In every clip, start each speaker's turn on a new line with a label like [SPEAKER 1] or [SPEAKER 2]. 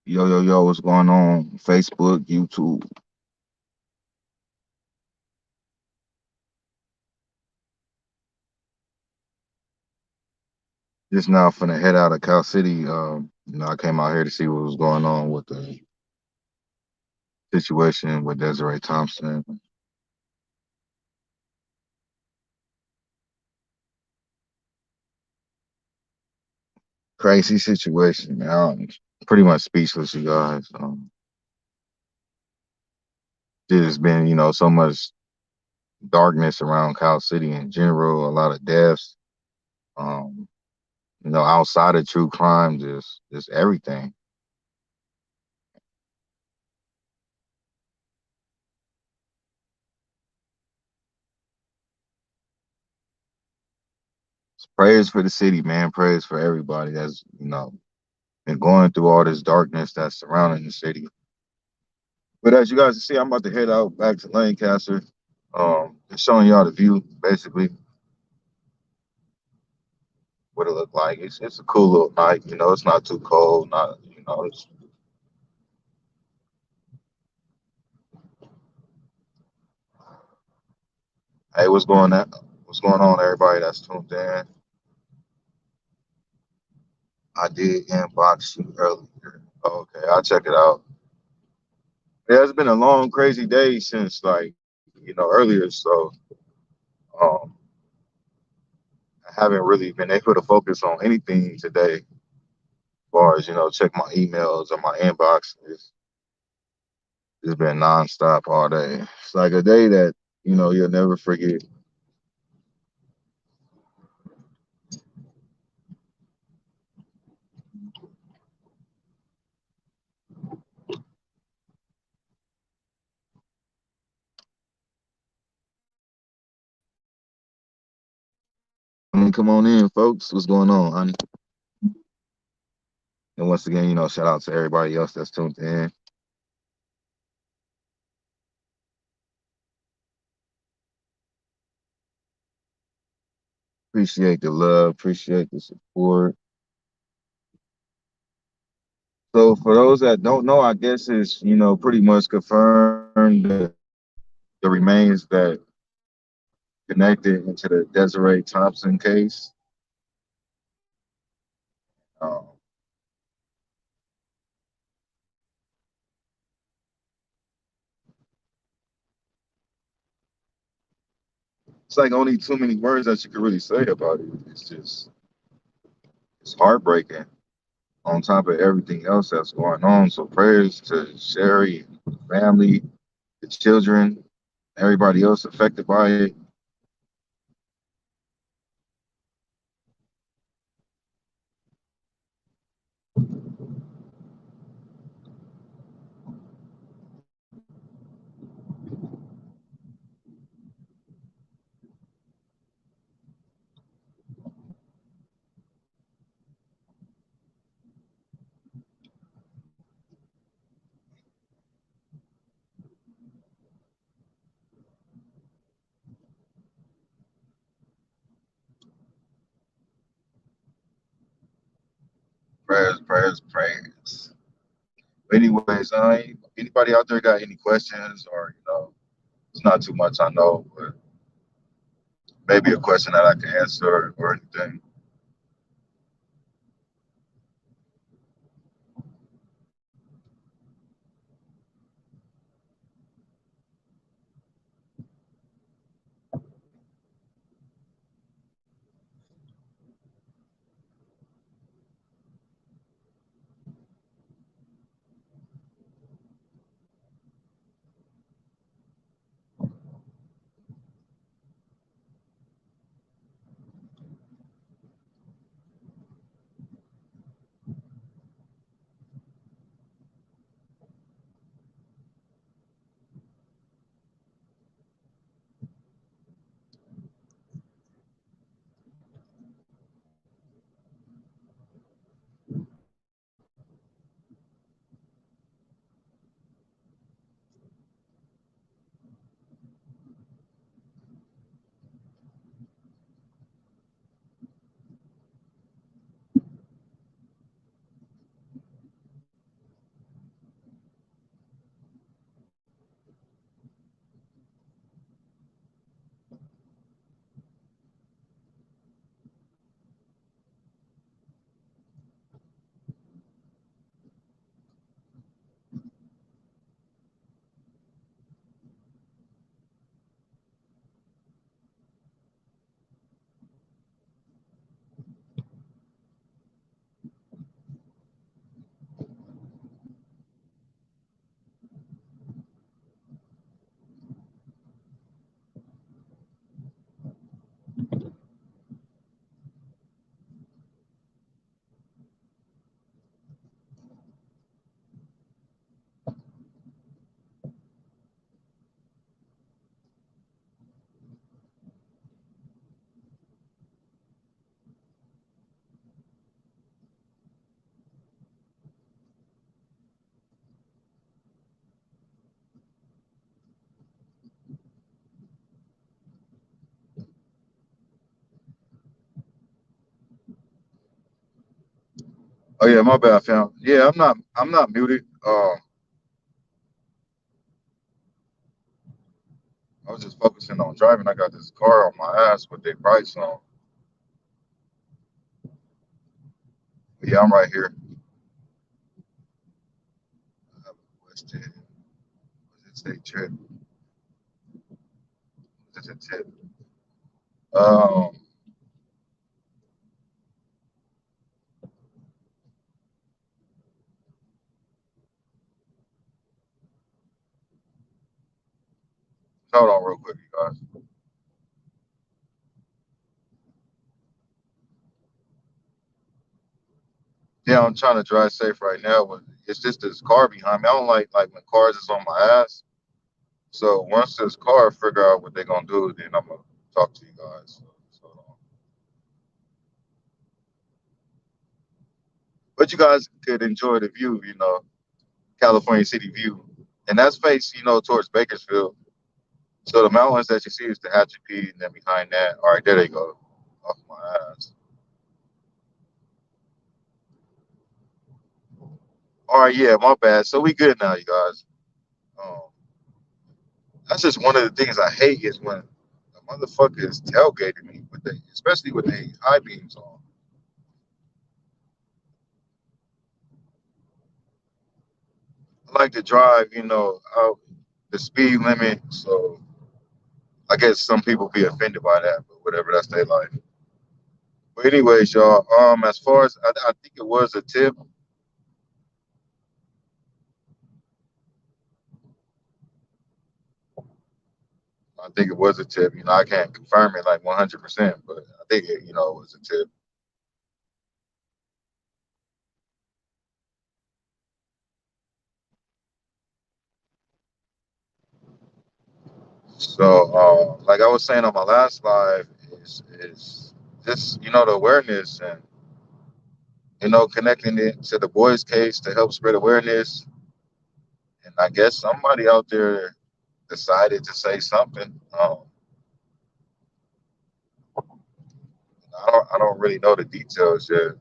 [SPEAKER 1] Yo, yo, yo, what's going on? Facebook, YouTube. Just now finna head out of Cal City. I came out here to see what was going on with the situation with Desiree Thompson. Crazy situation, man. I'm pretty much speechless, you guys. There's been, so much darkness around Cal City in general, a lot of deaths. Um, outside of true crime, just everything. Prayers for the city, man. Prayers for everybody that's, been going through all this darkness that's surrounding the city. But as you guys can see, I'm about to head out back to Lancaster. Just showing y'all the view, basically, what it look like. It's a cool little night, it's not too cold, not it's hey, what's going on, everybody that's tuned in? I did inbox you earlier. Okay, I'll check it out. Yeah, it's been a long, crazy day since like, earlier, so um I haven't really been able to focus on anything today as far as, check my emails or my inbox. It's been nonstop all day. It's like a day that, you'll never forget. Come on in, folks. What's going on, honey? And once again, shout out to everybody else that's tuned in. Appreciate the love, appreciate the support. So for those that don't know, I guess it's, pretty much confirmed that the remains that connected into the Desiree Thompson case. Um, it's like only too many words that you could really say about it. It's heartbreaking on top of everything else that's going on. So prayers to Sherry, family, the children, everybody else affected by it. Prayers, prayers, prayers. Anyways, anybody out there got any questions or, it's not too much I know, but maybe a question that I can answer or anything. Oh yeah, my bad, fam. Yeah, I'm not muted. I was just focusing on driving. I got this car on my ass with their price on. But yeah, I'm right here. I have a question. Was it say trip? Was it a tip? Um, hold on real quick, you guys. Yeah, I'm trying to drive safe right now, but it's just this car behind me. I don't like when cars is on my ass. So once this car figure out what they're gonna do, then I'm gonna talk to you guys. So, but you guys could enjoy the view, California City view, and that's face, towards Bakersfield. So the mountains that you see is the Hatchet Peak, and then behind that, all right, there they go, off my ass. All right, yeah, my bad. So we good now, you guys. Um, that's just one of the things I hate is when the motherfucker is tailgating me with especially with the high beams on. I like to drive, out the speed limit. So I guess some people be offended by that, but whatever, that's their life. But anyways, y'all, as far as I think it was a tip. I think it was a tip. I can't confirm it like 100%, but I think it was a tip. So, like I was saying on my last live, is just the awareness and connecting it to the boys' case to help spread awareness. And I guess somebody out there decided to say something. I don't really know the details yet,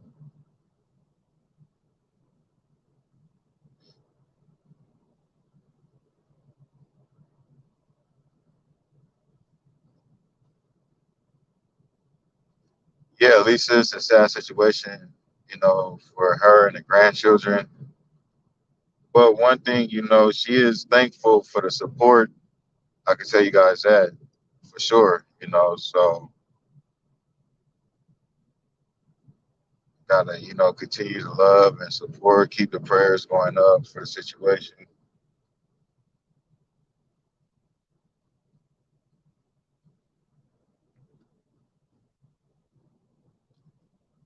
[SPEAKER 1] yeah, at least it's a sad situation, for her and the grandchildren. But one thing, she is thankful for the support. I can tell you guys that for sure, so gotta, continue to love and support, keep the prayers going up for the situation.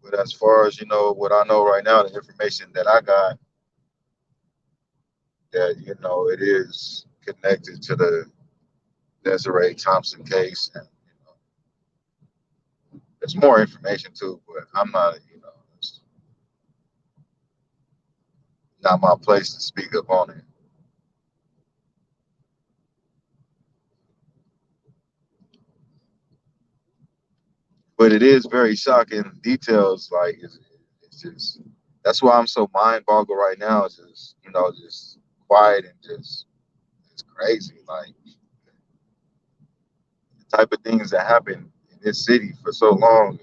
[SPEAKER 1] But as far as, what I know right now, the information that I got, that, it is connected to the Desiree Thompson case. And, there's more information too, but I'm not, it's not my place to speak up on it. But it is very shocking details. Like it's just that's why I'm so mind boggled right now. It's just just quiet and just it's crazy. Like the type of things that happen in this city for so long.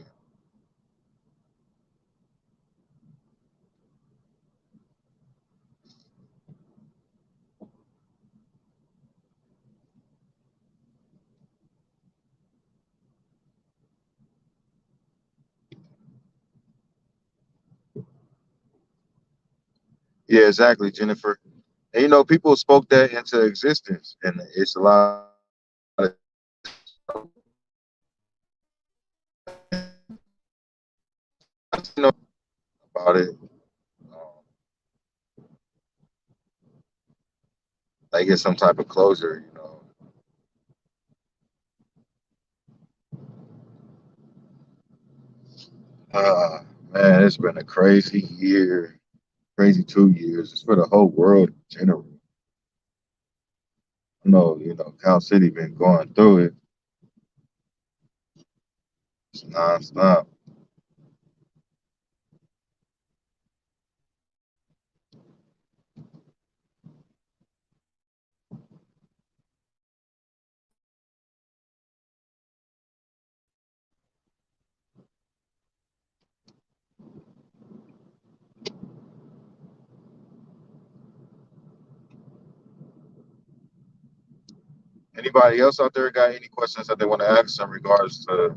[SPEAKER 1] Yeah, exactly, Jennifer. And people spoke that into existence, and it's a lot of about it. Um, they get some type of closure. Uh, man, it's been a crazy year, crazy 2 years. It's for the whole world in general. I know, Cal City been going through it. It's nonstop. Anybody else out there got any questions that they want to ask in regards to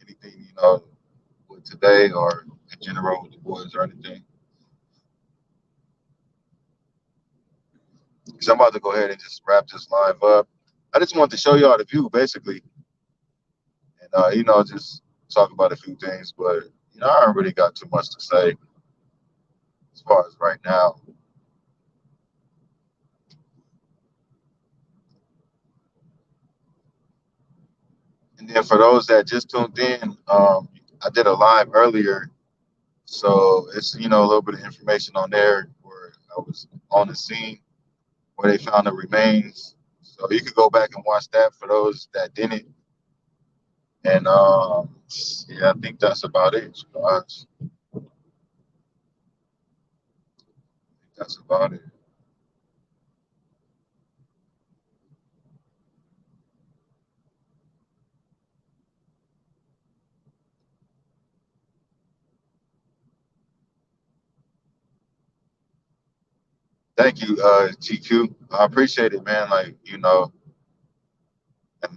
[SPEAKER 1] anything, with today or in general with the boys or anything? Because I'm about to go ahead and just wrap this live up. I just wanted to show y'all the view basically, and just talk about a few things. But I don't really got too much to say as far as right now. And then for those that just tuned in, I did a live earlier, so it's a little bit of information on there where I was on the scene where they found the remains. So you could go back and watch that for those that didn't. And yeah, I think that's about it. That's about it. Thank you, GQ. I appreciate it, man. Like, and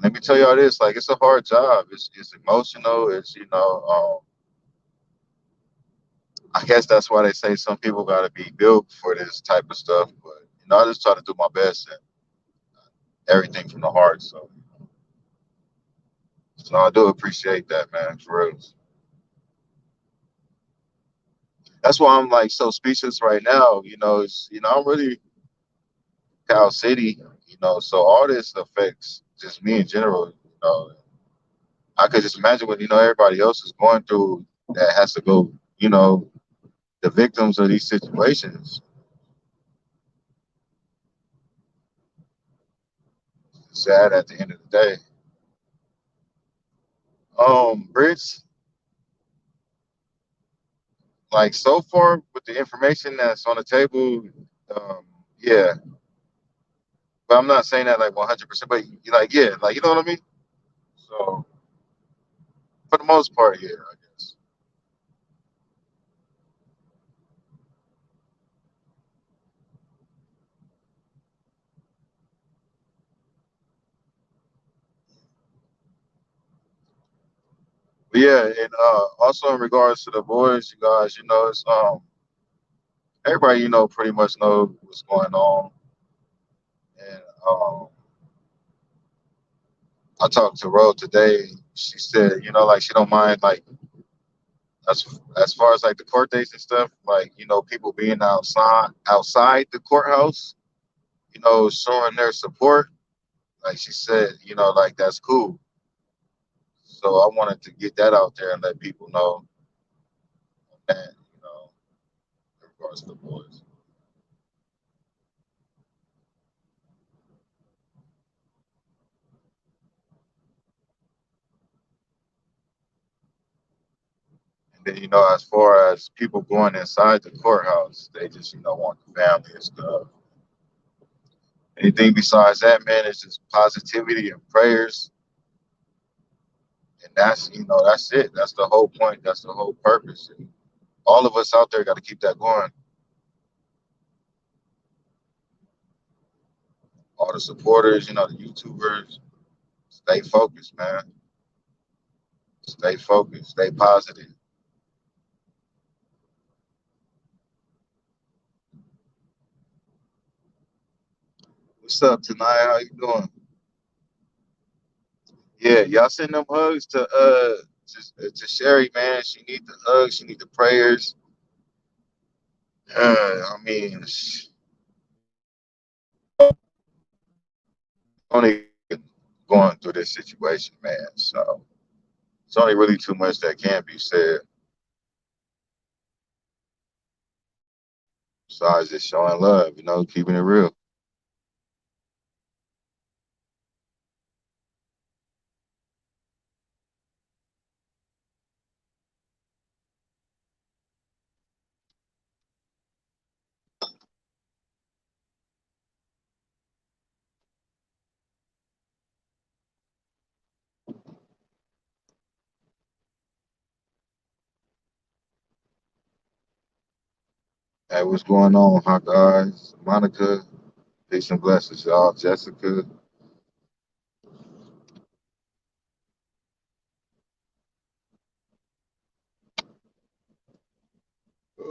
[SPEAKER 1] let me tell y'all this, like it's a hard job. It's emotional. I guess that's why they say some people gotta be built for this type of stuff. But I just try to do my best and everything from the heart. So I do appreciate that, man, for real. That's why I'm like so speechless right now. I'm really Cal City, so all this affects just me in general. I could just imagine what everybody else is going through that has to go, the victims of these situations. It's sad at the end of the day. Rich, like so far with the information that's on the table, um, yeah. But I'm not saying that like 100%, but like yeah, like you know what I mean. So for the most part, yeah, I guess. But yeah, and also in regards to the boys, you guys, it's everybody pretty much know what's going on, and I talked to Ro today. She said, like she don't mind like as far as like the court dates and stuff, like people being outside the courthouse, showing their support. Like she said, like that's cool. So I wanted to get that out there and let people know that, in regards to the boys. And then, as far as people going inside the courthouse, they just, want the family and stuff. Anything besides that, man, it's just positivity and prayers. And that's it. That's the whole point. That's the whole purpose. And all of us out there got to keep that going. All the supporters, the YouTubers, stay focused, man. Stay focused. Stay positive. What's up tonight? How you doing? Yeah, y'all send them hugs to Sherry, man. She need the hugs. She need the prayers. I mean, only going through this situation, man. So it's only really too much that can be said besides just showing love, keeping it real. Hey, what's going on, hot guys? Monica, peace and blessings, y'all. Jessica,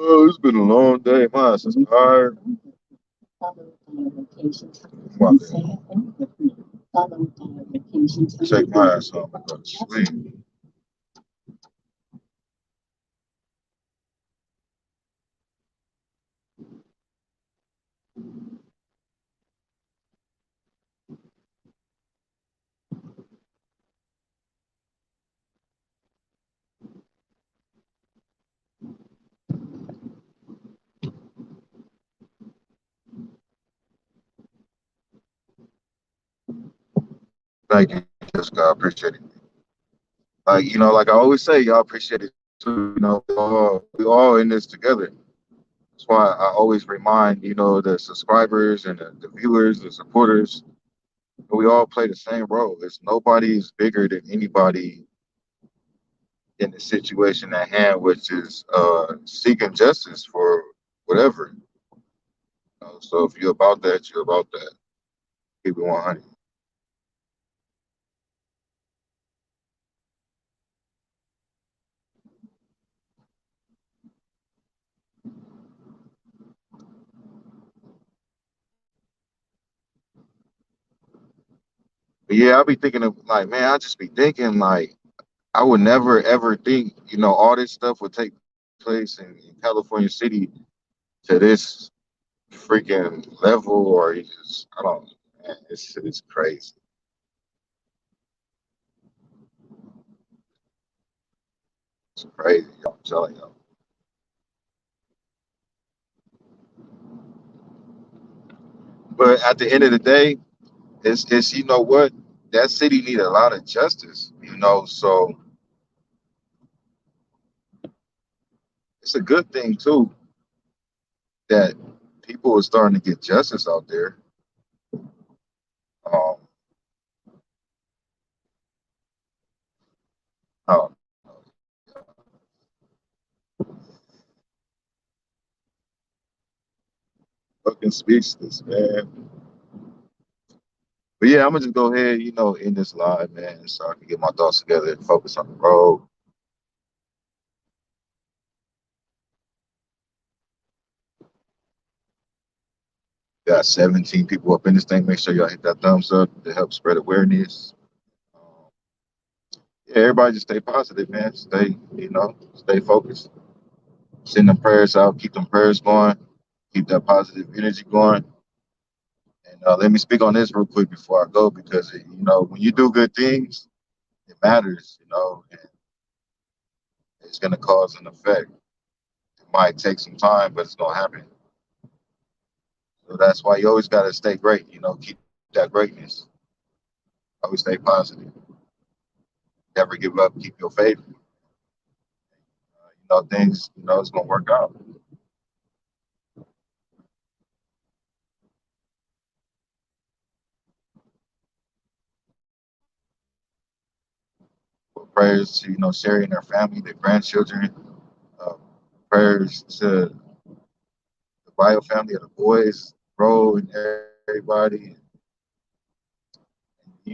[SPEAKER 1] Oh, it's been a long day. My ass is tired. My Take my ass home and go to sleep. Thank you, Jessica. I appreciate it. Like, like I always say, y'all appreciate it too. We all in this together. That's why I always remind, the subscribers and the viewers, the supporters, we all play the same role. It's nobody's bigger than anybody in the situation at hand, which is seeking justice for whatever. So if you're about that, you're about that. Keep it 100. But yeah, I'll be thinking of like, man, I just be thinking like, I would never ever think, all this stuff would take place in California City to this freaking level, or you just, I don't, man, it's crazy. It's crazy. I'm telling you. But at the end of the day, it's you know what, that city need a lot of justice. So it's a good thing too that people are starting to get justice out there. Um, oh, fucking speechless, man. But yeah, I'm gonna just go ahead, end this live, man, so I can get my thoughts together and focus on the road. Got 17 people up in this thing. Make sure y'all hit that thumbs up to help spread awareness. Um, yeah, everybody just stay positive, man. Stay focused. Send them prayers out. Keep them prayers going. Keep that positive energy going. And let me speak on this real quick before I go, because when you do good things, it matters. And it's gonna cause an effect. It might take some time, but it's gonna happen. So that's why you always gotta stay great. Keep that greatness. Always stay positive. Never give up. Keep your faith. Things. It's gonna work out. But prayers to Sherry and her family, their grandchildren. Uh, Prayers to the bio family of the boys, bro, and everybody.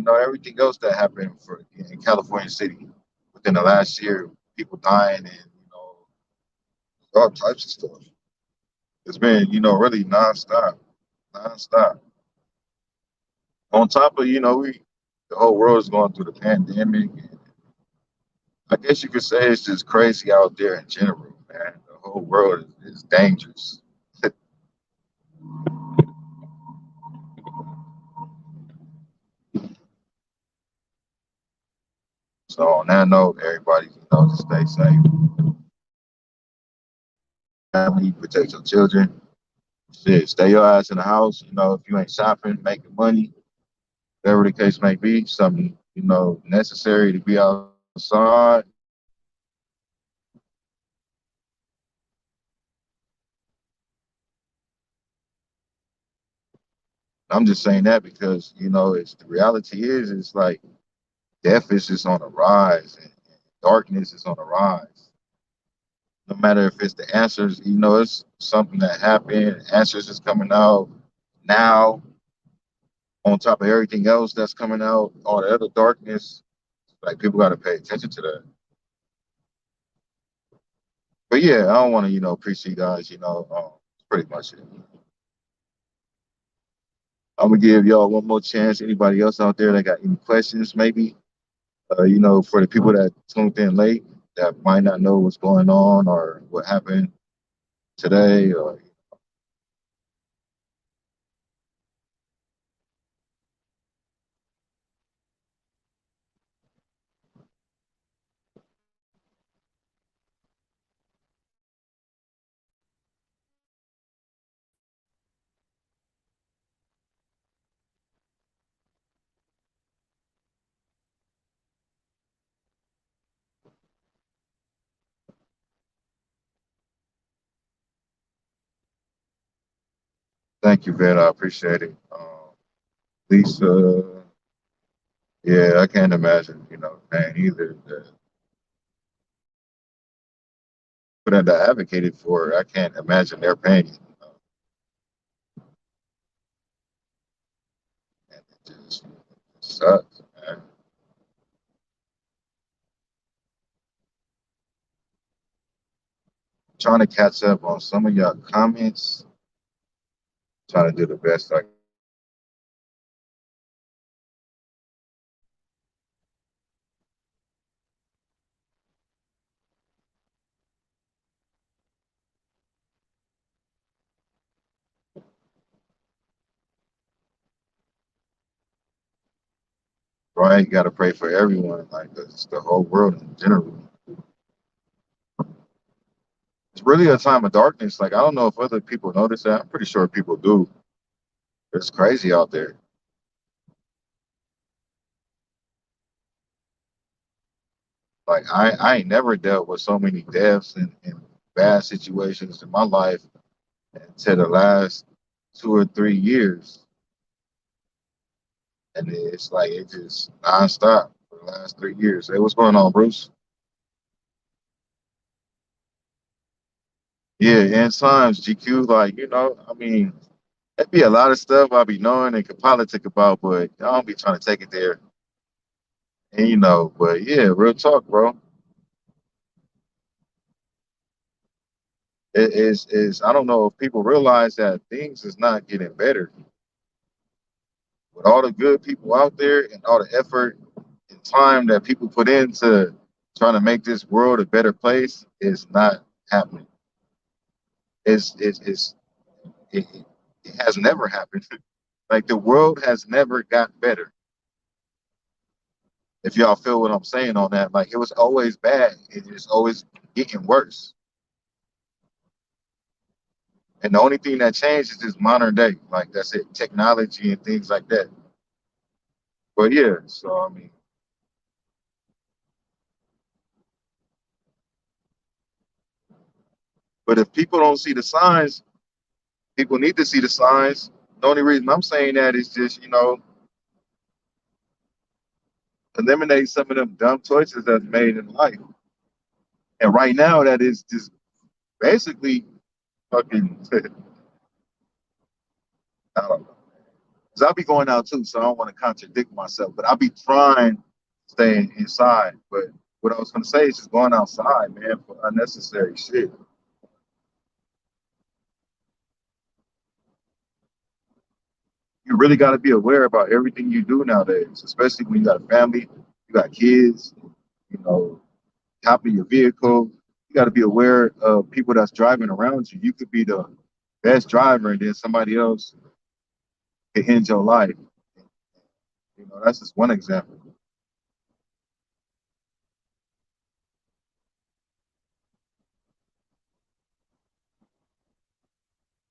[SPEAKER 1] Everything else that happened in California City within the last year, people dying and all types of stuff. It's been really nonstop, nonstop. On top of we, the whole world is going through the pandemic. And I guess you could say it's just crazy out there in general, man. The whole world is dangerous. So on that note, everybody, just stay safe. Family, protect your children. Shit, stay your ass in the house. If you ain't shopping, making money, whatever the case may be, something necessary to be outside. I'm just saying that because it's the reality is like death is just on the rise, and darkness is on the rise. No matter if it's the answers, it's something that happened. Answers is coming out now on top of everything else that's coming out, all the other darkness. Like people got to pay attention to that. But yeah, I don't want to, preach to you guys. It's pretty much it. I'm gonna give y'all one more chance. Anybody else out there that got any questions, maybe? For the people that tuned in late that might not know what's going on or what happened today, or thank you, Vet. I appreciate it. Lisa, yeah, I can't imagine, pain either. The people that I advocated for, I can't imagine their pain. And it just sucks, man. Trying to catch up on some of your comments, trying to do the best I can. Right? Got to pray for everyone, like it's the whole world in general. It's really a time of darkness. Like I don't know if other people notice that. I'm pretty sure people do. It's crazy out there. Like I ain't never dealt with so many deaths and bad situations in my life until the last 2 or 3 years. And it's like it just nonstop for the last 3 years. Hey, what's going on, Bruce? Yeah, and times GQ, like, I mean, there'd be a lot of stuff I be knowing and could politic about, but I don't be trying to take it there. And but yeah, real talk, bro. It is I don't know if people realize that things is not getting better. With all the good people out there and all the effort and time that people put into trying to make this world a better place, is not happening. It's it has never happened. Like the world has never got better. If y'all feel what I'm saying on that, like it was always bad. It's always getting worse. And the only thing that changed is just modern day. Like that's it, technology and things like that. But yeah, so I mean, but if people don't see the signs, people need to see the signs. The only reason I'm saying that is just, eliminate some of them dumb choices that's made in life. And right now, that is just basically fucking, I don't know. Because I'll be going out too, so I don't want to contradict myself, but I'll be trying to stay inside. But what I was going to say is just going outside, man, for unnecessary shit. You really got to be aware about everything you do nowadays, especially when you got a family, you got kids, you know, top of your vehicle. You got to be aware of people that's driving around you. You could be the best driver, and then somebody else could end your life. That's just one example.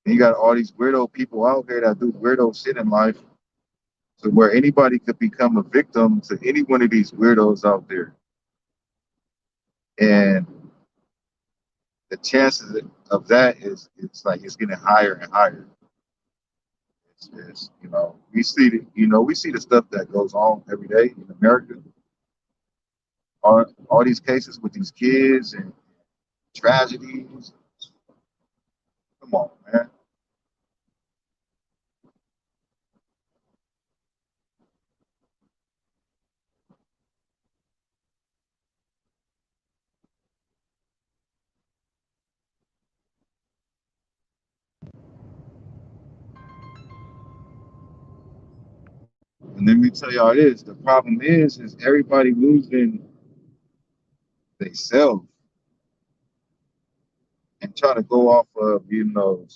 [SPEAKER 1] And you got all these weirdo people out here that do weirdo shit in life, to where anybody could become a victim to any one of these weirdos out there. And the chances of that is, it's like it's getting higher and higher. We see the stuff that goes on every day in America. All these cases with these kids and tragedies. Come on, man. And let me tell y'all this: the problem is everybody losing themselves and trying to go off of the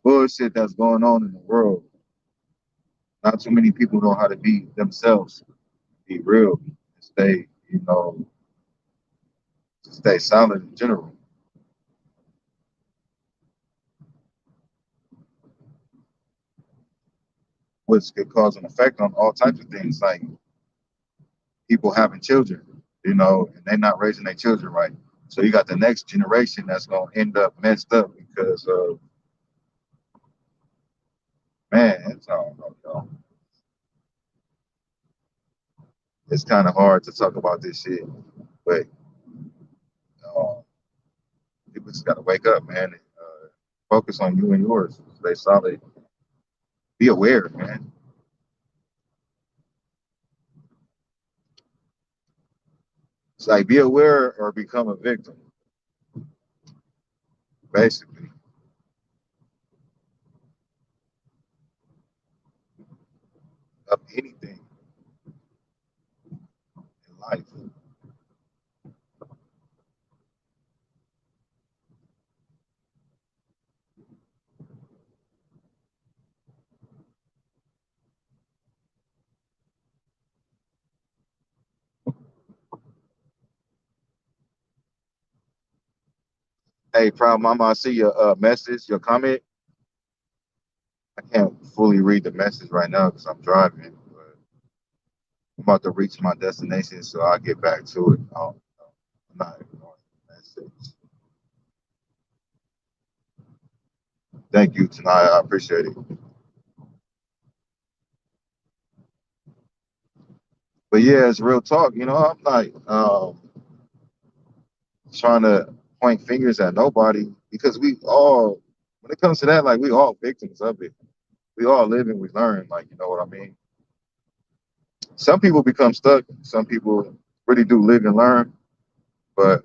[SPEAKER 1] bullshit that's going on in the world. Not too many people know how to be themselves, be real, and stay stay solid in general, which could cause an effect on all types of things, like people having children, and they're not raising their children right. So you got the next generation that's gonna end up messed up because of man, it's I don't know, y'all. It's kind of hard to talk about this shit, but uh, people just gotta wake up, man. And, focus on you and yours. Stay solid. Be aware, man. It's like be aware or become a victim, basically, of anything in life. Hey, Proud Mama, I see your message, your comment. I can't fully read the message right now because I'm driving, but I'm about to reach my destination, so I'll get back to it. I'm not ignoring the message. Thank you, tonight. I appreciate it. But yeah, it's real talk. I'm like trying to point fingers at nobody because we all, when it comes to that, like we all victims of it. We all live and we learn. Like you know what I mean. Some people become stuck. Some people really do live and learn. But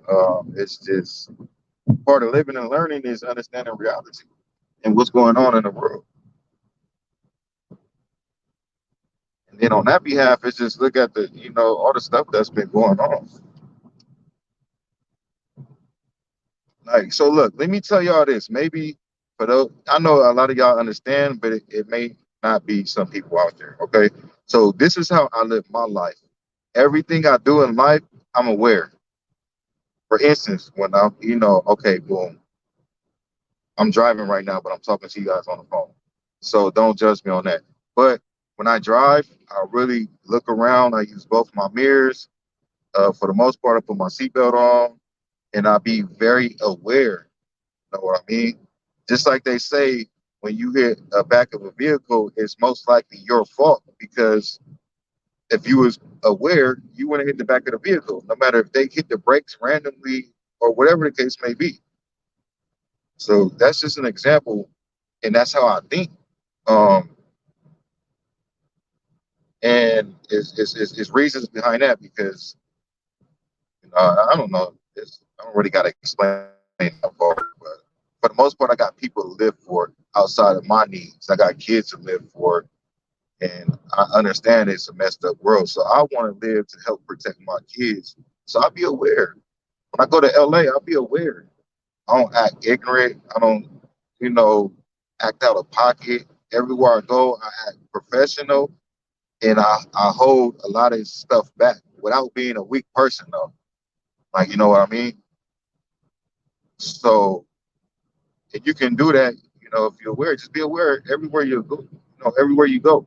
[SPEAKER 1] it's just part of living and learning is understanding reality and what's going on in the world. And then on that behalf, it's just look at all the stuff that's been going on. Like, so look, let me tell y'all this. Maybe for those, I know a lot of y'all understand, but it may not be some people out there. Okay. So this is how I live my life. Everything I do in life, I'm aware. For instance, when okay, boom, I'm driving right now, but I'm talking to you guys on the phone. So don't judge me on that. But when I drive, I really look around. I use both my mirrors. For the most part, I put my seatbelt on and I be very aware. You know what I mean? Just like they say, when you hit a back of a vehicle, it's most likely your fault because if you was aware, you wouldn't hit the back of the vehicle, no matter if they hit the brakes randomly or whatever the case may be. So that's just an example, and that's how I think. Um, and it's reasons behind that because I don't know. I don't really got to explain that part, but for the most part, I got people to live for outside of my needs. I got kids to live for, and I understand it's a messed up world. So I want to live to help protect my kids. So I'll be aware. When I go to LA, I'll be aware. I don't act ignorant. I don't, you know, act out of pocket. Everywhere I go, I act professional and I hold a lot of stuff back without being a weak person though. Like you know what I mean? So if you can do that, if you're aware, just be aware everywhere you go, everywhere you go.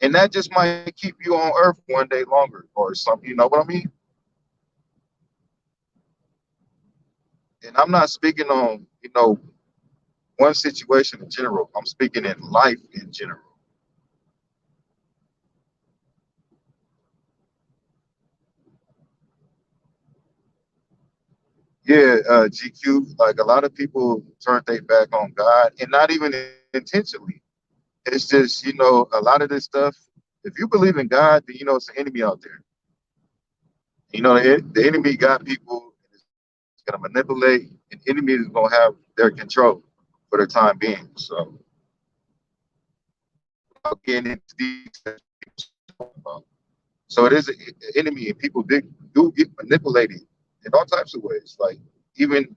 [SPEAKER 1] And that just might keep you on earth one day longer or something, you know what I mean? And I'm not speaking on, one situation in general. I'm speaking in life in general. Yeah, GQ, like a lot of people turn their back on God and not even intentionally. It's just, a lot of this stuff, if you believe in God, then it's an enemy out there. The enemy got people it's gonna manipulate, and enemy is gonna have their control for the time being. So getting into details about. So it is an enemy, and people do get manipulated in all types of ways. Like even,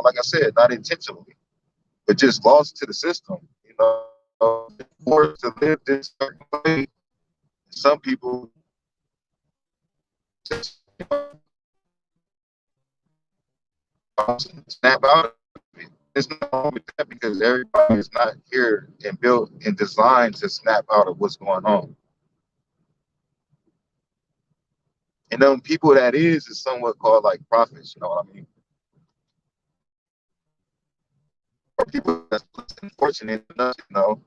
[SPEAKER 1] like I said, not intentionally, but just lost to the system. Forced to live this certain way. Some people just snap out of it. There's nothing wrong with that because everybody is not here and built and designed to snap out of what's going on. And then people that is somewhat called like prophets, you know what I mean? Or people that's unfortunate enough, to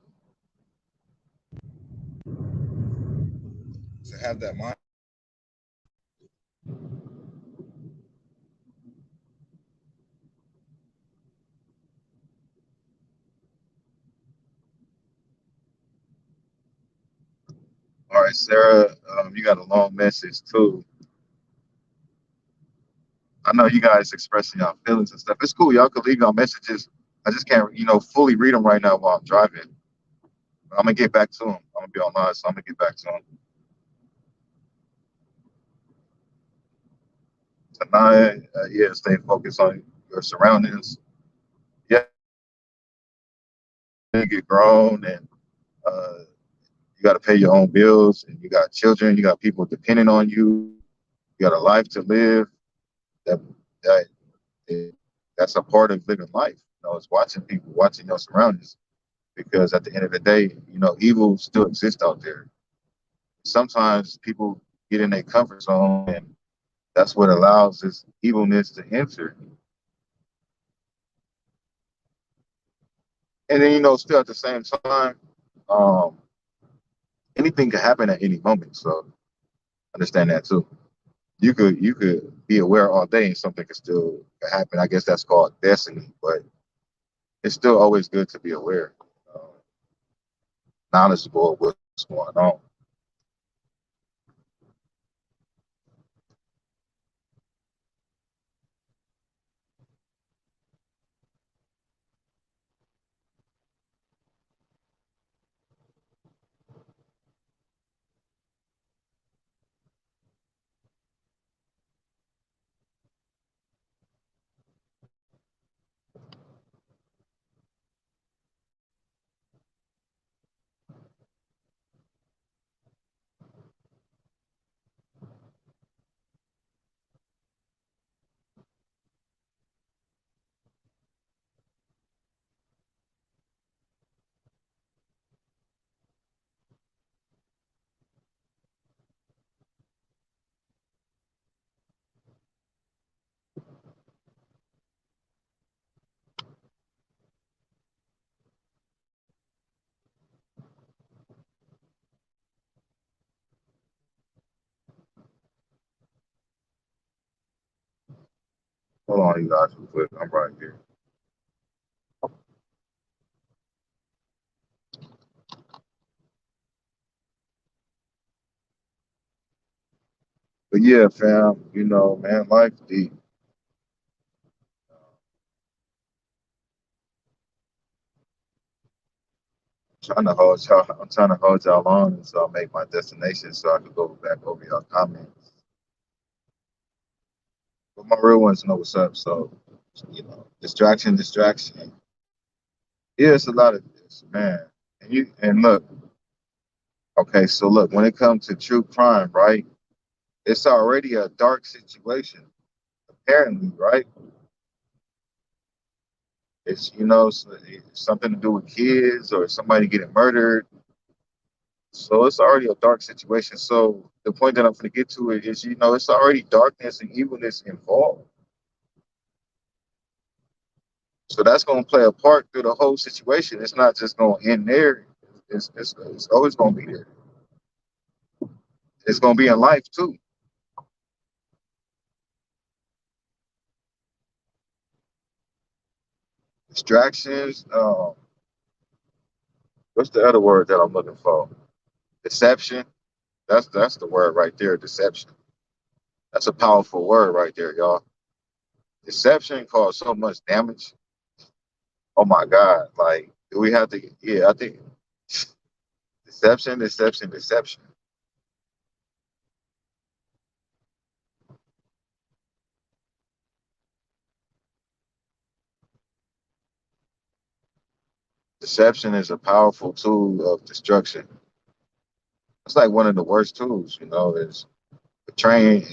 [SPEAKER 1] have that mind. All right, Sarah, you got a long message too. I know you guys expressing your feelings and stuff. It's cool. Y'all can leave your messages. I just can't, fully read them right now while I'm driving. But I'm gonna get back to them. I'm gonna be online, so I'm gonna get back to them tonight. Yeah, stay focused on your surroundings. Yeah, you get grown, and uh, you got to pay your own bills, and you got children. You got people depending on you. You got a life to live. That that that's a part of living life. It's watching people, watching your surroundings, because at the end of the day, evil still exists out there. Sometimes people get in their comfort zone, and that's what allows this evilness to enter. And then, still at the same time, um, anything can happen at any moment. So understand that too. You could be aware all day, and something could still happen. I guess that's called destiny, but it's still always good to be aware, uh, knowledgeable of what's going on. Hold on, you guys, real quick. I'm right here. But yeah, fam, man, life deep. I'm trying to hold y'all on until I make my destination so I can go back over y'all comments. But my real ones know what's up. So, distraction. Yeah, it's a lot of this, man. And look, okay, so look, when it comes to true crime, right? It's already a dark situation, apparently, right? It's it's something to do with kids or somebody getting murdered. So it's already a dark situation. So the point that I'm going to get to it is, it's already darkness and evilness involved. So that's going to play a part through the whole situation. It's not just going to end there. It's always going to be there. It's going to be in life too. Distractions. What's the other word that I'm looking for? Deception. That's the word right there. Deception. That's a powerful word right there, y'all. Deception caused so much damage. Oh my God! Like, do we have to? Yeah, I think Deception, deception, deception. Deception is a powerful tool of destruction. It's like one of the worst tools, is train.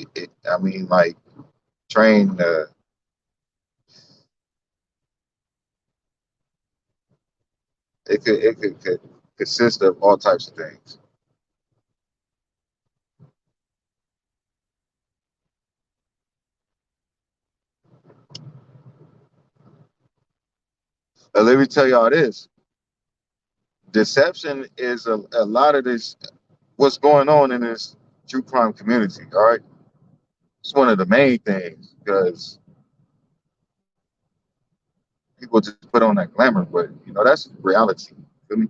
[SPEAKER 1] I mean, like train. It could consist of all types of things. Let me tell y'all this: deception is a lot of this. What's going on in this true crime community? All right, it's one of the main things because people just put on that glamour, but that's reality. Feel me?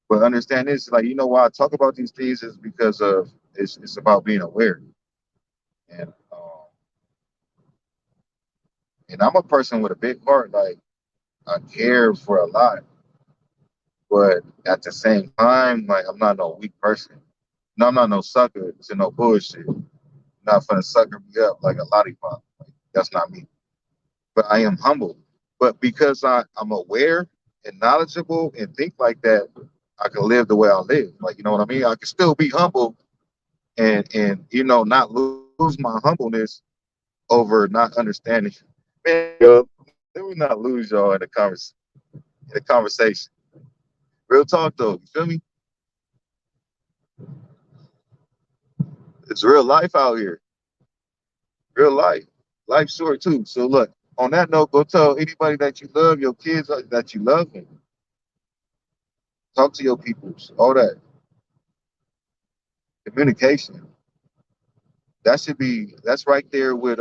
[SPEAKER 1] But understand this, like why I talk about these things is because of it's about being aware, and I'm a person with a big heart. Like I care for a lot, but at the same time, like I'm not no weak person. No, I'm not no sucker to no bullshit. Not finna sucker me up like a lollipop. Like, that's not me. But I am humble. But because I'm aware and knowledgeable and think like that, I can live the way I live. Like you know what I mean? I can still be humble and not lose my humbleness over not understanding. Man, yo, let me not lose y'all in the conversation. Real talk though, you feel me? It's real life out here. Real life. Life's short too. So look, on that note, go tell anybody that you love, your kids that you love them. Talk to your peoples. All that. Communication. That's right there with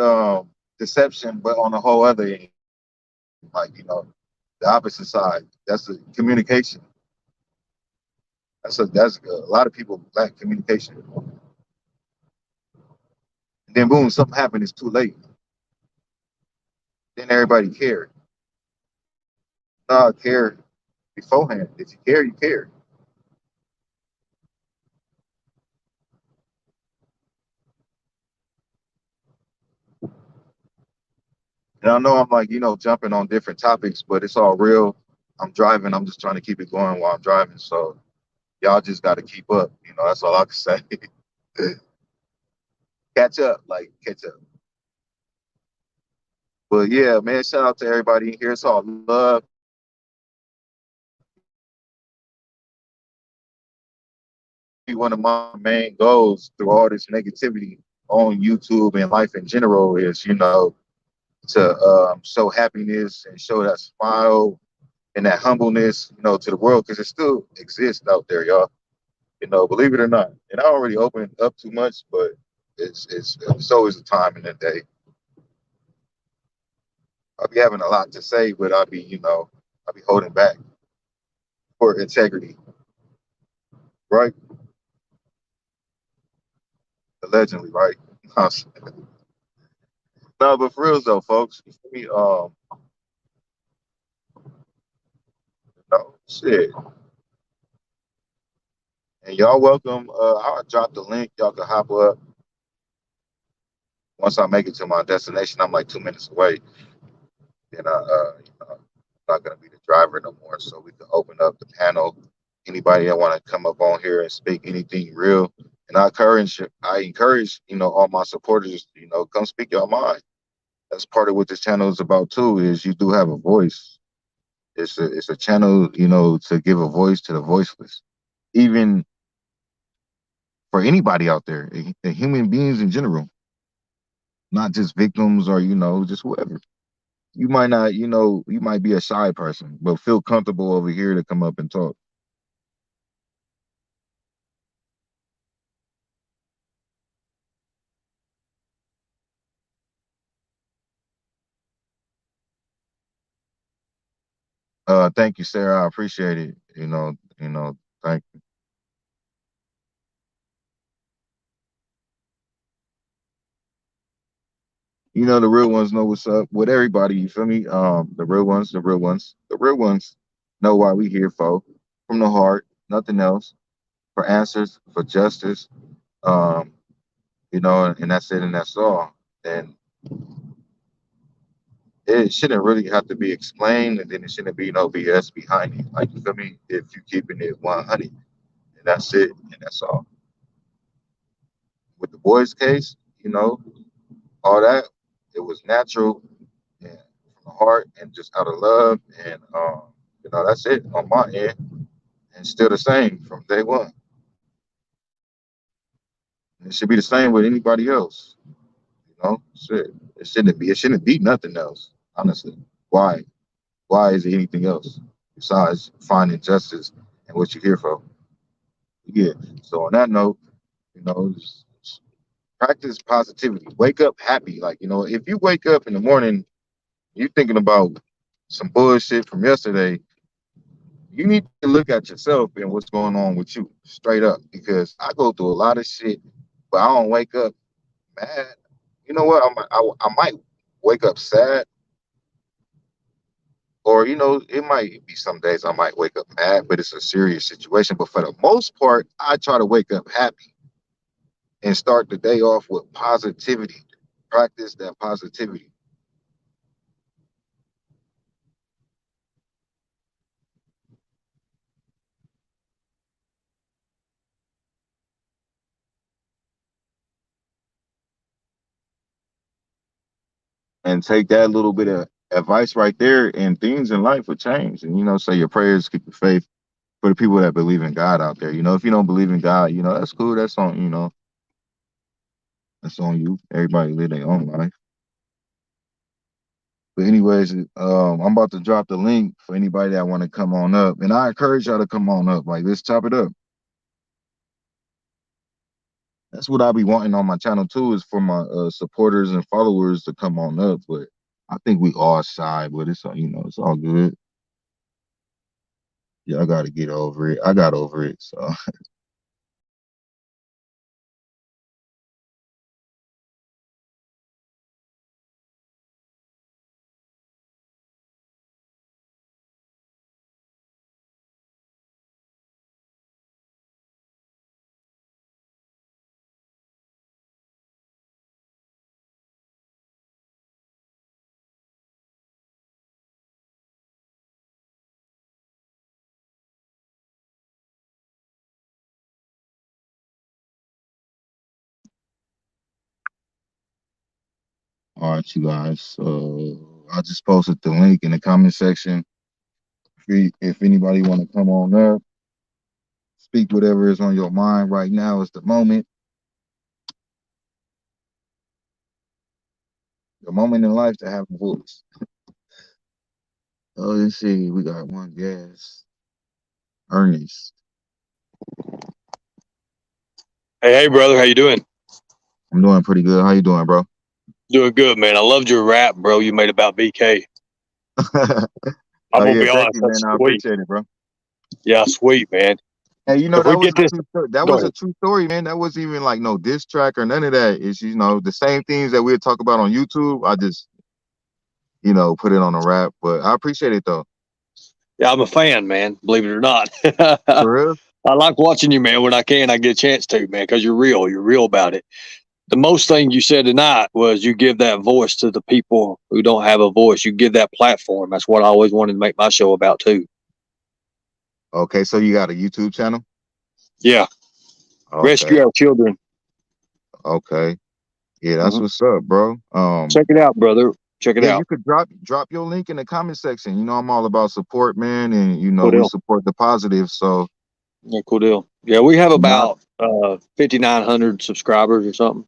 [SPEAKER 1] deception, but on the whole other end. Like, the opposite side. That's the communication. That's a lot of people lack communication. And then boom, something happened, it's too late. Then everybody cared. No, care beforehand. If you care, you care. And I know I'm like, jumping on different topics, but it's all real. I'm driving. I'm just trying to keep it going while I'm driving. So y'all just got to keep up. That's all I can say. Catch up, like catch up. But yeah, man, shout out to everybody here. It's all love. One of my main goals through all this negativity on YouTube and life in general is, to show happiness and show that smile and that humbleness, to the world because it still exists out there, y'all. Believe it or not. And I don't really open up too much, but it's always a time in the day. I'll be having a lot to say, but I'll be holding back for integrity, right? Allegedly, right? No, but for real though, folks, we no shit. And y'all welcome. I'll drop the link. Y'all can hop up once I make it to my destination. I'm like 2 minutes away, and I'm not gonna be the driver no more. So we can open up the panel. Anybody that want to come up on here and speak anything real, and I encourage all my supporters, come speak your mind. That's part of what this channel is about too. Is you do have a voice. It's a channel, to give a voice to the voiceless, even for anybody out there, human beings in general, not just victims or just whoever. You might not, you might be a shy person, but feel comfortable over here to come up and talk. Thank you, Sarah. I appreciate it. Thank you. The real ones know what's up with everybody. You feel me? The real ones know why we here, for from the heart, nothing else. For answers, for justice. Um, and that's it, and that's all. And it shouldn't really have to be explained, and then it shouldn't be no BS behind it. Like, you feel me? If you keeping it 100, and that's it, and that's all. With the boys' case, all that, it was natural and from the heart and just out of love, and that's it on my end, and still the same from day one. And it should be the same with anybody else. Shit. It shouldn't be nothing else. Honestly, why? Why is it anything else besides finding justice and what you're here for? Yeah. So on that note, just practice positivity. Wake up happy. Like, if you wake up in the morning, you thinking about some bullshit from yesterday, you need to look at yourself and what's going on with you straight up. Because I go through a lot of shit, but I don't wake up mad. You know what? I might wake up sad, or it might be some days I might wake up mad, but it's a serious situation. But for the most part, I try to wake up happy and start the day off with positivity. Practice that positivity. And take that little bit of advice right there, and things in life will change. And say your prayers, keep your faith for the people that believe in God out there. If you don't believe in God, that's cool. That's on you. Everybody live their own life. But anyways, I'm about to drop the link for anybody that want to come on up, and I encourage y'all to come on up. Like, let's chop it up. That's what I be wanting on my channel too, is for my supporters and followers to come on up. But I think we all shy, but it's all good. Yeah, I got to get over it. I got over it. So all right, you guys. I just posted the link in the comment section. If anybody want to come on up, speak whatever is on your mind right now is the moment. The moment in life to have a voice. Oh, let's see. We got one guest, Ernest.
[SPEAKER 2] Hey, brother, how you doing?
[SPEAKER 1] I'm doing pretty good. How you doing, bro?
[SPEAKER 2] Doing good, man. I loved your rap, bro. You made about BK. I'm
[SPEAKER 1] Oh
[SPEAKER 2] gonna
[SPEAKER 1] yeah,
[SPEAKER 2] be
[SPEAKER 1] thank
[SPEAKER 2] honest,
[SPEAKER 1] you,
[SPEAKER 2] that's
[SPEAKER 1] man. I
[SPEAKER 2] sweet.
[SPEAKER 1] appreciate it, bro.
[SPEAKER 2] Yeah, sweet, man.
[SPEAKER 1] Hey,
[SPEAKER 2] If we
[SPEAKER 1] that was
[SPEAKER 2] get
[SPEAKER 1] a
[SPEAKER 2] this,
[SPEAKER 1] true story. That
[SPEAKER 2] go
[SPEAKER 1] was a
[SPEAKER 2] ahead.
[SPEAKER 1] true story, man. That wasn't even like no diss track or none of that. It's the same things that we'll talk about on YouTube. I just put it on a rap. But I appreciate it though.
[SPEAKER 2] Yeah, I'm a fan, man. Believe it or not,
[SPEAKER 1] For real.
[SPEAKER 2] I like watching you, man. When I can, I get a chance to, man, because you're real. You're real about it. The most thing you said tonight was you give that voice to the people who don't have a voice. You give that platform. That's what I always wanted to make my show about too.
[SPEAKER 1] Okay, so you got a YouTube channel?
[SPEAKER 2] Yeah, rescue
[SPEAKER 1] Okay,
[SPEAKER 2] our children.
[SPEAKER 1] okay. Yeah, that's
[SPEAKER 2] Mhm.
[SPEAKER 1] what's up, bro.
[SPEAKER 2] Check it out, brother. Check it
[SPEAKER 1] Yeah, you
[SPEAKER 2] out.
[SPEAKER 1] could drop your link in the comment section. I'm all about support, man, and
[SPEAKER 2] Cool
[SPEAKER 1] we
[SPEAKER 2] deal.
[SPEAKER 1] support the positive. So
[SPEAKER 2] Yeah, cool deal. Yeah, we have
[SPEAKER 1] not
[SPEAKER 2] about 5,900 subscribers or something.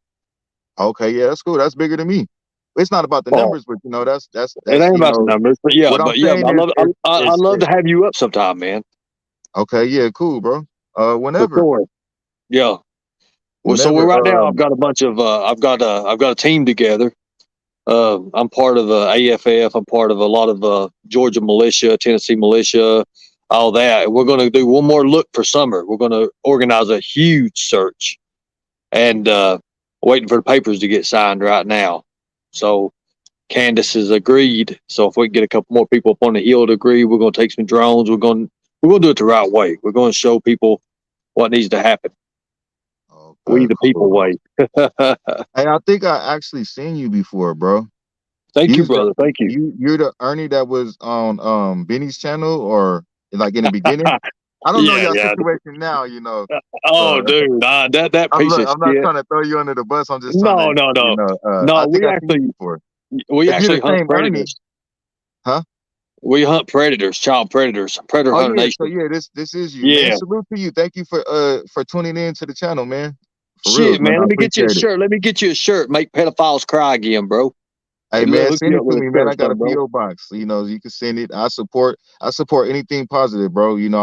[SPEAKER 1] okay. Yeah, that's cool. That's bigger than me. It's not about the
[SPEAKER 2] Oh,
[SPEAKER 1] numbers, but that's that's
[SPEAKER 2] it
[SPEAKER 1] that's
[SPEAKER 2] ain't about the numbers, but yeah,
[SPEAKER 1] what I'm
[SPEAKER 2] but
[SPEAKER 1] saying
[SPEAKER 2] I
[SPEAKER 1] is
[SPEAKER 2] love
[SPEAKER 1] is
[SPEAKER 2] I
[SPEAKER 1] is,
[SPEAKER 2] love
[SPEAKER 1] is
[SPEAKER 2] to have you up sometime, man.
[SPEAKER 1] okay. Yeah, cool, bro.
[SPEAKER 2] For
[SPEAKER 1] Whenever,
[SPEAKER 2] sure. Yeah. Well, so we're
[SPEAKER 1] whenever.
[SPEAKER 2] right now. I've got a bunch of I've got a team together. I'm part of AFF. I'm part of a lot of Georgia militia, Tennessee militia, all that. We're going to do one more look for summer. We're going to organize a huge search, and waiting for the papers to get signed right now. So Candace has agreed. So if we can get a couple more people up on the hill to agree, we're going to take some drones. We're going to do it the right way. We're going to show people what needs to happen. We
[SPEAKER 1] Okay,
[SPEAKER 2] the people
[SPEAKER 1] cool.
[SPEAKER 2] way.
[SPEAKER 1] Hey, I think I actually seen you before, bro.
[SPEAKER 2] Thank you,
[SPEAKER 1] You's the
[SPEAKER 2] brother. Thank you.
[SPEAKER 1] you're the Ernie that was on Benny's channel, or like in the beginning. I don't know
[SPEAKER 2] Yeah,
[SPEAKER 1] your
[SPEAKER 2] yeah.
[SPEAKER 1] situation now, you know.
[SPEAKER 2] Oh,
[SPEAKER 1] So
[SPEAKER 2] dude, that piece of
[SPEAKER 1] I'm not
[SPEAKER 2] shit.
[SPEAKER 1] trying to throw you under the bus. I'm just trying to,
[SPEAKER 2] No, no, no, no.
[SPEAKER 1] I think I seen you before.
[SPEAKER 2] We
[SPEAKER 1] If you're
[SPEAKER 2] actually
[SPEAKER 1] the
[SPEAKER 2] hunt
[SPEAKER 1] same Ernie,
[SPEAKER 2] predators.
[SPEAKER 1] huh?
[SPEAKER 2] We hunt predators, child predators, predator
[SPEAKER 1] Oh
[SPEAKER 2] hunter
[SPEAKER 1] yeah, so
[SPEAKER 2] nation.
[SPEAKER 1] yeah, this is you, man.
[SPEAKER 2] Yeah.
[SPEAKER 1] Salute to you. Thank you for tuning in to the channel, man. For reals,
[SPEAKER 2] Shit,
[SPEAKER 1] man.
[SPEAKER 2] man.
[SPEAKER 1] I
[SPEAKER 2] Let me get you a
[SPEAKER 1] appreciate it.
[SPEAKER 2] shirt. Let me get you a shirt. Make pedophiles cry again, bro.
[SPEAKER 1] Hey
[SPEAKER 2] Hey,
[SPEAKER 1] man,
[SPEAKER 2] hook
[SPEAKER 1] send
[SPEAKER 2] you
[SPEAKER 1] it
[SPEAKER 2] up
[SPEAKER 1] to
[SPEAKER 2] with a
[SPEAKER 1] me, man.
[SPEAKER 2] shirt or
[SPEAKER 1] I got a
[SPEAKER 2] something, bro.
[SPEAKER 1] PO box. You know, you can send it. I support anything positive, bro. You know,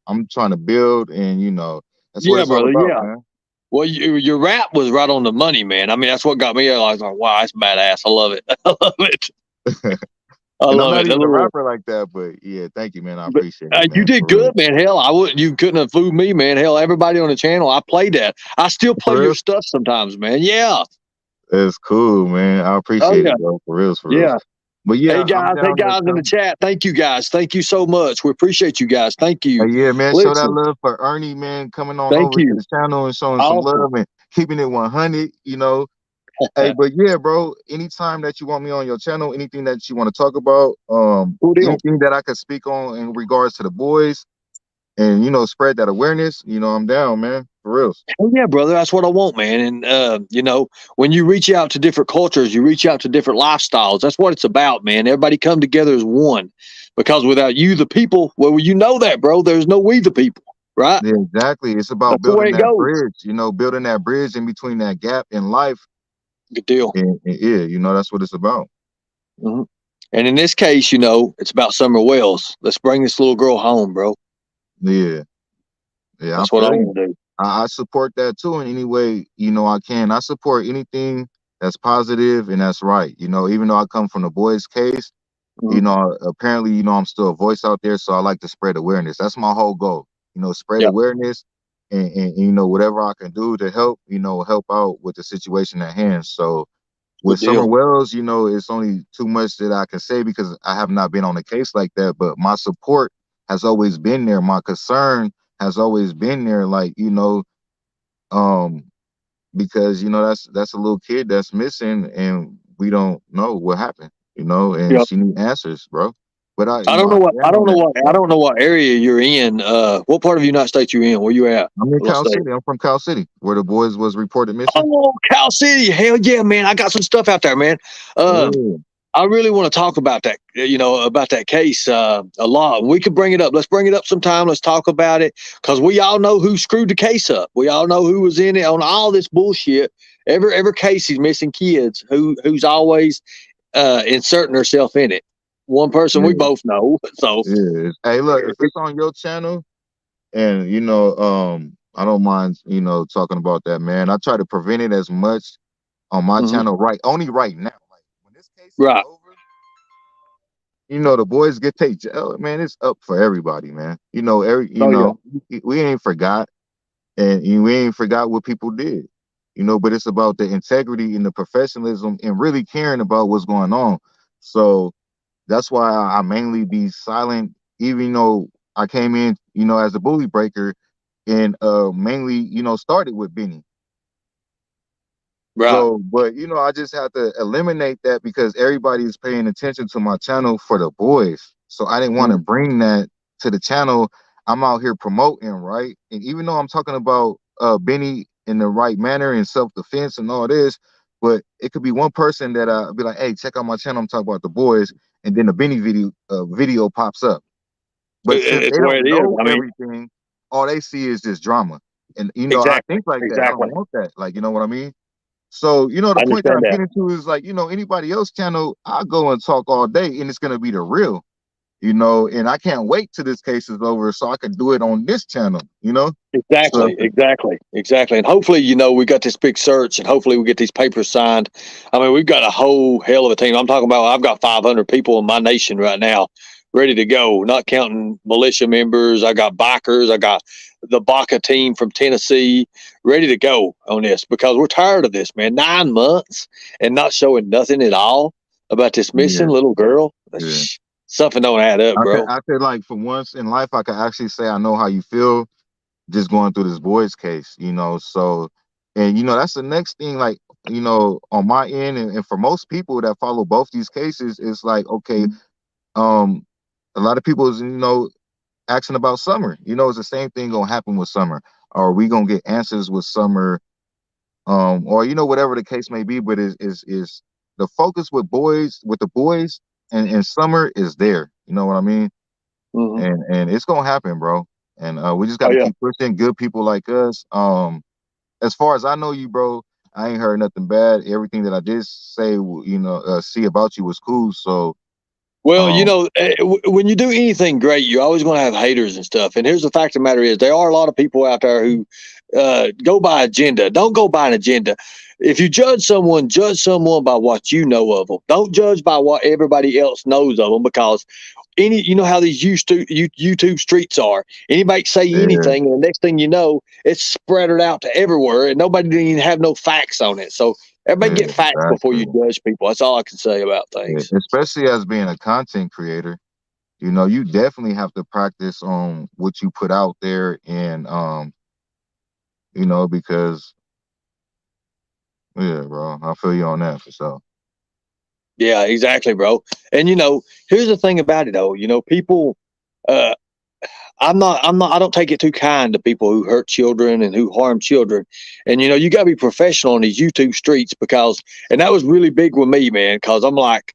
[SPEAKER 1] I'm trying to build, and you know, that's what
[SPEAKER 2] Yeah,
[SPEAKER 1] it's all
[SPEAKER 2] brother.
[SPEAKER 1] about,
[SPEAKER 2] Yeah.
[SPEAKER 1] man.
[SPEAKER 2] Well, your rap was right on the money, man. I mean, that's what got me. I was like, wow, that's badass. I love it. I love it. I
[SPEAKER 1] And I'm
[SPEAKER 2] love
[SPEAKER 1] not
[SPEAKER 2] it. That
[SPEAKER 1] even a
[SPEAKER 2] little,
[SPEAKER 1] rapper like that, but yeah, thank you, man. I
[SPEAKER 2] but
[SPEAKER 1] appreciate it,
[SPEAKER 2] you
[SPEAKER 1] man.
[SPEAKER 2] did
[SPEAKER 1] For real.
[SPEAKER 2] good, man. Hell, I wouldn't. You couldn't have fooled me, man. Hell, everybody on the channel, I played that. I still play
[SPEAKER 1] For
[SPEAKER 2] your
[SPEAKER 1] real.
[SPEAKER 2] stuff sometimes, man. Yeah.
[SPEAKER 1] It's cool, man. I
[SPEAKER 2] Oh
[SPEAKER 1] appreciate
[SPEAKER 2] yeah.
[SPEAKER 1] it, bro. For reals, for reals.
[SPEAKER 2] Yeah.
[SPEAKER 1] But
[SPEAKER 2] Hey
[SPEAKER 1] yeah, I'm
[SPEAKER 2] guys, hey
[SPEAKER 1] down there,
[SPEAKER 2] guys in the
[SPEAKER 1] too.
[SPEAKER 2] chat. Thank you guys. Thank you so much. We appreciate you guys. Thank you.
[SPEAKER 1] Hey, yeah, man. Show that
[SPEAKER 2] Listen,
[SPEAKER 1] love for Ernie, man. Coming on
[SPEAKER 2] thank
[SPEAKER 1] over to
[SPEAKER 2] you.
[SPEAKER 1] the channel and showing some
[SPEAKER 2] Awesome.
[SPEAKER 1] love and keeping it 100. You know. Hey, but yeah, bro. Anytime that you want me on your channel, anything that you want to talk about,
[SPEAKER 2] Cool deal.
[SPEAKER 1] anything that I could speak on in regards to the boys, and you know, spread that awareness. You know, I'm down, man. For real.
[SPEAKER 2] Oh yeah, brother. That's what I want, man. And when you reach out to different cultures, you reach out to different lifestyles. That's what it's about, man. Everybody come together as one. Because without you, the people, well, you know that, bro. There's no we, the people, right?
[SPEAKER 1] Yeah, exactly. It's about
[SPEAKER 2] That's the way
[SPEAKER 1] building
[SPEAKER 2] it
[SPEAKER 1] that
[SPEAKER 2] goes.
[SPEAKER 1] bridge. You know, building that bridge in between that gap in life.
[SPEAKER 2] Good deal.
[SPEAKER 1] And yeah, you know, that's what it's about.
[SPEAKER 2] Hmm. And in this case, it's about Summer Wells. Let's bring this little girl home, bro.
[SPEAKER 1] Yeah, yeah. I
[SPEAKER 2] That's what I
[SPEAKER 1] feel you.
[SPEAKER 2] want to do.
[SPEAKER 1] I support that too in any way, you know, I can. I support anything that's positive and that's right. You know, even though I come from the boys' case,
[SPEAKER 2] Hmm.
[SPEAKER 1] you know, apparently, you know, I'm still a voice out there. So I like to spread awareness. That's my whole goal. You know, spread
[SPEAKER 2] Yep.
[SPEAKER 1] awareness and you know, whatever I can do to help, you know, help out with the situation at hand. So with
[SPEAKER 2] Good
[SPEAKER 1] Summer
[SPEAKER 2] deal.
[SPEAKER 1] Wells, you know, it's only too much that I can say because I have not been on a case like that. But my support has always been there. My concern has always been there. Like, you know, um, because you know that's a little kid that's missing, and we don't know what happened. You know, and
[SPEAKER 2] Yep.
[SPEAKER 1] she need answers, bro. But
[SPEAKER 2] I
[SPEAKER 1] you know,
[SPEAKER 2] don't
[SPEAKER 1] I
[SPEAKER 2] know what I
[SPEAKER 1] stand
[SPEAKER 2] don't
[SPEAKER 1] on
[SPEAKER 2] know
[SPEAKER 1] that.
[SPEAKER 2] what I don't know what area you're in. What part of the United States you in? Where you at?
[SPEAKER 1] I'm in
[SPEAKER 2] What
[SPEAKER 1] Cal
[SPEAKER 2] state?
[SPEAKER 1] City. I'm from Cal City, where the boys was reported missing.
[SPEAKER 2] Oh, Cal City. Hell yeah, man. I got some stuff out there, man.
[SPEAKER 1] Yeah,
[SPEAKER 2] I really want to talk about that, about that case a lot. We could bring it up. Let's bring it up sometime. Let's talk about it because we all know who screwed the case up. We all know who was in it on all this bullshit. Every case he's missing kids who's always inserting herself in it. One person we
[SPEAKER 1] yeah,
[SPEAKER 2] both know. So
[SPEAKER 1] yeah. Hey, look, if it's on your channel, and you know, I don't mind, you know, talking about that, man. I try to prevent it as much on my
[SPEAKER 2] mhm.
[SPEAKER 1] channel, only right now. Like when this case is
[SPEAKER 2] Right.
[SPEAKER 1] over, you know, the boys get taken jail, man. It's up for everybody, man. You
[SPEAKER 2] Oh yeah.
[SPEAKER 1] know, we ain't forgot, and we ain't forgot what people did. You know, but it's about the integrity and the professionalism and really caring about what's going on. So that's why I mainly be silent, even though I came in, you know, as a bully breaker, and mainly, you know, started with Benny.
[SPEAKER 2] Right.
[SPEAKER 1] So, but you know, I just have to eliminate that because everybody is paying attention to my channel for the boys. So I didn't want to
[SPEAKER 2] Mhm.
[SPEAKER 1] bring that to the channel. I'm out here promoting, right? And even though I'm talking about Benny in the right manner and self-defense and all this, but it could be one person that be like, hey, check out my channel. I'm talking about the boys, and then the Benny video pops up. But since
[SPEAKER 2] It's
[SPEAKER 1] they
[SPEAKER 2] the way
[SPEAKER 1] don't
[SPEAKER 2] it is.
[SPEAKER 1] know
[SPEAKER 2] I mean,
[SPEAKER 1] everything, all they see is just drama. And you know, I
[SPEAKER 2] exactly.
[SPEAKER 1] think like that. I don't
[SPEAKER 2] Exactly.
[SPEAKER 1] want that. Like, you know what I mean? So, you know,
[SPEAKER 2] I
[SPEAKER 1] the point that
[SPEAKER 2] understand
[SPEAKER 1] I'm
[SPEAKER 2] that.
[SPEAKER 1] getting to is like, you know, anybody else channel, I go and talk all day and it's gonna be the real, you know, and I can't wait till this case is over so I can do it on this channel, you know. So
[SPEAKER 2] Exactly, exactly, exactly. And hopefully, we got this big search and hopefully we get these papers signed. I mean, we've got a whole hell of a team. I'm talking about, I've got 500 people in my nation right now ready to go, not counting militia members. I got bikers. I got the Baca team from Tennessee ready to go on this because we're tired of this, man. 9 months and not showing nothing at all about this missing
[SPEAKER 1] Yeah,
[SPEAKER 2] little girl.
[SPEAKER 1] yeah.
[SPEAKER 2] Something don't add up, bro.
[SPEAKER 1] I could like for once in life, I could actually say I know how you feel just going through this boys case, you know. So, and you know, that's the next thing, like, you know, on my end, and for most people that follow both these cases, it's like, okay, um, a lot of people is, you know, asking about Summer. You know, it's the same thing gonna happen with Summer. Are we gonna get answers with Summer? Or you know, whatever the case may be, but is the focus with the boys and Summer is there. You know what I mean?
[SPEAKER 2] Mm-hmm.
[SPEAKER 1] And it's gonna happen, bro. And we just got
[SPEAKER 2] Oh
[SPEAKER 1] to
[SPEAKER 2] yeah.
[SPEAKER 1] keep pushing. Good people like us. As far as I know you, bro, I ain't heard nothing bad. Everything that I did say, you know, see about you was cool. So,
[SPEAKER 2] Well, you
[SPEAKER 1] um,
[SPEAKER 2] know, when you do anything great, you're always going to have haters and stuff. And here's the fact of the matter is, there are a lot of people out there who go by agenda. Don't go by an agenda. If you judge someone by what you know of them. Don't judge by what everybody else knows of them because you know how these YouTube streets are. Anybody say
[SPEAKER 1] yeah,
[SPEAKER 2] anything, and the next thing you know, it's spread it out to everywhere, and nobody didn't even have no facts on it. So everybody
[SPEAKER 1] yeah,
[SPEAKER 2] get facts before you
[SPEAKER 1] exactly.
[SPEAKER 2] judge people. That's all I can say about
[SPEAKER 1] Yeah.
[SPEAKER 2] things.
[SPEAKER 1] Especially as being a content creator, you know, you definitely have to practice on what you put out there, and you know, because yeah, bro, I feel you on that for sure.
[SPEAKER 2] Yeah, exactly, bro. And you know, here's the thing about it though. You know, people. Uh, I don't take it too kind to people who hurt children and who harm children. And you know, you got to be professional on these YouTube streets because, and that was really big with me, man. Because I'm like,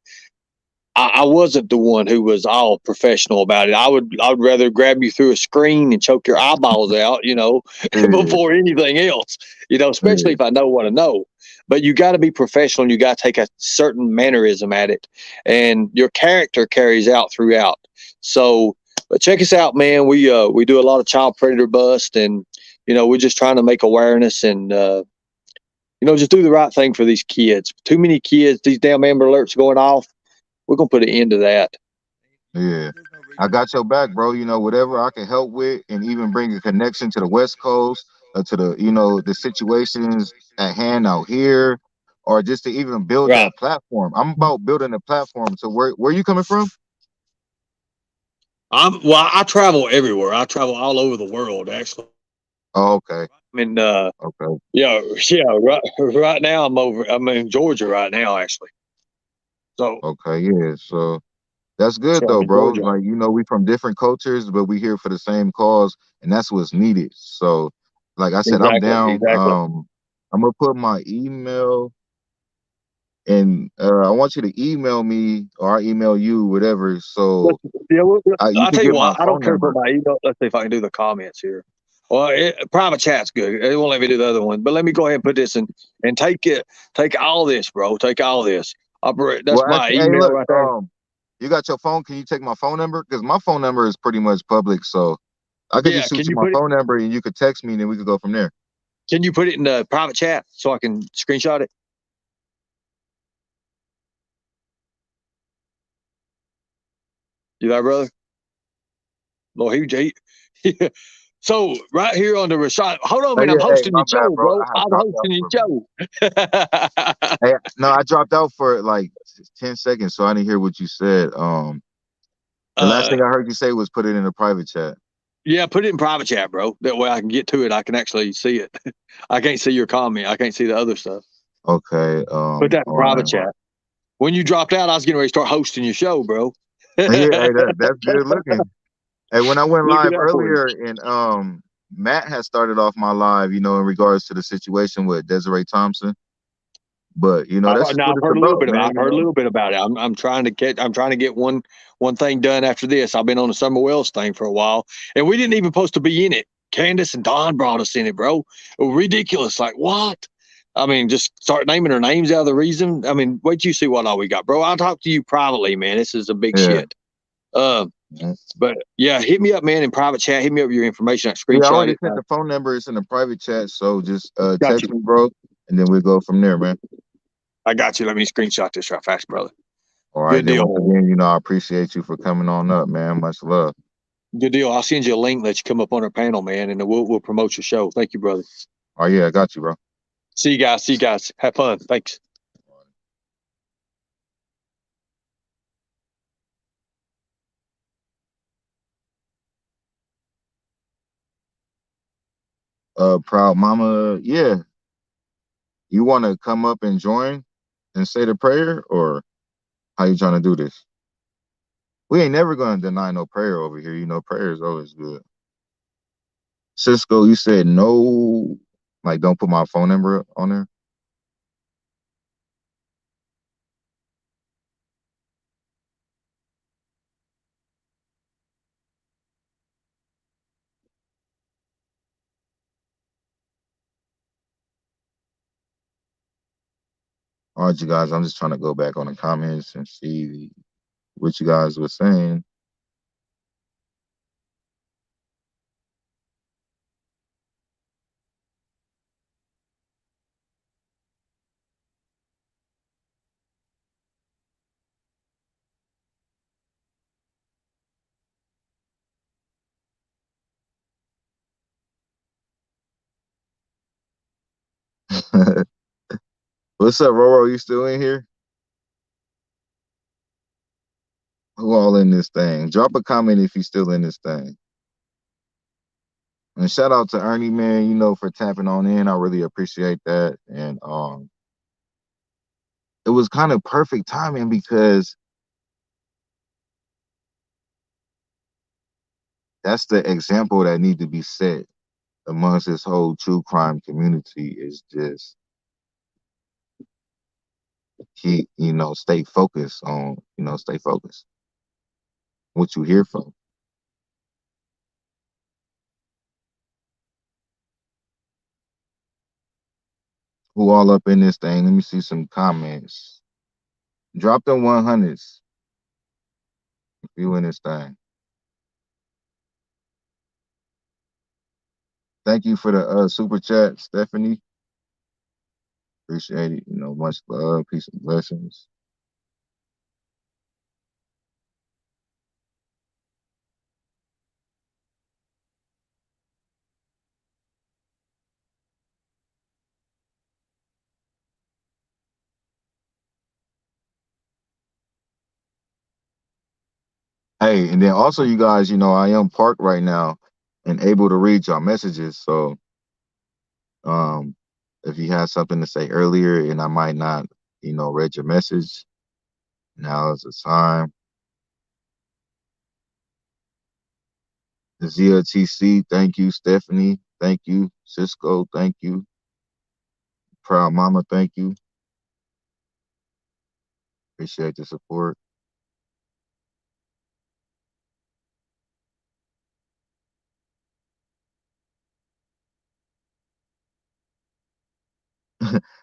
[SPEAKER 2] I wasn't the one who was all professional about it. I would rather grab you through a screen and choke your eyeballs out, you know,
[SPEAKER 1] Yeah,
[SPEAKER 2] before anything else. You know, especially
[SPEAKER 1] yeah,
[SPEAKER 2] if I know what I know. But you got to be professional and you got to take a certain mannerism at it, and your character carries out throughout. So, but check us out, man. We do a lot of child predator bust, and you know, we're just trying to make awareness and you know, just do the right thing for these kids. Too many kids, these damn Amber Alerts going off. We're gonna put an end to that.
[SPEAKER 1] yeah. I got your back, bro. You know, whatever I can help with, and even bring a connection to the West Coast, to the, you know, the situations at hand out here, or just to even build
[SPEAKER 2] Right.
[SPEAKER 1] that platform. I'm about building a platform. So where you coming from?
[SPEAKER 2] I travel everywhere. I travel all over the world actually.
[SPEAKER 1] Oh, okay,
[SPEAKER 2] I mean
[SPEAKER 1] okay,
[SPEAKER 2] yeah, right now I'm in Georgia right now actually. So
[SPEAKER 1] okay, yeah. So that's good
[SPEAKER 2] I'm
[SPEAKER 1] though,
[SPEAKER 2] in
[SPEAKER 1] bro.
[SPEAKER 2] Georgia.
[SPEAKER 1] Like, you know, we from different cultures, but we here for the same cause, and that's what's needed. So, like I said, I'm
[SPEAKER 2] Exactly,
[SPEAKER 1] down.
[SPEAKER 2] exactly.
[SPEAKER 1] I'm gonna put my email, and I want you to email me, or I email you, whatever. So
[SPEAKER 2] Yeah,
[SPEAKER 1] you
[SPEAKER 2] I'll
[SPEAKER 1] can
[SPEAKER 2] tell you
[SPEAKER 1] get my
[SPEAKER 2] what, I don't
[SPEAKER 1] phone
[SPEAKER 2] care to put
[SPEAKER 1] number.
[SPEAKER 2] my email. Let's see if I can do the comments here. Well, private chat's good. It won't let me do the other one, but let me go ahead and put this in and take all this, bro. Take all this. Operate. That's
[SPEAKER 1] Well,
[SPEAKER 2] my
[SPEAKER 1] actually, hey,
[SPEAKER 2] email
[SPEAKER 1] look,
[SPEAKER 2] right there.
[SPEAKER 1] you got your phone? Can you take my phone number? Because my phone number is pretty much public, so I could
[SPEAKER 2] Yeah,
[SPEAKER 1] just shoot you my phone number, and you could text me, and then we could go from there.
[SPEAKER 2] can you put it in the private chat so I can screenshot it? You there, brother? Lord, he so right here on the Rashad. Hold on a minute. I'm
[SPEAKER 1] Yeah, hey,
[SPEAKER 2] hosting
[SPEAKER 1] my
[SPEAKER 2] your
[SPEAKER 1] bad,
[SPEAKER 2] show,
[SPEAKER 1] bro.
[SPEAKER 2] bro.
[SPEAKER 1] I had
[SPEAKER 2] I'm
[SPEAKER 1] dropped out
[SPEAKER 2] hosting your
[SPEAKER 1] for a minute.
[SPEAKER 2] show.
[SPEAKER 1] Hey, no, I dropped out for like 10 seconds, so I didn't hear what you said. The last
[SPEAKER 2] uh,
[SPEAKER 1] thing I heard you say was put it in a private chat.
[SPEAKER 2] yeah, put it in private chat, bro. That way I can get to it. I can actually see it. I can't see your comment. I can't see the other stuff.
[SPEAKER 1] Okay.
[SPEAKER 2] Put that in
[SPEAKER 1] All right.
[SPEAKER 2] private chat. When you dropped out, I was getting ready to start hosting your show, bro.
[SPEAKER 1] Yeah,
[SPEAKER 2] Looking
[SPEAKER 1] hey, that's good looking. Hey, when I went live
[SPEAKER 2] out for you.
[SPEAKER 1] earlier, and Matt had started off my live, you know, in regards to the situation with Desiree Thompson. But you know, that's just
[SPEAKER 2] Now
[SPEAKER 1] what
[SPEAKER 2] I've
[SPEAKER 1] it's
[SPEAKER 2] heard a little
[SPEAKER 1] about,
[SPEAKER 2] bit about.
[SPEAKER 1] man.
[SPEAKER 2] I've
[SPEAKER 1] You
[SPEAKER 2] heard a
[SPEAKER 1] know.
[SPEAKER 2] little bit about it. I'm trying to get. I'm trying to get one thing done after this. I've been on the Summer Wells thing for a while, and we didn't even supposed to be in it. Candace and Don brought us in it, bro. Ridiculous. Like what? I mean, just start naming our names out of the reason. I mean, wait till you see what all we got, bro. I'll talk to you privately, man. This is a big
[SPEAKER 1] Yeah.
[SPEAKER 2] shit. Uh,
[SPEAKER 1] Mhm.
[SPEAKER 2] but yeah, hit me up, man, in private chat. Hit me up with your information. I
[SPEAKER 1] Yeah, I
[SPEAKER 2] screenshot
[SPEAKER 1] already
[SPEAKER 2] it.
[SPEAKER 1] sent the phone number. It's in the private chat, so just
[SPEAKER 2] Got
[SPEAKER 1] text
[SPEAKER 2] you.
[SPEAKER 1] me, bro, and then we go from there, man.
[SPEAKER 2] I got you. Let me screenshot this right fast, brother.
[SPEAKER 1] All right,
[SPEAKER 2] Good
[SPEAKER 1] then
[SPEAKER 2] deal,
[SPEAKER 1] once
[SPEAKER 2] man.
[SPEAKER 1] again, I appreciate you for coming on up, man. Much love.
[SPEAKER 2] Good deal. I'll send you a link that you come up on our panel, man, and we'll promote your show. Thank you, brother.
[SPEAKER 1] Oh yeah, I got you, bro.
[SPEAKER 2] See you guys. See you guys. Have fun. Thanks.
[SPEAKER 1] Proud Mama, yeah. You want to come up and join and say the prayer, or how you trying to do this? We ain't never gonna deny no prayer over here. Prayer is always good. Cisco, you said no, like don't put my phone number on there. All right, you guys. I'm just trying to go back on the comments and see what you guys were saying. What's up, Roro? You still in here? Who all in this thing? Drop a comment if you still in this thing. And shout out to Ernie, man, for tapping on in. I really appreciate that. And it was kind of perfect timing because that's the example that need to be set amongst this whole true crime community is just keep, stay focused on, stay focused. What you here for? Who all up in this thing? Let me see some comments. Drop them 100s if you in this thing. Thank you for the super chat, Stephanie. Appreciate it. Much love, peace and blessings. Hey, and then also you guys, I am parked right now and able to read your messages. So um if you had something to say earlier and I might not, read your message, now is the time. ZLTC, thank you. Stephanie, thank you. Cisco, thank you. Proud Mama, thank you. Appreciate the support.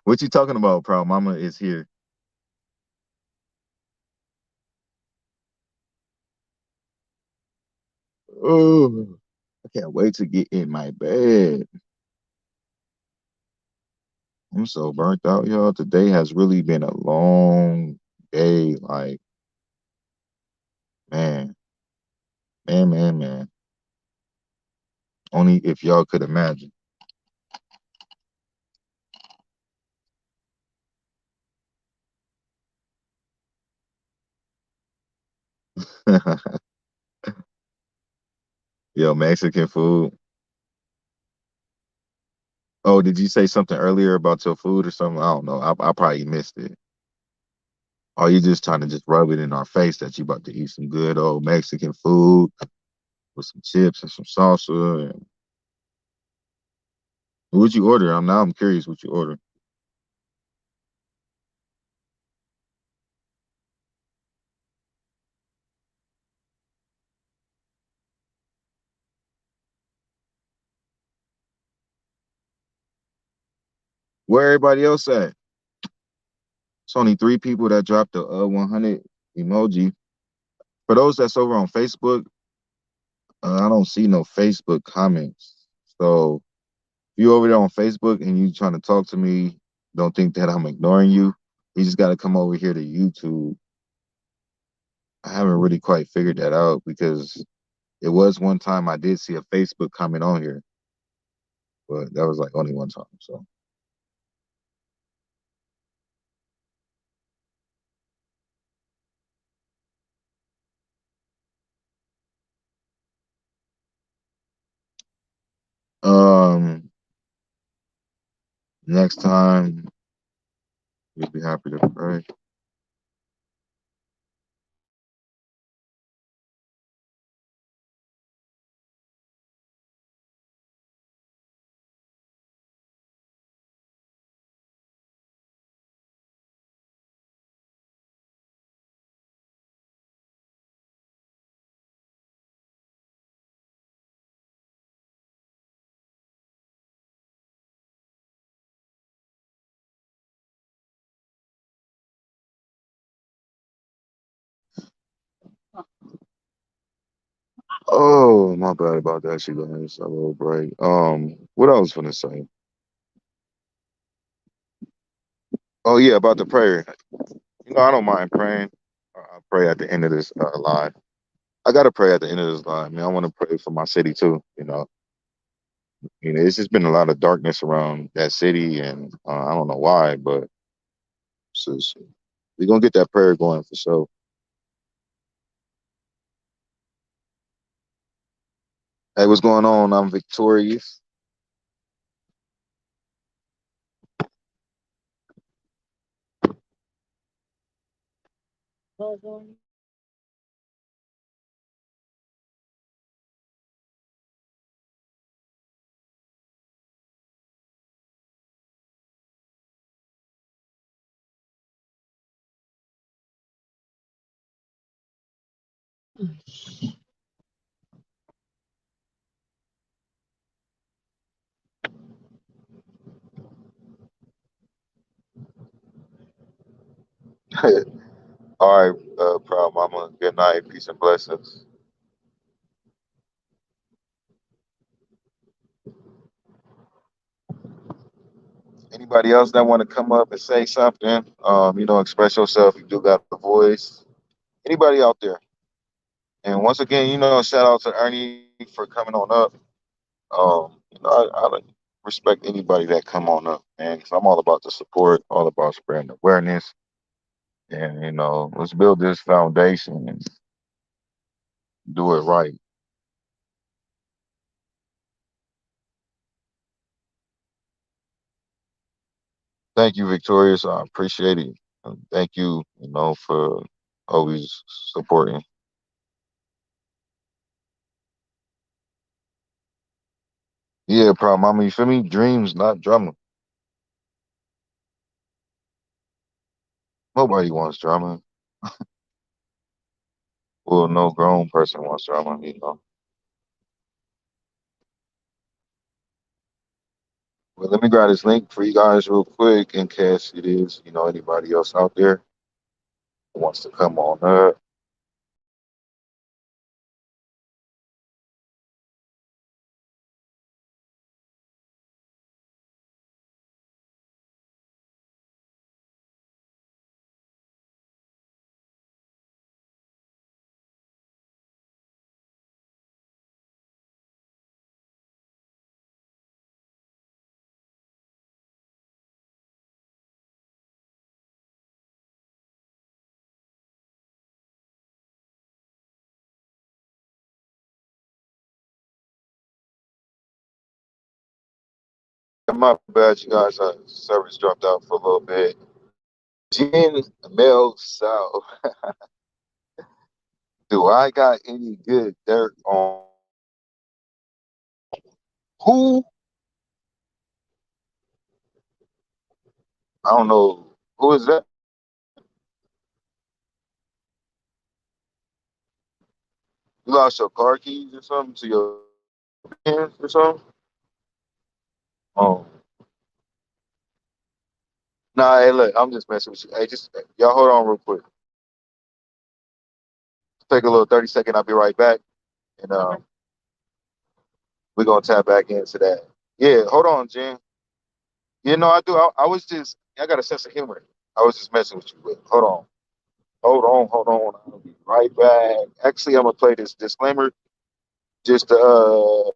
[SPEAKER 1] What you talking about, Proud Mama is here. Oh, I can't wait to get in my bed. I'm so burnt out, y'all. Today has really been a long day. Like, man, man. Only if y'all could imagine. Yo, Mexican food. Oh, did you say something earlier about your food or something? I don't know. I probably missed it. Or you just trying to just rub it in our face that you about to eat some good old Mexican food with some chips and some salsa. And what'd you order? I'm curious what you ordered. Where everybody else at? It's only 3 people that dropped the 100 emoji. For those that's over on Facebook, I don't see no Facebook comments. So if you over there on Facebook and you trying to talk to me, don't think that I'm ignoring you. You just got to come over here to YouTube I haven't really quite figured that out because it was one time I did see a Facebook comment on here, but that was like only one time. So, um, next time we'll be happy to pray. Oh, my bad about that. You guys, a little break. What I was gonna say? Oh yeah, about the prayer. I don't mind praying. I pray at the end of this line. I gotta pray at the end of this line. Man, I want to pray for my city too. It's just been a lot of darkness around that city, and I don't know why, but we're gonna get that prayer going for sure. Hey, what's going on? I'm victorious. All right, proud mama. Good night. Peace and blessings. Anybody else that want to come up and say something? Express yourself. You do got the voice. Anybody out there? And once again, shout out to Ernie for coming on up. I like respect anybody that come on up, man, because I'm all about the support, all about spreading awareness, and let's build this foundation and do it right. Thank you, Victorious. I appreciate it. Thank you, for always supporting. Yeah, problem. I mean, you feel me? Dreams, not drama. Nobody wants drama. Well, no grown person wants drama. Well, let me grab this link for you guys real quick in case it is, anybody else out there who wants to come on up. My bad, you guys. Service dropped out for a little bit. Jen Mel South. Do I got any good dirt on who? I don't know. Who is that? You lost your car keys or something to your hands or something? Oh, nah. Hey, look, I'm just messing with you. Hey, just y'all hold on real quick. Take a little 30 second. I'll be right back, and we're gonna tap back into that. Yeah, hold on, Jen. I do. I was just. I got a sense of humor. I was just messing with you. But hold on. Hold on. I'll be right back. Actually, I'm gonna play this disclaimer just to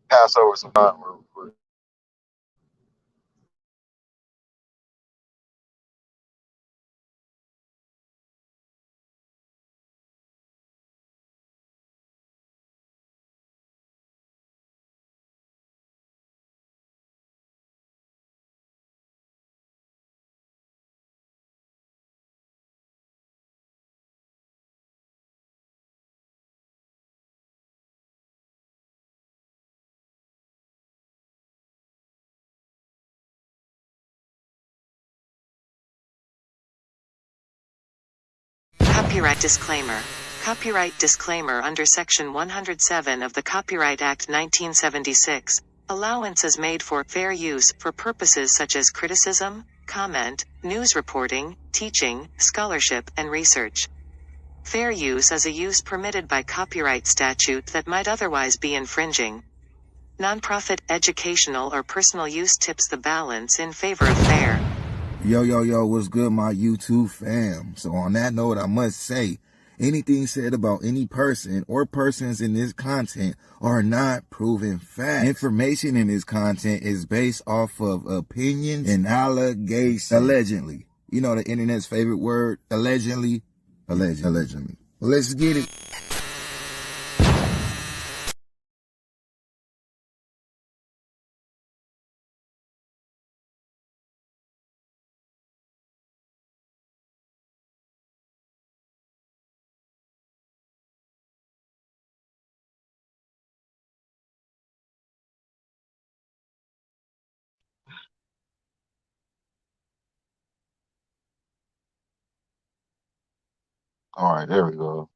[SPEAKER 1] pass over some time real quick.
[SPEAKER 3] Copyright disclaimer. Copyright disclaimer under Section 107 of the Copyright Act 1976. Allowance is made for fair use for purposes such as criticism, comment, news reporting, teaching, scholarship, and research. Fair use is a use permitted by copyright statute that might otherwise be infringing. Nonprofit, educational, or personal use tips the balance in favor of fair.
[SPEAKER 4] Yo, what's good, my YouTube fam? So on that note, I must say, anything said about any person or persons in this content are not proven facts. Information in this content is based off of opinions and allegations. Allegedly. You know the internet's favorite word, allegedly. Allegedly. Well, let's get it.
[SPEAKER 1] All right, there we go.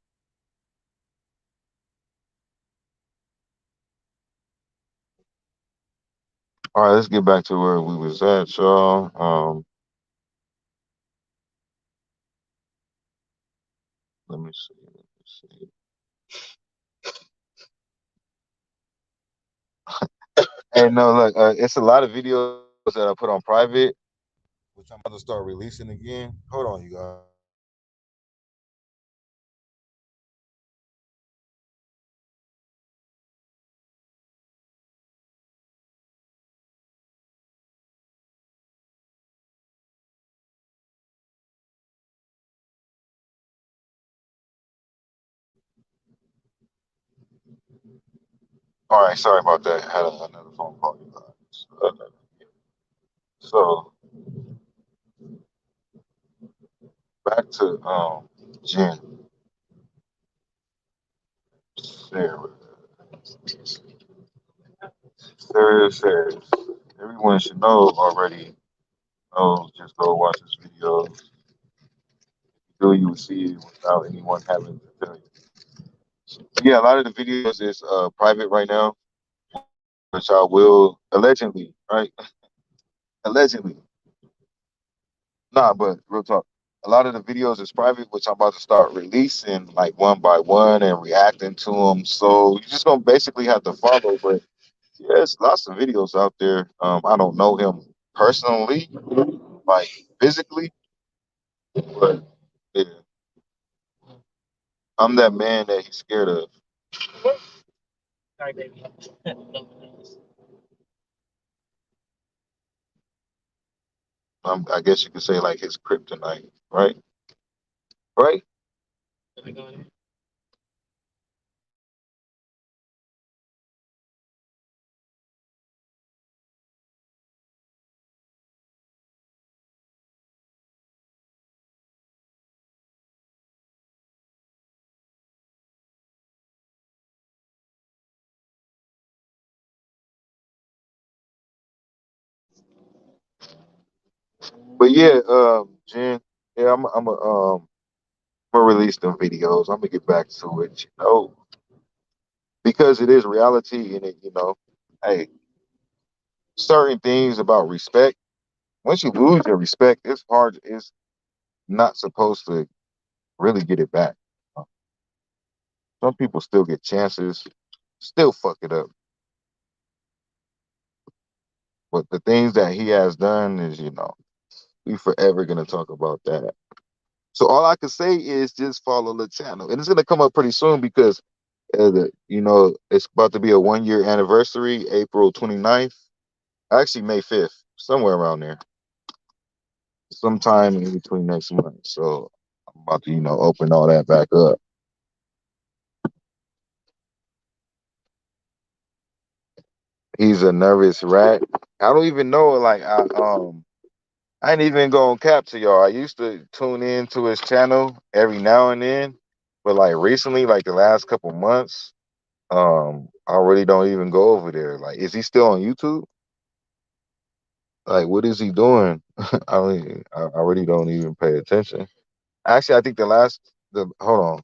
[SPEAKER 1] All right, let's get back to where we was at, y'all. Let me see. Let me see. Hey, no, look, it's a lot of videos that I put on private, which I'm about to start releasing again. Hold on, you guys. All right, sorry about that. I had another phone call, you guys. So back to Jen. Sarah. Sarah says everyone should know already. Knows, just go watch this video. Do you will see it without anyone having to tell you. Yeah, a lot of the videos is private right now, which I will allegedly, right? Allegedly. Nah, but real talk. A lot of the videos is private, which I'm about to start releasing like one by one and reacting to them. So you're just gonna basically have to follow. But yeah, there's lots of videos out there. I don't know him personally, like physically, but yeah, I'm that man that he's scared of. I guess you could say like his kryptonite, right? Right? But yeah, Jen, yeah, I'm gonna release them videos. I'm gonna get back to it, because it is reality and hey, certain things about respect. Once you lose your respect, it's hard. It's not supposed to really get it back. So some people still get chances, still fuck it up. But the things that he has done is, we forever gonna talk about that. So all I can say is just follow the channel, and it's gonna come up pretty soon because it's about to be a 1 year anniversary, April 29th, actually May 5th, somewhere around there, sometime in between next month. So I'm about to, open all that back up. He's a nervous rat. I don't even know, like I ain't even going cap to y'all. I used to tune in to his channel every now and then, but like recently, like the last couple months, I really don't even go over there. Like, is he still on YouTube? Like, what is he doing? I really don't even pay attention. Actually, I think the hold on.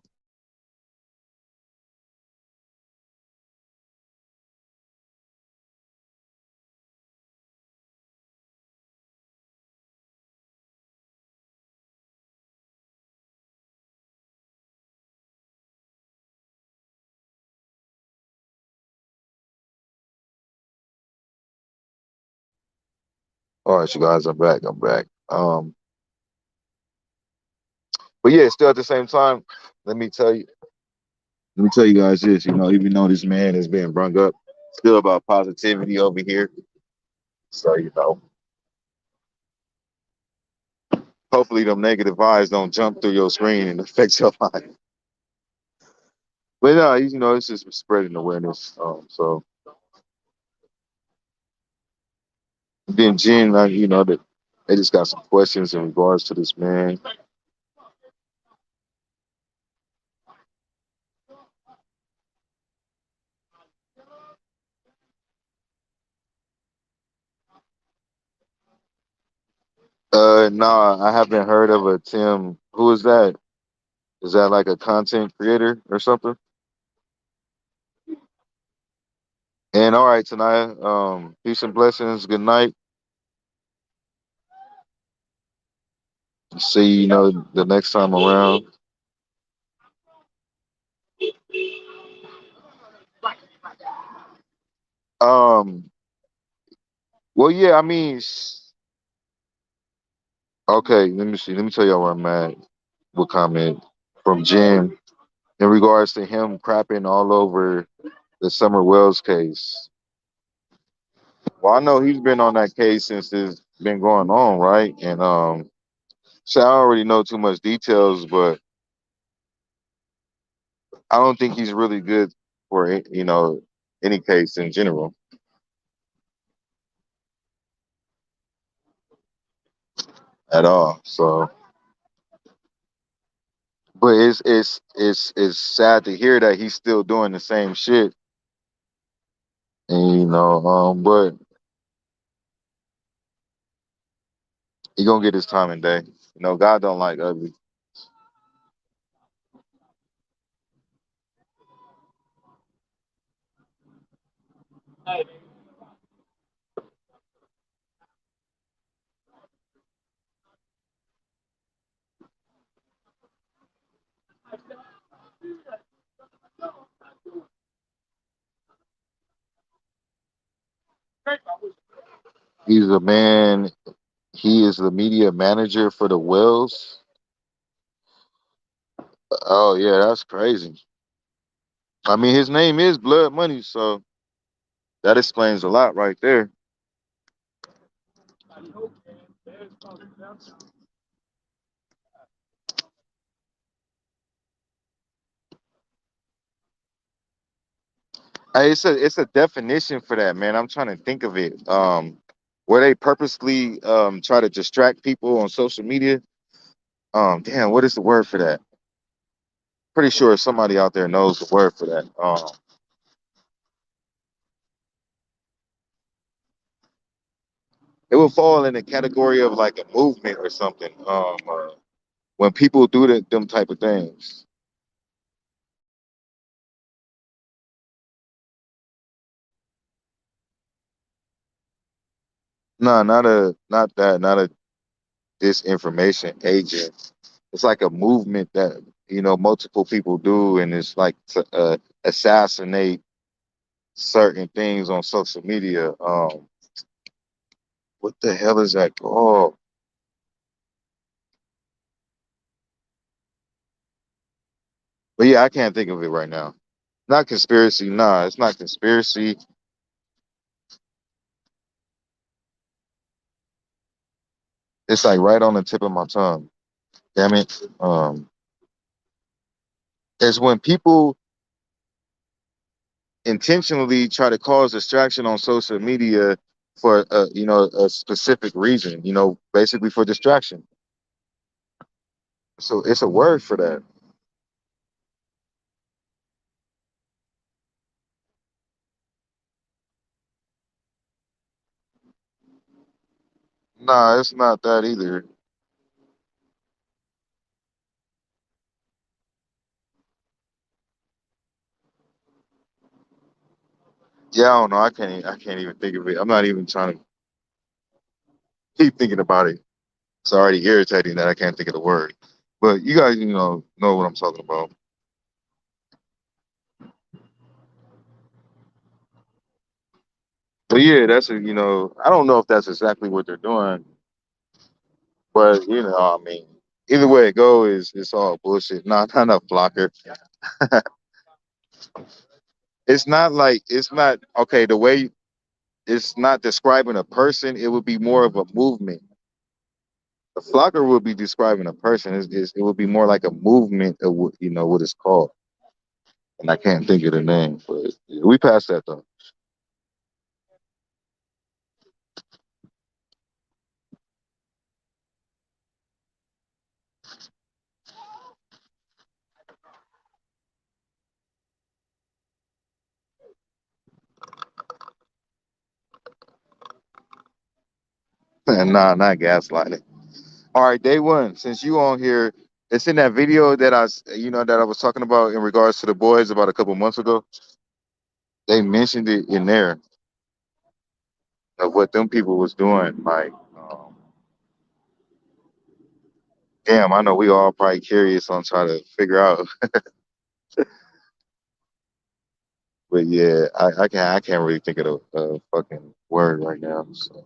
[SPEAKER 1] All right, you guys, I'm back. I'm back. But yeah, still at the same time, let me tell you, let me tell you guys this. Even though this man is being brung up, still about positivity over here. So hopefully them negative vibes don't jump through your screen and affect your life. But no, it's just spreading awareness. So then Jen, that they just got some questions in regards to this man. Nah, I haven't heard of a Tim. Who is that? Is that like a content creator or something? And all right, tonight, peace and blessings. Good night. See the next time around. Um, well, yeah, I mean, okay, let me see. Let me tell y'all where I'm at. What comment from Jim in regards to him crapping all over the Summer Wells case. Well, I know he's been on that case since it's been going on, right? And so I don't already know too much details, but I don't think he's really good for any case in general at all. So, but it's sad to hear that he's still doing the same shit, and but he gonna get his time and day. God don't like ugly. He's a man. He is the media manager for the Wells. Oh yeah, that's crazy. I mean, his name is Blood Money, so that explains a lot right there. Hey, it's a definition for that, man. I'm trying to think of it. Where they purposely try to distract people on social media. Damn, what is the word for that? Pretty sure somebody out there knows the word for that. It would fall in the category of like a movement or something. When people do them type of things. No, not a disinformation agent. It's like a movement that multiple people do, and it's like to assassinate certain things on social media. What the hell is that called? But yeah, I can't think of it right now. Not conspiracy. Nah, it's not conspiracy. It's like right on the tip of my tongue. Damn it. It's when people intentionally try to cause distraction on social media for a specific reason. Basically for distraction. So it's a word for that. Nah, it's not that either. Yeah, I don't know. I can't even think of it. I'm not even trying to keep thinking about it. It's already irritating that I can't think of the word. But you guys, know what I'm talking about. But yeah, I don't know if that's exactly what they're doing, but I mean, either way it goes, it's all bullshit. Not a blocker. It's not okay. The way it's not describing a person, it would be more of a movement. A flocker would be describing a person. It would be more like a movement of what it's called. And I can't think of the name, but we passed that though. And nah, not gaslighting. All right, day one. Since you on here, it's in that video that I was talking about in regards to the boys about a couple months ago. They mentioned it in there of what them people was doing. Like, damn, I know we all probably curious on trying to figure out. But yeah, I can't really think of the fucking word right now. So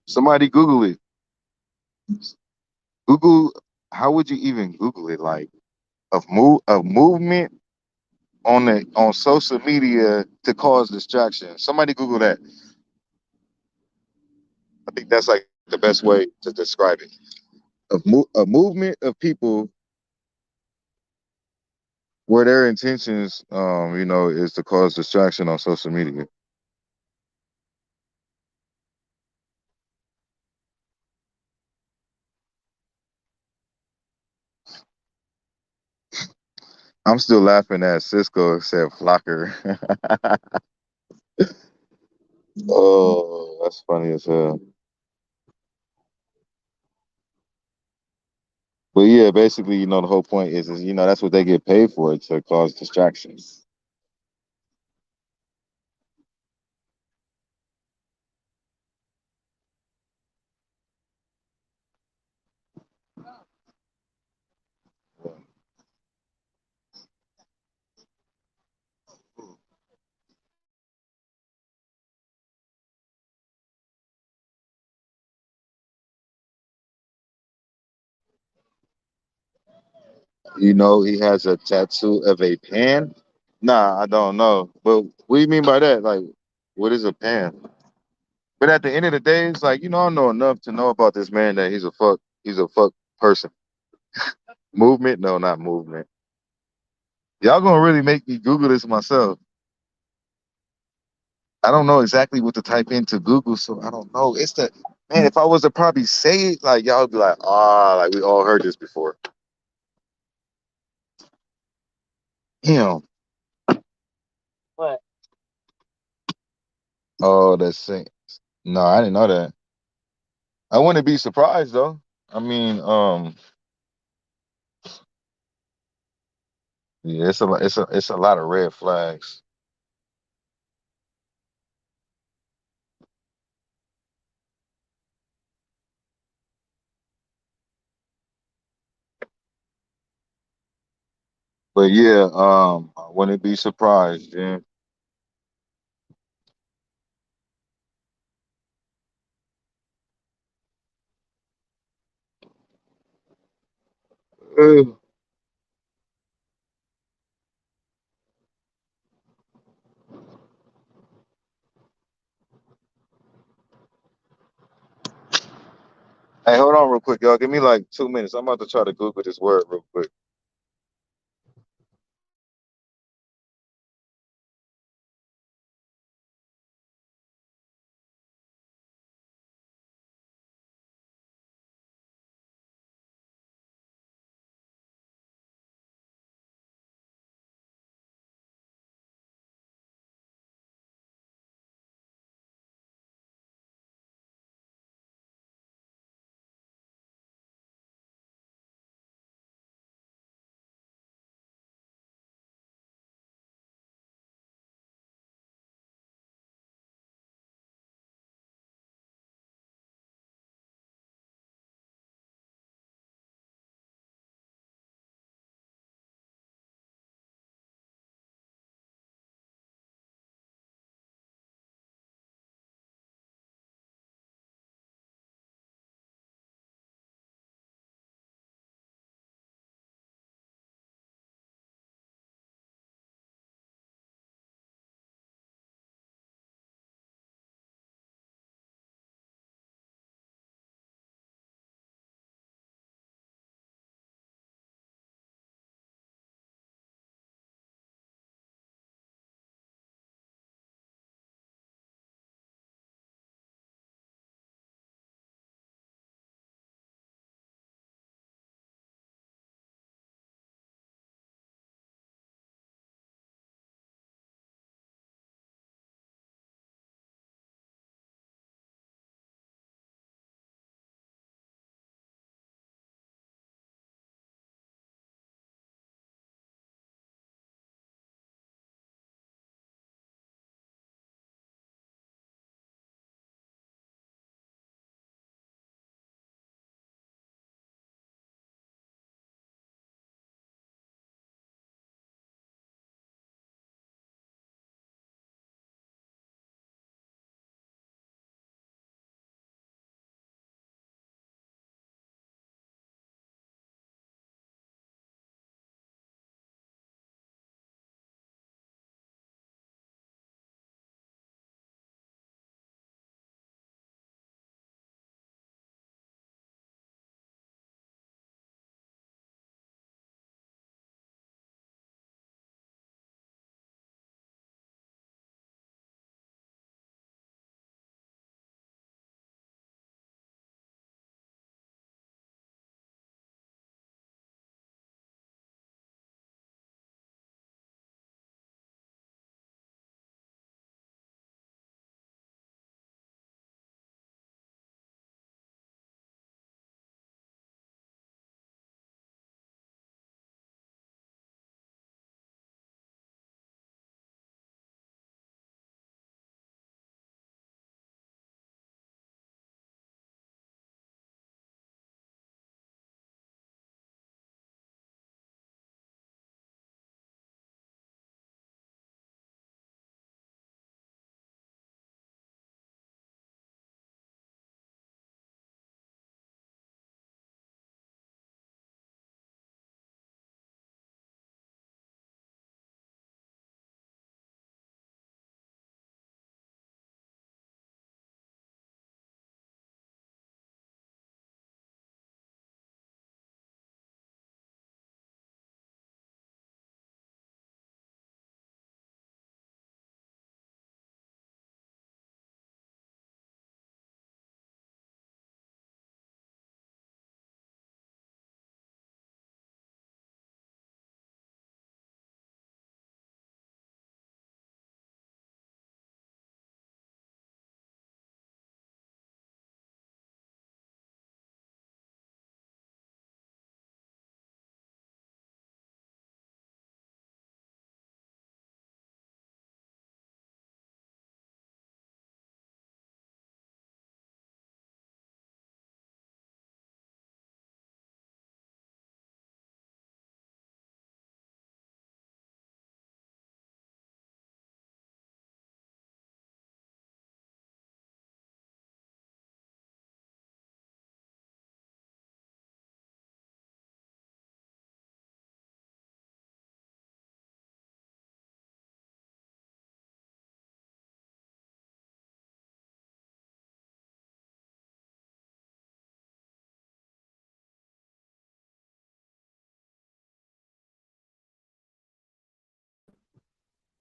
[SPEAKER 1] somebody Google it. Google. How would you even Google it? Like of movement on social media to cause distraction. Somebody Google that. I think that's like the best way to describe it. A movement of people where their intentions, is to cause distraction on social media. I'm still laughing at Cisco said flocker. Oh, that's funny as hell. But yeah, basically, the whole point is that's what they get paid for, to cause distractions. He has a tattoo of a pan. Nah, I don't know. But what do you mean by that? Like, what is a pan? But at the end of the day, it's like, I know enough to know about this man that he's a fuck person. Movement? No, not movement. Y'all gonna really make me Google this myself. I don't know exactly what to type into Google, so I don't know. It's the man, if I was to probably say it, like y'all would be like, like we all heard this before. Damn. Oh, that's it. No, I didn't know that. I wouldn't be surprised though. I mean, yeah, it's a lot of red flags. But yeah, I wouldn't be surprised. Yeah. Uh, Hey, hold on real quick, y'all. Give me like 2 minutes. I'm about to try to Google this word real quick.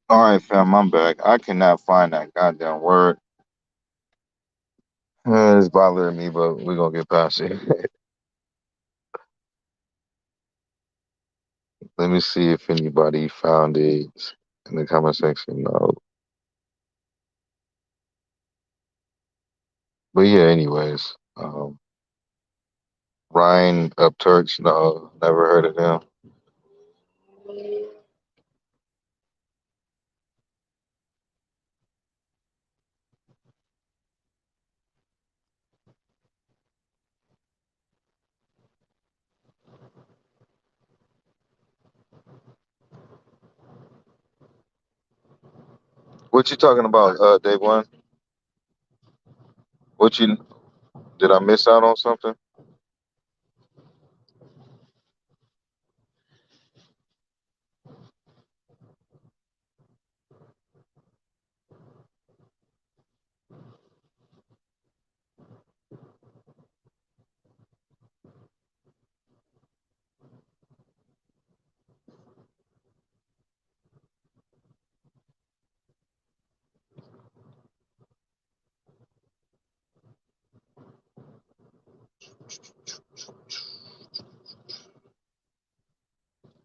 [SPEAKER 1] All right, fam, I'm back. I cannot find that goddamn word. It's bothering me, but we're gonna get past it. Let me see if anybody found it in the comment section. No. But yeah, anyways. Ryan Upchurch, no, never heard of them. What you talking about, Day One? What you did I miss out on something?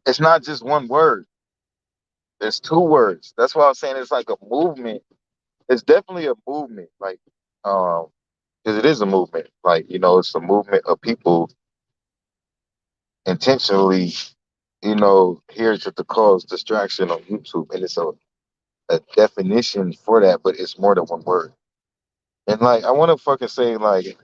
[SPEAKER 1] It's not just one word. It's two words. That's why I'm saying it's like a movement. It's definitely a movement, like because it is a movement. Like, it's a movement of people intentionally, here to cause distraction on YouTube. And it's a definition for that, but it's more than one word. And like I wanna fucking say, like,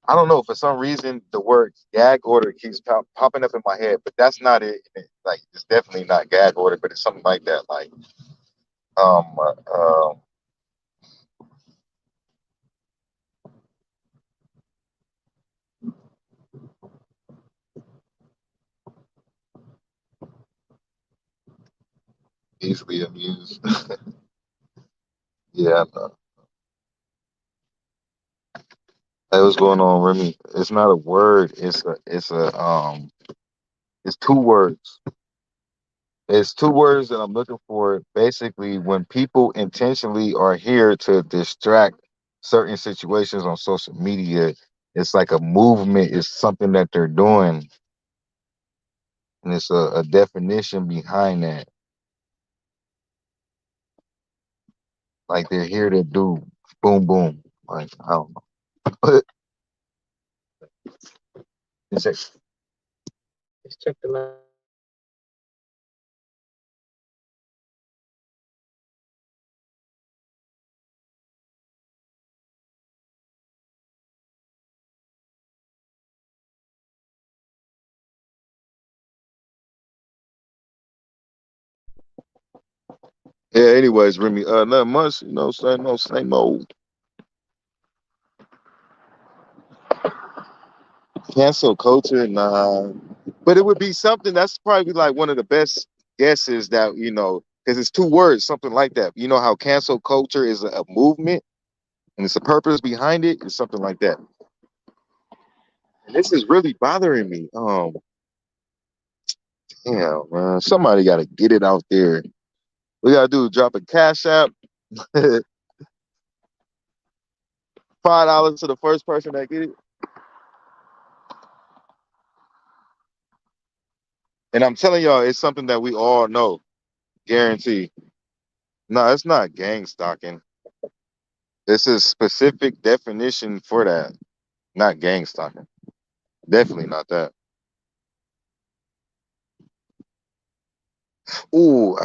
[SPEAKER 1] I don't know, for some reason the word gag order keeps popping up in my head, but that's not it. Like, it's definitely not gag order, but it's something like that. Like, um, uh, uh, easily amused. Yeah, I know. Hey, what's going on, Remy? It's not a word. It's two words. It's two words that I'm looking for. Basically, when people intentionally are here to distract certain situations on social media, it's like a movement. It's something that they're doing, and it's a definition behind that. Like, they're here to do boom boom. Like, I don't know. It's just- yeah. Anyways, Remy, not much. Same old, same old. Cancel culture, nah. But it would be something that's probably like one of the best guesses that, because it's two words, something like that. You know how cancel culture is a movement and it's a purpose behind it, it's something like that. And this is really bothering me. Damn, man. Somebody got to get it out there. We got to do drop a cash app, $5 to the first person that get it. And I'm telling y'all, it's something that we all know, guarantee. No, it's not gang stalking. It's a specific definition for that, not gang stalking. Definitely not that. Ooh,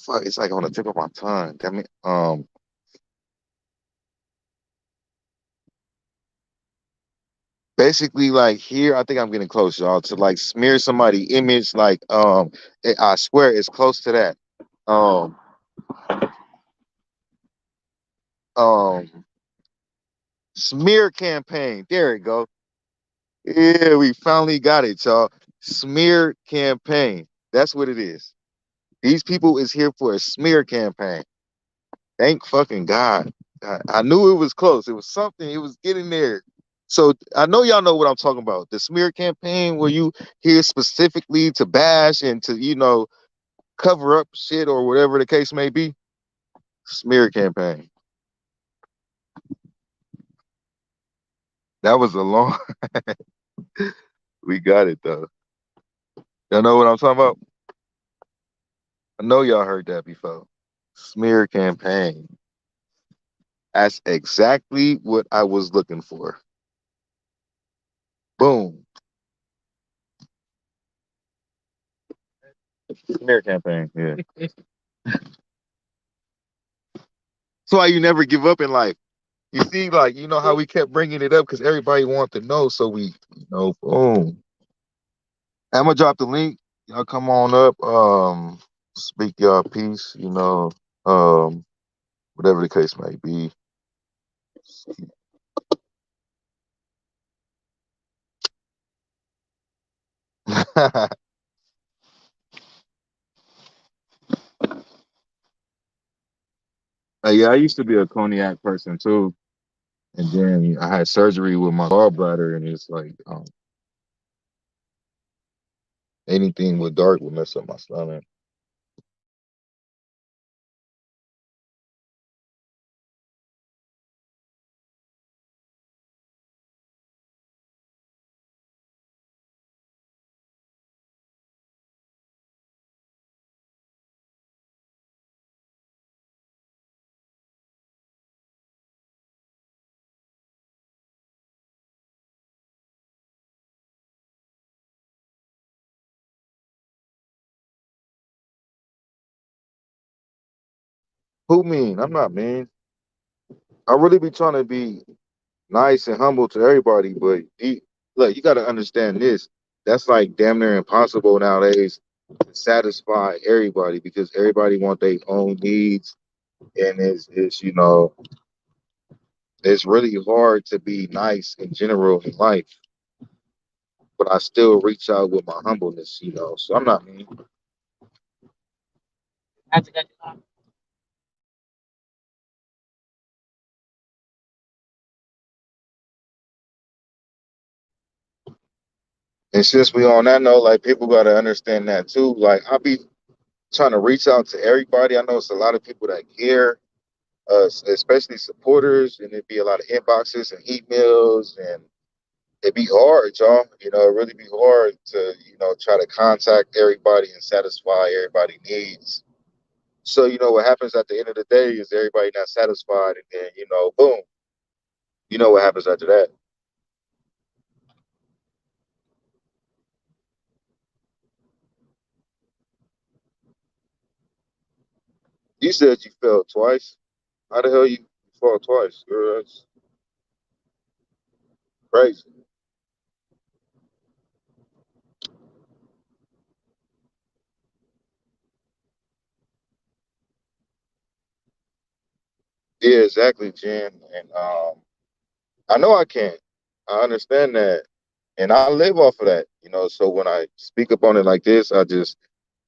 [SPEAKER 1] fuck, it's like on the tip of my tongue. Damn it. Basically, like here, I think I'm getting close, y'all, to like smear somebody image. Like, I swear it's close to that. Um, um, Smear campaign. There we go. Yeah, we finally got it, y'all. Smear campaign. That's what it is. These people is here for a smear campaign. Thank fucking God. I knew it was close. It was something. It was getting there. So I know y'all know what I'm talking about. The smear campaign where you here specifically to bash and to, cover up shit or whatever the case may be. Smear campaign. That was a long. We got it though. Y'all know what I'm talking about? I know y'all heard that before. Smear campaign. That's exactly what I was looking for. Boom. Smear campaign. Yeah. That's why you never give up in life. You see, like, you know how we kept bringing it up because everybody wanted to know. So we, boom. I'm gonna drop the link. Y'all come on up. Speak y'all piece. Whatever the case may be. Yeah, I used to be a cognac person too, and then I had surgery with my gallbladder, and it's like anything with dark would mess up my stomach. Who mean? I'm not mean. I really be trying to be nice and humble to everybody, but look, you got to understand this. That's like damn near impossible nowadays to satisfy everybody because everybody want their own needs, and it's really hard to be nice in general in life. But I still reach out with my humbleness. So I'm not mean. And since we on that note, like people got to understand that too. Like I be trying to reach out to everybody. I know it's a lot of people that care, especially supporters, and it'd be a lot of inboxes and emails, and it'd be hard, y'all. It really be hard to try to contact everybody and satisfy everybody's needs. So what happens at the end of the day is everybody not satisfied, and then boom, what happens after that. You said you fell twice. How the hell you fall twice, girl? That's crazy. Yeah, exactly, Jen. And I know I can't. I understand that. And I live off of that. So when I speak up on it like this, I just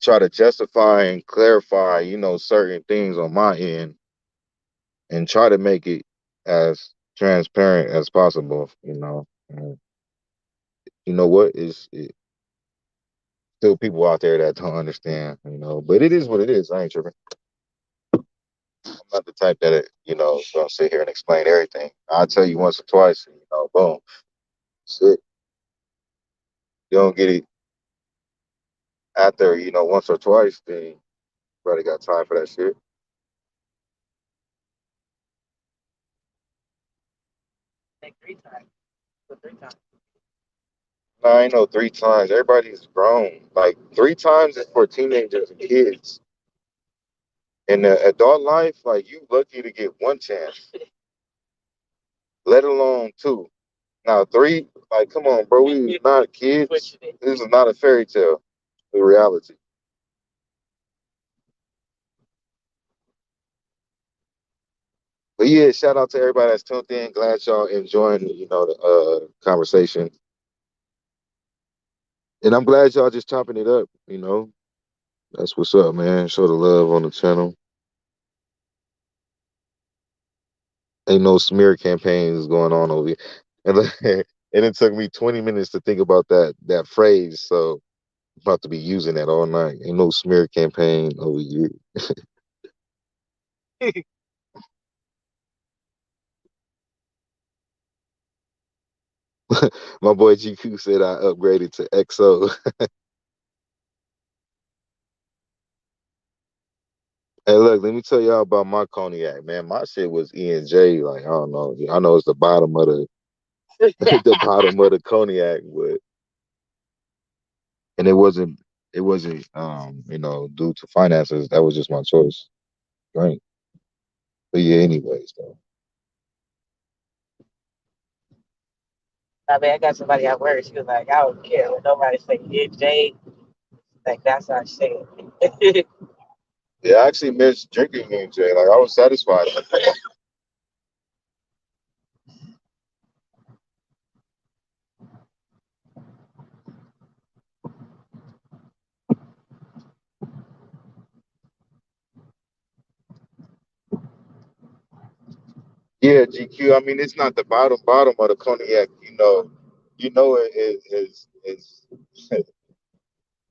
[SPEAKER 1] try to justify and clarify certain things on my end and try to make it as transparent as possible. And you know what? It's still people out there that don't understand. But it is what it is. I ain't tripping. I'm not the type that gonna sit here and explain everything. I'll tell you once or twice, and boom. That's it. You don't get it after once or twice, then you probably got time for that shit. No, I ain't know 3 times. Everybody's grown. Like 3 times is for teenagers and kids. In the adult life, like you lucky to get one chance, let alone two. Now three, like come on, bro. We not kids. This is not a fairy tale. The reality. But yeah, shout out to everybody that's tuned in. Glad y'all enjoying the conversation. And I'm glad y'all just chopping it up. That's what's up, man. Show the love on the channel. Ain't no smear campaigns going on over here. And, and it took me 20 minutes to think about that phrase. So About to be using that all night. Ain't no smear campaign over here. My boy GQ said I upgraded to XO. Hey, look, let me tell y'all about my cognac, man. My shit was E&J. Like, I don't know. I know it's the bottom of the the bottom of the cognac, but and it wasn't due to finances. That was just my choice. Right. But yeah, anyways, though.
[SPEAKER 5] I mean, I got somebody at work. She was like, I don't care what nobody say. Yeah, Jay, like that's our shit.
[SPEAKER 1] Yeah, I actually missed drinking E&J. Like I was satisfied. Yeah, GQ. I mean, it's not the bottom of the cognac. It's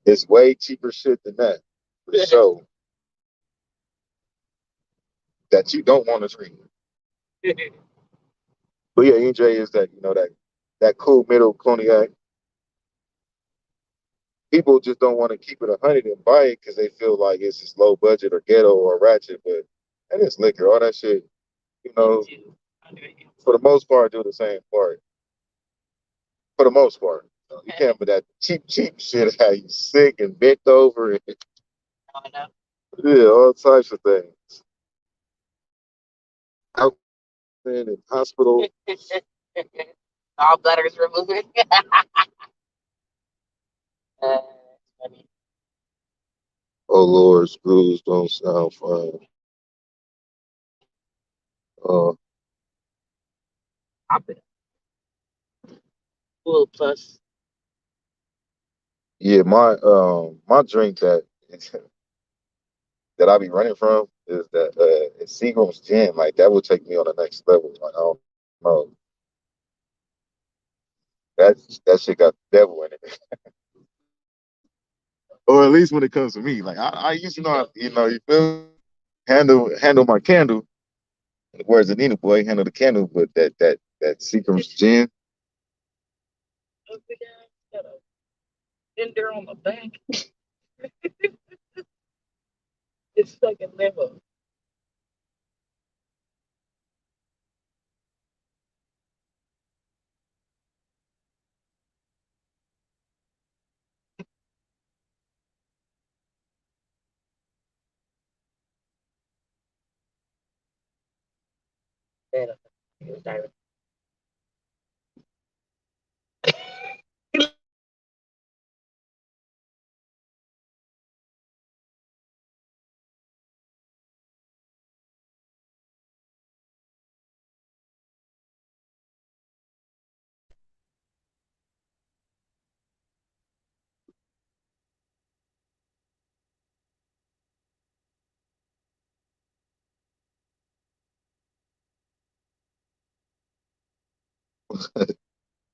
[SPEAKER 1] it's way cheaper shit than that. So that you don't want to drink. But yeah, EJ is that that cool middle cognac. People just don't want to keep it 100 and buy it because they feel like it's just low budget or ghetto or ratchet. But and it's liquor, all that shit. You know, for the most part, do the same part. For the most part, you can't put that cheap shit how you sick and bent over and yeah, all types of things. Out in hospital.
[SPEAKER 5] All bladders removed. Funny.
[SPEAKER 1] Oh Lord, screws don't sound fun. Uh,
[SPEAKER 5] I'm cool plus.
[SPEAKER 1] yeah, my drink that that I be running from is that it's Seagram's gin. Like that would take me on the next level. Like I don't know. That shit got the devil in it. Or at least when it comes to me. Like I used to know you feel me? Handle my candle. In the words of Nina boy, handle the candle, but that Seagram's gin.
[SPEAKER 5] Oh, got a fender on my back. It's fucking liver.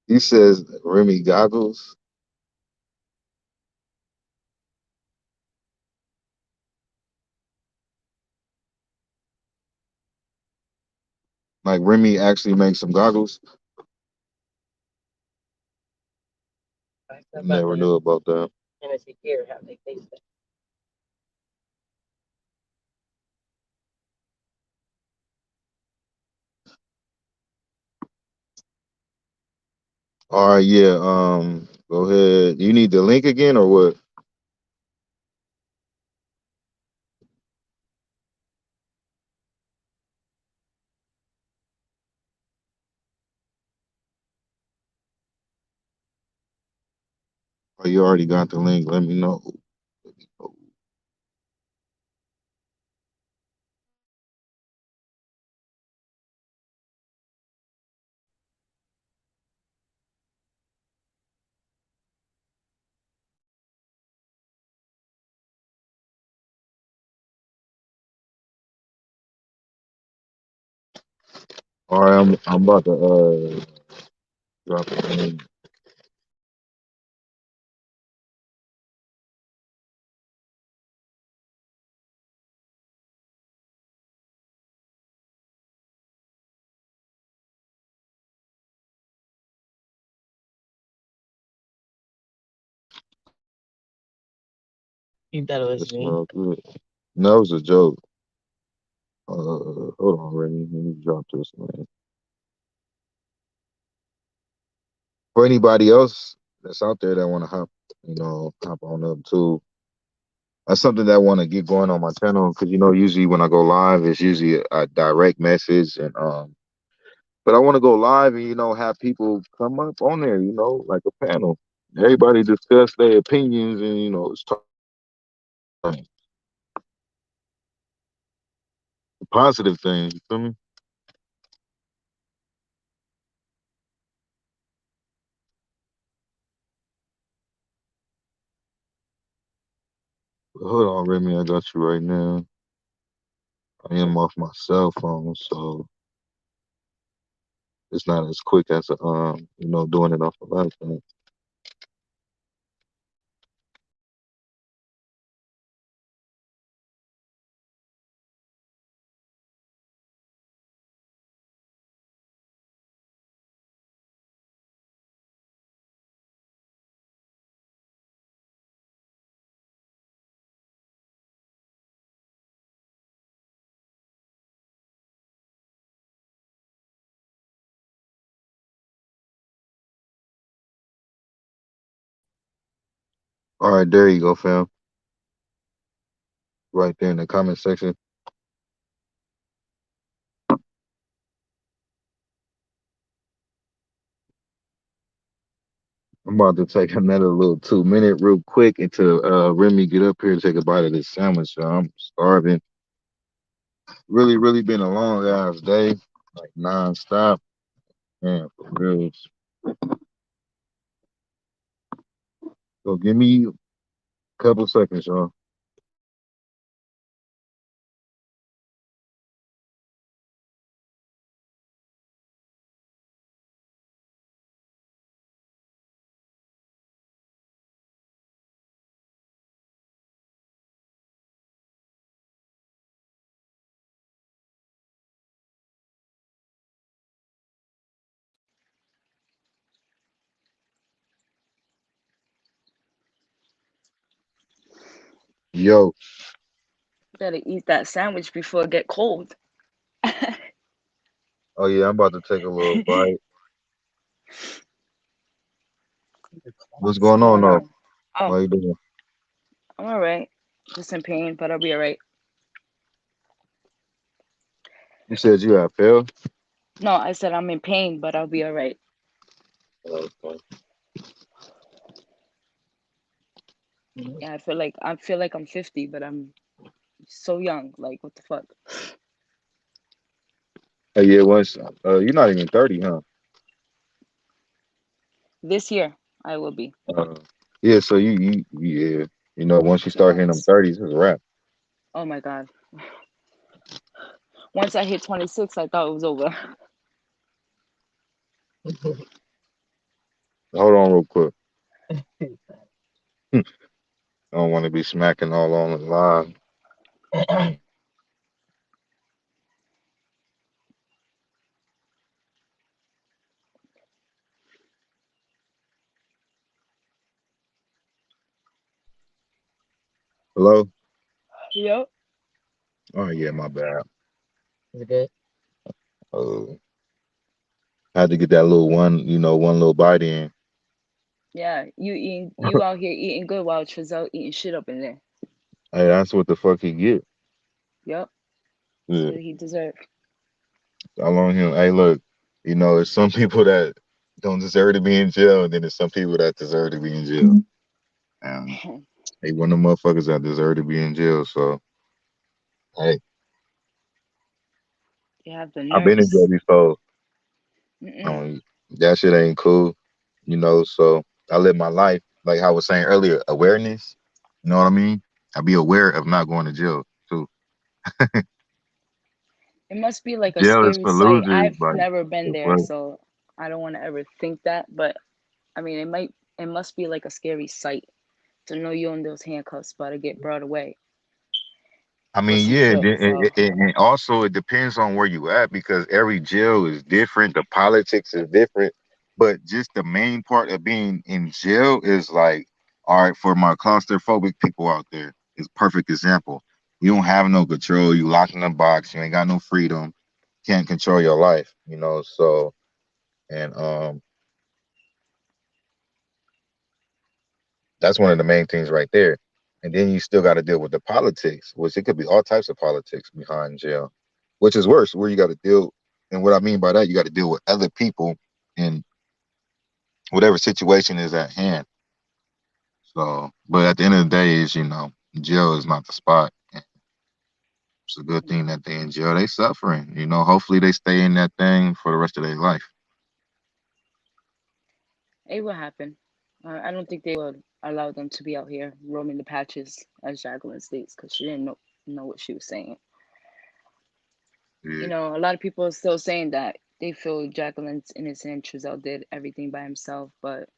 [SPEAKER 1] He says Remy goggles. Like Remy actually makes some goggles. Never knew about that.
[SPEAKER 5] Tennessee Gear, how they taste it.
[SPEAKER 1] All right, yeah. Go ahead. You need the link again or what? Oh, you already got the link. Let me know. All right, I'm about to drop the link.
[SPEAKER 5] You thought it was
[SPEAKER 1] It's
[SPEAKER 5] me.
[SPEAKER 1] all good. No, it was a joke. Hold on, Remy. Let me drop this, man. For anybody else that's out there that want to hop on up too. That's something that I want to get going on my channel because usually when I go live, it's usually a direct message and. But I want to go live and have people come up on there, like a panel. Everybody discuss their opinions and it's positive things. You feel me? Hold on, Remy, I got you right now. I am off my cell phone, so it's not as quick as doing it off the laptop. All right, there you go, fam. Right there in the comment section. I'm about to take another little 2 minute real quick until Remy get up here and take a bite of this sandwich. I'm starving. Really, really been a long ass day, like nonstop. Man, for real. So give me a couple seconds, y'all. Yo,
[SPEAKER 6] Gotta eat that sandwich before it get cold.
[SPEAKER 1] oh yeah, I'm about to take a little bite. What's
[SPEAKER 6] What's
[SPEAKER 1] going on
[SPEAKER 6] going
[SPEAKER 1] though?
[SPEAKER 6] on? Oh,
[SPEAKER 1] How you doing?
[SPEAKER 6] I'm all right. Just in pain, but I'll be all right.
[SPEAKER 1] You said you had failed.
[SPEAKER 6] No, I said I'm in pain, but I'll be all right.
[SPEAKER 1] Okay.
[SPEAKER 6] Yeah, I feel like I'm 50, but I'm so young. Like, what the fuck?
[SPEAKER 1] Hey, yeah, once you're not even 30, huh?
[SPEAKER 6] This year I will be
[SPEAKER 1] Uh, yeah, so yeah, once you
[SPEAKER 6] 2
[SPEAKER 1] start hitting them
[SPEAKER 6] months.
[SPEAKER 1] 30s, it's a wrap.
[SPEAKER 6] Oh my god. Once I hit 26, I thought it was over.
[SPEAKER 1] Hold on real quick. I don't want to be smacking all on the live. Hello?
[SPEAKER 6] Yep.
[SPEAKER 1] Oh yeah, my bad. Is it good? Had to get that little one little bite in.
[SPEAKER 6] Yeah, you out here eating good while Trizell eating shit up in there.
[SPEAKER 1] Hey, that's what the fuck he get.
[SPEAKER 6] Yep. That's
[SPEAKER 1] Yeah.
[SPEAKER 6] what he deserved.
[SPEAKER 1] How long him? Hey, look, it's some people that don't deserve to be in jail, and then there's some people that deserve to be in jail. And hey, one of the motherfuckers that deserve to be in jail. So hey,
[SPEAKER 6] They have the
[SPEAKER 1] I've been in jail
[SPEAKER 6] nerves.
[SPEAKER 1] before.
[SPEAKER 6] Mm-mm.
[SPEAKER 1] That shit ain't cool. So I live my life like I was saying earlier, awareness. You know what I mean? I be aware of not going to jail too.
[SPEAKER 6] It must be like a
[SPEAKER 1] Jail is
[SPEAKER 6] scary
[SPEAKER 1] for
[SPEAKER 6] sight.
[SPEAKER 1] losers.
[SPEAKER 6] I've
[SPEAKER 1] Like,
[SPEAKER 6] never been
[SPEAKER 1] the
[SPEAKER 6] there,
[SPEAKER 1] fuck?
[SPEAKER 6] so I don't want to ever think that. But I mean, it must be like a scary sight to know you're in those handcuffs about to get brought away
[SPEAKER 1] I
[SPEAKER 6] for
[SPEAKER 1] mean,
[SPEAKER 6] some
[SPEAKER 1] yeah, and,
[SPEAKER 6] shit.
[SPEAKER 1] then-
[SPEAKER 6] So
[SPEAKER 1] and also it depends on where you at because every jail is different. The politics is different, but just the main part of being in jail is like, all right, for my claustrophobic people out there. is a perfect example. You don't have no control. You locked in a box. You ain't got no freedom. Can't control your life. So and that's one of the main things right there. And then you still got to deal with the politics, which it could be all types of politics behind jail, which is worse. Where you got to deal, and what I mean by that, you got to deal with other people in whatever situation is at hand. So, but at the end of the day, is jail is not the spot. And it's a good thing that they in jail. They suffering. Hopefully they stay in that thing for the rest of their life.
[SPEAKER 6] It will happen. I don't think they would allow them to be out here roaming the patches, as Jacqueline states, because she didn't know what she was saying.
[SPEAKER 1] Yeah,
[SPEAKER 6] A lot of people are still saying that they feel Jacqueline's innocent. Truzel did everything by himself, but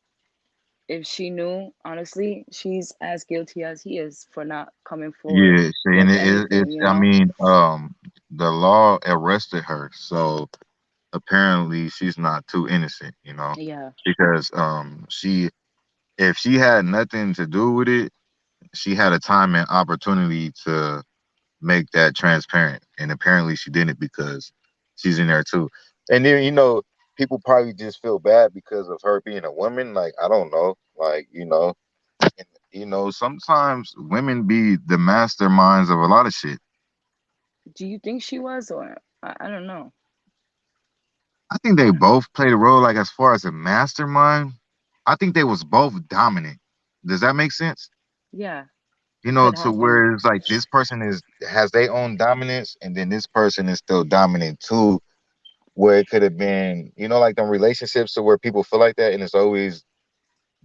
[SPEAKER 6] if she knew, honestly, she's as guilty as he is for not coming forward
[SPEAKER 1] yeah. See, and
[SPEAKER 6] with anything.
[SPEAKER 1] it's. I mean, the law arrested her, so apparently she's not too innocent.
[SPEAKER 6] Yeah.
[SPEAKER 1] Because she if she had nothing to do with it, she had a time and opportunity to make that transparent, and apparently she didn't because she's in there too. And then people probably just feel bad because of her being a woman. Like I don't know, like and, sometimes women be the masterminds of a lot of shit.
[SPEAKER 6] Do you think she was, or I don't know?
[SPEAKER 1] I think they both played a role. Like as far as a mastermind, I think they was both dominant. Does that make sense?
[SPEAKER 6] Yeah, it could
[SPEAKER 1] To
[SPEAKER 6] have been.
[SPEAKER 1] where it's like this person has their own dominance, and then this person is still dominant too. Where it could have been, like them relationships to where people feel like that, and it's always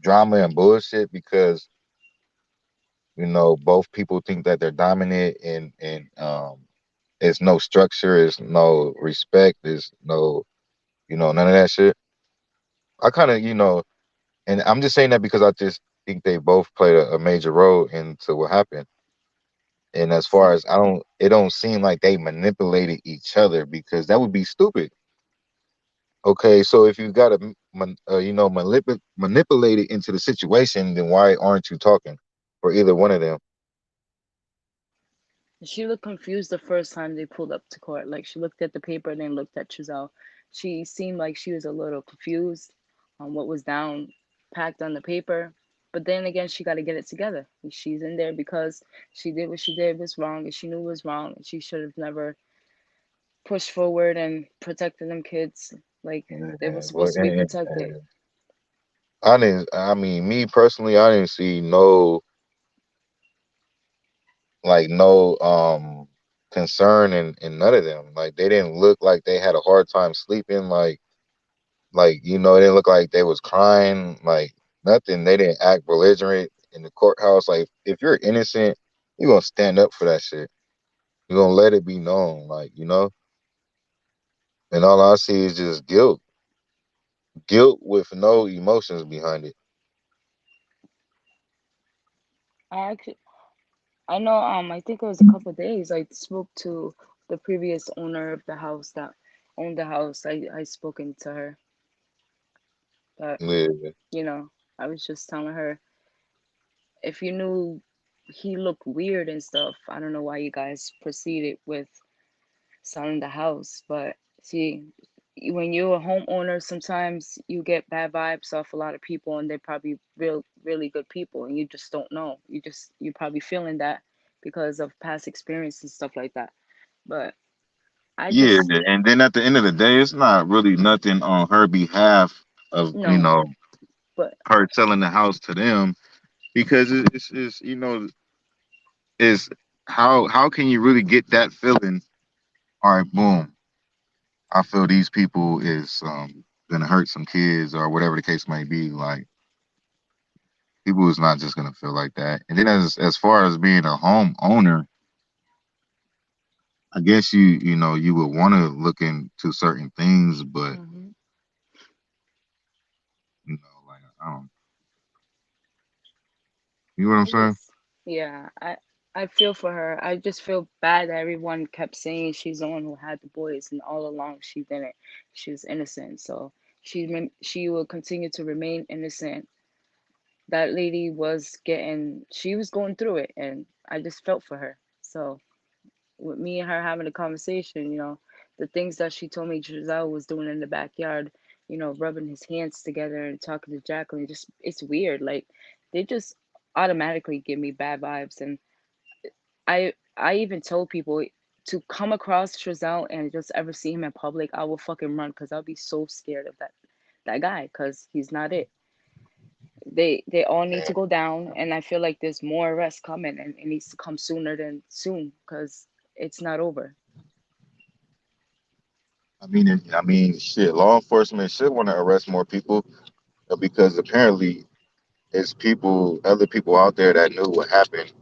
[SPEAKER 1] drama and bullshit because both people think that they're dominant, and it's no structure, it's no respect, there's no none of that shit. I kind of and I'm just saying that because I just think they both played a major role into what happened. And as far
[SPEAKER 6] See,
[SPEAKER 1] as it don't seem like they manipulated each other because that would be stupid. Okay, so if you got to, manipulate it into the situation, then why aren't you talking for either one of them?
[SPEAKER 6] she looked confused the first time they pulled up to court. Like she looked at the paper and then looked at Truzel. She seemed like she was a little confused on what was down packed on the paper. But then again, she got to get it together. She's in there because she did what she did was wrong, and she knew it was wrong. And she should have never pushed forward and protected them kids. Like they were
[SPEAKER 1] Yeah,
[SPEAKER 6] supposed to be protected.
[SPEAKER 1] and I didn't. I mean, me personally, I didn't see no no concern in none of them. Like they didn't look like they had a hard time sleeping. It didn't look like they was crying, like nothing. They didn't act belligerent in the courthouse. Like if you're innocent, you're gonna stand up for that shit. You're gonna let it be known, and all I see is just guilt with no emotions behind it.
[SPEAKER 6] I actually, I know. I think it was a couple of days. I spoke to the previous owner of the house that owned the house. I spoken to her, but
[SPEAKER 1] Yeah,
[SPEAKER 6] you know, I was just telling her if you knew he looked weird and stuff. I don't know why you guys proceeded with selling the house, but see, when you're a homeowner, sometimes you get bad vibes off a lot of people, and they're probably really good people, and you just don't know. You're probably feeling that because of past experience and stuff like that. But I
[SPEAKER 1] yeah,
[SPEAKER 6] just
[SPEAKER 1] and then at the end of the day, it's not really nothing on her behalf of
[SPEAKER 6] no, but
[SPEAKER 1] her selling the house to them because it's is how can you really get that feeling? All right, boom. I feel these people is gonna hurt some kids or whatever the case may be. Like people is not just gonna feel like that. And then as far as being a homeowner, I guess you would want to look into certain things, but
[SPEAKER 6] mhm.
[SPEAKER 1] like I don't, you know what I'm
[SPEAKER 6] I
[SPEAKER 1] saying?
[SPEAKER 6] just yeah, I feel for her. I just feel bad that everyone kept saying she's the one who had the boys, and all along she didn't. She was innocent, so she will continue to remain innocent. That lady was getting, she was going through it, and I just felt for her. So with me and her having a conversation, the things that she told me Giselle was doing in the backyard, rubbing his hands together and talking to Jacqueline, just it's weird. Like they just automatically give me bad vibes. And I even told people to come across Giselle and just ever see him in public, I will fucking run because I'll be so scared of that guy because he's not it. They all need to go down, and I feel like there's more arrests coming, and it needs to come sooner than soon because it's not over.
[SPEAKER 1] Shit. Law enforcement should want to arrest more people because apparently it's other people out there that knew what happened,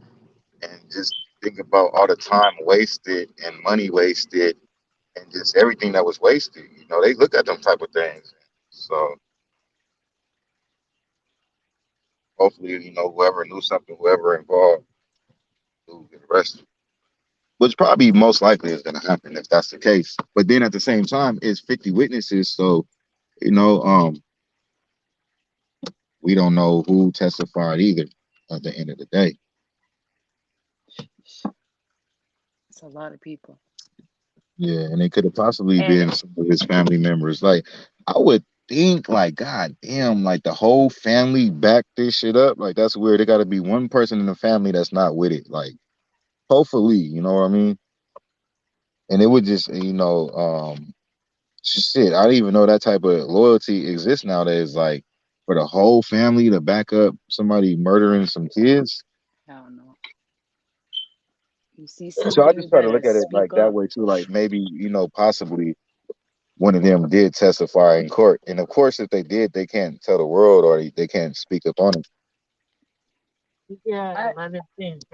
[SPEAKER 1] and just think about all the time wasted and money wasted, and just everything that was wasted. They look at them type of things. So hopefully, whoever knew something, whoever involved, will get arrested. Which probably most likely is going to happen if that's the case. But then at the same time, it's 50 witnesses, so you know, um, we don't know who testified either. At the end of the day,
[SPEAKER 6] It's a lot of people.
[SPEAKER 1] yeah, and it could have possibly
[SPEAKER 6] And
[SPEAKER 1] been some of his family members. Like I would think, like God damn, like the whole family backed this shit up. Like that's weird. There got to be one person in the family that's not with it. Like hopefully, you know what I mean. And it would just, shit, I didn't even know that type of loyalty exists nowadays. Like for the whole family to back up somebody murdering some kids.
[SPEAKER 6] I don't know. You see
[SPEAKER 1] So I
[SPEAKER 6] something, you
[SPEAKER 1] just try to
[SPEAKER 6] better
[SPEAKER 1] look at it like
[SPEAKER 6] speak
[SPEAKER 1] that
[SPEAKER 6] up.
[SPEAKER 1] way too. Like maybe, possibly one of them did testify in court. And of course, if they did, they can't tell the world or they can't speak up on it.
[SPEAKER 5] Yeah,
[SPEAKER 6] I
[SPEAKER 5] I understand.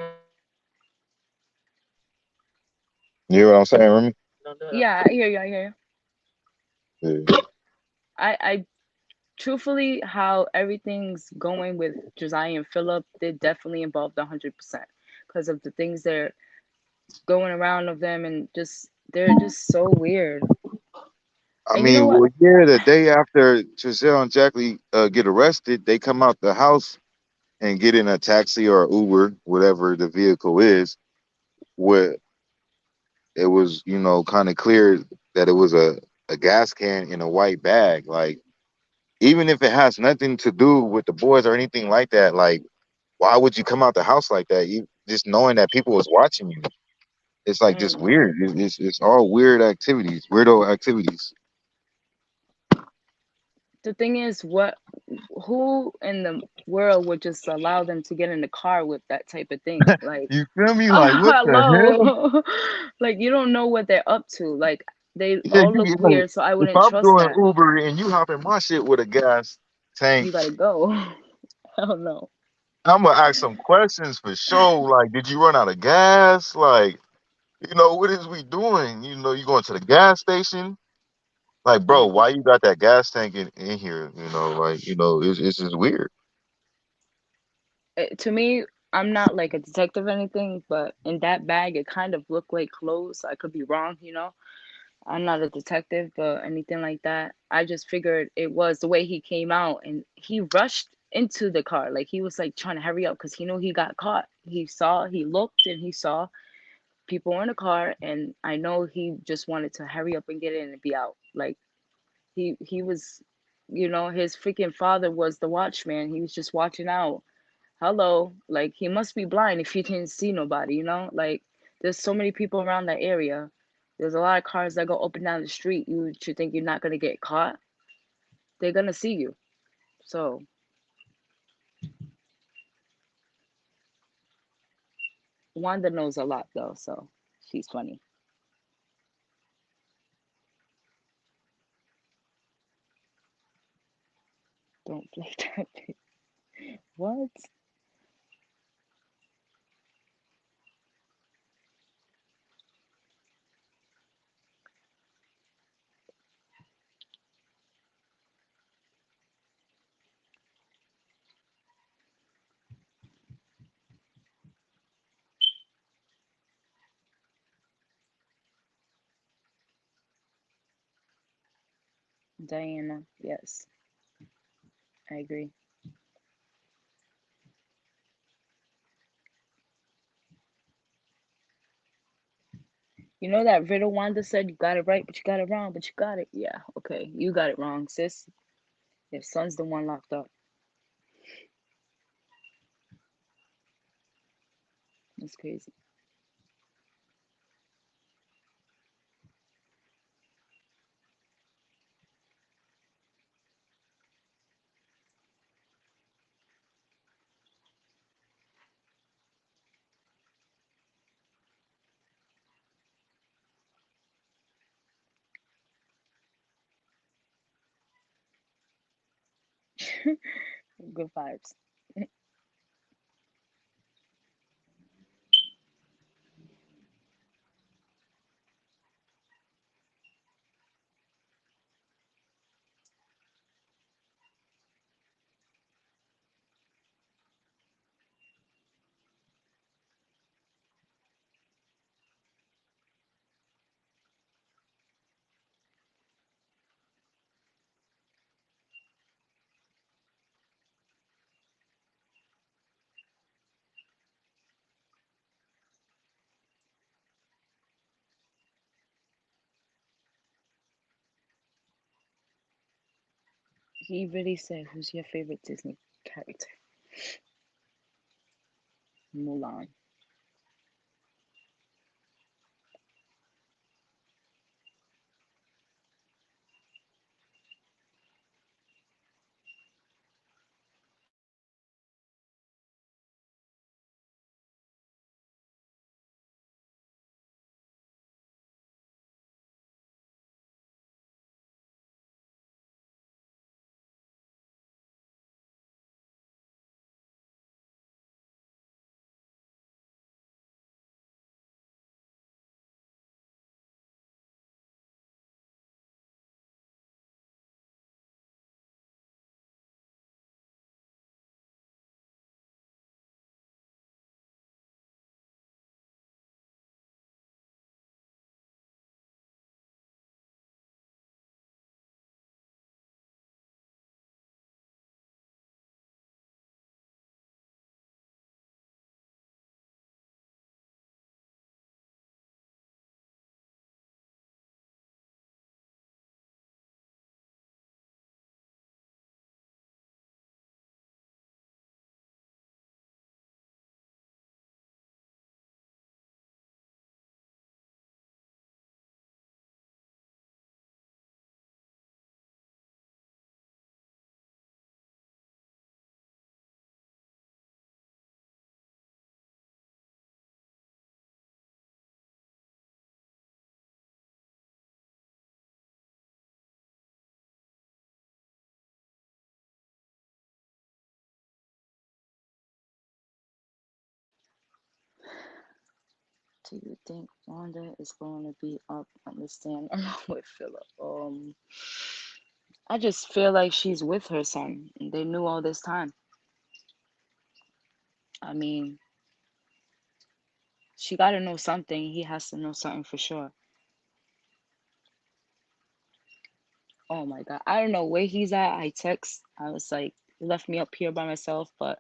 [SPEAKER 1] You hear what I'm saying, Remy?
[SPEAKER 5] Don't do it.
[SPEAKER 6] Yeah, I hear you. I hear you.
[SPEAKER 1] Yeah.
[SPEAKER 6] I truthfully, how everything's going with Josiah and Philip, they're definitely involved 100% because of the things they're going around of them, and just they're just so weird.
[SPEAKER 1] I
[SPEAKER 6] And you know
[SPEAKER 1] mean,
[SPEAKER 6] what?
[SPEAKER 1] well, yeah, the day after Giselle and Jackie get arrested, they come out the house and get in a taxi or Uber, whatever the vehicle is, where it was, kind of clear that it was a gas can in a white bag. Like, even if it has nothing to do with the boys or anything like that, like, why would you come out the house like that? You just knowing that people was watching you. It's like just
[SPEAKER 6] And
[SPEAKER 1] weird. It's all weird activities, weirdo activities.
[SPEAKER 6] the thing is, who in the world would just allow them to get in the car with that type of thing? Like,
[SPEAKER 1] You feel me? Like, what the hell?
[SPEAKER 6] hello, like you don't know what they're up to. Like they
[SPEAKER 1] Yeah,
[SPEAKER 6] all look
[SPEAKER 1] like,
[SPEAKER 6] weird, so I
[SPEAKER 1] if
[SPEAKER 6] wouldn't
[SPEAKER 1] I'm
[SPEAKER 6] trust
[SPEAKER 1] doing
[SPEAKER 6] that.
[SPEAKER 1] Uber and you hop in my shit with a gas tank,
[SPEAKER 6] You gotta go. Hell no.
[SPEAKER 1] I'm gonna ask some questions for sure. Like, did you run out of gas? Like, what is we doing? You going to the gas station? Like, bro, why
[SPEAKER 6] Mm-mm.
[SPEAKER 1] you got that gas tank in here? Like, it's just weird.
[SPEAKER 6] To me, I'm not like a detective or anything, but in that bag, it kind of looked like clothes. I could be wrong. I'm not a detective, but anything like that. I just figured it was the way he came out and he rushed into the car. Like he was like trying to hurry up because he knew he got caught. He looked and he saw people in the car, and I know he just wanted to hurry up and get in and be out. Like he was, his freaking father was the watchman. He was just watching out. Hello, like he must be blind if he didn't see nobody. Like there's so many people around that area. There's a lot of cars that go up and down the street. You should think you're not gonna get caught. They're gonna see you. So Wanda knows a lot though, so she's funny. Don't play that. What? Diana, yes, I agree. You know that riddle Wanda said you got it right, but you got it wrong, but you got it. Yeah, okay. You got it wrong, sis. Your son's the one locked up. That's crazy. Good vibes. He really said, "Who's your favorite Disney character?" Mulan. Do you think Wanda is going to be up on the stand along with Philip? I just feel like she's with her son. They knew all this time. I mean, she got to know something. He has to know something for sure. Oh my God. I don't know where he's at. I text. I was like, he left me up here by myself, but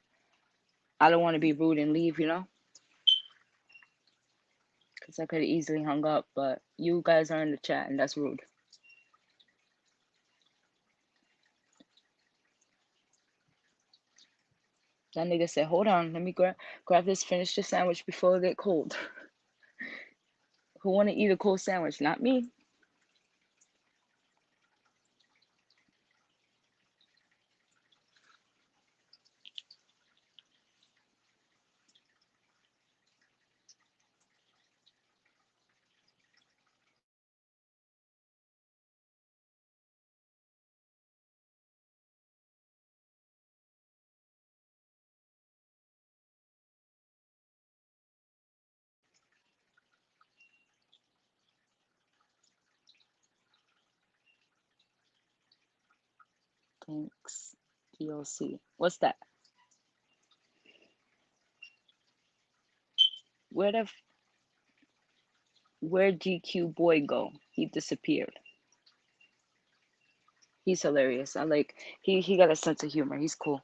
[SPEAKER 6] I don't want to be rude and leave, because I could have easily hung up, but you guys are in the chat and that's rude. That nigga said, hold on, let me grab this, finish the sandwich before it get cold. Who want to eat a cold sandwich? Not me. Thanks. DLC. What's that? Where the where GQ boy go? He disappeared. He's hilarious. I like he got a sense of humor. He's cool.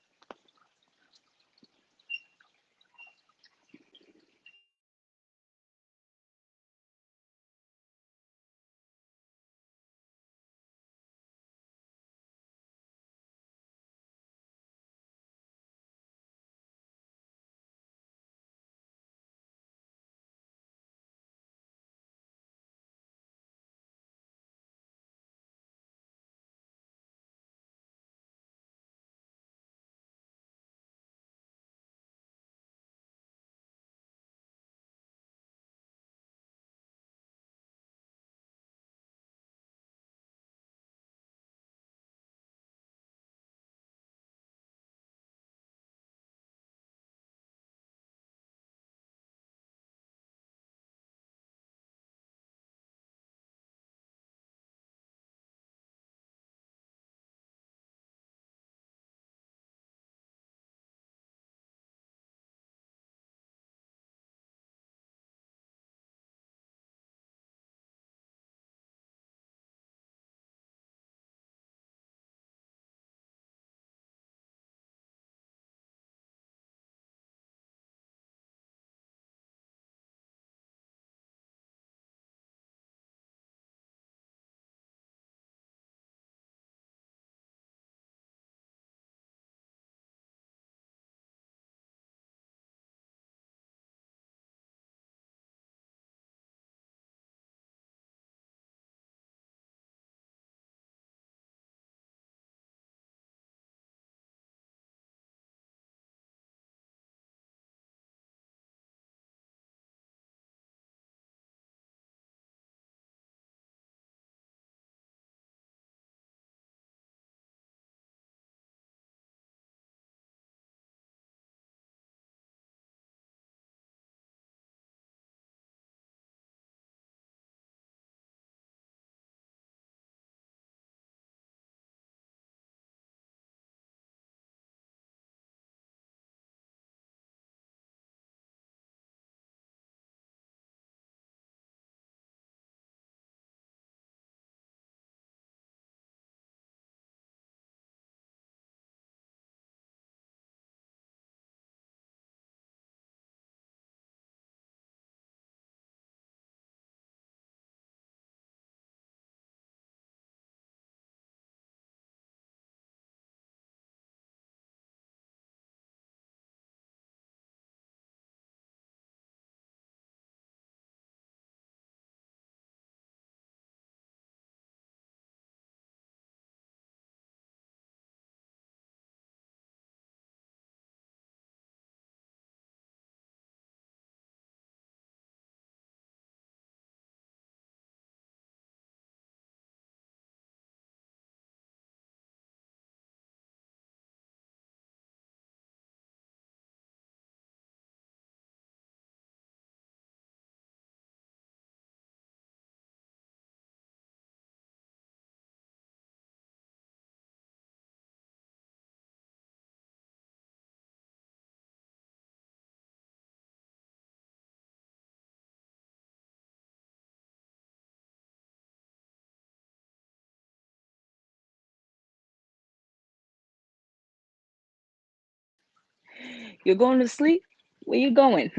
[SPEAKER 6] You're going to sleep? Where you going?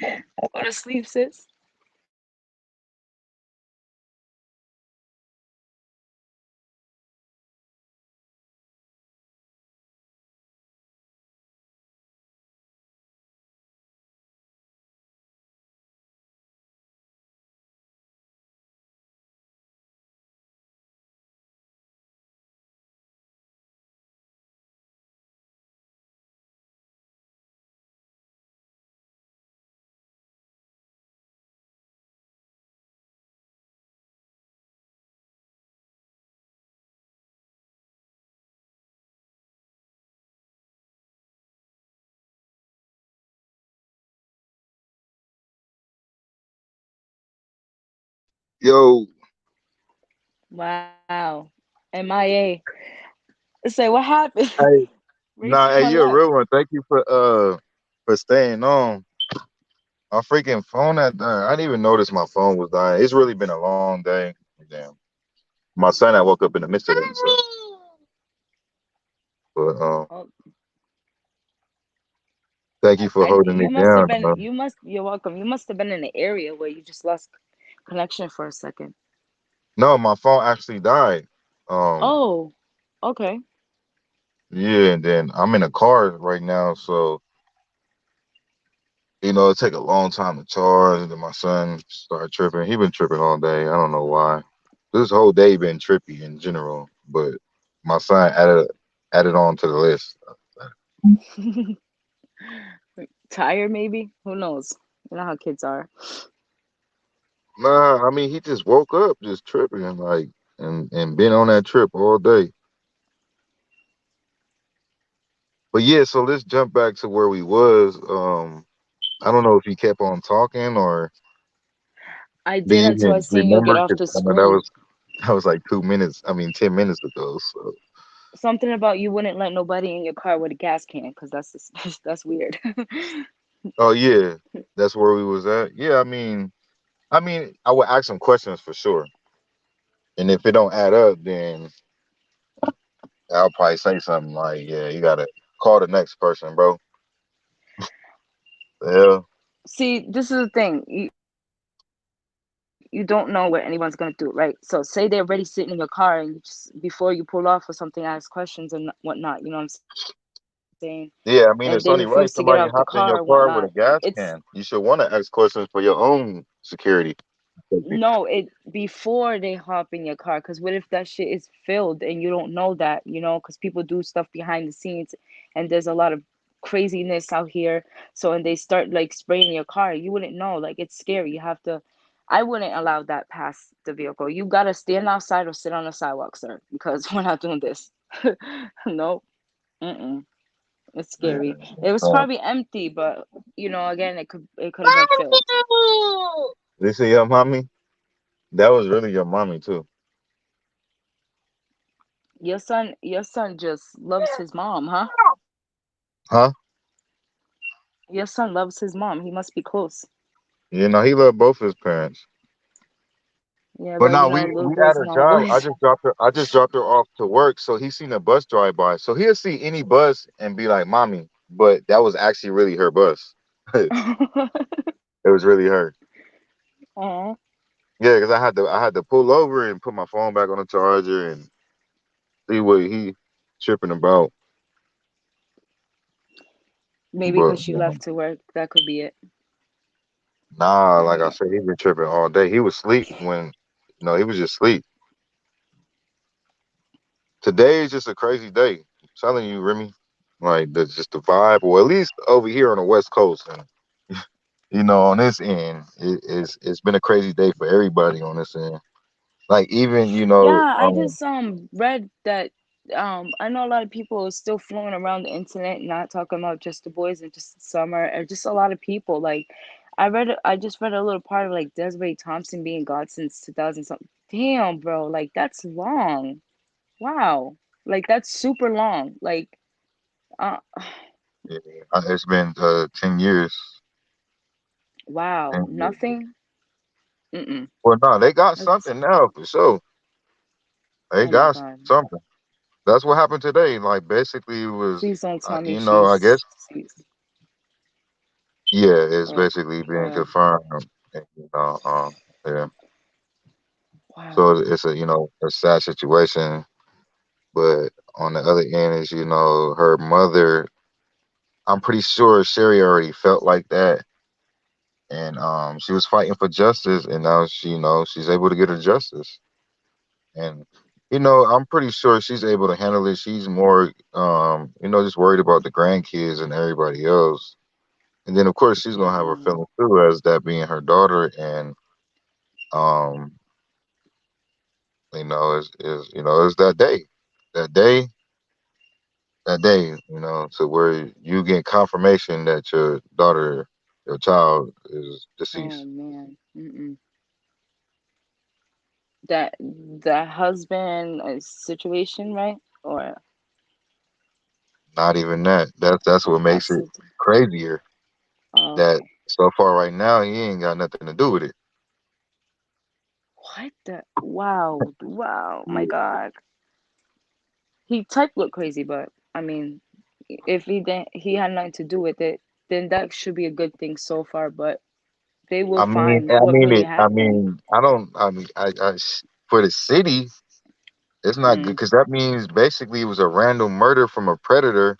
[SPEAKER 6] Go to sleep, sis.
[SPEAKER 1] Yo,
[SPEAKER 6] Wow. MIA. Say what happened?
[SPEAKER 1] hey,
[SPEAKER 6] Ray
[SPEAKER 1] nah, hey,
[SPEAKER 6] Sean
[SPEAKER 1] you're a
[SPEAKER 6] left.
[SPEAKER 1] real one. Thank you for staying on. My freaking phone had died. I didn't even notice my phone was dying. It's really been a long day. Damn. My son had woke up in the midst of it. So, but
[SPEAKER 6] Oh,
[SPEAKER 1] thank you for
[SPEAKER 6] I
[SPEAKER 1] holding
[SPEAKER 6] you
[SPEAKER 1] it
[SPEAKER 6] must have
[SPEAKER 1] down.
[SPEAKER 6] been you're welcome. You must have been in an area where you just lost connection for a second.
[SPEAKER 1] No, my phone actually died. Um,
[SPEAKER 6] Oh, okay.
[SPEAKER 1] yeah, and then I'm in a car right now, so it take a long time to charge. And then my son started tripping. He been tripping all day. I don't know why. This whole day been trippy in general, but my son added on to the list.
[SPEAKER 6] Tired maybe? Who knows? You know how kids are.
[SPEAKER 1] Nah, I mean he just woke up just tripping like and been on that trip all day. But yeah, so let's jump back to where we was. I don't know if you kept on talking or
[SPEAKER 6] I
[SPEAKER 1] did
[SPEAKER 6] did
[SPEAKER 1] you
[SPEAKER 6] until I
[SPEAKER 1] even
[SPEAKER 6] seen you get
[SPEAKER 1] remember?
[SPEAKER 6] off
[SPEAKER 1] Because
[SPEAKER 6] the
[SPEAKER 1] I know that
[SPEAKER 6] screen.
[SPEAKER 1] was like 2 minutes. I mean 10 minutes ago. So
[SPEAKER 6] Something about you wouldn't let nobody in your car with a gas can, because that's just, that's weird.
[SPEAKER 1] oh yeah, that's where we was at. Yeah, I mean I would ask some questions for sure, and if it don't add up, then I'll probably say something like, yeah, you gotta call the next person, bro. The hell.
[SPEAKER 6] See, this is the thing. You don't know what anyone's gonna do, right? So say they're already sitting in your car and you just before you pull off or something, ask questions and whatnot. You know what I'm saying? And they refuse
[SPEAKER 1] Yeah,
[SPEAKER 6] to
[SPEAKER 1] I
[SPEAKER 6] get
[SPEAKER 1] mean,
[SPEAKER 6] off
[SPEAKER 1] it's
[SPEAKER 6] the
[SPEAKER 1] only
[SPEAKER 6] car or
[SPEAKER 1] right somebody
[SPEAKER 6] whatnot.
[SPEAKER 1] hopped in your car
[SPEAKER 6] It's
[SPEAKER 1] with a gas can. You should want to ask questions for your own security.
[SPEAKER 6] No, it before they hop in your car. Because what if that shit is filled and you don't know that? You know, because people do stuff behind the scenes, and there's a lot of craziness out here. So, and they start like spraying your car, you wouldn't know. Like it's scary. You have to. I wouldn't allow that past the vehicle. You gotta stand outside or sit on the sidewalk, sir, because we're not doing this. Nope. Mm-mm. It's
[SPEAKER 1] Yeah.
[SPEAKER 6] scary. It was
[SPEAKER 1] Uh,
[SPEAKER 6] probably empty, but again, it could have been filled.
[SPEAKER 1] they say your mommy? That was really your mommy too.
[SPEAKER 6] Your son just loves his mom, huh?
[SPEAKER 1] Huh?
[SPEAKER 6] Your son loves his mom. He must be close.
[SPEAKER 1] He loved both his parents.
[SPEAKER 6] Yeah,
[SPEAKER 1] But
[SPEAKER 6] but
[SPEAKER 1] no, we
[SPEAKER 6] little
[SPEAKER 1] had
[SPEAKER 6] boys
[SPEAKER 1] a
[SPEAKER 6] and all
[SPEAKER 1] job. I
[SPEAKER 6] boys.
[SPEAKER 1] just dropped her. I just dropped her off to work. So he seen a bus drive by. So he'll see any bus and be like, "Mommy," but that was actually really her bus. It was really her.
[SPEAKER 6] Aw.
[SPEAKER 1] Yeah, because I had to pull over and put my phone back on the charger and see what he tripping about.
[SPEAKER 6] Maybe
[SPEAKER 1] But
[SPEAKER 6] because she left to work. That could be it.
[SPEAKER 1] nah, like I
[SPEAKER 6] Yeah.
[SPEAKER 1] said, he been tripping all day. He was asleep when, he was just asleep. Today is just a crazy day. I'm telling you, Remy. Like that's just the vibe, or at least over here on the West Coast, and on this end, it's been a crazy day for everybody on this end. Like even
[SPEAKER 6] Yeah, I just read that I know a lot of people are still flowing around the internet, not talking about just the boys and just summer, or just a lot of people. Like I just read a little part of like Desiree Thompson being God since 2000 something. Damn, bro, like that's long. Wow. Like that's super long. Like uh
[SPEAKER 1] yeah, it's been 10 years.
[SPEAKER 6] wow,
[SPEAKER 1] 10 years.
[SPEAKER 6] nothing. Mm-mm.
[SPEAKER 1] Well, no, they got
[SPEAKER 6] That's
[SPEAKER 1] something now for sure. They
[SPEAKER 6] oh my
[SPEAKER 1] got
[SPEAKER 6] God.
[SPEAKER 1] something. That's what happened today. Like basically, it was,
[SPEAKER 6] Please don't tell me
[SPEAKER 1] you know, I guess,
[SPEAKER 6] she's
[SPEAKER 1] yeah, it's
[SPEAKER 6] oh
[SPEAKER 1] basically being
[SPEAKER 6] God.
[SPEAKER 1] confirmed. And, yeah. So
[SPEAKER 6] Wow.
[SPEAKER 1] it's a, a sad situation. But on the other end is, her mother. I'm pretty sure Sherry already felt like that, and she was fighting for justice, and now she's able to get her justice. And I'm pretty sure she's able to handle it. She's more just worried about the grandkids and everybody else. And then of course she's gonna have her
[SPEAKER 6] Yeah.
[SPEAKER 1] feelings too, as that being her daughter. And um is that day to where you get confirmation that your daughter, your child, is
[SPEAKER 6] Oh
[SPEAKER 1] deceased.
[SPEAKER 6] man. Mm-mm. That the husband situation, right? Or
[SPEAKER 1] Not even that. That's what makes it
[SPEAKER 6] accident.
[SPEAKER 1] crazier.
[SPEAKER 6] Oh,
[SPEAKER 1] That
[SPEAKER 6] okay.
[SPEAKER 1] so far right now he ain't got nothing to do with it.
[SPEAKER 6] What the? Wow. Wow. My God. He typed look crazy, but I mean, if he had nothing to do with it, then that should be a good thing so far. But they will
[SPEAKER 1] I mean,
[SPEAKER 6] find what really happened.
[SPEAKER 1] I don't. I mean, for the city, it's not good
[SPEAKER 6] Mm,
[SPEAKER 1] because that means basically it was a random murder from a predator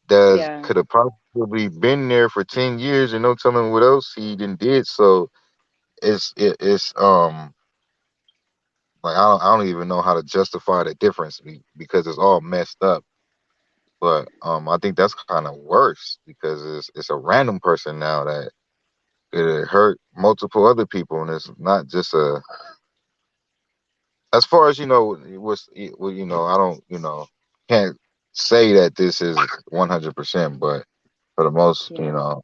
[SPEAKER 1] that
[SPEAKER 6] yeah.
[SPEAKER 1] could have possibly been there for 10 years and no telling what else he done did. So it's like I don't even know how to justify the difference because it's all messed up. But I think that's kind of worse because it's a random person now that could hurt multiple other people, and it's not just a. As far as well, I don't, can't say that this is 100%, but for the most,
[SPEAKER 6] Yeah.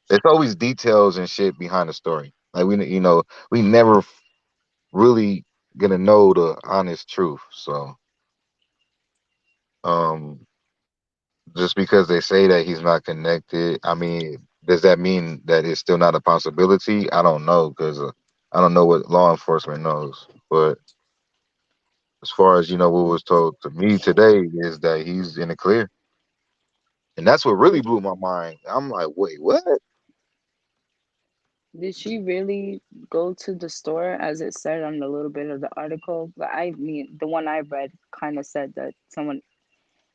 [SPEAKER 1] it's always details and shit behind the story. Like we never really gonna know the honest truth. So, um, just because they say that he's not connected, I mean, does that mean that it's still not a possibility? I don't know because I don't know what law enforcement knows, but as far as what was told to me today is that he's in the clear, and that's what really blew my mind. I'm like, wait, what?
[SPEAKER 6] Did she really go to the store as it said on the little bit of the article? But I mean, the one I read kind of said that someone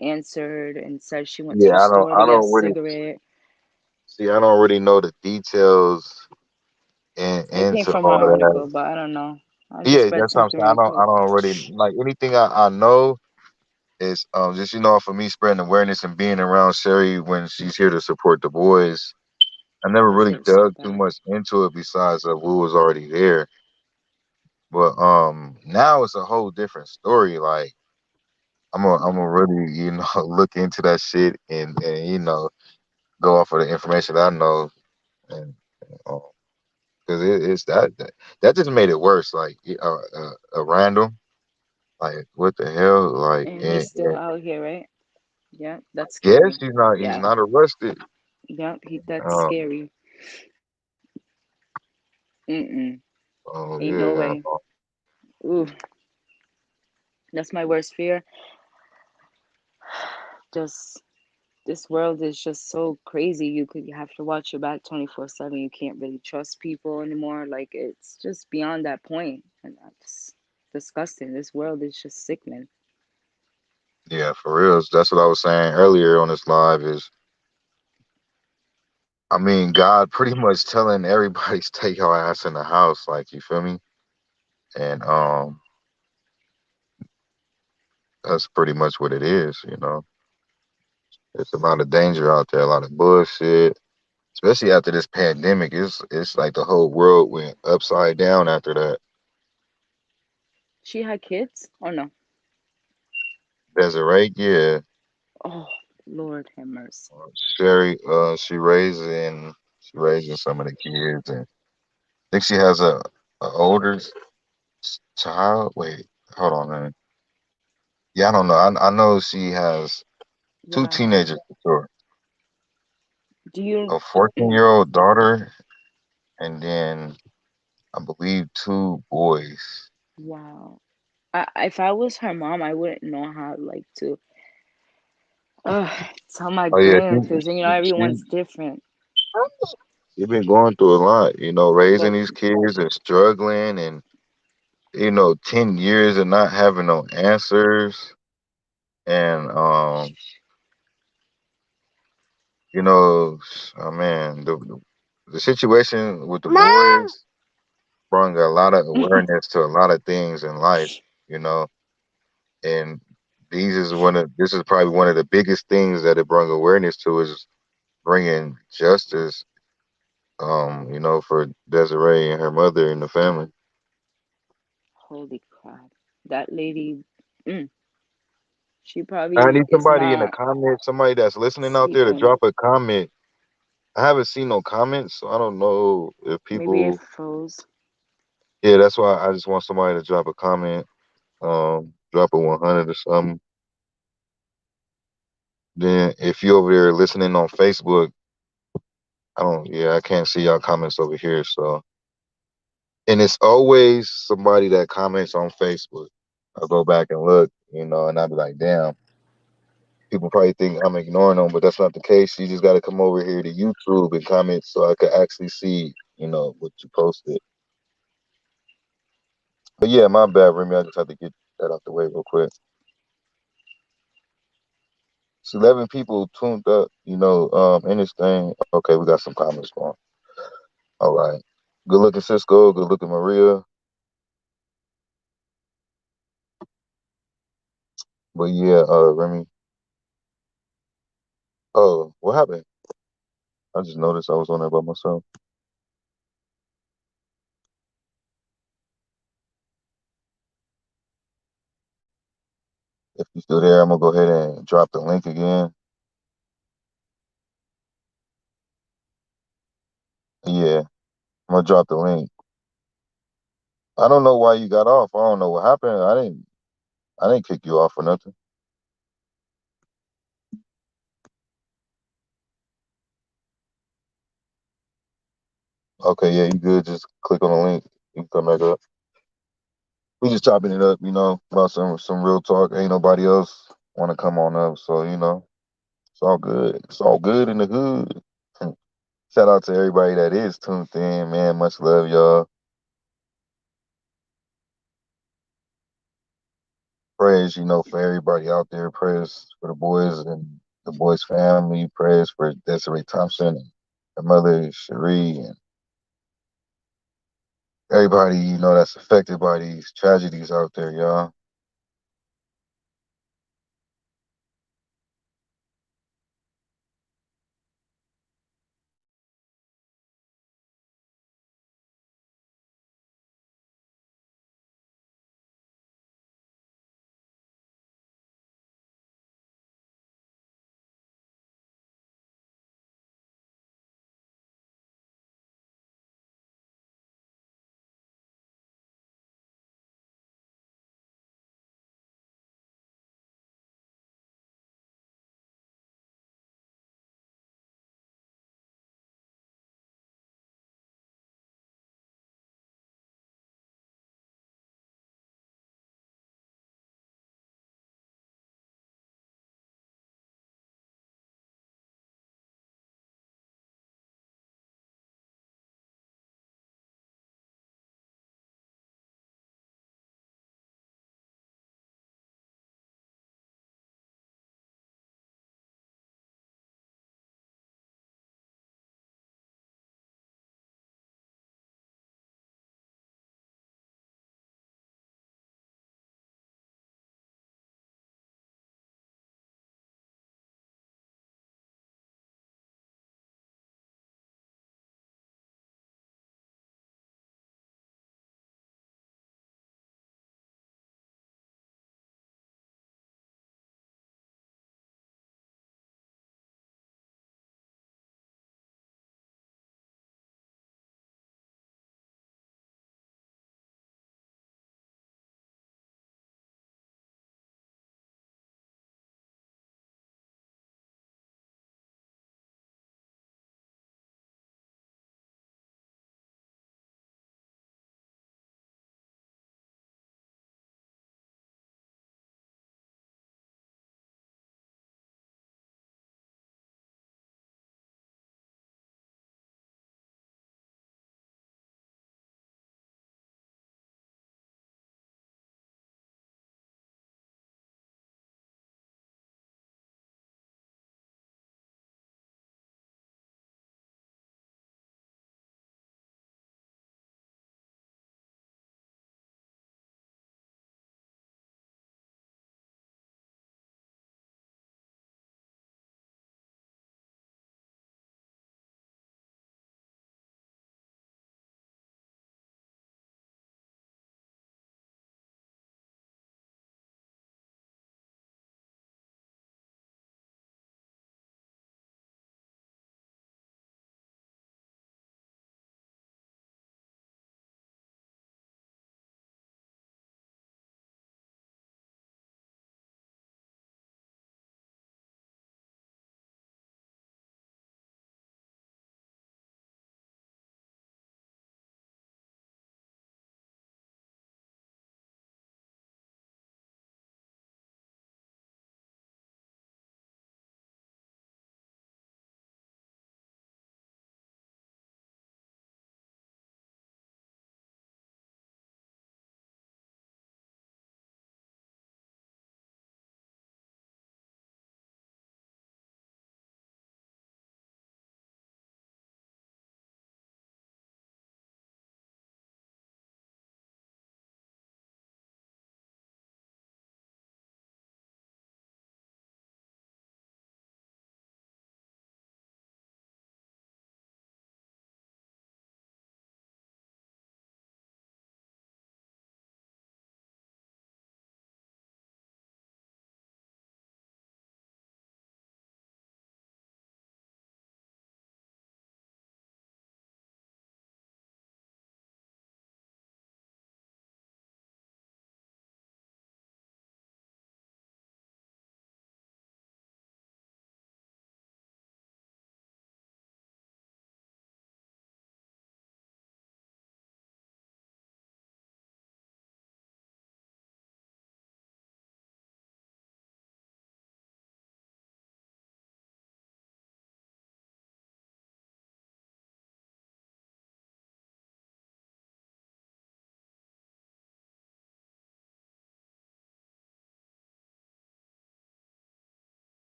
[SPEAKER 6] answered and said she went to
[SPEAKER 1] Yeah,
[SPEAKER 6] the store to
[SPEAKER 1] I
[SPEAKER 6] get a
[SPEAKER 1] don't really
[SPEAKER 6] cigarette.
[SPEAKER 1] see. I don't really know the details and
[SPEAKER 6] It came
[SPEAKER 1] into
[SPEAKER 6] from an
[SPEAKER 1] all that.
[SPEAKER 6] article, but I don't know. I
[SPEAKER 1] Yeah,
[SPEAKER 6] just read
[SPEAKER 1] that's what I'm
[SPEAKER 6] something
[SPEAKER 1] saying.
[SPEAKER 6] real quick.
[SPEAKER 1] I don't really like anything. I know is just for me spreading awareness and being around Sherry when she's here to support the boys. I never
[SPEAKER 6] I
[SPEAKER 1] really
[SPEAKER 6] feel so
[SPEAKER 1] dug too
[SPEAKER 6] bad.
[SPEAKER 1] much into it besides of who was already there. But now it's a whole different story. Like I'm gonna really look into that shit and go off of the information that I know and because it's that just made it worse. Like a random, like what the hell, like
[SPEAKER 6] And he's still
[SPEAKER 1] and
[SPEAKER 6] out here, right? Yeah, that's
[SPEAKER 1] yes,
[SPEAKER 6] scary.
[SPEAKER 1] he's
[SPEAKER 6] Yeah,
[SPEAKER 1] not arrested.
[SPEAKER 6] yeah, that's
[SPEAKER 1] Um,
[SPEAKER 6] scary. Mm-mm.
[SPEAKER 1] oh
[SPEAKER 6] Ain't no
[SPEAKER 1] yeah,
[SPEAKER 6] way. Ooh, that's my worst fear. Just this world is just so crazy. You have to watch your back 24/7. You can't really trust people anymore. Like it's just beyond that point, and that's disgusting. This world is just sickening.
[SPEAKER 1] yeah, for real. That's what I was saying earlier on this live. Is I mean, God pretty much telling everybody stay your ass in the house. Like you feel me? And that's pretty much what it is. It's a lot of danger out there, a lot of bullshit. Especially after this pandemic, it's like the whole world went upside down after that.
[SPEAKER 6] She had kids or no?
[SPEAKER 1] Desiree, yeah,
[SPEAKER 6] Oh, Lord have mercy.
[SPEAKER 1] Sherry, she raising some of the kids, and I think she has a older child. Wait, hold on, man. Yeah, I don't know. I know she has two
[SPEAKER 6] Wow.
[SPEAKER 1] teenagers for sure.
[SPEAKER 6] Do you?
[SPEAKER 1] A 14-year-old daughter, and then I believe two boys.
[SPEAKER 6] Wow. if I was her mom, I wouldn't know how like to tell my
[SPEAKER 1] Oh yeah,
[SPEAKER 6] grandkids. And everyone's different.
[SPEAKER 1] she been going through a lot. Raising
[SPEAKER 6] But
[SPEAKER 1] these kids and struggling, and 10 years and not having no answers, and oh man, the situation with the boys brought a lot of awareness to a lot of things in life, you know, and this is probably one of the biggest things that it brought awareness to is bringing justice, for Desiree and her mother and the family.
[SPEAKER 6] holy crap, that lady, mm, she
[SPEAKER 1] I
[SPEAKER 6] probably
[SPEAKER 1] need
[SPEAKER 6] is
[SPEAKER 1] somebody in the
[SPEAKER 6] not
[SPEAKER 1] comments, somebody that's listening out there to
[SPEAKER 6] sleeping.
[SPEAKER 1] drop a comment. I haven't seen no comments, so I don't know if
[SPEAKER 6] Maybe it
[SPEAKER 1] people.
[SPEAKER 6] froze.
[SPEAKER 1] Yeah, that's why I just want somebody to drop a comment, drop a 100 or something. Then if you over there listening on Facebook, I can't see y'all comments over here. So, and it's always somebody that comments on Facebook. I'll go back and look, and I'll be like, damn, people probably think I'm ignoring them, but that's not the case. You just got to come over here to YouTube and comment so I could actually see, what you posted. But yeah, my bad, Remy. I just had to get that out the way real quick. It's 11 people tuned up, in this thing. Okay, we got some comments going. All right. Good looking Cisco. Good looking Maria. But yeah, Remy. Oh, what happened? I just noticed I was on there by myself. If you're still there, I'm gonna go ahead and drop the link again. Yeah, I'm gonna drop the link. I don't know why you got off. I don't know what happened. I didn't kick you off or nothing. Okay, yeah, you good. Just click on the link. You can come back up. We just chopping it up, about some real talk. Ain't nobody else want to come on up, so it's all good. It's all good in the hood. Shout out to everybody that is tuned in, man. Much love, y'all. Prayers, for everybody out there. Prayers for the boys and the boys' family. Prayers for Desiree Thompson and her mother, Cherie, and everybody, that's affected by these tragedies out there, y'all.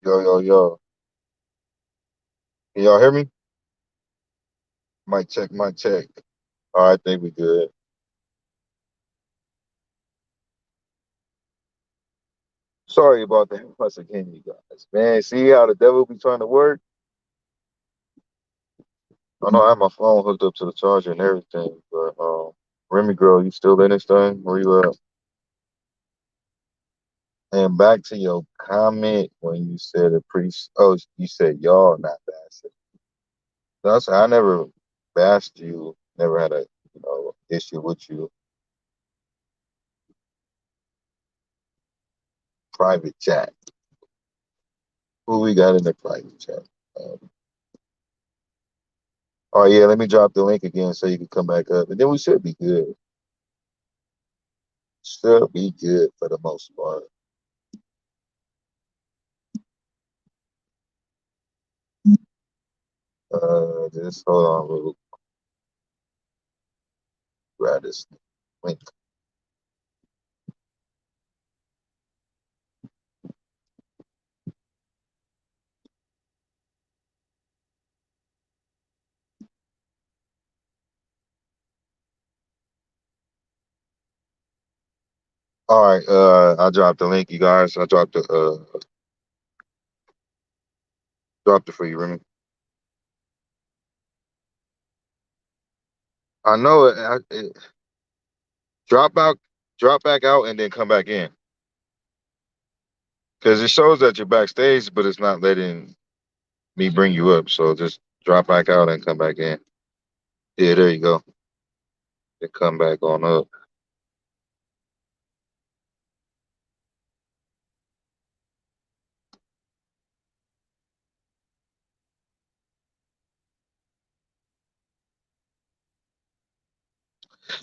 [SPEAKER 1] Yo, yo, yo. Can y'all hear me? Mic check, mic check. All right, I think we good. Sorry about that once again, you guys. Man, see how the devil be trying to work? I know I have my phone hooked up to the charger and everything, but Remy girl, you still in this thing? Where you at? And back to your comment when you said a priest. Oh, you said y'all not bashing. That's I never bashed you. Never had a issue with you. Private chat. Who we got in the private chat? Um, oh yeah, let me drop the link again so you can come back up, and then we should be good. Should be good for the most part. Just hold on, we'll grab this link. All right, I dropped the link, you guys. I dropped it for you, Remy. I know drop out, drop back out, and then come back in because it shows that you're backstage, but it's not letting me bring you up. So just drop back out and come back in. Yeah, there you go. Then come back on up.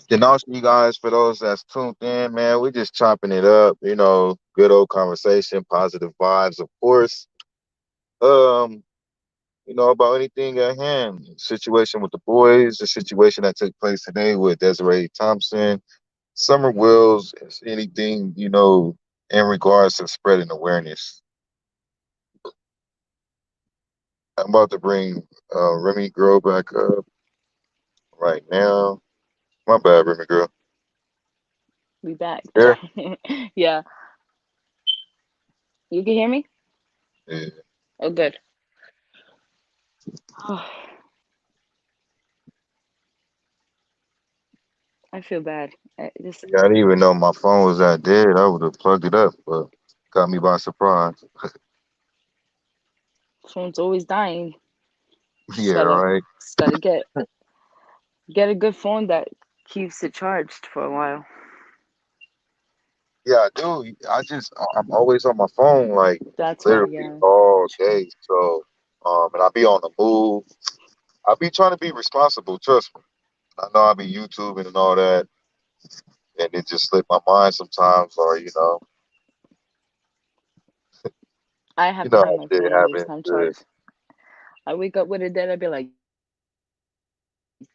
[SPEAKER 1] Then also, you guys, for those that's tuned in, man, we just chopping it up. Good old conversation, positive vibes, of course. Um, about anything at hand. Situation with the boys, the situation that took place today with Desiree Thompson, Summer Wills, anything, in regards to spreading awareness. I'm about to bring Remy Girl back up right now. My bad, Remy Girl.
[SPEAKER 6] We back.
[SPEAKER 1] There?
[SPEAKER 6] Yeah, you can hear me?
[SPEAKER 1] Yeah.
[SPEAKER 6] Oh, good. I feel bad. This
[SPEAKER 1] Yeah, I didn't even know my phone was that dead. I would have plugged it up, but caught me by surprise.
[SPEAKER 6] phone's always dying. Just
[SPEAKER 1] Yeah,
[SPEAKER 6] gotta,
[SPEAKER 1] right.
[SPEAKER 6] just gotta get a good phone that keeps it charged for a while.
[SPEAKER 1] Yeah, I do. I'm always on my phone, like
[SPEAKER 6] That's why,
[SPEAKER 1] literally
[SPEAKER 6] yeah.
[SPEAKER 1] all
[SPEAKER 6] True.
[SPEAKER 1] day. So, and I be on the move. I be trying to be responsible. Trust me. I know I be YouTubing and all that, and it just slip my mind sometimes, or
[SPEAKER 6] I have to
[SPEAKER 1] how
[SPEAKER 6] have my
[SPEAKER 1] shit
[SPEAKER 6] phone always
[SPEAKER 1] happens.
[SPEAKER 6] on charge. I wake up with it dead. I'd be like,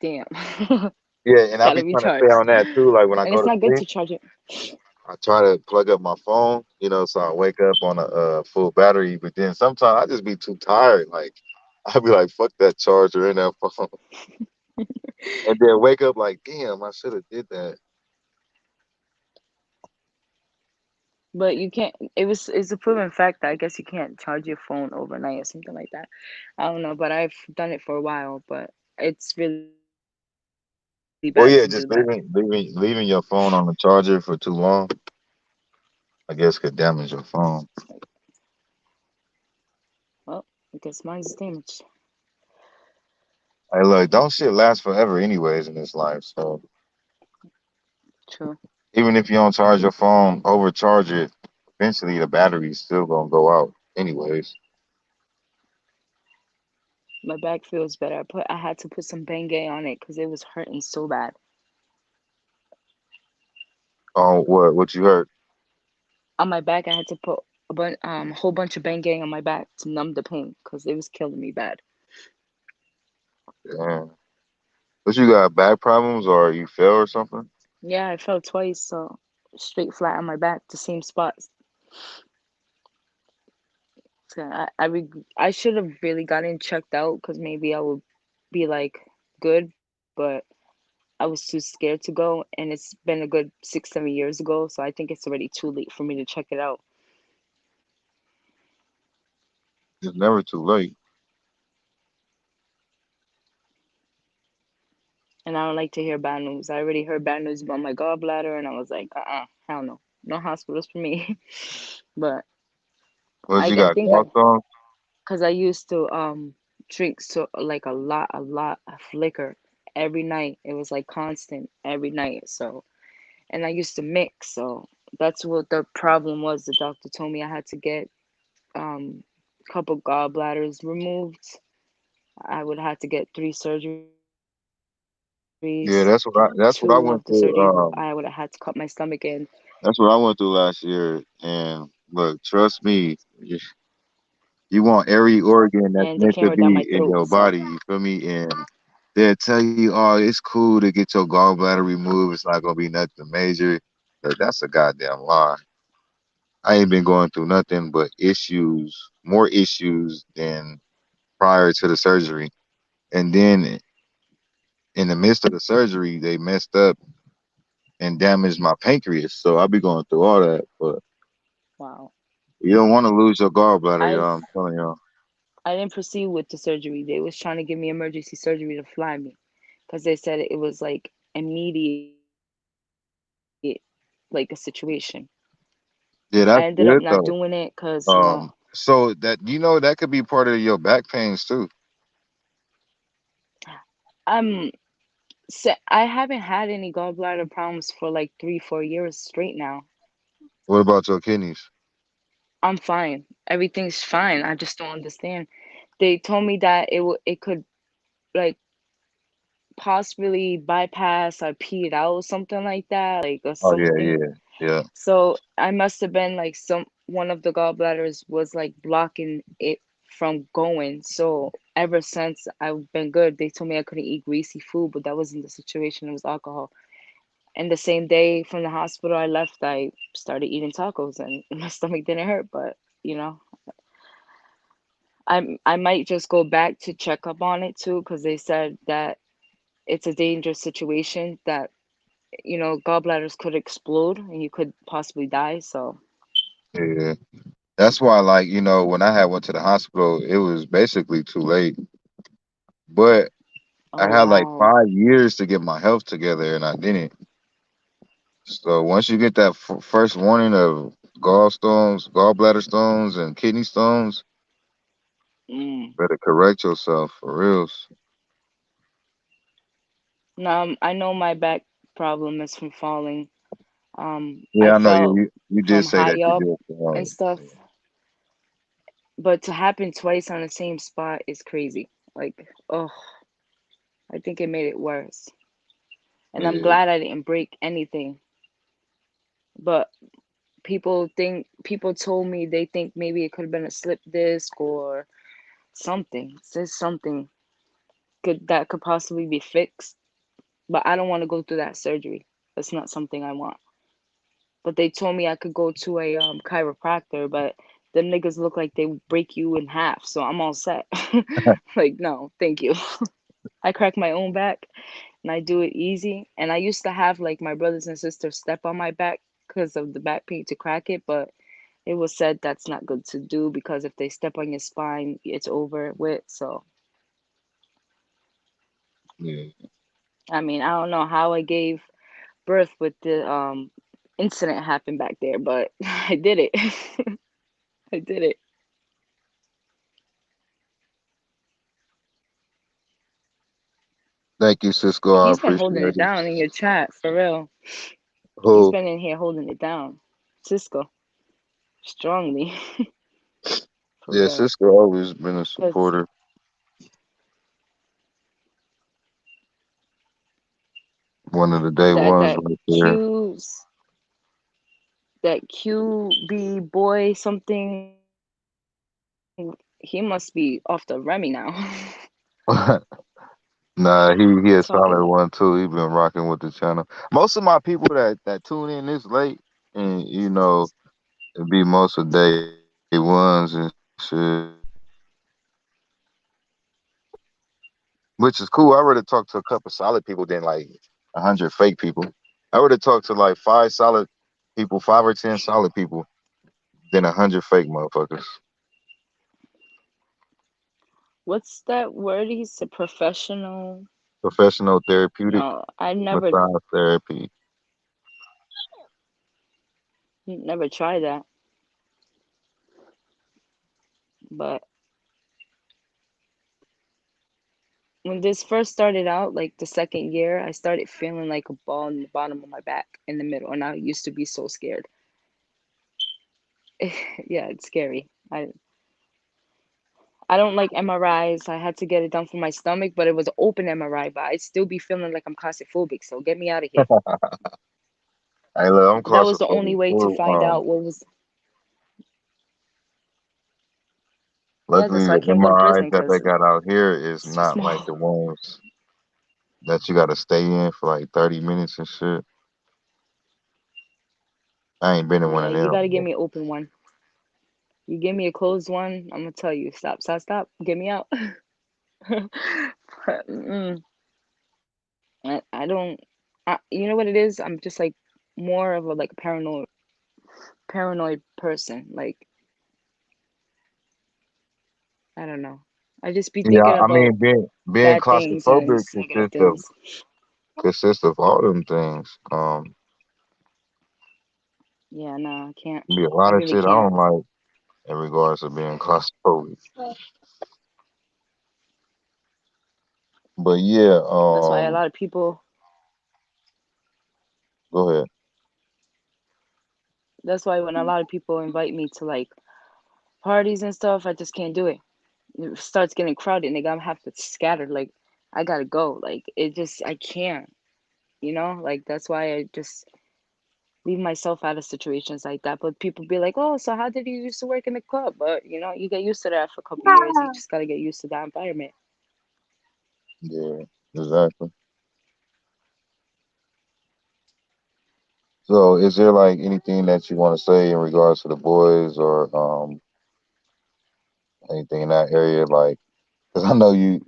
[SPEAKER 6] damn,
[SPEAKER 1] Yeah, and I
[SPEAKER 6] gotta
[SPEAKER 1] be
[SPEAKER 6] be
[SPEAKER 1] trying to stay
[SPEAKER 6] charged.
[SPEAKER 1] on that too. Like when I
[SPEAKER 6] And
[SPEAKER 1] go
[SPEAKER 6] it's
[SPEAKER 1] to
[SPEAKER 6] not good
[SPEAKER 1] sleep,
[SPEAKER 6] to charge it.
[SPEAKER 1] I try to plug up my phone, so I wake up on a full battery. But then sometimes I just be too tired. Like I be like, fuck that charger in that phone, and then wake up like, damn, I should have did that.
[SPEAKER 6] But you can't. It's a proven fact that I guess you can't charge your phone overnight or something like that. I don't know, but I've done it for a while. But it's really bad to do that.
[SPEAKER 1] Well, yeah, just leaving your phone on the charger for too long, I guess, could damage your phone.
[SPEAKER 6] Well, I guess mine's damaged.
[SPEAKER 1] Hey, look, don't shit last forever, anyways, in this life. So
[SPEAKER 6] True.
[SPEAKER 1] even if you don't charge your phone, overcharge it, eventually the battery's still gonna go out, anyways.
[SPEAKER 6] My back feels better. I had to put some Bengay on it because it was hurting so bad.
[SPEAKER 1] Oh, what you heard?
[SPEAKER 6] On my back, I had to put a whole bunch of Bengay on my back to numb the pain because it was killing me bad.
[SPEAKER 1] Yeah. But you got back problems or you fell or something?
[SPEAKER 6] Yeah, I fell twice, so straight flat on my back, the same spots. So I should have really gotten checked out because maybe I would be like good, but I was too scared to go, and it's been a good 6 7 years ago, so I think it's already too late for me to check it out.
[SPEAKER 1] It's never too late.
[SPEAKER 6] And I don't like to hear bad news. I already heard bad news about my gallbladder, and I was like, hell no, no hospitals for me. But
[SPEAKER 1] But you
[SPEAKER 6] I
[SPEAKER 1] got
[SPEAKER 6] think I,
[SPEAKER 1] gallstones.
[SPEAKER 6] cause I used to drink so like a lot of liquor every night. It was like constant every night. So and I used to mix. So that's what the problem was. The doctor told me I had to get a couple gallbladders removed. I would have to get 3 surgeries.
[SPEAKER 1] Yeah,
[SPEAKER 6] Two of the
[SPEAKER 1] that's what
[SPEAKER 6] surgery
[SPEAKER 1] I went
[SPEAKER 6] I
[SPEAKER 1] through.
[SPEAKER 6] would have had to cut my stomach in,
[SPEAKER 1] That's what I went through last year. And look, trust me, you want every organ that's
[SPEAKER 6] and the
[SPEAKER 1] meant to
[SPEAKER 6] camera down
[SPEAKER 1] be
[SPEAKER 6] my
[SPEAKER 1] in
[SPEAKER 6] throat.
[SPEAKER 1] your
[SPEAKER 6] So
[SPEAKER 1] body. You feel me? And they'll tell you, "Oh, it's cool to get your gallbladder removed. It's not gonna be nothing major." But that's a goddamn lie. I ain't been going through nothing but issues, more issues than prior to the surgery. And then in the midst of the surgery, they messed up and damaged my pancreas. So I'll be going through all that. But
[SPEAKER 6] wow.
[SPEAKER 1] you don't want to lose your gallbladder,
[SPEAKER 6] I
[SPEAKER 1] y'all. I'm telling y'all.
[SPEAKER 6] I didn't proceed with the surgery. They was trying to give me emergency surgery to fly me because they said it was like immediate, like a situation. I ended up
[SPEAKER 1] Yeah,
[SPEAKER 6] not
[SPEAKER 1] that's
[SPEAKER 6] doing
[SPEAKER 1] good
[SPEAKER 6] it
[SPEAKER 1] though. So that that could be part of your back pains too.
[SPEAKER 6] I'm I haven't had any gallbladder problems for like 3 4 years straight now.
[SPEAKER 1] What about your kidneys?
[SPEAKER 6] I'm fine. Everything's fine. I just don't understand. They told me that it could like possibly bypass or pee it out, something like that, like or
[SPEAKER 1] Oh yeah,
[SPEAKER 6] something.
[SPEAKER 1] yeah, yeah,
[SPEAKER 6] So I must have been like some one of the gallbladders was like blocking it from going. So ever since I've been good. They told me I couldn't eat greasy food, but that wasn't the situation. It was alcohol. And the same day from the hospital I left, I started eating tacos and my stomach didn't hurt. But you know, I might just go back to check up on it too, because they said that it's a dangerous situation that gallbladders could explode and you could possibly die. So,
[SPEAKER 1] yeah. That's why, like, when I had went to the hospital, it was basically too late. But
[SPEAKER 6] oh
[SPEAKER 1] I had like
[SPEAKER 6] wow.
[SPEAKER 1] 5 years to get my health together, and I didn't. So once you get that first warning of gallstones, gallbladder stones, and kidney stones,
[SPEAKER 6] Mm.
[SPEAKER 1] better correct yourself for reals.
[SPEAKER 6] Now I know my back problem is from falling. I
[SPEAKER 1] Yeah, I know
[SPEAKER 6] felt
[SPEAKER 1] you did
[SPEAKER 6] from
[SPEAKER 1] say that
[SPEAKER 6] high
[SPEAKER 1] you
[SPEAKER 6] up
[SPEAKER 1] did.
[SPEAKER 6] and stuff, but to happen twice on the same spot is crazy. Like, oh, I think it made it worse. And I'm
[SPEAKER 1] Yeah,
[SPEAKER 6] glad I didn't break anything. But people told me they think maybe it could have been a slip disc or something. Says something that could possibly be fixed. But I don't want to go through that surgery. That's not something I want. But they told me I could go to a chiropractor, but them niggas look like they break you in half, so I'm all set. Like, no, thank you. I crack my own back and I do it easy. And I used to have like my brothers and sisters step on my back because of the back pain to crack it, but it was said that's not good to do because if they step on your spine, it's over with. So,
[SPEAKER 1] yeah.
[SPEAKER 6] I mean, I don't know how I gave birth with the incident happened back there, but I did it. I did it.
[SPEAKER 1] Thank you, Cisco. I
[SPEAKER 6] He's been holding
[SPEAKER 1] appreciate
[SPEAKER 6] it
[SPEAKER 1] it.
[SPEAKER 6] down in your chat for real. He's
[SPEAKER 1] Who?
[SPEAKER 6] been in here holding it down. Cisco, strongly, for
[SPEAKER 1] Yeah,
[SPEAKER 6] real.
[SPEAKER 1] Cisco always been a
[SPEAKER 6] Cause
[SPEAKER 1] supporter. One of the day
[SPEAKER 6] that
[SPEAKER 1] ones
[SPEAKER 6] that
[SPEAKER 1] right there.
[SPEAKER 6] Q's that QB boy something, he must be off the Remy now.
[SPEAKER 1] Nah, he a
[SPEAKER 6] Talking
[SPEAKER 1] solid one too. He been rocking with the channel. Most of my people that tune in this late and it be most of day ones and stuff. shit, which is cool. I rather talk to a couple solid people than like 100 fake people. I rather talk to like 5 solid people, 5 or 10 solid people, than 100 fake motherfuckers.
[SPEAKER 6] What's that word? He's a professional.
[SPEAKER 1] Professional therapeutic
[SPEAKER 6] No, I
[SPEAKER 1] massage therapy.
[SPEAKER 6] never tried that. But when this first started out, like the second year, I started feeling like a ball in the bottom of my back in the middle, and I used to be so scared. Yeah, it's scary. I don't like MRIs. I had to get it done for my stomach, but it was an open MRI, but I'd still be feeling like I'm claustrophobic, so get me out of here.
[SPEAKER 1] Hey, look, I'm
[SPEAKER 6] That was the only
[SPEAKER 1] claustrophobic
[SPEAKER 6] way to
[SPEAKER 1] too.
[SPEAKER 6] find out what was. Yeah, that's
[SPEAKER 1] Luckily
[SPEAKER 6] why I
[SPEAKER 1] the
[SPEAKER 6] can't go to
[SPEAKER 1] MRIs
[SPEAKER 6] prison
[SPEAKER 1] that they
[SPEAKER 6] because
[SPEAKER 1] got out here is
[SPEAKER 6] it's too
[SPEAKER 1] not like
[SPEAKER 6] small.
[SPEAKER 1] the ones that you got to stay in for like 30 minutes and shit. I ain't been in one
[SPEAKER 6] Yeah,
[SPEAKER 1] of
[SPEAKER 6] you
[SPEAKER 1] them.
[SPEAKER 6] got to give me an open one. You give me a closed one, I'm gonna tell you, stop, stop, stop, get me out. But, I don't. You know what it is? I'm just like more of a like paranoid person. Like I don't know. I just be
[SPEAKER 1] Yeah,
[SPEAKER 6] thinking
[SPEAKER 1] I
[SPEAKER 6] about
[SPEAKER 1] mean, being
[SPEAKER 6] bad things and
[SPEAKER 1] claustrophobic
[SPEAKER 6] just negative things.
[SPEAKER 1] consists of all them things.
[SPEAKER 6] Yeah, no, I can't.
[SPEAKER 1] Be a
[SPEAKER 6] I
[SPEAKER 1] lot of
[SPEAKER 6] really
[SPEAKER 1] shit I
[SPEAKER 6] can't.
[SPEAKER 1] don't like in regards to being claustrophobic. But yeah,
[SPEAKER 6] That's why a lot of people.
[SPEAKER 1] go ahead.
[SPEAKER 6] That's why when a lot of people invite me to like parties and stuff, I just can't do it. It starts getting crowded, and they gotta have to scatter. Like I gotta go. Like it just I can't. You know, like that's why I just leave myself out of situations like that. But people be like, "Oh, so how did you used to work in the club?" But you know, you get used to that for a couple of years. You just gotta get used to that environment.
[SPEAKER 1] Yeah, exactly. So, is there like anything that you want to say in regards to the boys or anything in that area? Like, because I know you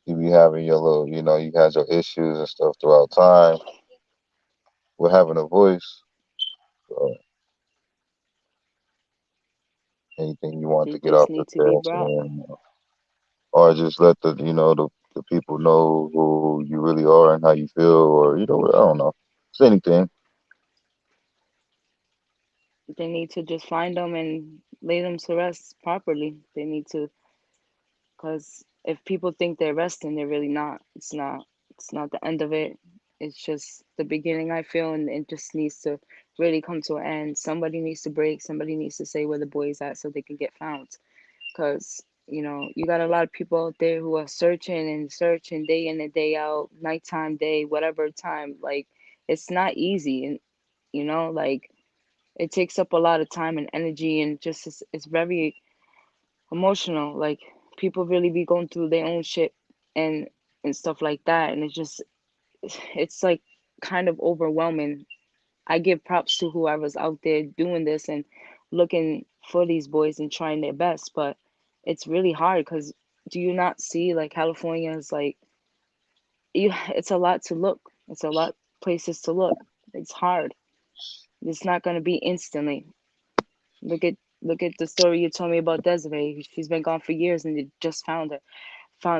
[SPEAKER 1] be having your little, you had your issues and stuff throughout time with having a voice. So, anything you want
[SPEAKER 6] They
[SPEAKER 1] to get
[SPEAKER 6] just
[SPEAKER 1] off your
[SPEAKER 6] need to be
[SPEAKER 1] chest,
[SPEAKER 6] brought.
[SPEAKER 1] or just let the people know who you really are and how you feel, or I don't know, just anything.
[SPEAKER 6] They need to just find them and lay them to rest properly. They need to, because if people think they're resting, they're really not. It's not. It's not the end of it. It's just the beginning. I feel, and it just needs to really come to an end. Somebody needs to break. Somebody needs to say where the boy is at so they can get found. Because you got a lot of people out there who are searching and searching day in and day out, nighttime, day, whatever time. Like it's not easy, and like it takes up a lot of time and energy, and just it's very emotional. Like people really be going through their own shit and and stuff like that, and it's like kind of overwhelming. I give props to whoever's out there doing this and looking for these boys and trying their best, but it's really hard because do you not see like California is like it's a lot to look. It's a lot places to look. It's hard. It's not gonna be instantly. Look at the story you told me about Desiree. She's been gone for years and they just found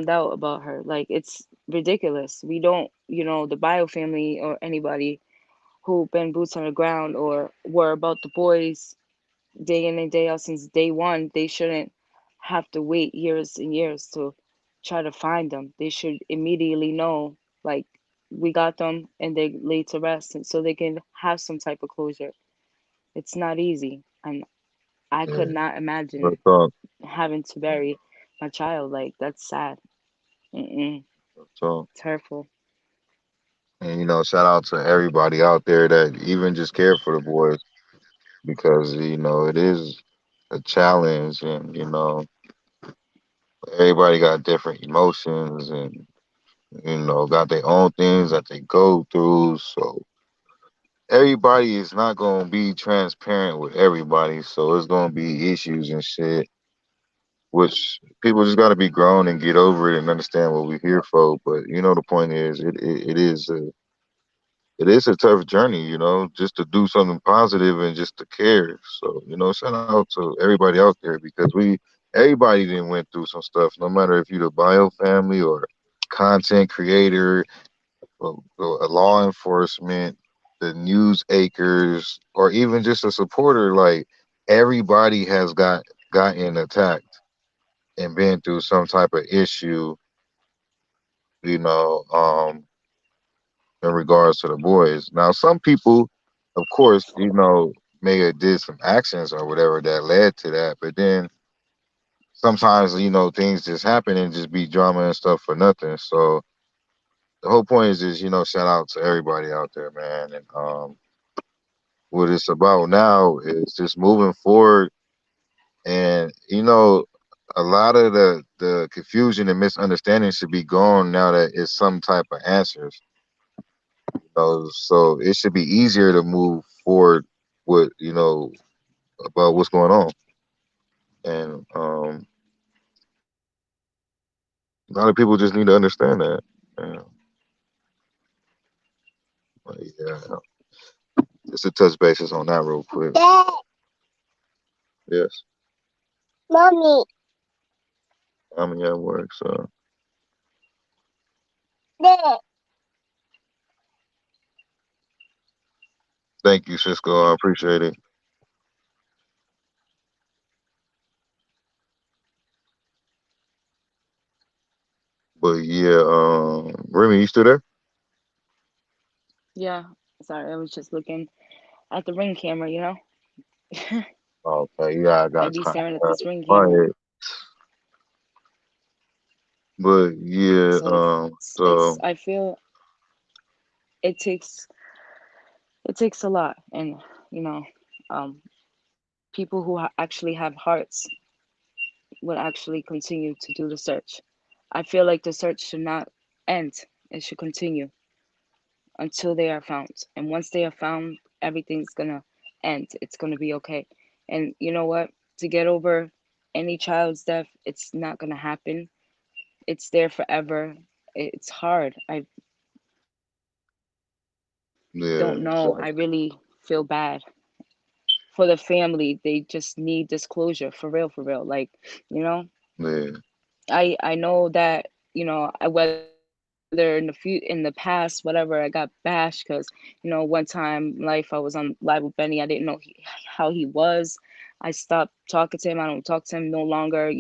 [SPEAKER 6] out about her. Like it's ridiculous. We don't, the bio family or anybody who been boots on the ground or were about the boys day in and day out since day one, they shouldn't have to wait years and years to try to find them. They should immediately know, like, we got them and they laid to rest, and so they can have some type of closure. It's not easy, and I could
[SPEAKER 1] Yeah,
[SPEAKER 6] not
[SPEAKER 1] real
[SPEAKER 6] imagine
[SPEAKER 1] talk,
[SPEAKER 6] having to bury my child. Like, that's sad. Mm-mm.
[SPEAKER 1] real talk.
[SPEAKER 6] It's hurtful.
[SPEAKER 1] And shout out to everybody out there that even just care for the boys because it is a challenge, and everybody got different emotions and got their own things that they go through. So everybody is not gonna be transparent with everybody, so it's gonna be issues and shit, which people just gotta be grown and get over it and understand what we're here for. But the point is, it is a tough journey, just to do something positive and just to care. So, shout out to everybody out there because everybody then went through some stuff, no matter if you're the bio family or content creator, a law enforcement, the news acres, or even just a supporter. Like everybody has gotten attacked and been through some type of issue, you know, um, in regards to the boys. Now, some people, of course, may have did some actions or whatever that led to that, but then sometimes, things just happen and just be drama and stuff for nothing. So the whole point is just, shout out to everybody out there, man. And what it's about now is just moving forward. And, a lot of the confusion and misunderstanding should be gone now that it's some type of answers. So it should be easier to move forward with, about what's going on. And a lot of people just need to understand that. Yeah, but yeah, just to touch bases on that real quick. Yes, I'm at work, so thank you, Cisco. I appreciate it. But yeah, Remy, you still there?
[SPEAKER 6] Yeah, sorry, I was just looking at the ring camera, you know?
[SPEAKER 1] Okay, yeah, I
[SPEAKER 6] I
[SPEAKER 1] got
[SPEAKER 6] be
[SPEAKER 1] kind
[SPEAKER 6] staring at
[SPEAKER 1] of
[SPEAKER 6] this ring camera.
[SPEAKER 1] quiet. But yeah,
[SPEAKER 6] So it's I feel it takes it takes a lot, and you know, um, people who actually have hearts will actually continue to do the search. I feel like the search should not end; it should continue until they are found. And once they are found, everything's gonna end. It's gonna be okay. And you know what? To get over any child's death, it's not gonna happen. It's there forever. It's hard. I
[SPEAKER 1] yeah,
[SPEAKER 6] don't know. I
[SPEAKER 1] exactly.
[SPEAKER 6] really feel bad for the family. They just need this closure for real, for real. Like, you know,
[SPEAKER 1] Yeah,
[SPEAKER 6] I know that whether in the past, whatever, I got bashed because one time in life I was on live with Benny. I didn't know how he was. I stopped talking to him. I don't talk to him no longer.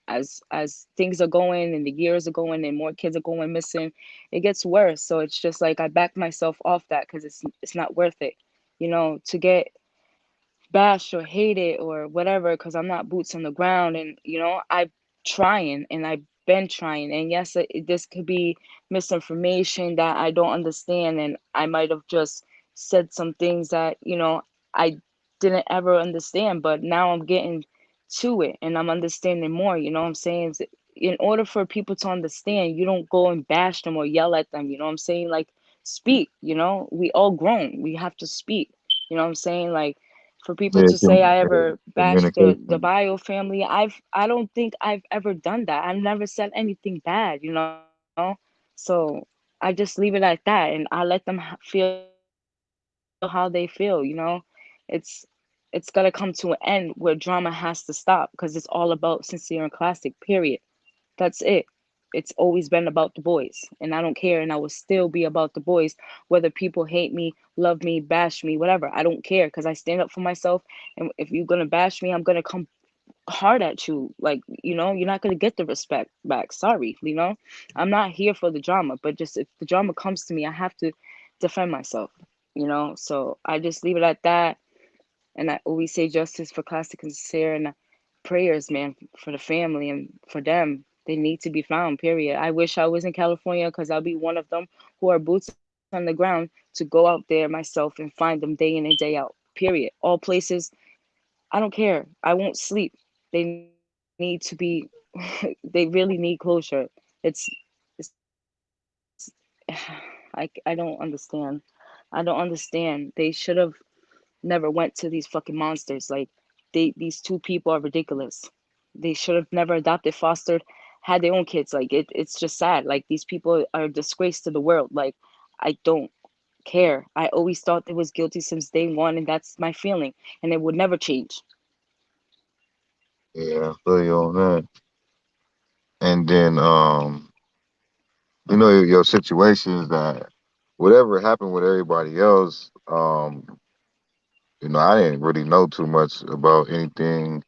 [SPEAKER 6] As things are going and the years are going and more kids are going missing, it gets worse. So it's just like I back myself off that because it's not worth it. To get bash or hate it or whatever because I'm not boots on the ground. And I'm trying and I've been trying. And yes, this could be misinformation that I don't understand, and I might have just said some things that I didn't ever understand, but now I'm getting to it and I'm understanding more. You know what I'm saying? In order for people to understand, you don't go and bash them or yell at them. You know what I'm saying? Like, speak. We all grown. We have to speak. You know what I'm saying? Like, for people
[SPEAKER 1] yeah,
[SPEAKER 6] to say I ever bashed the
[SPEAKER 1] communication.
[SPEAKER 6] bio family, I don't think I've ever done that. I've never said anything bad, So I just leave it at that and I let them feel how they feel, It's it's gonna come to an end where drama has to stop because it's all about sincere and classic, period. That's it. It's always been about the boys, and I don't care, and I will still be about the boys, whether people hate me, love me, bash me, whatever. I don't care because I stand up for myself. And if you're gonna bash me, I'm gonna come hard at you. Like, you're not gonna get the respect back. Sorry, I'm not here for the drama, but just if the drama comes to me, I have to defend myself. So I just leave it at that. And I always say justice for classic and sincere, and prayers, man, for the family and for them. They need to be found, period. I wish I was in California because I'll be one of them who are boots on the ground to go out there myself and find them day in and day out, period. All places, I don't care. I won't sleep. They need to be, they really need closure. It's, I don't understand. I don't understand. They should have never went to these fucking monsters. Like these two people are ridiculous. They should have never adopted, fostered, had their own kids. Like it's just sad. Like these people are a disgrace to the world. Like I don't care. I always thought they was guilty since day one, and that's my feeling, and it would never change.
[SPEAKER 1] Yeah, I feel you on that. And then, your situation is that whatever happened with everybody else, I didn't really know too much about anything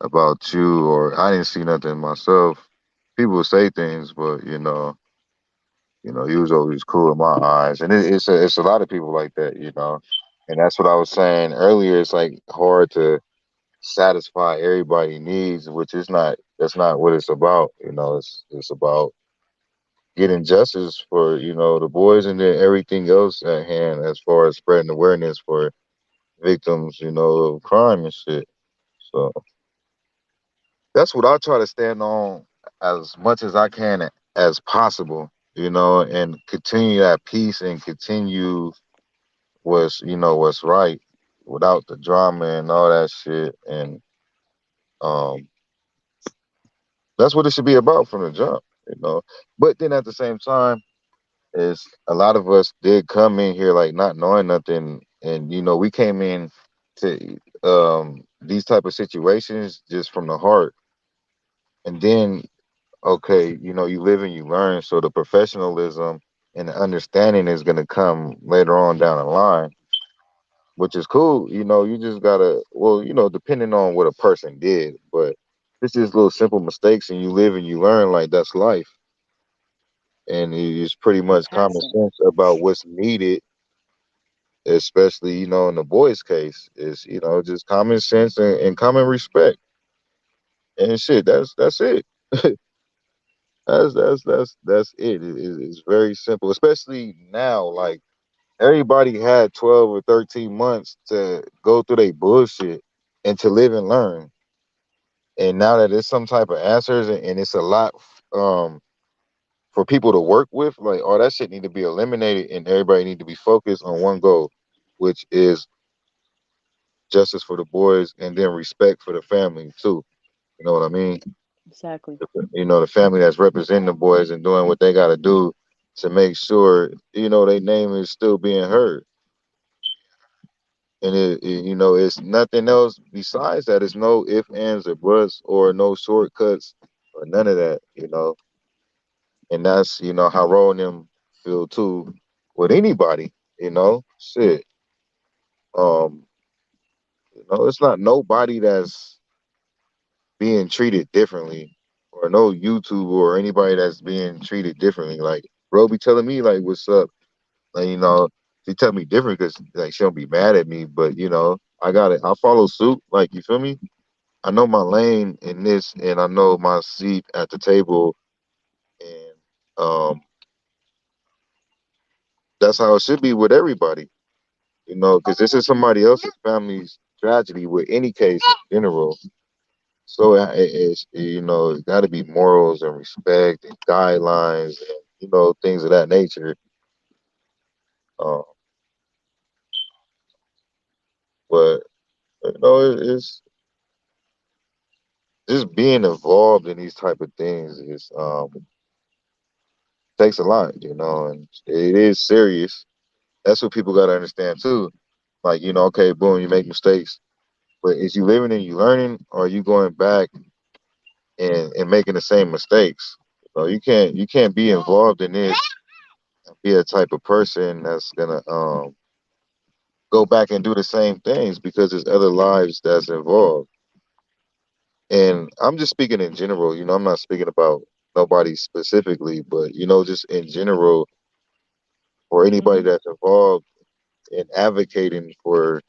[SPEAKER 1] about you, or I didn't see nothing myself. People say things, but you was always cool in my eyes, and it's a lot of people like that, and that's what I was saying earlier. It's like hard to satisfy everybody needs, which is not that's not what it's about. It's about getting justice for the boys, and then everything else at hand as far as spreading awareness for victims, of crime and shit. So that's what I try to stand on as much as I can as possible, and continue that peace and continue what's right without the drama and all that shit. And um that's what it should be about from the jump. But then at the same time, is a lot of us did come in here like not knowing nothing, and we came in to these type of situations just from the heart. And then, okay, you live and you learn, so the professionalism and the understanding is going to come later on down the line, which is cool. You just gotta, well, depending on what a person did, but it's just little simple mistakes, and you live and you learn. Like, that's life. And it's pretty
[SPEAKER 6] And
[SPEAKER 1] much common
[SPEAKER 6] pass it.
[SPEAKER 1] sense about what's needed, especially in the boys' case, is just common sense and common respect and shit. That's it. That's it. It's very simple, especially now. Like, everybody had 12 or 13 months to go through their bullshit and to live and learn. And now that it's some type of answers, and it's a lot um for people to work with, like, all that shit need to be eliminated, and everybody need to be focused on one goal, which is justice for the boys, and then respect for the family too. You know what I mean?
[SPEAKER 6] Exactly.
[SPEAKER 1] The family that's representing the boys and doing what they got to do to make sure their name is still being heard. And it's nothing else besides that. It's no ifs, ands, or buts, or no shortcuts, or none of that. And that's how Ro and them feel too with anybody. Shit. Um, it's not nobody that's being treated differently, or no YouTube or anybody that's being treated differently. Like, Ro be telling me like, what's up? Like, she tell me different because like she don't be mad at me, but I got it. I follow suit. Like, you feel me? I know my lane in this, and I know my seat at the table, and that's how it should be with everybody. Because this is somebody else's family's tragedy with any case in general. So it's it's got to be morals and respect and guidelines, and things of that nature. Uh, but it's just being involved in these type of things is takes a lot, and it is serious. That's what people got to understand too. Like, okay, boom, you make mistakes, but is you living and you learning, or are you going back and making the same mistakes? You can't be involved in this and be a type of person that's gonna go back and do the same things, because there's other lives that's involved. And I'm just speaking in general. I'm not speaking about nobody specifically, but just in general, for anybody
[SPEAKER 6] Hmm.
[SPEAKER 1] that's involved in advocating for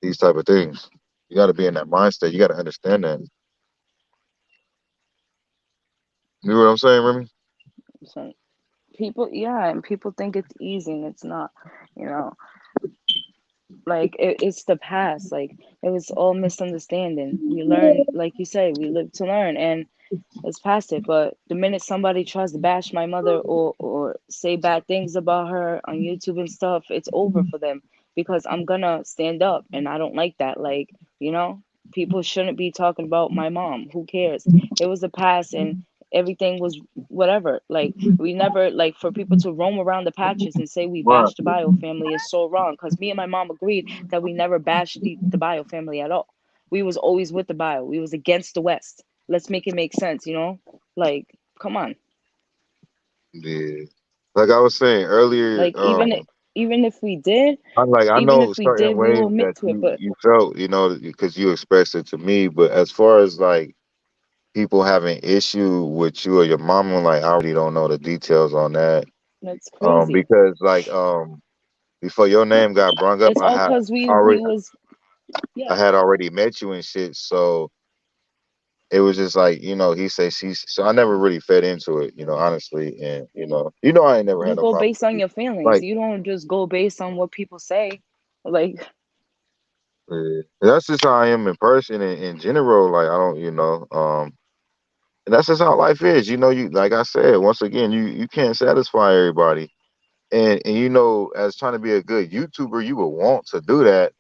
[SPEAKER 1] these type of things. You got to be in that mindset. You got to understand that. You know what I'm saying, Remy?
[SPEAKER 6] So people, yeah, and people think it's easy, and it's not. You know, Like it's the past. Like it was all misunderstanding. We learn, like you said, we live to learn, and it's past it. But the minute somebody tries to bash my mother or say bad things about her on YouTube and stuff, it's over for them because I'm gonna stand up, and I don't like that. Like, you know, people shouldn't be talking about my mom. Who cares? It was the past, and everything was whatever. Like, we never, like, for people to roam around the patches and say we
[SPEAKER 1] Right.
[SPEAKER 6] bashed the bio family is so wrong, because me and my mom agreed that we never bashed the bio family at all. We was always with the bio. We was against the West. Let's make it make sense, you know? Like, come on.
[SPEAKER 1] Yeah. Like I was saying earlier,
[SPEAKER 6] Like, even if we did,
[SPEAKER 1] I
[SPEAKER 6] even
[SPEAKER 1] know
[SPEAKER 6] if we
[SPEAKER 1] certain
[SPEAKER 6] did, we
[SPEAKER 1] ways
[SPEAKER 6] will admit
[SPEAKER 1] that
[SPEAKER 6] to it. But
[SPEAKER 1] you felt, you know, because you expressed it to me. But as far as like people having issue with you or your mama, like I really don't know the details on that.
[SPEAKER 6] that's crazy.
[SPEAKER 1] Because like before your name got brung up,
[SPEAKER 6] It's all because we
[SPEAKER 1] already
[SPEAKER 6] was, yeah.
[SPEAKER 1] I had already met you and shit. So it was just like, you know, he say she's so I never really fed into it, you know, honestly. And I ain't never
[SPEAKER 6] You
[SPEAKER 1] had no
[SPEAKER 6] go
[SPEAKER 1] problem
[SPEAKER 6] based
[SPEAKER 1] with
[SPEAKER 6] on
[SPEAKER 1] you.
[SPEAKER 6] your feelings.
[SPEAKER 1] Like
[SPEAKER 6] You don't just go based on what people say. Like,
[SPEAKER 1] that's just how I am in person and in general. Like I don't, and that's just how life is. You know, you like I said, once again, you can't satisfy everybody. And as trying to be a good YouTuber, you would want to do that,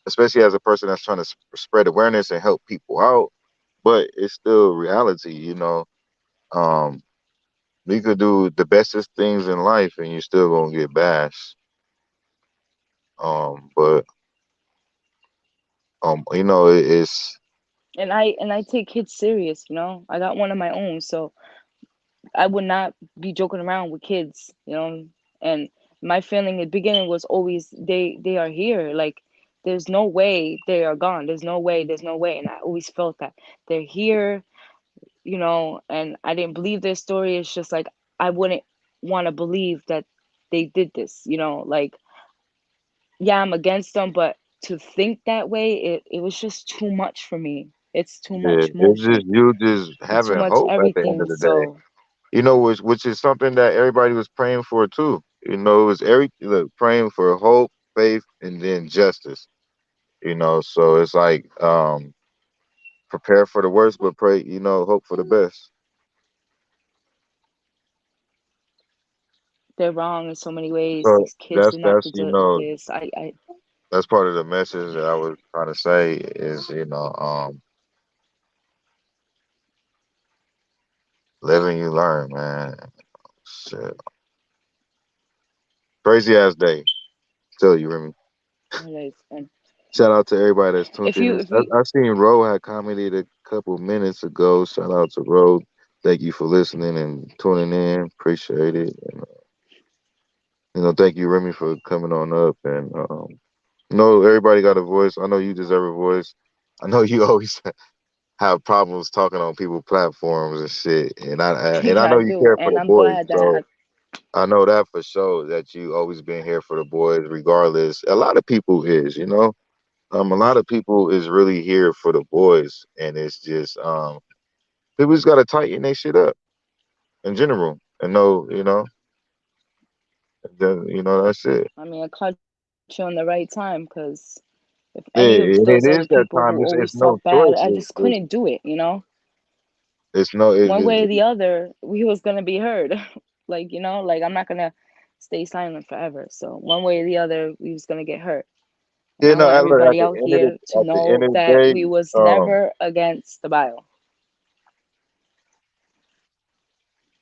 [SPEAKER 1] especially as a person that's trying to spread awareness and help people out. But it's still reality, you know. Um, you could do the bestest things in life, and you're still gonna get bashed. But it's
[SPEAKER 6] and I take kids serious, you know? I got one of my own, so I would not be joking around with kids, you know. And my feeling at the beginning was always they are here. Like, there's no way they are gone. There's no way. And I always felt that they're here, you know. And I didn't believe their story. It's just like I wouldn't want to believe that they did this, you know. Like, yeah, I'm against them, but to think that way, it was just too much for me. It's too
[SPEAKER 1] yeah,
[SPEAKER 6] much
[SPEAKER 1] it's just
[SPEAKER 6] motion
[SPEAKER 1] you just
[SPEAKER 6] and too
[SPEAKER 1] having
[SPEAKER 6] much
[SPEAKER 1] hope at the end
[SPEAKER 6] everything.
[SPEAKER 1] of the day.
[SPEAKER 6] So
[SPEAKER 1] Which is something that everybody was praying for too. It was praying for hope, faith, and then justice. So it's like prepare for the worst, but pray, hope for the best.
[SPEAKER 6] they're wrong in so many ways.
[SPEAKER 1] So
[SPEAKER 6] These kids did not deserve
[SPEAKER 1] that's
[SPEAKER 6] this. I
[SPEAKER 1] that's part of the message that I was trying to say is live and you learn, man. Shit, crazy ass day. Tell you, Remy.
[SPEAKER 6] realize, and
[SPEAKER 1] Shout out to everybody that's tuned in.
[SPEAKER 6] if you
[SPEAKER 1] I seen Ro had commented a couple minutes ago. Shout out to Ro. Thank you for listening and tuning in. Appreciate it. And thank you, Remy, for coming on up. And everybody got a voice. I know you deserve a voice. I know you always have problems talking on people's platforms and shit. And I
[SPEAKER 6] yeah, I
[SPEAKER 1] know you
[SPEAKER 6] do,
[SPEAKER 1] care for
[SPEAKER 6] and
[SPEAKER 1] the
[SPEAKER 6] I'm
[SPEAKER 1] boys.
[SPEAKER 6] glad that
[SPEAKER 1] So I know that for sure that you always been here for the boys, regardless. A lot of people is. A lot of people is really here for the boys, and it's just people just gotta tighten their shit up in general, and know, that's it.
[SPEAKER 6] I mean I caught you on the right time, because if any
[SPEAKER 1] Yeah,
[SPEAKER 6] of
[SPEAKER 1] and
[SPEAKER 6] those
[SPEAKER 1] it
[SPEAKER 6] other
[SPEAKER 1] is that
[SPEAKER 6] people who
[SPEAKER 1] time. It's
[SPEAKER 6] always
[SPEAKER 1] no
[SPEAKER 6] talk bad,
[SPEAKER 1] choice.
[SPEAKER 6] I just couldn't do it, you know.
[SPEAKER 1] It's no.
[SPEAKER 6] One way or the other, we was gonna be heard. Like, you know, like I'm not gonna stay silent forever. So one way or the other, we was gonna get hurt. And
[SPEAKER 1] Yeah,
[SPEAKER 6] I
[SPEAKER 1] no.
[SPEAKER 6] want
[SPEAKER 1] Look,
[SPEAKER 6] everybody out here to
[SPEAKER 1] at the end
[SPEAKER 6] know
[SPEAKER 1] of the
[SPEAKER 6] that
[SPEAKER 1] day,
[SPEAKER 6] we was
[SPEAKER 1] um,
[SPEAKER 6] never against the bio.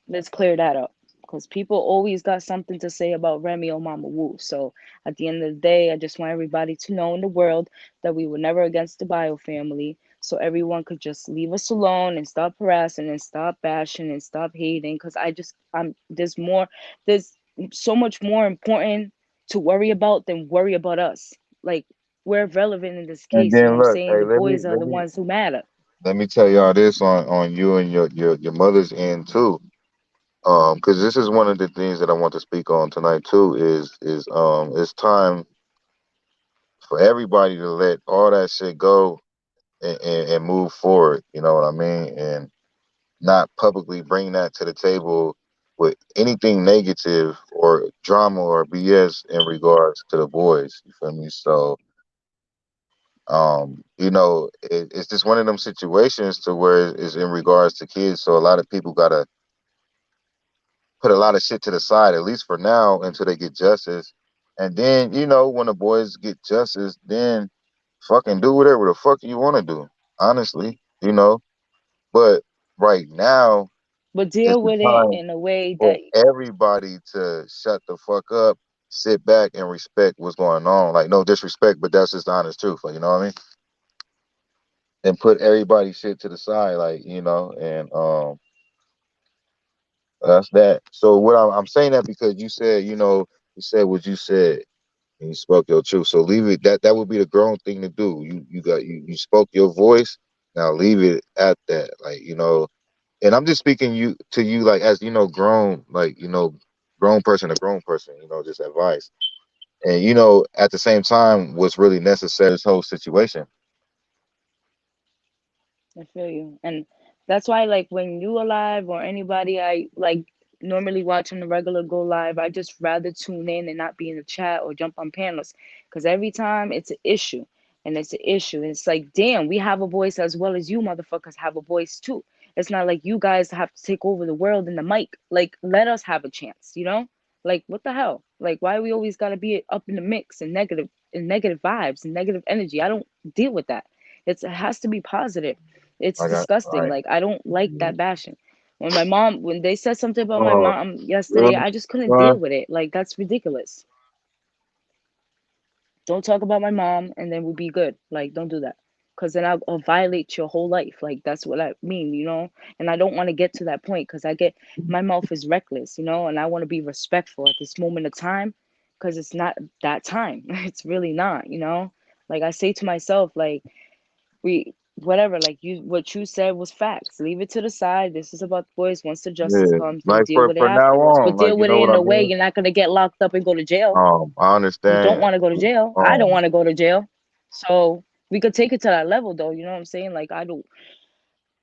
[SPEAKER 6] Let's clear that up, because people always got something to say about Remy or Mama Wu. So at the end of the day, I just want everybody to know in the world that we were never against the bio family. So everyone could just leave us alone and stop harassing and stop bashing and stop hating. Because there's so much more important to worry about than worry about us. Like, we're relevant in this
[SPEAKER 1] and
[SPEAKER 6] case. You know
[SPEAKER 1] then
[SPEAKER 6] what I'm
[SPEAKER 1] look,
[SPEAKER 6] saying?
[SPEAKER 1] hey,
[SPEAKER 6] The boys are the ones who matter.
[SPEAKER 1] let me tell y'all this on you and your mother's end too. Because this is one of the things that I want to speak on tonight too. Is it's time for everybody to let all that shit go and move forward. You know what I mean? And not publicly bring that to the table with anything negative or drama or BS in regards to the boys. You feel me? So, it's just one of them situations to where it's in regards to kids. So a lot of people gotta put a lot of shit to the side, at least for now, until they get justice. And then, when the boys get justice, then fucking do whatever the fuck you want to do. Honestly, But right now,
[SPEAKER 6] But
[SPEAKER 1] it's
[SPEAKER 6] deal
[SPEAKER 1] the
[SPEAKER 6] with it
[SPEAKER 1] time
[SPEAKER 6] in a way
[SPEAKER 1] for
[SPEAKER 6] that
[SPEAKER 1] everybody to shut the fuck up, sit back, and respect what's going on. Like, no disrespect, but that's just the honest truth. Like, you know what I mean? And put everybody shit to the side, like, and that's that. So what I'm saying that because you said, you said what you said and you spoke your truth. So leave it. That would be the grown thing to do. You spoke your voice. Now leave it at that. Like, and I'm just speaking you to you like as grown, like grown person to grown person, just advice. And at the same time, what's really necessary this whole situation.
[SPEAKER 6] I feel you. And that's why, like, when you alive or anybody I like normally watch on the regular go live, I just rather tune in and not be in the chat or jump on panels. Because every time it's an issue. And it's an issue. And it's like, damn, we have a voice as well as you motherfuckers have a voice too. It's not like you guys have to take over the world in the mic. Like, let us have a chance, you know? Like, what the hell? Like, why we always gotta be up in the mix and negative vibes and negative energy? I don't deal with that. It has to be positive. It's
[SPEAKER 1] I got
[SPEAKER 6] disgusting.
[SPEAKER 1] right.
[SPEAKER 6] Like, I don't like that bashing. When they said something about my
[SPEAKER 1] Oh,
[SPEAKER 6] mom yesterday,
[SPEAKER 1] really?
[SPEAKER 6] I just couldn't deal
[SPEAKER 1] Son?
[SPEAKER 6] with it. Like, that's ridiculous. Don't talk about my mom and then we'll be good. Like, don't do that. Because then I'll violate your whole life. Like, that's what I mean, you know? And I don't want to get to that point because my mouth is reckless, you know? And I want to be respectful at this moment of time because it's not that time. It's really not, you know? Like, I say to myself, like, whatever, like what you said was facts. Leave it to the side. This is about the boys. Once the justice
[SPEAKER 1] Yeah.
[SPEAKER 6] comes, then
[SPEAKER 1] Like
[SPEAKER 6] deal
[SPEAKER 1] for
[SPEAKER 6] with it
[SPEAKER 1] for now
[SPEAKER 6] afterwards. But
[SPEAKER 1] on,
[SPEAKER 6] deal
[SPEAKER 1] like you
[SPEAKER 6] with
[SPEAKER 1] know
[SPEAKER 6] it
[SPEAKER 1] what
[SPEAKER 6] in
[SPEAKER 1] I
[SPEAKER 6] a way
[SPEAKER 1] mean.
[SPEAKER 6] you're not gonna get locked up and go to jail.
[SPEAKER 1] I
[SPEAKER 6] You don't
[SPEAKER 1] understand.
[SPEAKER 6] want to go to jail. I don't
[SPEAKER 1] Um,
[SPEAKER 6] want to go to jail. So we could take it to that level though, you know what I'm saying? Like I do,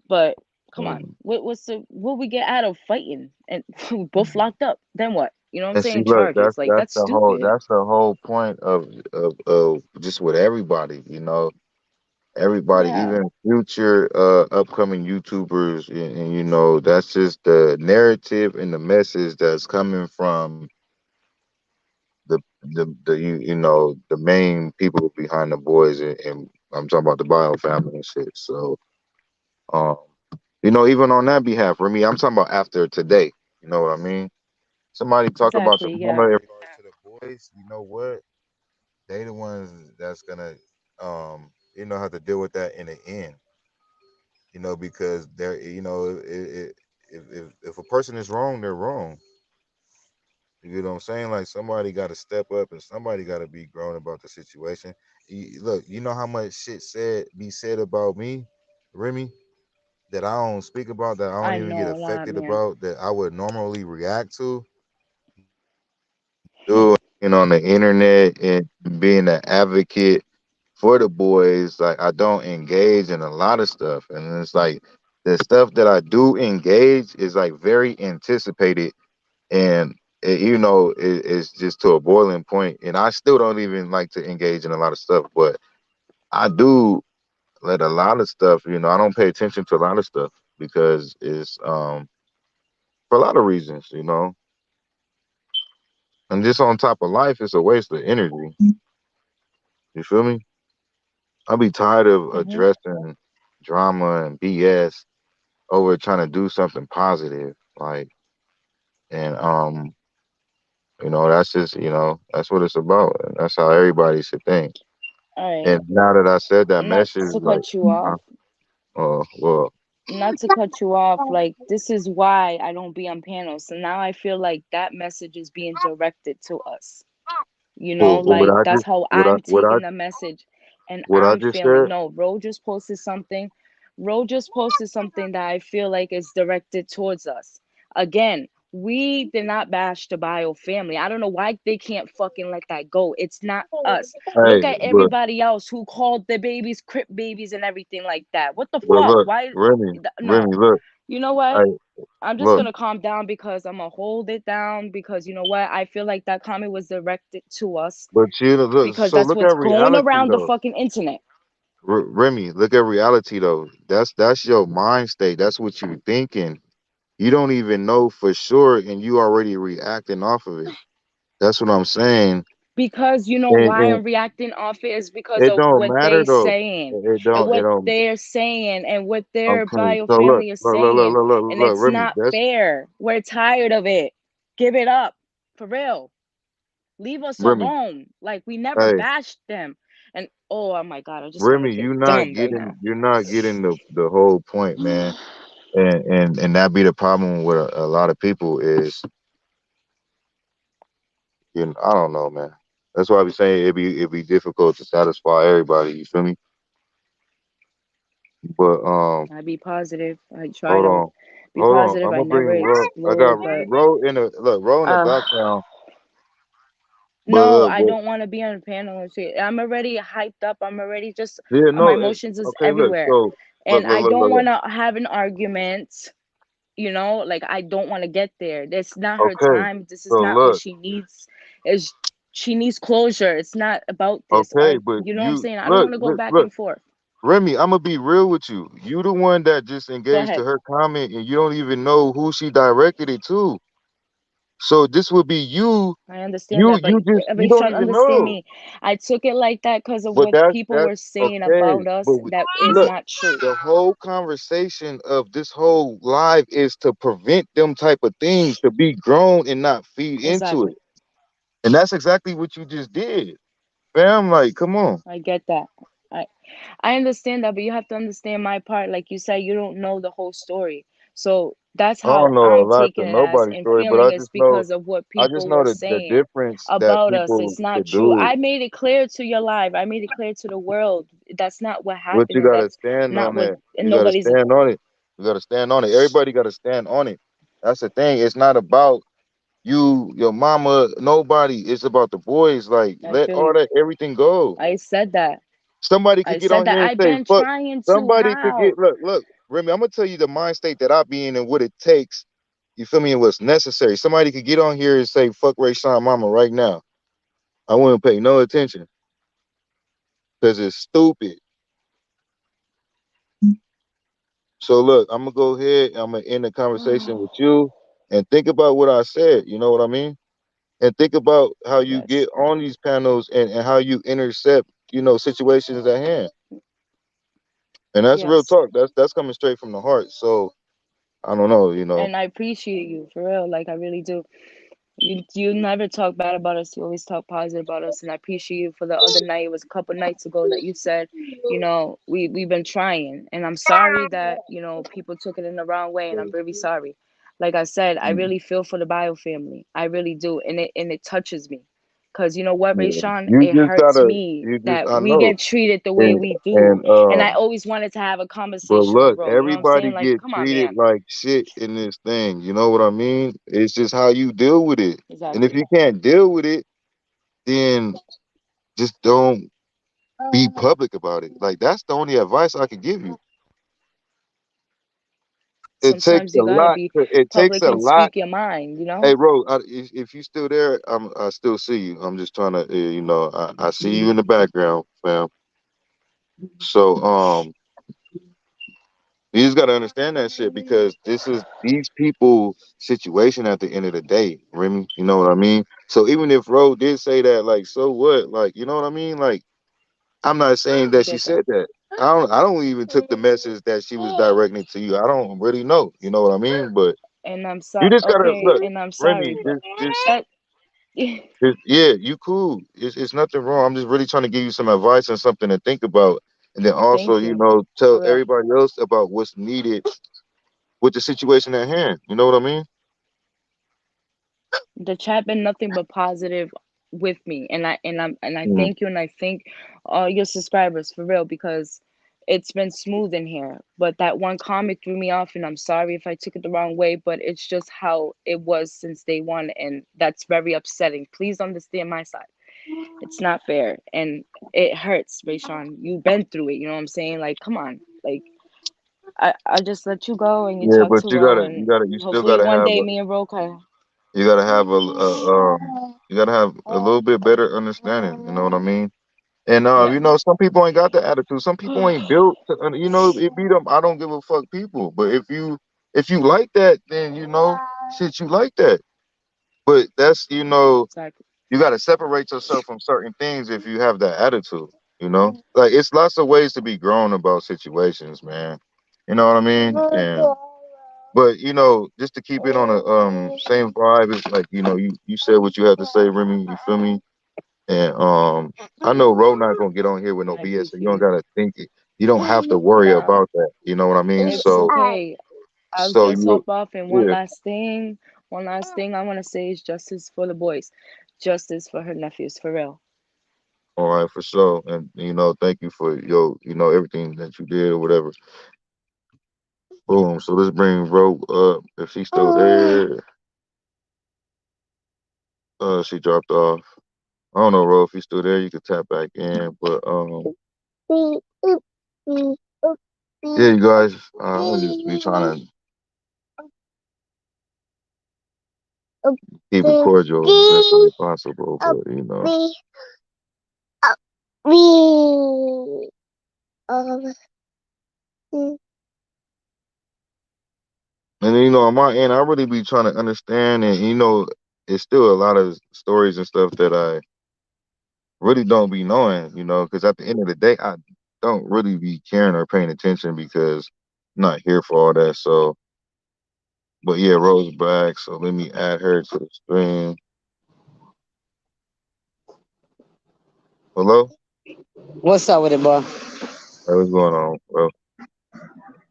[SPEAKER 6] but come on.
[SPEAKER 1] and
[SPEAKER 6] What we get out of fighting and we both locked up? Then what? You know what I'm
[SPEAKER 1] see,
[SPEAKER 6] saying?
[SPEAKER 1] look, that's
[SPEAKER 6] Charges. Like
[SPEAKER 1] that's
[SPEAKER 6] that's
[SPEAKER 1] the whole
[SPEAKER 6] stupid.
[SPEAKER 1] that's the whole point of just with everybody. Everybody,
[SPEAKER 6] Yeah.
[SPEAKER 1] even future upcoming YouTubers, and that's just the narrative and the message that's coming from the main people behind the boys, and I'm talking about the bio family and shit. So, um, even on that behalf, for me, I'm talking about after today. You know what I mean? Somebody talk about the
[SPEAKER 6] Exactly.
[SPEAKER 1] mama
[SPEAKER 6] Yeah.
[SPEAKER 1] in regards to the boys. You know what? They the ones that's gonna have to deal with that in the end. Because they're if a person is wrong, they're wrong. You know what I'm saying? Like somebody got to step up and somebody got to be grown about the situation. Look, you know how much shit be said about me, Remy, that I don't speak about, that I don't
[SPEAKER 6] I
[SPEAKER 1] even get
[SPEAKER 6] know a lot,
[SPEAKER 1] affected
[SPEAKER 6] man.
[SPEAKER 1] about, that I would normally react to. Doing on the internet and being an advocate for the boys, like I don't engage in a lot of stuff, and it's like the stuff that I do engage is like very anticipated, and it's just to a boiling point, and I still don't even like to engage in a lot of stuff, but I do let a lot of stuff. I don't pay attention to a lot of stuff because it's for a lot of reasons, and just on top of life, it's a waste of energy. You feel me? I'll be tired of
[SPEAKER 6] Mhm.
[SPEAKER 1] addressing drama and BS over trying to do something positive. Like, and that's just, that's what it's about. And that's how everybody should think.
[SPEAKER 6] All right.
[SPEAKER 1] And now that I said that
[SPEAKER 6] Not
[SPEAKER 1] message,
[SPEAKER 6] to
[SPEAKER 1] like,
[SPEAKER 6] cut you off.
[SPEAKER 1] uh, well,
[SPEAKER 6] Not to cut you off, like this is why I don't be on panels. So now I feel like that message is being directed to us. You know,
[SPEAKER 1] what
[SPEAKER 6] like
[SPEAKER 1] I
[SPEAKER 6] that's
[SPEAKER 1] just,
[SPEAKER 6] how I'm taking the message and
[SPEAKER 1] what I
[SPEAKER 6] I'm
[SPEAKER 1] just
[SPEAKER 6] feeling.
[SPEAKER 1] said,
[SPEAKER 6] No, Ro just posted something. Ro just posted something that I feel like is directed towards us. Again, we did not bash the bio family. I don't know why they can't fucking let that go. It's not us. Look
[SPEAKER 1] hey,
[SPEAKER 6] at everybody else who called the babies crip babies and everything like that. What the
[SPEAKER 1] but
[SPEAKER 6] fuck?
[SPEAKER 1] look,
[SPEAKER 6] Why?
[SPEAKER 1] Remy,
[SPEAKER 6] No.
[SPEAKER 1] look,
[SPEAKER 6] You know
[SPEAKER 1] hey,
[SPEAKER 6] what? I'm just
[SPEAKER 1] look,
[SPEAKER 6] gonna calm down because I'm gonna hold it down because you know what? I feel like that comment was directed to us
[SPEAKER 1] but you look.
[SPEAKER 6] because
[SPEAKER 1] So
[SPEAKER 6] that's
[SPEAKER 1] look
[SPEAKER 6] what's
[SPEAKER 1] at
[SPEAKER 6] going
[SPEAKER 1] reality
[SPEAKER 6] around the
[SPEAKER 1] though.
[SPEAKER 6] fucking internet.
[SPEAKER 1] Remy, look at reality though. That's your mind state. That's what you're thinking. You don't even know for sure, and you already reacting off of it. That's what I'm saying.
[SPEAKER 6] Because you know why
[SPEAKER 1] And
[SPEAKER 6] I'm reacting off it is because
[SPEAKER 1] it
[SPEAKER 6] of
[SPEAKER 1] don't
[SPEAKER 6] what
[SPEAKER 1] matter
[SPEAKER 6] they
[SPEAKER 1] though.
[SPEAKER 6] saying
[SPEAKER 1] It
[SPEAKER 6] and
[SPEAKER 1] don't. It
[SPEAKER 6] what
[SPEAKER 1] don't.
[SPEAKER 6] they're saying and what their
[SPEAKER 1] Okay.
[SPEAKER 6] bio
[SPEAKER 1] So look,
[SPEAKER 6] family is
[SPEAKER 1] look, look, look,
[SPEAKER 6] saying.
[SPEAKER 1] look, look,
[SPEAKER 6] And
[SPEAKER 1] look,
[SPEAKER 6] it's
[SPEAKER 1] Remy.
[SPEAKER 6] not
[SPEAKER 1] That's
[SPEAKER 6] fair. We're tired of it. Give it up. For real. Leave us
[SPEAKER 1] Remy.
[SPEAKER 6] alone. Like we never
[SPEAKER 1] Hey,
[SPEAKER 6] bashed them. And oh my god, I just want to
[SPEAKER 1] Remy,
[SPEAKER 6] get
[SPEAKER 1] you not
[SPEAKER 6] dumb right
[SPEAKER 1] getting.
[SPEAKER 6] now.
[SPEAKER 1] You're not getting the whole point, man. And that be the problem with a lot of people is, I don't know, man. That's why I be saying it be difficult to satisfy everybody. You feel me? But
[SPEAKER 6] I be positive. I try
[SPEAKER 1] hold
[SPEAKER 6] to
[SPEAKER 1] on,
[SPEAKER 6] be
[SPEAKER 1] hold on.
[SPEAKER 6] positive.
[SPEAKER 1] I'm
[SPEAKER 6] I
[SPEAKER 1] gonna bring
[SPEAKER 6] never
[SPEAKER 1] Ro. I got
[SPEAKER 6] explode, but
[SPEAKER 1] Ro in the
[SPEAKER 6] uh
[SPEAKER 1] background. But
[SPEAKER 6] no,
[SPEAKER 1] look,
[SPEAKER 6] I
[SPEAKER 1] but
[SPEAKER 6] don't want to be on a panel and shit. I'm already hyped up. I'm already just
[SPEAKER 1] yeah,
[SPEAKER 6] my
[SPEAKER 1] no.
[SPEAKER 6] emotions is
[SPEAKER 1] Okay, look.
[SPEAKER 6] everywhere.
[SPEAKER 1] So
[SPEAKER 6] And I don't
[SPEAKER 1] look.
[SPEAKER 6] want to have an argument, like I don't want to get there. That's not her
[SPEAKER 1] Okay,
[SPEAKER 6] time. This is
[SPEAKER 1] so
[SPEAKER 6] not what
[SPEAKER 1] look.
[SPEAKER 6] she needs. Is she needs closure. It's not about this.
[SPEAKER 1] Okay, but
[SPEAKER 6] You know what I'm
[SPEAKER 1] you
[SPEAKER 6] saying? I don't
[SPEAKER 1] look,
[SPEAKER 6] want to go
[SPEAKER 1] look,
[SPEAKER 6] back
[SPEAKER 1] look.
[SPEAKER 6] and forth.
[SPEAKER 1] Remy, I'm gonna be real with you. You the one that just
[SPEAKER 6] Go
[SPEAKER 1] engaged to
[SPEAKER 6] ahead.
[SPEAKER 1] her comment, and you don't even know who she directed it to. So this would be you.
[SPEAKER 6] I understand
[SPEAKER 1] You
[SPEAKER 6] that, but
[SPEAKER 1] you just you don't
[SPEAKER 6] Rayshon,
[SPEAKER 1] even
[SPEAKER 6] understand
[SPEAKER 1] know.
[SPEAKER 6] me. I took it like that because of
[SPEAKER 1] But
[SPEAKER 6] what people
[SPEAKER 1] that's
[SPEAKER 6] were saying
[SPEAKER 1] okay.
[SPEAKER 6] about us
[SPEAKER 1] But
[SPEAKER 6] that is
[SPEAKER 1] look,
[SPEAKER 6] not true.
[SPEAKER 1] the whole conversation of this whole live is to prevent them type of things to be grown and not feed into it.
[SPEAKER 6] Exactly.
[SPEAKER 1] And that's exactly what you just did, fam. Like, come on.
[SPEAKER 6] I get that. I I understand that, but you have to understand my part. Like you said, you don't know the whole story. So that's
[SPEAKER 1] I don't
[SPEAKER 6] how
[SPEAKER 1] know a
[SPEAKER 6] I'm
[SPEAKER 1] lot to
[SPEAKER 6] taking it as
[SPEAKER 1] nobody's
[SPEAKER 6] and
[SPEAKER 1] story, but
[SPEAKER 6] feeling it's because of what
[SPEAKER 1] I just
[SPEAKER 6] people
[SPEAKER 1] know
[SPEAKER 6] were
[SPEAKER 1] the
[SPEAKER 6] saying
[SPEAKER 1] difference that
[SPEAKER 6] about us.
[SPEAKER 1] people
[SPEAKER 6] It's not
[SPEAKER 1] could
[SPEAKER 6] true.
[SPEAKER 1] do.
[SPEAKER 6] I made it clear to your live. I made it clear to the world. That's not what
[SPEAKER 1] But
[SPEAKER 6] happened,
[SPEAKER 1] you
[SPEAKER 6] and
[SPEAKER 1] gotta
[SPEAKER 6] that's
[SPEAKER 1] stand
[SPEAKER 6] not
[SPEAKER 1] on
[SPEAKER 6] what
[SPEAKER 1] that.
[SPEAKER 6] and
[SPEAKER 1] You gotta
[SPEAKER 6] nobody's
[SPEAKER 1] stand on it. You gotta stand on it. Everybody gotta stand on it. That's the thing. It's not about you, your mama, nobody. It's about the boys. Like,
[SPEAKER 6] I
[SPEAKER 1] let
[SPEAKER 6] feel
[SPEAKER 1] all
[SPEAKER 6] you.
[SPEAKER 1] that everything go.
[SPEAKER 6] I said that.
[SPEAKER 1] Somebody
[SPEAKER 6] I
[SPEAKER 1] could get
[SPEAKER 6] said
[SPEAKER 1] on
[SPEAKER 6] that
[SPEAKER 1] here and
[SPEAKER 6] I've
[SPEAKER 1] say,
[SPEAKER 6] been
[SPEAKER 1] fuck.
[SPEAKER 6] trying to
[SPEAKER 1] Somebody could get
[SPEAKER 6] how.
[SPEAKER 1] look, Remy, I'm gonna tell you the mind state that I be in and what it takes. You feel me? And what's necessary. Somebody could get on here and say, fuck Ray Sean mama right now. I wouldn't pay no attention because it's stupid. So look, I'm gonna go ahead. I'm gonna end the conversation with you and think about what I said. You know what I mean? And think about how you
[SPEAKER 6] Yes.
[SPEAKER 1] get on these panels and how you intercept, situations at hand. And that's real
[SPEAKER 6] Yes.
[SPEAKER 1] talk. That's coming straight from the heart. So I don't know.
[SPEAKER 6] And I appreciate you for real. Like I really do. You never talk bad about us. You always talk positive about us, and I appreciate you for the other night. It was a couple nights ago that you said, we've been trying, and I'm sorry that people took it in the wrong way, and I'm very sorry. Like I said, I really feel for the bio family. I really do, and it touches me, cause you know what, Rayshawn,
[SPEAKER 1] You
[SPEAKER 6] it
[SPEAKER 1] just
[SPEAKER 6] hurts
[SPEAKER 1] gotta.
[SPEAKER 6] me
[SPEAKER 1] You just.
[SPEAKER 6] that
[SPEAKER 1] I
[SPEAKER 6] we
[SPEAKER 1] know.
[SPEAKER 6] get treated the way
[SPEAKER 1] And
[SPEAKER 6] we do,
[SPEAKER 1] and
[SPEAKER 6] and I always wanted to have a
[SPEAKER 1] but
[SPEAKER 6] conversation with
[SPEAKER 1] look,
[SPEAKER 6] bro. You know what I'm saying?
[SPEAKER 1] everybody
[SPEAKER 6] Like,
[SPEAKER 1] get
[SPEAKER 6] come on,
[SPEAKER 1] treated
[SPEAKER 6] man.
[SPEAKER 1] like shit in this thing. You know what I mean? It's just how you deal with it. And if
[SPEAKER 6] Exactly.
[SPEAKER 1] you can't deal with it, then just don't be public about it. Like that's the only advice I can give you. It takes
[SPEAKER 6] Sometimes
[SPEAKER 1] a
[SPEAKER 6] you gotta
[SPEAKER 1] lot.
[SPEAKER 6] be
[SPEAKER 1] It takes
[SPEAKER 6] public
[SPEAKER 1] a
[SPEAKER 6] and
[SPEAKER 1] lot.
[SPEAKER 6] speak your mind.
[SPEAKER 1] Hey, bro, if you still there, I still see you. I'm just trying to, I see you in the background, fam. So, you just gotta understand that shit because this is these people situation at the end of the day, Remy. You know what I mean? So even if Ro did say that, like, so what? Like, you know what I mean? Like, I'm not saying
[SPEAKER 6] I
[SPEAKER 1] that she
[SPEAKER 6] get that.
[SPEAKER 1] said that. I don't even took the message that she was directing to you. I don't really know. You know what I mean? But
[SPEAKER 6] And I'm
[SPEAKER 1] you
[SPEAKER 6] sorry.
[SPEAKER 1] just gotta
[SPEAKER 6] Okay,
[SPEAKER 1] look,
[SPEAKER 6] and I'm sorry,
[SPEAKER 1] Remy.
[SPEAKER 6] but that
[SPEAKER 1] Yeah, you cool. It's nothing wrong. I'm just really trying to give you some advice and something to think about, and then also,
[SPEAKER 6] thank you
[SPEAKER 1] tell
[SPEAKER 6] for real.
[SPEAKER 1] everybody else about what's needed with the situation at hand. You know what I mean?
[SPEAKER 6] The chat been nothing but positive with me, and I
[SPEAKER 1] Mm.
[SPEAKER 6] thank you, and I thank all your subscribers for real because it's been smooth in here. But that one comment threw me off, and I'm sorry if I took it the wrong way, but it's just how it was since day one, and that's very upsetting. Please understand my side. It's not fair, and it hurts, Rayshawn. You've been through it. You know what I'm saying? Like, come on, like I just let you go and you
[SPEAKER 1] Yeah,
[SPEAKER 6] talk
[SPEAKER 1] but
[SPEAKER 6] to Ro,
[SPEAKER 1] you
[SPEAKER 6] and
[SPEAKER 1] gotta, you still
[SPEAKER 6] hopefully
[SPEAKER 1] gotta
[SPEAKER 6] one
[SPEAKER 1] have
[SPEAKER 6] day
[SPEAKER 1] a,
[SPEAKER 6] me and Ro can.
[SPEAKER 1] you gotta have you gotta have a little bit better understanding. You know what I mean? And
[SPEAKER 6] Yeah.
[SPEAKER 1] you know, some people ain't got the attitude. Some people ain't built. To, you know, it be them. I don't give a fuck people. But if you like that, then you know, shit, you like that. But that's
[SPEAKER 6] Exactly.
[SPEAKER 1] you got to separate yourself from certain things if you have that attitude. You know, like it's lots of ways to be grown about situations, man. You know what I mean? And but you know, just to keep it on a same vibe, it's like you said what you had to say, Remy. You feel me? And I know Ro not gonna get on here with no
[SPEAKER 6] I
[SPEAKER 1] BS, so you
[SPEAKER 6] appreciate
[SPEAKER 1] don't
[SPEAKER 6] it.
[SPEAKER 1] gotta think it. You don't have to worry
[SPEAKER 6] Nah,
[SPEAKER 1] about that. You know what I mean?
[SPEAKER 6] it's
[SPEAKER 1] So
[SPEAKER 6] okay. I'll
[SPEAKER 1] so
[SPEAKER 6] just
[SPEAKER 1] you
[SPEAKER 6] hop off. And
[SPEAKER 1] yeah.
[SPEAKER 6] one last thing I want to say is justice for the boys, justice for her nephews, for real.
[SPEAKER 1] All right, for sure. And thank you for everything that you did or whatever. Boom. So let's bring Ro up if she's still there. She dropped off. I don't know, Ro, if he's still there, you could tap back in. But yeah, you guys, I'll just be trying to keep it cordial as best as possible. But and on my end, I really be trying to understand, and it's still a lot of stories and stuff that I really don't be knowing, because at the end of the day, I don't really be caring or paying attention because I'm not here for all that. So, but yeah, Rose back, so let me add her to the screen. Hello,
[SPEAKER 7] What's up with it, boy?
[SPEAKER 1] hey, what's going on, bro?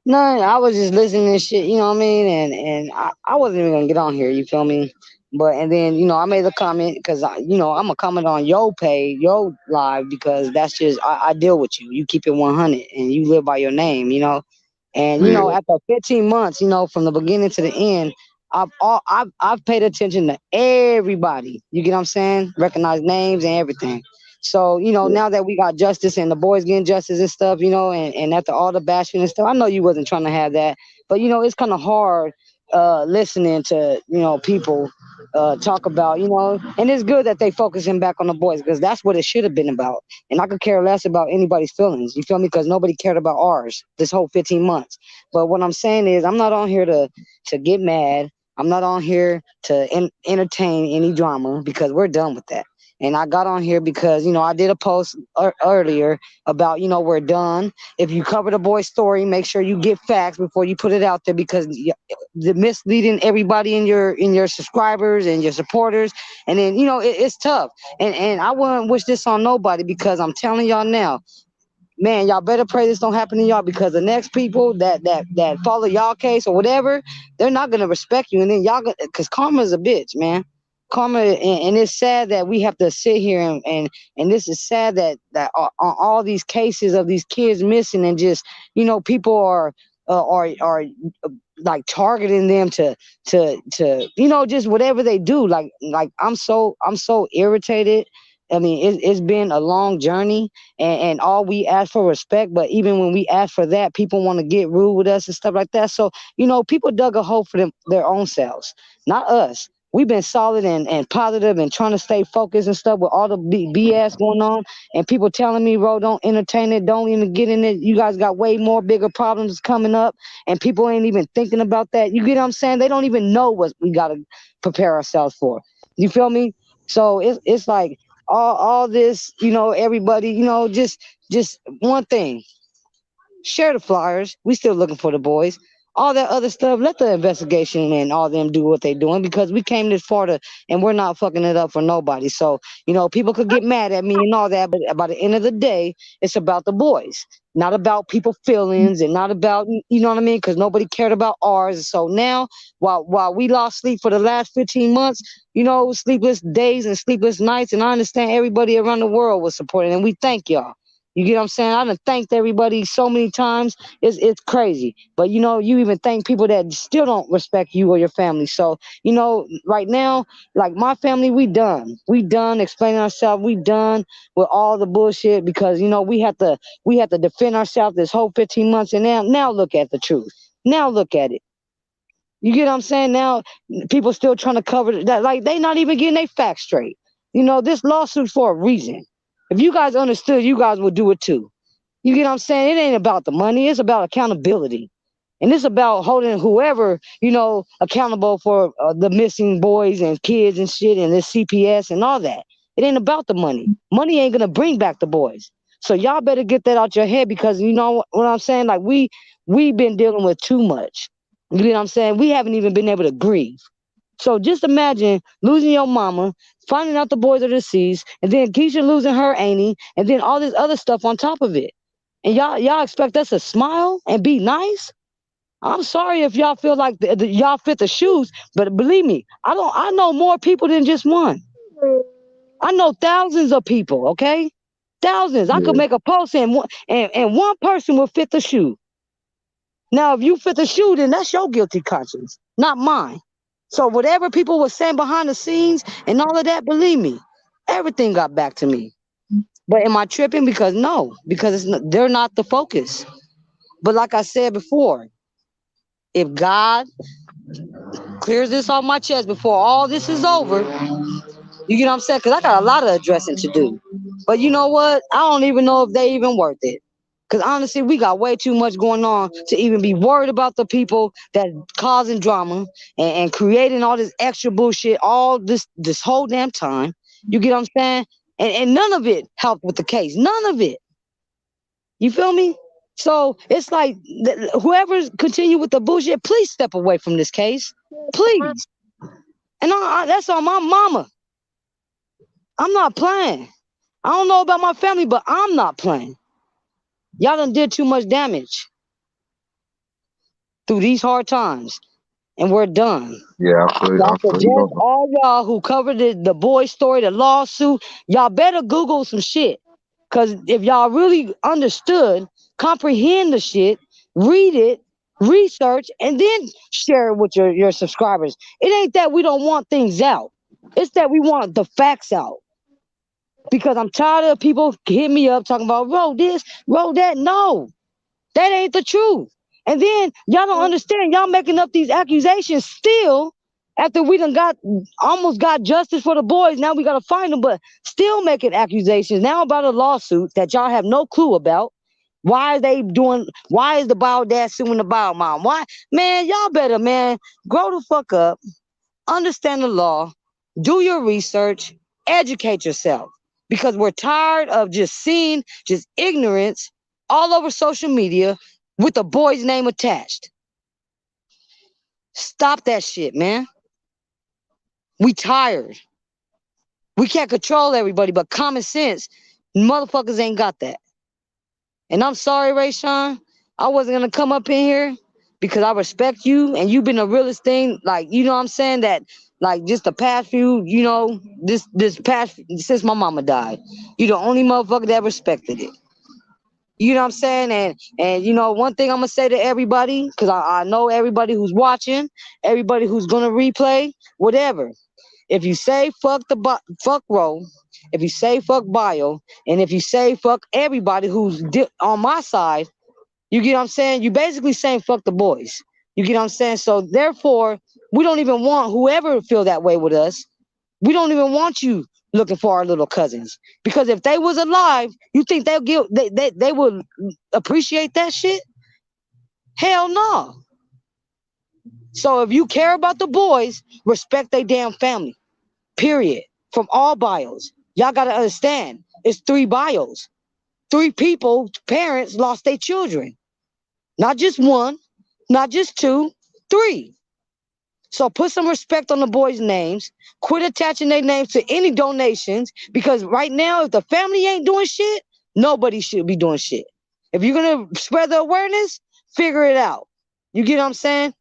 [SPEAKER 7] Nothing. I was just listening to shit, you know what I mean? And I wasn't even gonna get on here, you feel me? But and then, I made a comment because I'm a comment on your page, your live, because that's just I deal with you. You keep it 100 and you live by your name, And
[SPEAKER 1] Yeah,
[SPEAKER 7] after 15 months, from the beginning to the end, I've paid attention to everybody. You get what I'm saying? Recognize names and everything. So,
[SPEAKER 1] yeah,
[SPEAKER 7] now that we got justice and the boys getting justice and stuff, and after all the bashing and stuff, I know you wasn't trying to have that, but it's kind of hard listening to, people talk about, and it's good that they focusing back on the boys because that's what it should have been about. And I could care less about anybody's feelings. You feel me? Because nobody cared about ours this whole 15 months. But what I'm saying is, I'm not on here to get mad. I'm not on here to entertain any drama because we're done with that. And I got on here because, I did a post earlier about, we're done. If you cover the boy's story, make sure you get facts before you put it out there because the misleading everybody in your subscribers and your supporters. And then, it's tough. And I wouldn't wish this on nobody because I'm telling y'all now, man, y'all better pray this don't happen to y'all because the next people that follow y'all case or whatever, they're not gonna respect you, and then y'all because karma's a bitch, man. Karma, and it's sad that we have to sit here and this is sad that on all these cases of these kids missing and just people are like targeting them to just whatever they do like I'm so irritated. I mean, it's been a long journey, and all we ask for respect. But even when we ask for that, people want to get rude with us and stuff like that. So, people dug a hole for their own selves, not us. We've been solid and positive and trying to stay focused and stuff with all the BS going on. And people telling me, bro, don't entertain it. Don't even get in it. You guys got way more bigger problems coming up. And people ain't even thinking about that. You get what I'm saying? They don't even know what we got to prepare ourselves for. You feel me? So it's like, all this, everybody, just one thing. Share the flyers. We still looking for the boys. All that other stuff, let the investigation and all them do what they doing because we came this far and we're not fucking it up for nobody. So, people could get mad at me and all that, but by the end of the day, it's about the boys, not about people feelings and not about, you know what I mean? Because nobody cared about ours. So now, while we lost sleep for the last 15 months, sleepless days and sleepless nights, and I understand everybody around the world was supporting, and we thank y'all. You get what I'm saying? I done thanked everybody so many times. It's crazy. But you know, you even thank people that still don't respect you or your family. So, you know, right now, like my family, we done. We done explaining ourselves. We done with all the bullshit because, you know, we had to defend ourselves this whole 15 months, and now look at the truth. Now look at it. You get what I'm saying? Now people still trying to cover that, like they not even getting their facts straight. You know, this lawsuit's for a reason. If you guys understood, you guys would do it too. You get what I'm saying? It ain't about the money, it's about accountability. And it's about holding whoever, you know, accountable for the missing boys and kids and shit and this CPS and all that. It ain't about the money. Money ain't gonna bring back the boys. So y'all better get that out your head because you know what I'm saying? Like we've been dealing with too much. You know what I'm saying? We haven't even been able to grieve. So just imagine losing your mama, finding out the boys are deceased, and then Keisha losing her auntie, and then all this other stuff on top of it. And y'all expect us to smile and be nice? I'm sorry if y'all feel like y'all fit the shoes, but believe me, I know more people than just one. I know thousands of people, okay? Thousands. I could
[SPEAKER 1] Yeah.
[SPEAKER 7] make a post and one person will fit the shoe. Now, if you fit the shoe, then that's your guilty conscience, not mine. So whatever people were saying behind the scenes and all of that, believe me, everything got back to me. But am I tripping? Because no, because they're not the focus. But like I said before, if God clears this off my chest before all this is over, you get what I'm saying? Because I got a lot of addressing to do. But you know what? I don't even know if they even worth it. Because honestly, we got way too much going on to even be worried about the people that causing drama and creating all this extra bullshit all this whole damn time. You get what I'm saying? And none of it helped with the case. None of it. You feel me? So it's like whoever's continue with the bullshit, please step away from this case. Please. And that's on my mama. I'm not playing. I don't know about my family, but I'm not playing. Y'all done did too much damage through these hard times, and we're done.
[SPEAKER 1] Yeah,
[SPEAKER 7] So I
[SPEAKER 1] I feel you
[SPEAKER 7] suggest
[SPEAKER 1] on
[SPEAKER 7] all y'all who covered the boy story, the lawsuit, y'all better Google some shit. Cause if y'all really understood, comprehend the shit, read it, research, and then share it with your subscribers. It ain't that we don't want things out. It's that we want the facts out. Because I'm tired of people hitting me up talking about roll this, roll that. No, that ain't the truth. And then y'all don't understand. Y'all making up these accusations still after we done almost got justice for the boys. Now we gotta find them, but still making accusations now about a lawsuit that y'all have no clue about. Why are they doing? Why is the bio dad suing the bio mom? Why, man? Y'all better, man, grow the fuck up, understand the law, do your research, educate yourself. Because we're tired of just seeing just ignorance all over social media with the boy's name attached. Stop that shit, man. We tired. We can't control everybody, but common sense, motherfuckers ain't got that. And I'm sorry, Ray Sean, I wasn't gonna come up in here because I respect you and you've been the realest thing, like, you know what I'm saying, that like just the past few, you know, this past since my mama died. You the only motherfucker that respected it. You know what I'm saying? And you know, one thing I'm gonna say to everybody, because I know everybody who's watching, everybody who's gonna replay, whatever. If you say fuck fuck Ro, if you say fuck bio, and if you say fuck everybody who's on my side, you get what I'm saying? You basically saying fuck the boys. You get what I'm saying? So therefore, we don't even want whoever feel that way with us. We don't even want you looking for our little cousins. Because if they was alive, you think they would appreciate that shit? Hell no. So if you care about the boys, respect their damn family. Period. From all bios. Y'all gotta understand, it's 3 bios. 3 people, parents lost their children. Not just one, not just 2, 3. So put some respect on the boys' names. Quit attaching their names to any donations, because right now, if the family ain't doing shit, nobody should be doing shit. If you're gonna spread the awareness, figure it out. You get what I'm saying?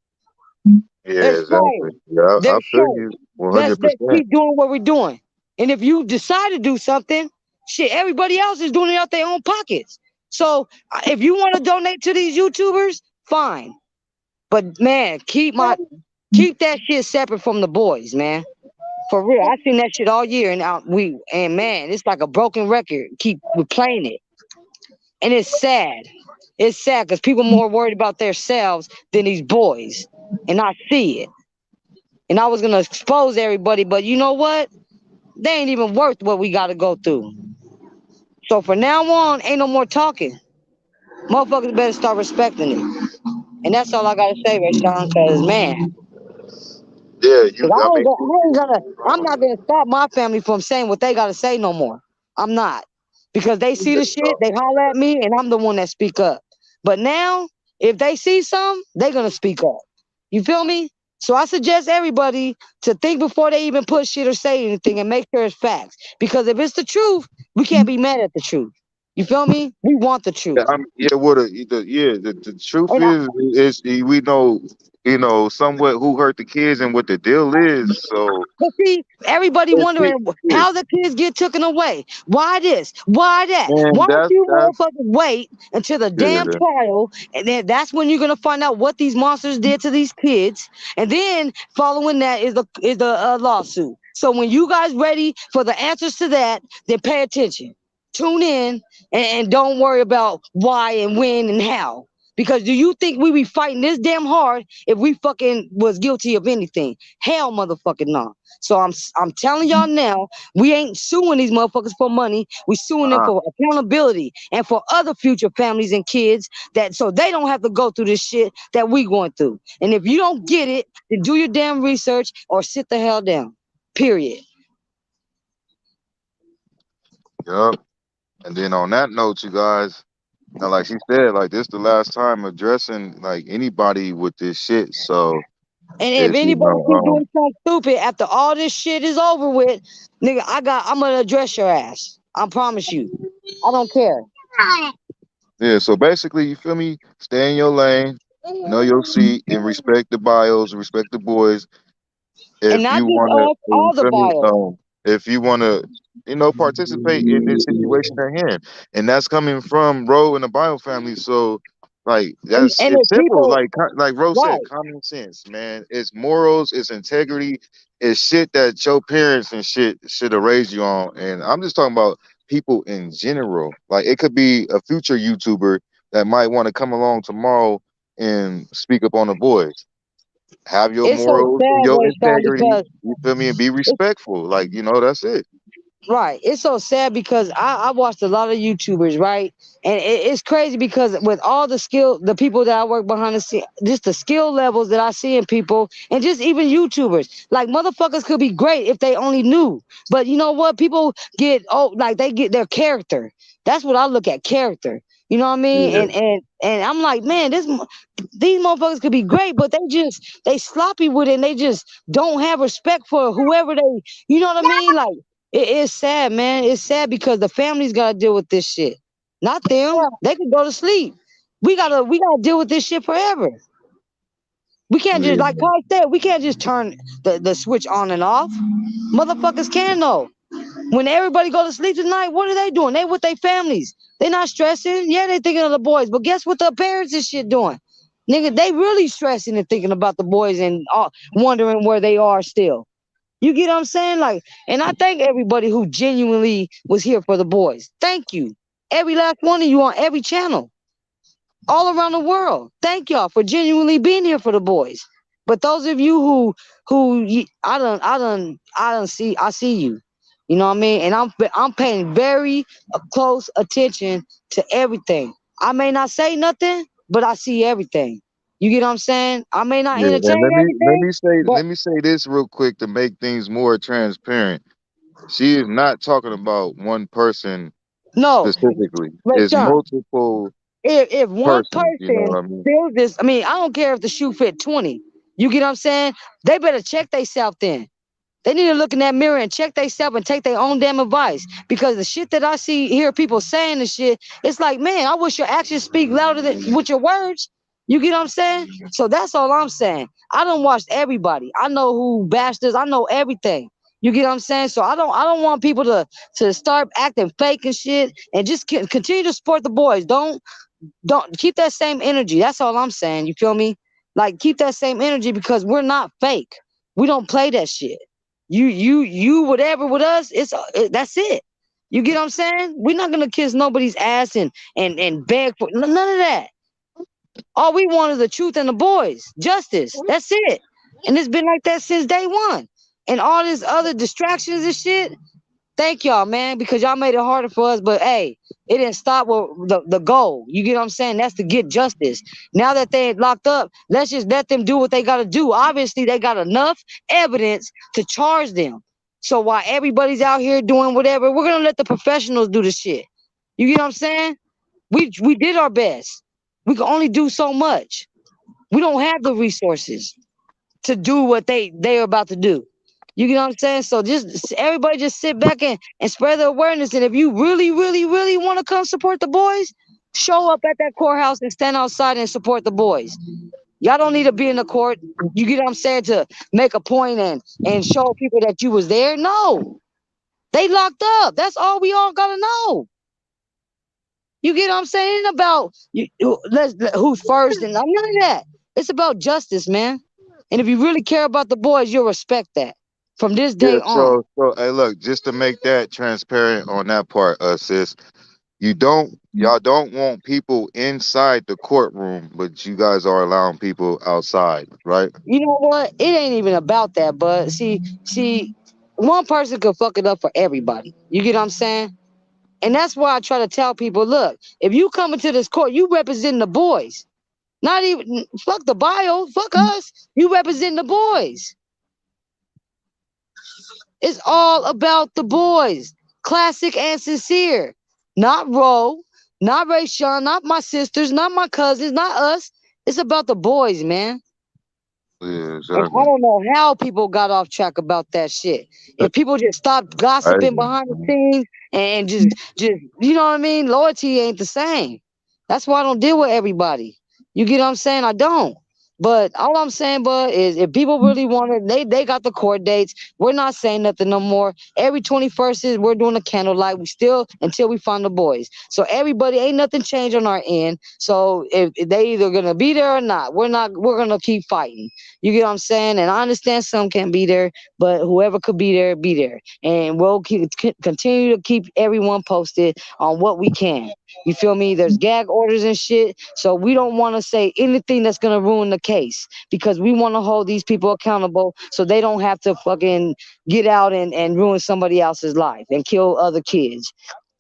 [SPEAKER 1] Yeah,
[SPEAKER 7] Let's pray.
[SPEAKER 1] exactly. Yeah, I
[SPEAKER 7] Let's
[SPEAKER 1] feel
[SPEAKER 7] show.
[SPEAKER 1] you
[SPEAKER 7] Let's
[SPEAKER 1] 100%.
[SPEAKER 7] keep doing what we're doing. And if you decide to do something, Shit, everybody else is doing it out their own pockets. So if you want to donate to these YouTubers, fine. But man, keep that shit separate from the boys, man. For real, I seen that shit all year, and man, it's like a broken record. Keep replaying it, and it's sad. It's sad because people more worried about themselves than these boys, and I see it. And I was gonna expose everybody, but you know what? They ain't even worth what we got to go through. So for now on, ain't no more talking. Motherfuckers better start respecting it. And that's all I gotta say, Rashawn, cause man,
[SPEAKER 1] Yeah, you.
[SPEAKER 7] cause
[SPEAKER 1] I mean,
[SPEAKER 7] I'm not gonna stop my family from saying what they gotta say no more. I'm not. Because they see the shit, they holler at me, and I'm the one that speak up. But now, if they see some, they gonna speak up. You feel me? So I suggest everybody to think before they even put shit or say anything and make sure it's facts. Because if it's the truth, we can't be mad at the truth. You feel me? We want the
[SPEAKER 1] yeah,
[SPEAKER 7] truth.
[SPEAKER 1] yeah. What the truth
[SPEAKER 7] And I,
[SPEAKER 1] is we know somewhat who hurt the kids and what the deal is. So
[SPEAKER 7] but see, everybody
[SPEAKER 1] it's
[SPEAKER 7] wondering
[SPEAKER 1] yeah,
[SPEAKER 7] how the kids get taken away. Why this? Why that?
[SPEAKER 1] man,
[SPEAKER 7] Why don't you
[SPEAKER 1] that's
[SPEAKER 7] motherfuckers wait until the damn
[SPEAKER 1] yeah.
[SPEAKER 7] trial? And then that's when you're gonna find out what these monsters did to these kids. And then following that is the lawsuit. So when you guys ready for the answers to that, then pay attention. Tune in and don't worry about why and when and how. Because do you think we be fighting this damn hard if we fucking was guilty of anything? Hell, motherfucking no. So I'm telling y'all now, we ain't suing these motherfuckers for money. We suing them
[SPEAKER 1] Uh,
[SPEAKER 7] for accountability and for other future families and kids that so they don't have to go through this shit that we going through. And if you don't get it, then do your damn research or sit the hell down. Period.
[SPEAKER 1] yep. And then on that note, you guys, now like she said, like this the last time addressing like anybody with this shit. So
[SPEAKER 7] And if
[SPEAKER 1] it's
[SPEAKER 7] anybody keep doing something stupid after all this shit is over with, nigga, I'm gonna address your ass. I promise you. I don't care.
[SPEAKER 1] yeah. So basically, you feel me? Stay in your lane, know your seat, and respect the bios, respect the boys.
[SPEAKER 7] And
[SPEAKER 1] If
[SPEAKER 7] not
[SPEAKER 1] you
[SPEAKER 7] just
[SPEAKER 1] wanna,
[SPEAKER 7] us,
[SPEAKER 1] you
[SPEAKER 7] all the
[SPEAKER 1] feel me?
[SPEAKER 7] bios.
[SPEAKER 1] If you wanna, participate in this situation at hand, and that's coming from Ro and the bio family. So, like,
[SPEAKER 7] And
[SPEAKER 1] it's
[SPEAKER 7] if
[SPEAKER 1] simple.
[SPEAKER 7] people,
[SPEAKER 1] Like Ro said,
[SPEAKER 7] right,
[SPEAKER 1] common sense, man. It's morals, it's integrity, it's shit that your parents and shit should have raised you on. And I'm just talking about people in general. Like, it could be a future YouTuber that might want to come along tomorrow and speak up on the boys, have your
[SPEAKER 7] it's so
[SPEAKER 1] morals and
[SPEAKER 7] sad,
[SPEAKER 1] your
[SPEAKER 7] Rayshawn,
[SPEAKER 1] integrity.
[SPEAKER 7] because
[SPEAKER 1] You feel me? And be
[SPEAKER 7] it's
[SPEAKER 1] respectful. Like, that's it.
[SPEAKER 7] right. It's so sad because I watched a lot of YouTubers, right? And it's crazy because with all the skill, the people that I work behind the scene, just the skill levels that I see in people, and just even YouTubers, like motherfuckers could be great if they only knew. But you know what? People get like they get their character. That's what I look at, character. You know what I mean?
[SPEAKER 1] Yeah,
[SPEAKER 7] And I'm like, man, these motherfuckers could be great, but they sloppy with it, and they just don't have respect for whoever they. You know what I mean? Like it is sad, man. It's sad because the families gotta deal with this shit. Not them. They can go to sleep. We gotta deal with this shit forever. We can't just
[SPEAKER 1] yeah,
[SPEAKER 7] like Carl said, we can't just turn the switch on and off. Motherfuckers can though. When everybody go to sleep tonight, what are they doing? They with their families. They not stressing. Yeah, they thinking of the boys. But guess what the parents and shit doing? Nigga, they really stressing and thinking about the boys and wondering where they are still. You get what I'm saying? Like, and I thank everybody who genuinely was here for the boys. Thank you. Every last one of you on every channel, all around the world. Thank y'all for genuinely being here for the boys. But those of you I see you. You know what I mean? And I'm paying very close attention to everything. I may not say nothing, but I see everything. You get what I'm saying? I may not
[SPEAKER 1] yeah. And
[SPEAKER 7] entertain everything, but
[SPEAKER 1] let me say this real quick to make things more transparent. She is not talking about one person
[SPEAKER 7] no,
[SPEAKER 1] specifically. It's
[SPEAKER 7] Rashawn,
[SPEAKER 1] multiple
[SPEAKER 7] if one
[SPEAKER 1] persons. You know
[SPEAKER 7] person
[SPEAKER 1] what I mean?
[SPEAKER 7] feels this, I mean, I don't care if the shoe fit 20. You get what I'm saying? They better check themselves then. They need to look in that mirror and check themselves and take their own damn advice. Because the shit that I hear people saying and shit, it's like, man, I wish your actions speak louder than with your words. You get what I'm saying? So that's all I'm saying. I don't watch everybody. I know who bastards. I know everything. You get what I'm saying? So I don't want people to start acting fake and shit, and just continue to support the boys. Don't keep that same energy. That's all I'm saying. You feel me? Like, keep that same energy, because we're not fake. We don't play that shit. You whatever with us, that's it. You get what I'm saying? We're not gonna kiss nobody's ass and beg for none of that. All we want is the truth and the boys, justice. That's it. And it's been like that since day one. And all this other distractions and shit, thank y'all, man, because y'all made it harder for us. But hey, it didn't stop with the goal. You get what I'm saying? That's to get justice. Now that they locked up, let's just let them do what they got to do. Obviously, they got enough evidence to charge them. So while everybody's out here doing whatever, we're gonna let the professionals do the shit. You get what I'm saying? We did our best. We can only do so much. We don't have the resources to do what they're about to do. You get what I'm saying? So just everybody just sit back and spread the awareness. And if you really, really, really want to come support the boys, show up at that courthouse and stand outside and support the boys. Y'all don't need to be in the court. You get what I'm saying? To make a point and show people that you was there. No, they locked up. That's all we all gotta know. You get what I'm saying? It ain't about who's first and none of that. It's about justice, man. And if you really care about the boys, you'll respect that from this
[SPEAKER 1] Yeah.
[SPEAKER 7] day on.
[SPEAKER 1] So hey, look, just to make that transparent on that part, sis, y'all don't want people inside the courtroom, but you guys are allowing people outside, right?
[SPEAKER 7] You know what? It ain't even about that, but see, one person could fuck it up for everybody. You get what I'm saying? And that's why I try to tell people, look, if you come into this court, you represent the boys. Not even fuck the bio, fuck us. You represent the boys. It's all about the boys. Classic and sincere. Not Ro, not Ray Sean, not my sisters, not my cousins, not us. It's about the boys, man.
[SPEAKER 1] Yeah,
[SPEAKER 7] And I
[SPEAKER 1] exactly.
[SPEAKER 7] don't know how people got off track about that shit. If people just stopped gossiping
[SPEAKER 1] Crazy,
[SPEAKER 7] behind the
[SPEAKER 1] man.
[SPEAKER 7] scenes and just you know what I mean, loyalty ain't the same. That's why I don't deal with everybody. You get what I'm saying? I don't. But all I'm saying, bud, is if people really want it, they got the court dates. We're not saying nothing no more. Every 21st is we're doing a candlelight. We still until we find the boys. So everybody ain't nothing changed on our end. So if they either gonna be there or not, we're gonna keep fighting. You get what I'm saying? And I understand some can't be there, but whoever could be there, be there. And we'll continue to keep everyone posted on what we can. You feel me? There's gag orders and shit. So we don't want to say anything that's going to ruin the case, because we want to hold these people accountable so they don't have to fucking get out and ruin somebody else's life and kill other kids.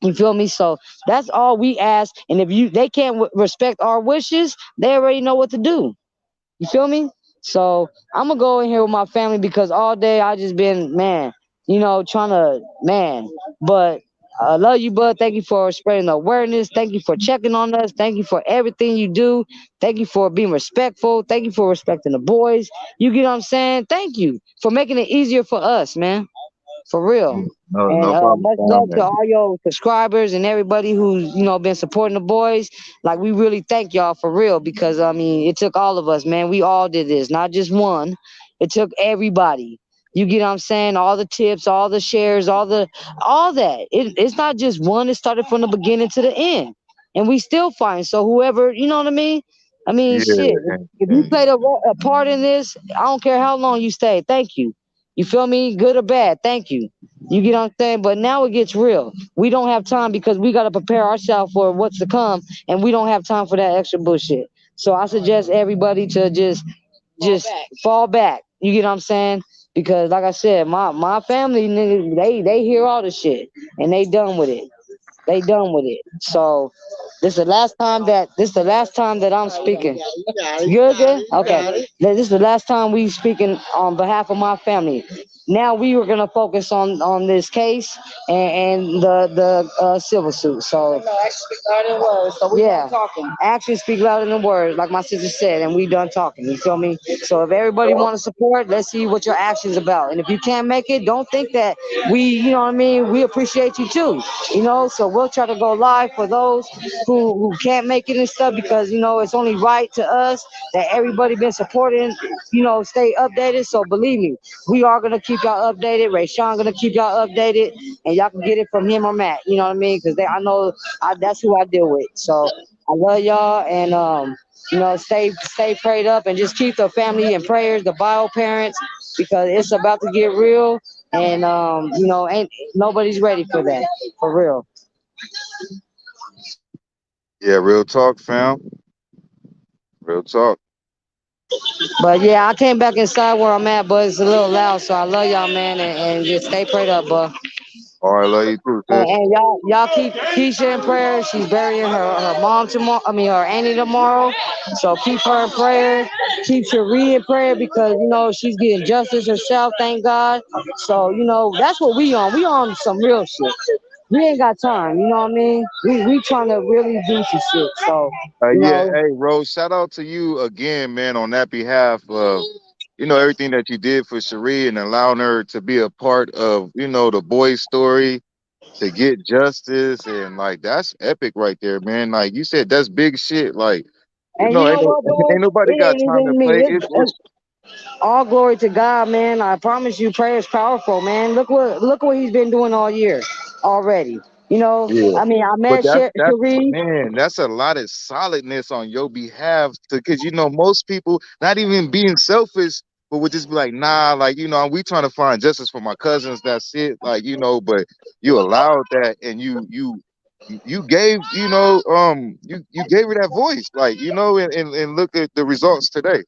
[SPEAKER 7] You feel me? So that's all we ask. And if they can't respect our wishes, they already know what to do. You feel me? So I'm gonna go in here with my family, because all day I just been, man, trying to, man. But I love you, bud. Thank you for spreading the awareness. Thank you for checking on us. Thank you for everything you do. Thank you for being respectful. Thank you for respecting the boys. You get what I'm saying? Thank you for making it easier for us, man. For real.
[SPEAKER 1] No,
[SPEAKER 7] And
[SPEAKER 1] no problem,
[SPEAKER 7] much
[SPEAKER 1] fam.
[SPEAKER 7] love to all your subscribers and everybody who's been supporting the boys. Like, we really thank y'all for real, because I mean, it took all of us, man. We all did this, not just one. It took everybody. You get what I'm saying? All the tips, all the shares, all that. It's not just one. It started from the beginning to the end, and we still fighting. So whoever, you know what I mean? I mean,
[SPEAKER 1] Yeah,
[SPEAKER 7] shit. If you
[SPEAKER 1] and
[SPEAKER 7] played a part in this, I don't care how long you stay. Thank you. You feel me? Good or bad? Thank you. You get what I'm saying? But now it gets real. We don't have time, because we got to prepare ourselves for what's to come, and we don't have time for that extra bullshit. So I suggest everybody to just fall back. You get what I'm saying? Because like I said, my family niggas, they hear all the shit and they done with it. They done with it. So this is the last time that I'm speaking. Good? Okay. This is the last time we speaking on behalf of my family. Now we were gonna focus on this case and the civil suit. So no, actually speak louder than words. So we done talking. Actions speak louder than words, like my sister said, and we done talking. You feel me? So if everybody want to support, let's see what your actions about. And if you can't make it, don't think that you know what I mean. We appreciate you too. So we'll try to go live for those who can't make it and stuff, because it's only right to us that everybody been supporting, stay updated. So believe me, we are gonna keep keep y'all updated. Ray Sean gonna keep y'all updated, and y'all can get it from him or Matt. You know what I mean? Because I know that's who I deal with. So I love y'all, and stay prayed up, and just keep the family in prayers, the bio parents, because it's about to get real, and ain't nobody's ready for that, for real.
[SPEAKER 1] Yeah, real talk, fam. Real talk.
[SPEAKER 7] But yeah, I came back inside where I'm at, but it's a little loud. So I love y'all, man, and just stay prayed up, bro.
[SPEAKER 1] All right, love you too,
[SPEAKER 7] And,
[SPEAKER 1] sis.
[SPEAKER 7] and y'all keep Keisha in prayer. She's burying her mom tomorrow. I mean, her auntie tomorrow. So keep her in prayer. Keep Cherie in prayer because she's getting justice herself. Thank God. So that's what we on. We on some real shit. We ain't got time. You know what I mean? We trying to really do some shit. So you
[SPEAKER 1] Yeah,
[SPEAKER 7] know.
[SPEAKER 1] hey, Rose, shout out to you again, man, on that behalf of, everything that you did for Cherie and allowing her to be a part of, the boy's story to get justice. And like, that's epic right there, man. Like you said, that's big shit. Like,
[SPEAKER 7] And you
[SPEAKER 1] ain't
[SPEAKER 7] know what, bro?
[SPEAKER 1] ain't nobody
[SPEAKER 7] It
[SPEAKER 1] got
[SPEAKER 7] ain't
[SPEAKER 1] time to
[SPEAKER 7] even me.
[SPEAKER 1] play.
[SPEAKER 7] It's all glory to God, man. I promise you, prayer is powerful, man. Look what he's been doing all year already.
[SPEAKER 1] Yeah.
[SPEAKER 7] I mean, I
[SPEAKER 1] But
[SPEAKER 7] met
[SPEAKER 1] that's
[SPEAKER 7] Cherie.
[SPEAKER 1] man, that's a lot of solidness on your behalf because most people not even being selfish, but would just be like, nah, like we trying to find justice for my cousins. That's it, like but you allowed that and you gave you gave her that voice, like and look at the results today.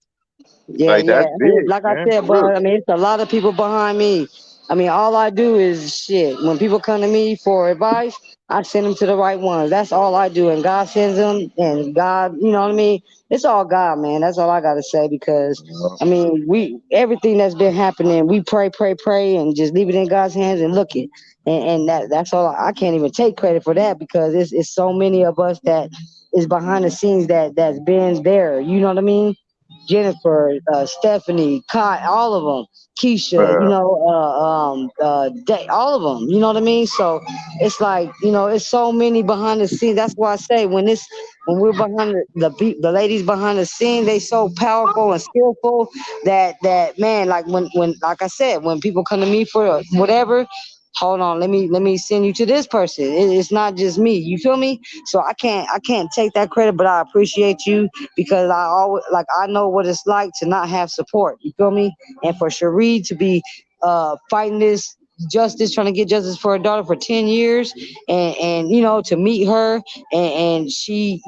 [SPEAKER 7] Yeah,
[SPEAKER 1] Like
[SPEAKER 7] yeah.
[SPEAKER 1] that's
[SPEAKER 7] I mean,
[SPEAKER 1] big,
[SPEAKER 7] like I
[SPEAKER 1] man,
[SPEAKER 7] said,
[SPEAKER 1] for real.
[SPEAKER 7] but I mean, it's a lot of people behind me. I mean, all I do is shit. When people come to me for advice, I send them to the right ones. That's all I do, and God sends them, and God, you know what I mean. It's all God, man. That's all I gotta say because
[SPEAKER 1] Uh,
[SPEAKER 7] I mean, we everything that's been happening, we pray, pray, pray, and just leave it in God's hands and look it. And that's all. I can't even take credit for that because it's so many of us that is behind the scenes that's been there. You know what I mean? Jennifer, Stephanie, Kai, all of them, Keisha,
[SPEAKER 1] uh,
[SPEAKER 7] all of them. You know what I mean? So it's like it's so many behind the scenes. That's why I say when we're behind the ladies behind the scene, they so powerful and skillful that man, like when like I said, when people come to me for whatever. Hold on, let me send you to this person. It's not just me. You feel me? So I can't take that credit, but I appreciate you because I always I know what it's like to not have support. You feel me? And for Cherie to be fighting this justice, trying to get justice for her daughter for 10 years, and to meet her, and she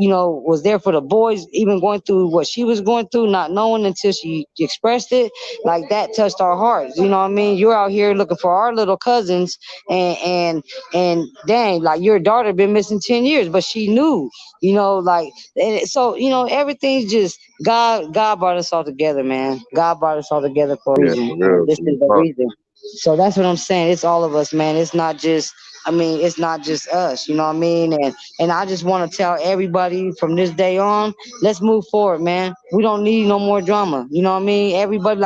[SPEAKER 7] was there for the boys, even going through what she was going through, not knowing until she expressed it. Like that touched our hearts. You know what I mean? You're out here looking for our little cousins, and dang, like your daughter been missing 10 years, but she knew. And so everything's just God brought us all together, man. God brought us all together for a
[SPEAKER 1] yeah,
[SPEAKER 7] reason,
[SPEAKER 1] for
[SPEAKER 7] and
[SPEAKER 1] real.
[SPEAKER 7] this
[SPEAKER 1] Real
[SPEAKER 7] is the
[SPEAKER 1] talk.
[SPEAKER 7] reason. So that's what I'm saying. It's all of us, man. It's not just I mean, it's not just us, you know what I mean? And I just want to tell everybody from this day on, let's move forward, man. We don't need no more drama. You know what I mean? Everybody,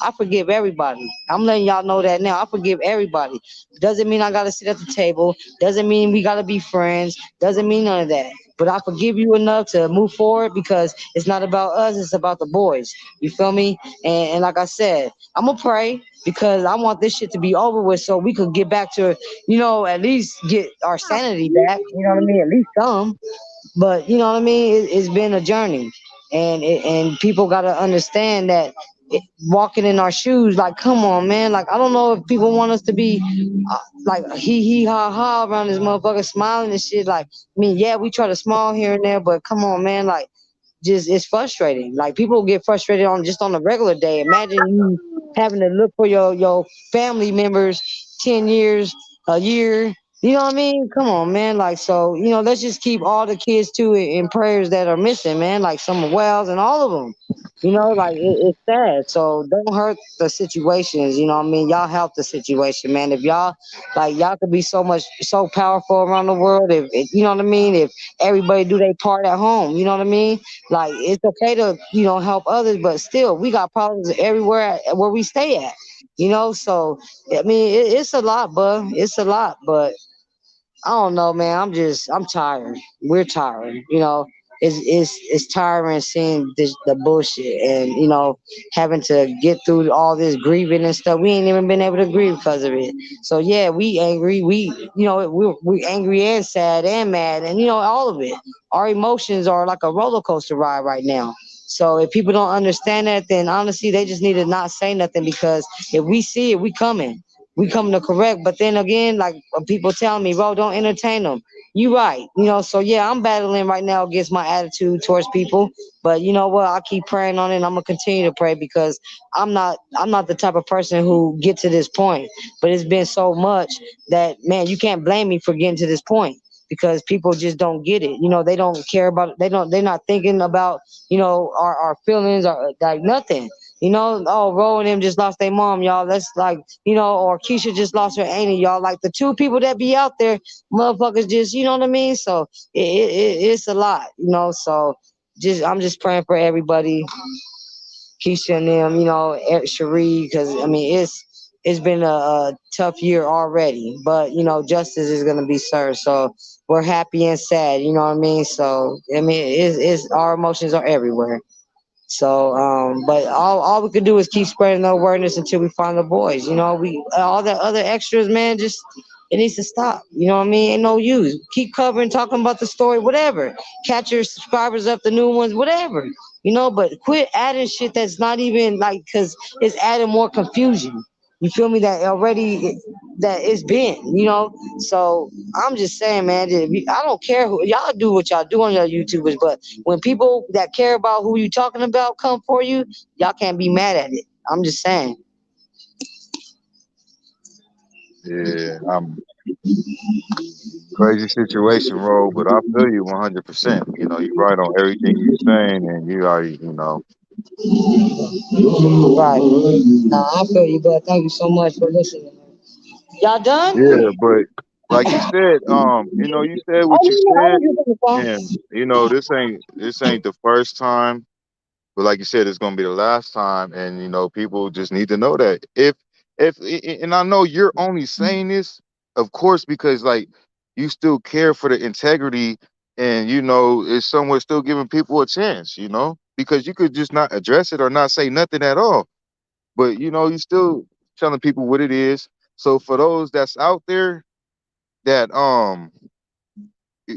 [SPEAKER 7] I forgive everybody. I'm letting y'all know that now. I forgive everybody. Doesn't mean I gotta sit at the table. Doesn't mean we gotta be friends. Doesn't mean none of that. But I forgive you enough to move forward because it's not about us, it's about the boys. You feel me? And like I said, I'm gonna pray because I want this shit to be over with so we could get back to, at least get our sanity back. You know what I mean? At least some. But you know what I mean? It's been a journey, and people got to understand that walking in our shoes. Like, come on, man. Like, I don't know if people want us to be like he ha ha around this motherfucker smiling and shit. Like, I mean, yeah, we try to smile here and there, but come on, man. Like, just it's frustrating. Like people get frustrated on a regular day. Imagine you having to look for your family members 10 years, a year. You know what I mean? Come on, man. Like so, let's just keep all the kids too in prayers that are missing, man. Like some Wells and all of them. Like it's sad. So don't hurt the situations. You know what I mean? Y'all help the situation, man. If y'all could be so powerful around the world. If you know what I mean? If everybody do their part at home, you know what I mean? Like it's okay to help others, but still we got problems everywhere where we stay at. So I mean it's a lot, bud. It's a lot, but I don't know, man. I'm tired. We're tired. it's tiring seeing the bullshit and having to get through all this grieving and stuff. We ain't even been able to grieve because of it. So yeah, we angry. We angry and sad and mad and all of it. Our emotions are like a roller coaster ride right now. So if people don't understand that, then honestly, they just need to not say nothing because if we see it, we coming. We coming to correct. But then again, like people telling me, bro, don't entertain them. You right. So yeah, I'm battling right now against my attitude towards people. But you know what? I keep praying on it and I'm gonna continue to pray because I'm not the type of person who get to this point. But it's been so much that man, you can't blame me for getting to this point because people just don't get it. They don't care about it. They're not thinking about, our feelings or like nothing. Oh, Ro and them just lost their mom, y'all. That's like, or Keisha just lost her auntie, y'all. Like the two people that be out there, motherfuckers just, you know what I mean? So it's a lot, so I'm just praying for everybody, Keisha and them, Cherie, because I mean it's been a tough year already, but justice is gonna be served. So we're happy and sad, you know what I mean? So I mean it's our emotions are everywhere. So, but all we can do is keep spreading the awareness until we find the boys. We all that other extras, man, just it needs to stop. You know what I mean? Ain't no use. Keep covering, talking about the story, whatever. Catch your subscribers up, the new ones, whatever. But quit adding shit that's not even like, cause it's adding more confusion. You feel me? That already that it's been, So I'm just saying, man. I don't care who y'all do what y'all do on your YouTubers, but when people that care about who you talking about come for you, y'all can't be mad at it. I'm just saying.
[SPEAKER 1] Yeah, I'm crazy situation, Ro, but I feel you 100%. You're right on everything you're saying, and you already,
[SPEAKER 7] Right. Nah, I feel you, but thank you so much for listening. Y'all done?
[SPEAKER 1] yeah. But like you said, you said
[SPEAKER 7] Oh
[SPEAKER 1] what you
[SPEAKER 7] no, no, I
[SPEAKER 1] said,
[SPEAKER 7] was just on the phone.
[SPEAKER 1] and this ain't the first time. But like you said, it's gonna be the last time, and people just need to know that and I know you're only saying this, of course, because like you still care for the integrity, and it's somewhere still giving people a chance, because you could just not address it or not say nothing at all, but you still telling people what it is. So for those that's out there that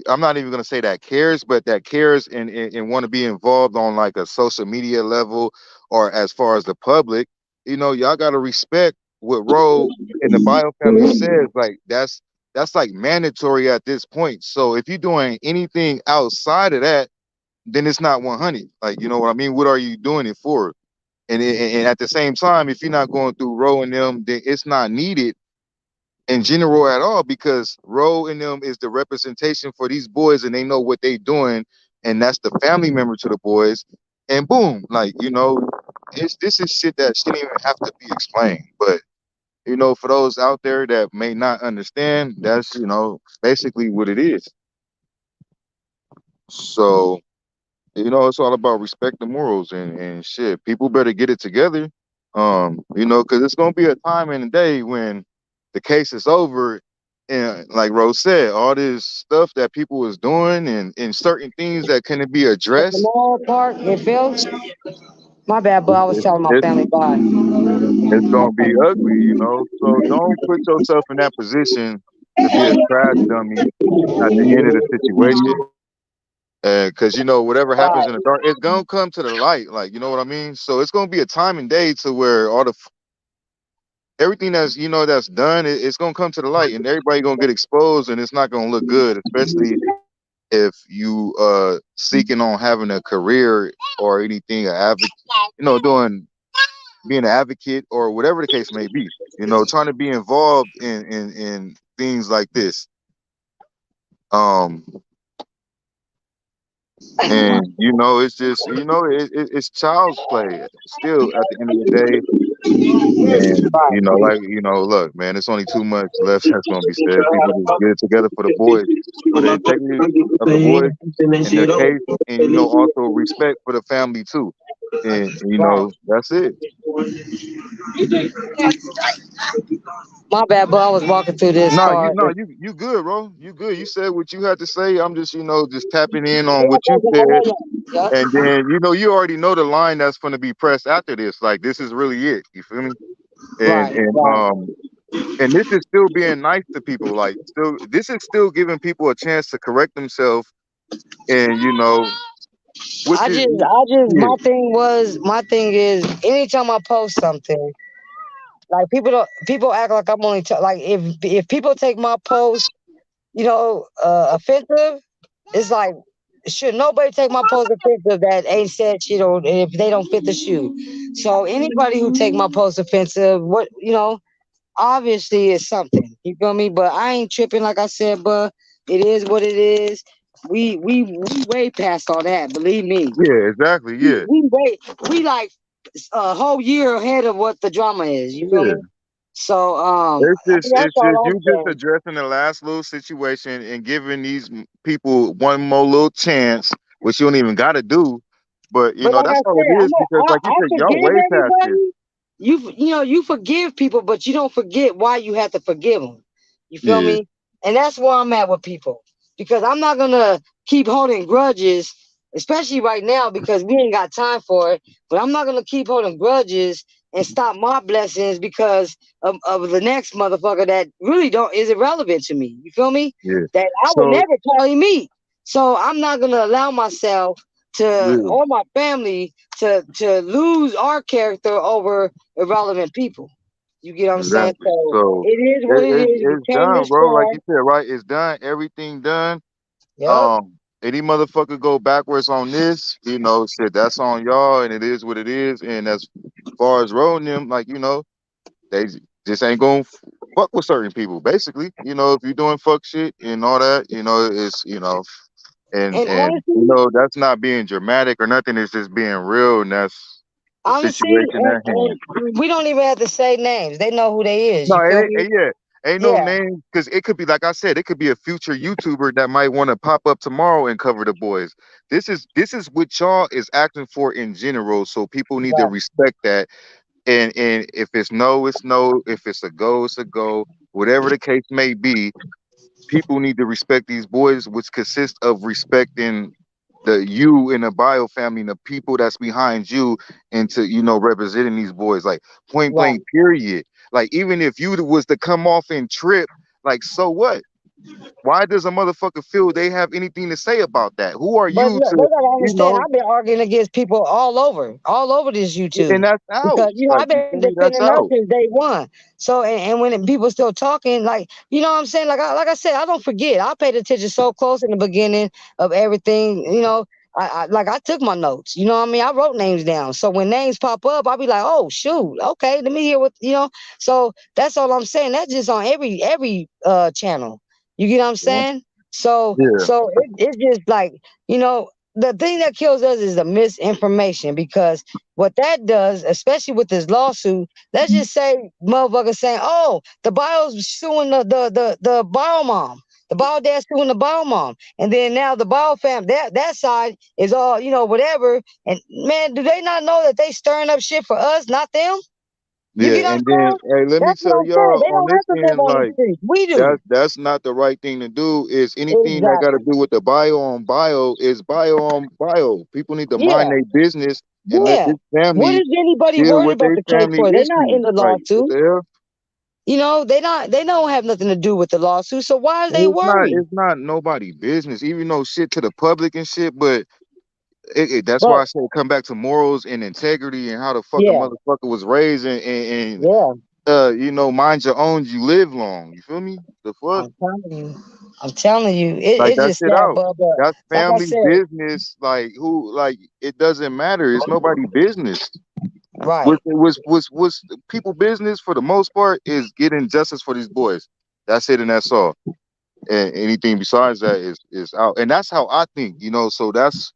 [SPEAKER 1] I'm not even gonna say that cares, but that cares and want to be involved on like a social media level or as far as the public, y'all gotta respect what Ro and the Bio family says. Like that's like mandatory at this point. So if you're doing anything outside of that, then it's not 100. Like you know what I mean? What are you doing it for? And at the same time, if you're not going through Ro and them, then it's not needed in general at all because Ro and them is the representation for these boys and they know what they doing and that's the family member to the boys and boom, like this is shit that shouldn't even have to be explained. But for those out there that may not understand, that's basically what it is. So it's all about respect the morals and shit. People better get it together. Because it's gonna be a time in the day when the case is over, and like Rose said, all this stuff that people was doing and certain things that couldn't be
[SPEAKER 7] At the
[SPEAKER 1] addressed,
[SPEAKER 7] mall park, it feels. My bad, but
[SPEAKER 1] it's
[SPEAKER 7] I was
[SPEAKER 1] it's,
[SPEAKER 7] telling my
[SPEAKER 1] it's,
[SPEAKER 7] family bye.
[SPEAKER 1] it's gonna be ugly. So don't put yourself in that position to be a crash dummy at the end of the situation. Because whatever happens in the dark, it's gonna come to the light. Like what I mean. So it's gonna be a time and day to where everything that's done, it's gonna come to the light, and everybody gonna get exposed, and it's not gonna look good, especially if you seeking on having a career or anything, an advocate, doing being an advocate or whatever the case may be. Trying to be involved in things like this. Um, and it's just it's child's play still at the end of the day. And look, man, it's only too much left that's gonna be said. People just get it together for the boys, for the integrity of the boys in their case, and also respect for the family too. And
[SPEAKER 7] Right.
[SPEAKER 1] that's it.
[SPEAKER 7] My bad, but I was walking through this
[SPEAKER 1] No,
[SPEAKER 7] car.
[SPEAKER 1] you good, bro. You good. You said what you had to say. I'm just, just tapping in on what you said.
[SPEAKER 7] Yeah.
[SPEAKER 1] And then, you already know the line that's going to be pressed after this. Like, this is really it. You feel me? And
[SPEAKER 7] Right,
[SPEAKER 1] and
[SPEAKER 7] right.
[SPEAKER 1] um and this is still being nice to people. Like, still, this is still giving people a chance to correct themselves. And which is, yeah,
[SPEAKER 7] My thing is, anytime I post something, like people act like I'm only, like if people take my post, offensive, it's like, should nobody take my post offensive that ain't said shit or if they don't fit the shoe. So anybody who take my post offensive, obviously it's something. You feel me? But I ain't tripping, like I said, but it is what it is. We way past all that. Believe me.
[SPEAKER 1] yeah, exactly, yeah,
[SPEAKER 7] We like a whole year ahead of what the drama is. You feel me?
[SPEAKER 1] yeah.
[SPEAKER 7] So that's
[SPEAKER 1] It's just
[SPEAKER 7] all I'm
[SPEAKER 1] you just
[SPEAKER 7] saying.
[SPEAKER 1] addressing the last little situation and giving these people one more little chance, which you don't even got to do. But
[SPEAKER 7] But like
[SPEAKER 1] that's
[SPEAKER 7] I
[SPEAKER 1] all it
[SPEAKER 7] said,
[SPEAKER 1] is because, like you
[SPEAKER 7] I
[SPEAKER 1] said, y'all
[SPEAKER 7] forgive
[SPEAKER 1] way past this.
[SPEAKER 7] everybody. You forgive people, but you don't forget why you have to forgive them. You feel
[SPEAKER 1] Yeah,
[SPEAKER 7] me? And that's where I'm at with people, because I'm not gonna keep holding grudges, especially right now because we ain't got time for it. But I'm not gonna keep holding grudges and stop my blessings because of the next motherfucker that really don't is irrelevant to me. You feel me?
[SPEAKER 1] yeah.
[SPEAKER 7] That I would
[SPEAKER 1] So
[SPEAKER 7] never probably meet. So I'm not gonna allow myself to,
[SPEAKER 1] yeah,
[SPEAKER 7] or my family, to lose our character over irrelevant people. You get what I'm saying?
[SPEAKER 1] exactly.
[SPEAKER 7] So
[SPEAKER 1] So
[SPEAKER 7] it is what it is. We
[SPEAKER 1] it's
[SPEAKER 7] came
[SPEAKER 1] done,
[SPEAKER 7] this
[SPEAKER 1] bro. Like
[SPEAKER 7] far.
[SPEAKER 1] you said, right? It's done. Everything done.
[SPEAKER 7] Yep.
[SPEAKER 1] Any motherfucker go backwards on this, shit, that's on y'all, and it is what it is. And as far as rolling them, like, they just ain't gonna fuck with certain people. Basically, if you're doing fuck shit and all that, it's
[SPEAKER 7] And
[SPEAKER 1] and that's not being dramatic or nothing. It's just being real, and that's the
[SPEAKER 7] honestly,
[SPEAKER 1] situation at hand.
[SPEAKER 7] and we don't even have to say names. They know who they is.
[SPEAKER 1] No,
[SPEAKER 7] You
[SPEAKER 1] it
[SPEAKER 7] feel
[SPEAKER 1] ain't,
[SPEAKER 7] me?
[SPEAKER 1] yeah, ain't no
[SPEAKER 7] Yeah.
[SPEAKER 1] name because it could be like I said, it could be a future YouTuber that might want to pop up tomorrow and cover the boys. This is what y'all is acting for in general, so people need to
[SPEAKER 7] Right.
[SPEAKER 1] respect that. And if it's no, it's no. If it's a go, it's a go. Whatever the case may be, people need to respect these boys, which consists of respecting the you in the bio family and the people that's behind you, and to representing these boys, like point
[SPEAKER 7] Right.
[SPEAKER 1] blank period. Like, even if you was to come off and trip, like, so what? Why does a motherfucker feel they have anything to say about that? Who are
[SPEAKER 7] But
[SPEAKER 1] you
[SPEAKER 7] look, they
[SPEAKER 1] to,
[SPEAKER 7] gotta
[SPEAKER 1] you
[SPEAKER 7] understand.
[SPEAKER 1] know
[SPEAKER 7] I've been arguing against people all over this
[SPEAKER 1] and
[SPEAKER 7] YouTube,
[SPEAKER 1] that's out.
[SPEAKER 7] because
[SPEAKER 1] Like,
[SPEAKER 7] I've
[SPEAKER 1] you
[SPEAKER 7] been
[SPEAKER 1] feel me? That's
[SPEAKER 7] defending her
[SPEAKER 1] out.
[SPEAKER 7] since day one. So and when people still talking, like, what I'm saying, like I said, I don't forget. I paid attention so close in the beginning of everything. I took my notes. You know what I mean? I wrote names down. So when names pop up, I'll be like, oh shoot, okay, let me hear what you know. So that's all I'm saying. That's just on every channel. You get what I'm
[SPEAKER 1] Yeah.
[SPEAKER 7] saying? So
[SPEAKER 1] Yeah.
[SPEAKER 7] so it's just like, you know, the thing that kills us is the misinformation, because what that does, especially with this lawsuit, let's just say motherfuckers saying, oh, the bio's suing the bio mom. The bio dad's suing the bio mom. And then now the bio fam, that side is all, whatever. And man, do they not know that they stirring up shit for us, not them? You
[SPEAKER 1] Yeah,
[SPEAKER 7] get what I'm
[SPEAKER 1] and then,
[SPEAKER 7] saying?
[SPEAKER 1] hey, let me
[SPEAKER 7] That's what
[SPEAKER 1] tell
[SPEAKER 7] I'm saying.
[SPEAKER 1] y'all
[SPEAKER 7] They
[SPEAKER 1] on
[SPEAKER 7] don't
[SPEAKER 1] this
[SPEAKER 7] have to live
[SPEAKER 1] end,
[SPEAKER 7] on these
[SPEAKER 1] like,
[SPEAKER 7] streets. We do.
[SPEAKER 1] that's not the right thing to do. Is anything that got to
[SPEAKER 7] Exactly.
[SPEAKER 1] do with the bio on bio is bio on bio. People need to mind
[SPEAKER 7] Yeah.
[SPEAKER 1] their business and let
[SPEAKER 7] Yeah.
[SPEAKER 1] this
[SPEAKER 7] What
[SPEAKER 1] family
[SPEAKER 7] is anybody
[SPEAKER 1] deal
[SPEAKER 7] worried
[SPEAKER 1] with
[SPEAKER 7] about
[SPEAKER 1] their
[SPEAKER 7] the case
[SPEAKER 1] family
[SPEAKER 7] for? They're not
[SPEAKER 1] issues.
[SPEAKER 7] in the
[SPEAKER 1] Like, what
[SPEAKER 7] lawsuit.
[SPEAKER 1] the hell?
[SPEAKER 7] They don't have nothing to do with the lawsuit. So why are they
[SPEAKER 1] And
[SPEAKER 7] worried?
[SPEAKER 1] it's not nobody business, even though shit to the public and shit. But that's
[SPEAKER 7] But
[SPEAKER 1] why I said come back to morals and integrity and how the fuck a
[SPEAKER 7] yeah,
[SPEAKER 1] motherfucker was raised, and
[SPEAKER 7] yeah.
[SPEAKER 1] mind your own. You live long. You feel me? The fuck.
[SPEAKER 7] I'm telling you. I'm telling you.
[SPEAKER 1] Like,
[SPEAKER 7] It's
[SPEAKER 1] that
[SPEAKER 7] just
[SPEAKER 1] shit
[SPEAKER 7] sad,
[SPEAKER 1] out.
[SPEAKER 7] but
[SPEAKER 1] That's
[SPEAKER 7] like I
[SPEAKER 1] family
[SPEAKER 7] said,
[SPEAKER 1] business. Like, who? Like, it doesn't matter. It's nobody business.
[SPEAKER 7] right.
[SPEAKER 1] Was people business for the most part is getting justice for these boys. That's it, and that's all. and anything besides that is out. And that's how I think, so that's,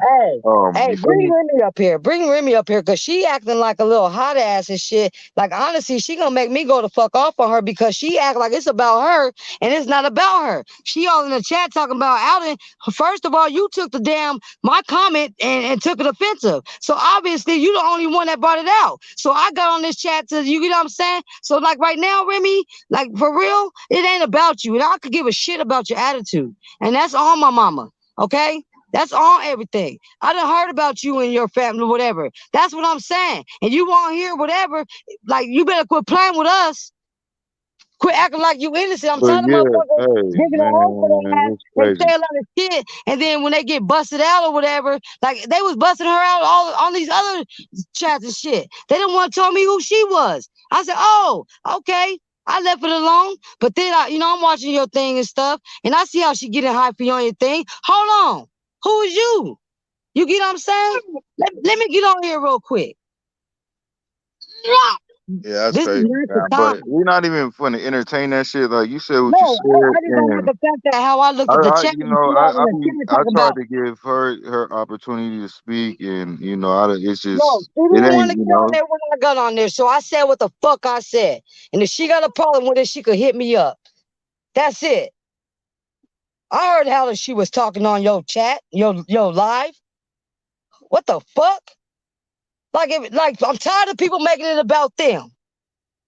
[SPEAKER 7] Hey, hey,
[SPEAKER 1] you feel
[SPEAKER 7] bring
[SPEAKER 1] me?
[SPEAKER 7] Remy up here. Bring Remy up here, cause she acting like a little hot ass and shit. Like honestly, she gonna make me go the fuck off on her because she act like it's about her and it's not about her. She all in the chat talking about Alden. First of all, you took the damn my comment and took it offensive. So obviously you the only one that brought it out. So I got on this chat to you get what I'm saying? So like right now, Remy, like for real, it ain't about you. And I could give a shit about your attitude. And that's all my mama. Okay? That's all everything. I done heard about you and your family, whatever. That's what I'm saying. And you won't hear whatever. Like, you better quit playing with us. Quit acting like you innocent. I'm
[SPEAKER 1] But
[SPEAKER 7] tired of
[SPEAKER 1] yeah,
[SPEAKER 7] motherfuckers
[SPEAKER 1] hey,
[SPEAKER 7] digging a hole for their
[SPEAKER 1] man,
[SPEAKER 7] ass
[SPEAKER 1] it's
[SPEAKER 7] and say
[SPEAKER 1] crazy.
[SPEAKER 7] a lot of shit. And then when they get busted out or whatever, like they was busting her out all on these other chats and shit. They didn't want to tell me who she was. I said, oh, okay. I left it alone. But then I'm watching your thing and stuff, and I see how she getting hypey on your thing. Hold on. Who is you? You get what I'm saying? Let me get on here real quick.
[SPEAKER 1] Yeah, that's
[SPEAKER 7] This is
[SPEAKER 1] crazy,
[SPEAKER 7] not the
[SPEAKER 1] man.
[SPEAKER 7] time.
[SPEAKER 1] But we're not even finna entertain that shit. Like you said what you
[SPEAKER 7] No,
[SPEAKER 1] said,
[SPEAKER 7] I just don't like
[SPEAKER 1] and
[SPEAKER 7] the fact that how I looked
[SPEAKER 1] I,
[SPEAKER 7] at the
[SPEAKER 1] I
[SPEAKER 7] chat
[SPEAKER 1] you
[SPEAKER 7] and
[SPEAKER 1] know,
[SPEAKER 7] see all in the
[SPEAKER 1] I
[SPEAKER 7] chat talking
[SPEAKER 1] tried
[SPEAKER 7] about,
[SPEAKER 1] to give her opportunity to speak, and it's
[SPEAKER 7] no,
[SPEAKER 1] just
[SPEAKER 7] she
[SPEAKER 1] it
[SPEAKER 7] didn't want
[SPEAKER 1] ain't,
[SPEAKER 7] to get on there when I got on there. So I said what the fuck I said. And if she got a problem with it, she could hit me up. That's it. I heard how she was talking on your chat, your live. What the fuck? Like I'm tired of people making it about them.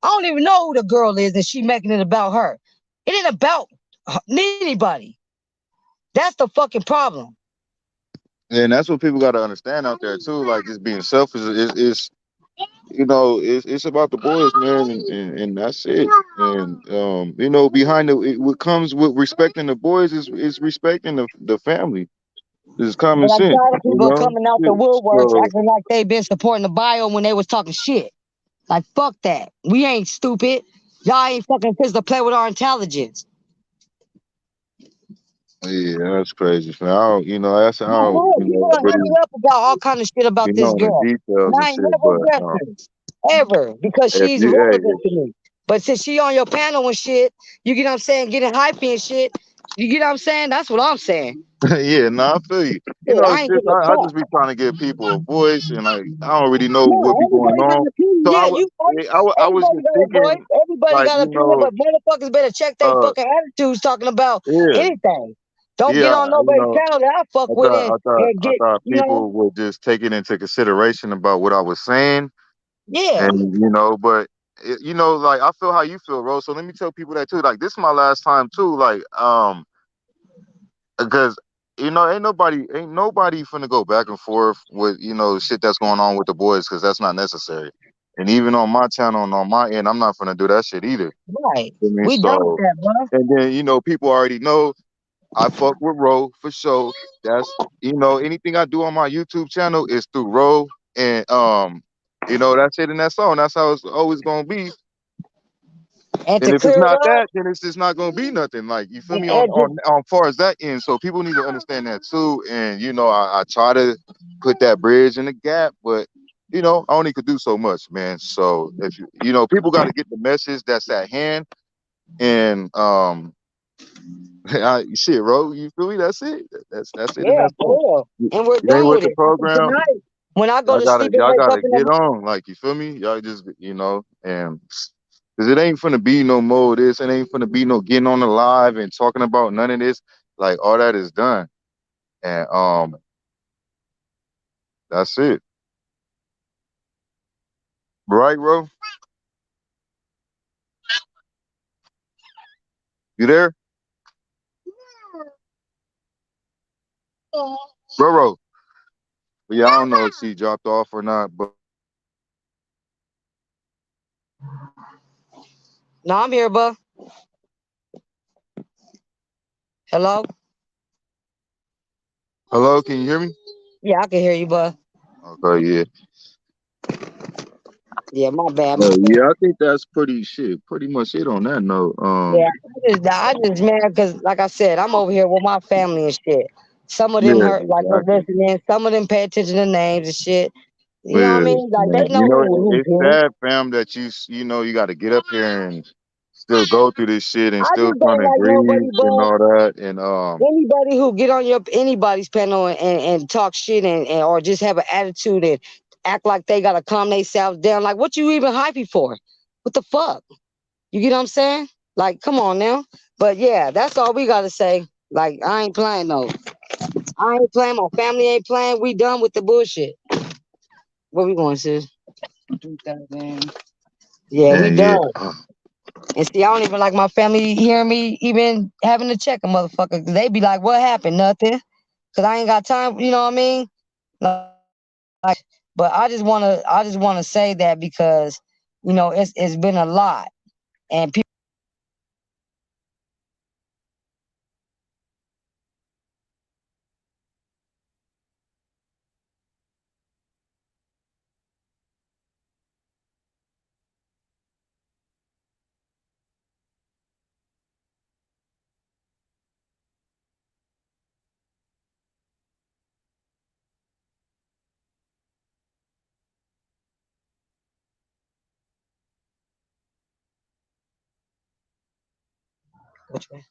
[SPEAKER 7] I don't even know who the girl is and she making it about her. It ain't about anybody. That's the fucking problem.
[SPEAKER 1] and that's what people got to understand out there too. Like just being selfish is it's about the boys, man, and that's it. And behind what comes with respecting the boys is respecting the family. It's common
[SPEAKER 7] But I'm
[SPEAKER 1] sense,
[SPEAKER 7] tired of people coming out the
[SPEAKER 1] Shit.
[SPEAKER 7] woodworks
[SPEAKER 1] So
[SPEAKER 7] acting like they been supporting the bio when they was talking shit. Like fuck that. We ain't stupid. Y'all ain't fucking pissed to play with our intelligence.
[SPEAKER 1] yeah, that's crazy, man. I don't, that's I
[SPEAKER 7] No,
[SPEAKER 1] don't,
[SPEAKER 7] look, people are hit
[SPEAKER 1] really
[SPEAKER 7] me up about all kind of shit
[SPEAKER 1] be
[SPEAKER 7] about this
[SPEAKER 1] knowing the
[SPEAKER 7] girl. And
[SPEAKER 1] details and
[SPEAKER 7] I ain't
[SPEAKER 1] shit.
[SPEAKER 7] never
[SPEAKER 1] But
[SPEAKER 7] addressed her. Ever. Because
[SPEAKER 1] if
[SPEAKER 7] she's
[SPEAKER 1] you,
[SPEAKER 7] relevant to me. But since she on your panel and shit, you get what I'm saying, getting hypey and shit. You get what I'm saying? That's what I'm saying.
[SPEAKER 1] yeah, no, I feel you.
[SPEAKER 7] Yeah, I
[SPEAKER 1] It's
[SPEAKER 7] ain't
[SPEAKER 1] just
[SPEAKER 7] giving a
[SPEAKER 1] I
[SPEAKER 7] fuck.
[SPEAKER 1] just be trying to give people a voice, and like I don't really know what
[SPEAKER 7] No,
[SPEAKER 1] be going
[SPEAKER 7] everybody got
[SPEAKER 1] on.
[SPEAKER 7] an opinion.
[SPEAKER 1] So
[SPEAKER 7] Yeah, you right.
[SPEAKER 1] I was
[SPEAKER 7] Everybody
[SPEAKER 1] just
[SPEAKER 7] got a voice.
[SPEAKER 1] thinking,
[SPEAKER 7] Everybody
[SPEAKER 1] like
[SPEAKER 7] got an opinion, but motherfuckers better check their
[SPEAKER 1] uh,
[SPEAKER 7] fucking attitudes talking about
[SPEAKER 1] yeah,
[SPEAKER 7] anything. Don't get
[SPEAKER 1] yeah,
[SPEAKER 7] on nobody's channel that I fuck with and
[SPEAKER 1] I
[SPEAKER 7] get,
[SPEAKER 1] thought people would just take it into consideration about what I was saying,
[SPEAKER 7] yeah.
[SPEAKER 1] and but like I feel how you feel, Rose. So let me tell people that too. Like this is my last time too. Like because ain't nobody finna go back and forth with shit that's going on with the boys because that's not necessary. And even on my channel and on my end, I'm not finna do that shit either.
[SPEAKER 7] Right.
[SPEAKER 1] I mean,
[SPEAKER 7] We done with
[SPEAKER 1] so
[SPEAKER 7] that, bro.
[SPEAKER 1] and then people already know I fuck with Ro for sure. That's anything I do on my YouTube channel is through Ro, and that's it and that's all. And that's how it's always gonna be.
[SPEAKER 7] And
[SPEAKER 1] And
[SPEAKER 7] to
[SPEAKER 1] if it's
[SPEAKER 7] clear it
[SPEAKER 1] not
[SPEAKER 7] up,
[SPEAKER 1] that, then it's just not gonna be nothing. Like you feel me
[SPEAKER 7] and to,
[SPEAKER 1] on far as that end. So people need to understand that too. And I try to put that bridge in the gap, but I only could do so much, man. So if people got to get the message that's at hand, and shit, bro, you feel me? That's it. That's it, and
[SPEAKER 7] yeah,
[SPEAKER 1] that's
[SPEAKER 7] for
[SPEAKER 1] all.
[SPEAKER 7] real.
[SPEAKER 1] You
[SPEAKER 7] And we're
[SPEAKER 1] you ain't
[SPEAKER 7] done
[SPEAKER 1] with
[SPEAKER 7] with
[SPEAKER 1] the
[SPEAKER 7] it.
[SPEAKER 1] program.
[SPEAKER 7] Tonight, when I go to sleep and
[SPEAKER 1] Y'all
[SPEAKER 7] wake up
[SPEAKER 1] gotta
[SPEAKER 7] in the
[SPEAKER 1] get on. Like you feel me? Y'all just and because it ain't finna be no more of this. It ain't finna be no getting on the live and talking about none of this. Like all that is done. And that's it. Right, bro? You there? Bro. Yeah, I don't know if she dropped off or not, but
[SPEAKER 7] No, I'm here, bro. Hello?
[SPEAKER 1] hello, can you hear me?
[SPEAKER 7] Yeah, I can hear you, bro.
[SPEAKER 1] Okay, yeah.
[SPEAKER 7] Yeah, my bad, my
[SPEAKER 1] Oh
[SPEAKER 7] bad.
[SPEAKER 1] yeah, I think that's pretty much it on that note.
[SPEAKER 7] Yeah, I just mad because, like I said, I'm over here with my family and shit. Some of them
[SPEAKER 1] Yeah,
[SPEAKER 7] hurt, like was
[SPEAKER 1] exactly.
[SPEAKER 7] listening. Some of them pay attention to names and shit. You know what I
[SPEAKER 1] Yeah,
[SPEAKER 7] mean? Like they
[SPEAKER 1] man.
[SPEAKER 7] know who
[SPEAKER 1] It's
[SPEAKER 7] who's who.
[SPEAKER 1] sad, fam, that you got to get up here and still go through this shit and
[SPEAKER 7] I
[SPEAKER 1] still
[SPEAKER 7] just
[SPEAKER 1] trying
[SPEAKER 7] don't
[SPEAKER 1] to
[SPEAKER 7] like nobody,
[SPEAKER 1] grieve and
[SPEAKER 7] but
[SPEAKER 1] all that. And
[SPEAKER 7] anybody who get on your anybody's panel and talk shit and or just have an attitude and act like they gotta calm themselves down. Like, what you even hypey for? What the fuck? You get what I'm saying? Like, come on now. But yeah, that's all we gotta say. Like, I ain't playing no. I ain't playing. My family ain't playing. We done with the bullshit. Where we going, sis? 3,000. Yeah, we
[SPEAKER 1] man, yeah.
[SPEAKER 7] done. And see, I don't even like my family hearing me even having to check a motherfucker. Cause they be like, what happened? Nothing. Cause I ain't got time, you know what I mean? Like, but I just wanna say that because, it's been a lot. And people which way?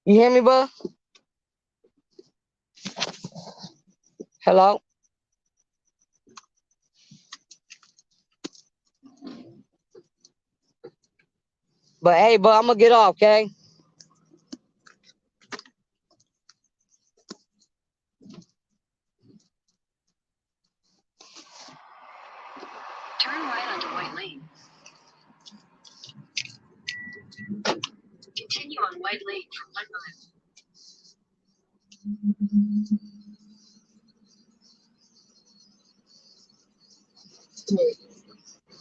[SPEAKER 7] You hear me, bud? Hello? But hey, bud, I'm gonna get off, okay?
[SPEAKER 3] Turn right onto White Lane. Continue on White Lane for 1 mile.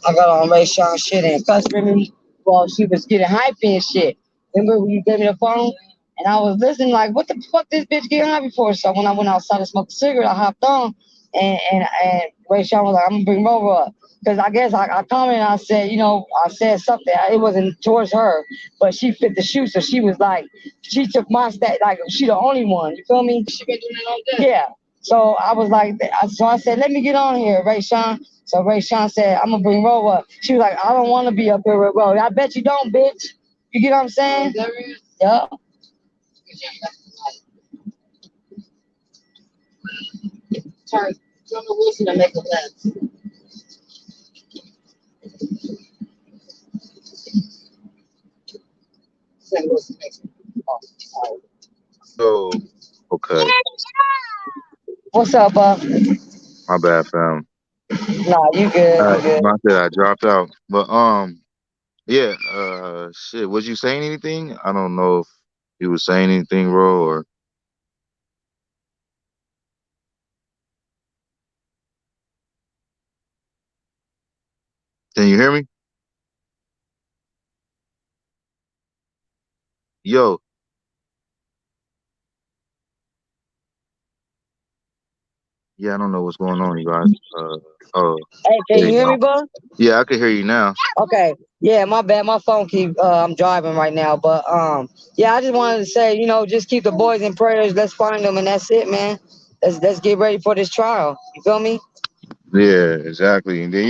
[SPEAKER 7] I got on Ray Sean shit and cussing me while she was getting hype and shit. Remember when you gave me the phone? And I was listening like, what the fuck this bitch getting hype for? So when I went outside to smoke a cigarette, I hopped on and Ray Sean was like, I'm gonna bring Rover up. Because I guess I commented and I said, I said something. It wasn't towards her, but she fit the shoe. So she was like, she took my stat, like she the only one. You feel me? She been doing it all day. Yeah. So I was like, so I said, let me get on here, Ray Sean. So Ray Sean said, I'm gonna bring Ro up. She was like, I don't want to be up here with Ro. I bet you don't, bitch. You get what I'm saying? Yeah. Sorry, I'm gonna listen to make a left.
[SPEAKER 1] So okay,
[SPEAKER 7] What's up, bub?
[SPEAKER 1] my bad, fam.
[SPEAKER 7] Nah, you good, you good.
[SPEAKER 1] My bad, I dropped out. But yeah, shit. Was you saying anything? I don't know if you was saying anything, bro, or can you hear me? Yo, yeah, I don't know what's going on, you guys. Oh,
[SPEAKER 7] Hey, can
[SPEAKER 1] there
[SPEAKER 7] you
[SPEAKER 1] you
[SPEAKER 7] hear me,
[SPEAKER 1] go.
[SPEAKER 7] bub?
[SPEAKER 1] Yeah, I can hear you now.
[SPEAKER 7] Okay. Yeah, my bad. My phone keep I'm driving right now. But yeah, I just wanted to say, just keep the boys in prayers. Let's find them and that's it, man. Let's get ready for this trial. You feel me?
[SPEAKER 1] Yeah, exactly. And then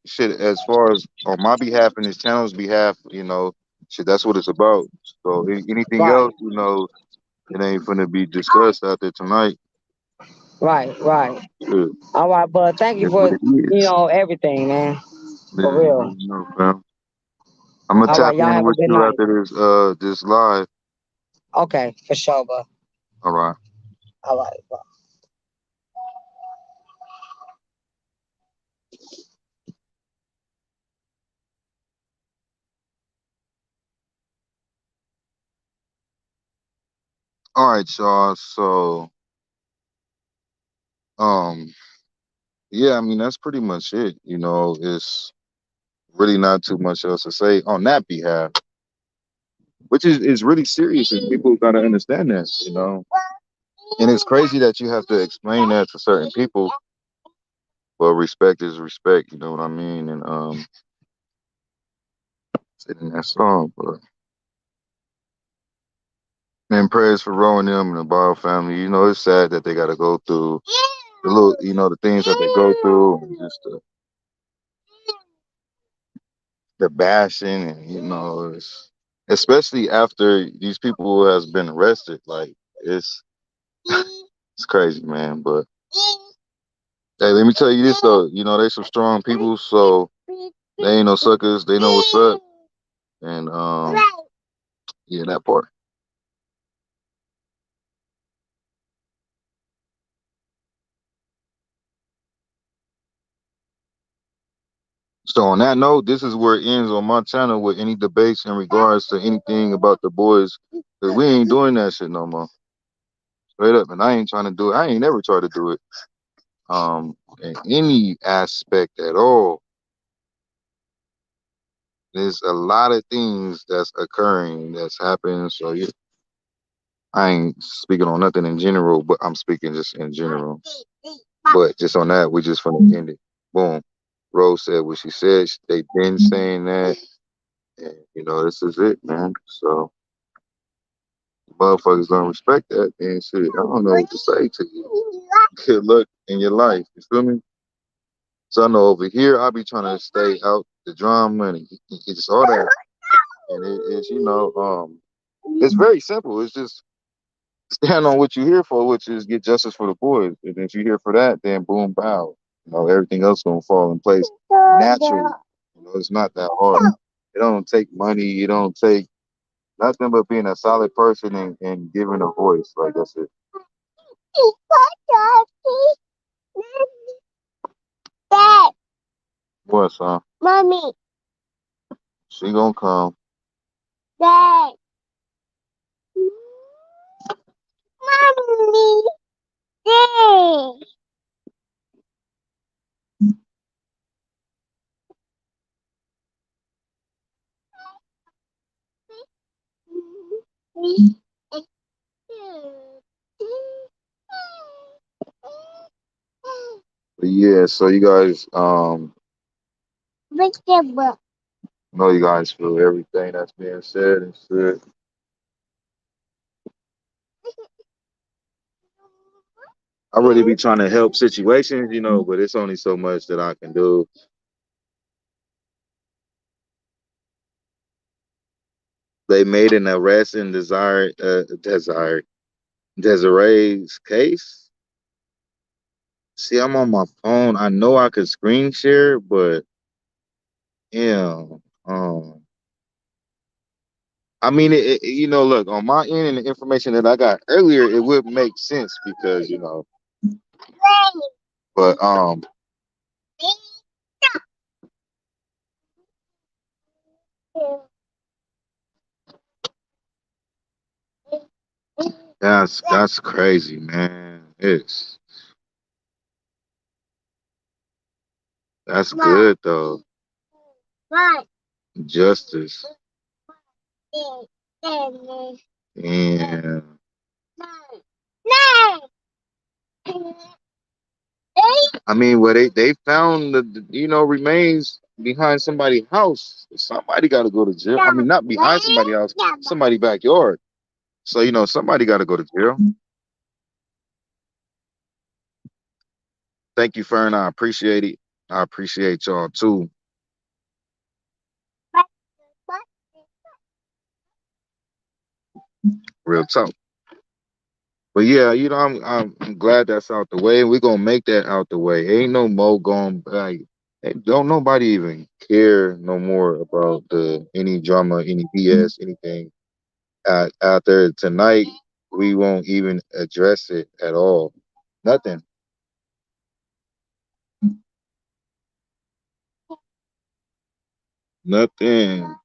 [SPEAKER 1] shit. As far as on my behalf and his channel's behalf, shit. That's what it's about. So anything
[SPEAKER 7] Right,
[SPEAKER 1] else, it ain't gonna be discussed out there tonight.
[SPEAKER 7] right.
[SPEAKER 1] Shit,
[SPEAKER 7] All right, bud. Thank you
[SPEAKER 1] that's what
[SPEAKER 7] for
[SPEAKER 1] it is.
[SPEAKER 7] everything, man.
[SPEAKER 1] Yeah,
[SPEAKER 7] For
[SPEAKER 1] you
[SPEAKER 7] real.
[SPEAKER 1] already know, fam. I'm gonna
[SPEAKER 7] All right,
[SPEAKER 1] tap
[SPEAKER 7] y'all
[SPEAKER 1] in
[SPEAKER 7] have a
[SPEAKER 1] with
[SPEAKER 7] good
[SPEAKER 1] you
[SPEAKER 7] night.
[SPEAKER 1] after this live.
[SPEAKER 7] Okay, for sure, bud.
[SPEAKER 1] All right.
[SPEAKER 7] All right, bud.
[SPEAKER 1] All right, y'all. So, um, yeah, I mean that's pretty much it. It's really not too much else to say on that behalf, which is really serious, and people gotta understand that. And it's crazy that you have to explain that to certain people, but respect is respect. You know what I mean? And sitting that song, but and prayers for Ro and them and the Bio family. It's sad that they gotta go through the little, the things that they go through, and just the bashing, and especially after these people has been arrested. Like it's it's crazy, man. But hey, let me tell you this though. They some strong people, so they ain't no suckers. They know what's up, and yeah, that part. So on that note, this is where it ends on my channel with any debates in regards to anything about the boys. Cause we ain't doing that shit no more. Straight up, and I ain't trying to do it. I ain't never tried to do it. In any aspect at all. There's a lot of things that's occurring, that's happening. So yeah, I ain't speaking on nothing in general, but I'm speaking just in general. But just on that, we just finna end it. Boom. Rose said what she said. They been saying that, and this is it, man. So motherfuckers don't respect that, then shit. I don't know what to say to you. Good luck in your life. You feel me? So I know over here I be trying to stay out the drama and it's all that. And it's it's very simple. It's just stand on what you're here for, which is get justice for the boys. And if you're here for that, then boom, bow. Everything else gonna fall in place naturally. It's not that hard. It don't take money. It don't take nothing but being a solid person and giving a voice. Like that's it. What, son? Mommy. She gonna come. Dad. Mommy. Dad. But yeah, so you guys know you guys feel everything that's being said and said. I really be trying to help situations, but it's only so much that I can do. They made an arrest in Desiree's case. See, I'm on my phone. I know I could screen share, but yeah, um, I mean, look on my end and the information that I got earlier, it would make sense because but that's crazy, man. That's good though. Justice. Yeah. I mean, well, they found the remains behind somebody's house. Somebody got to go to jail. I mean, not behind somebody's house, somebody's backyard. So somebody got to go to jail. Thank you, Fern. I appreciate it. I appreciate y'all too. Real talk. But yeah, I'm glad that's out the way. We're gonna make that out the way. Ain't no more going like don't nobody even care no more about the any drama, any BS, anything out there tonight. We won't even address it at all. Nothing. Nothing.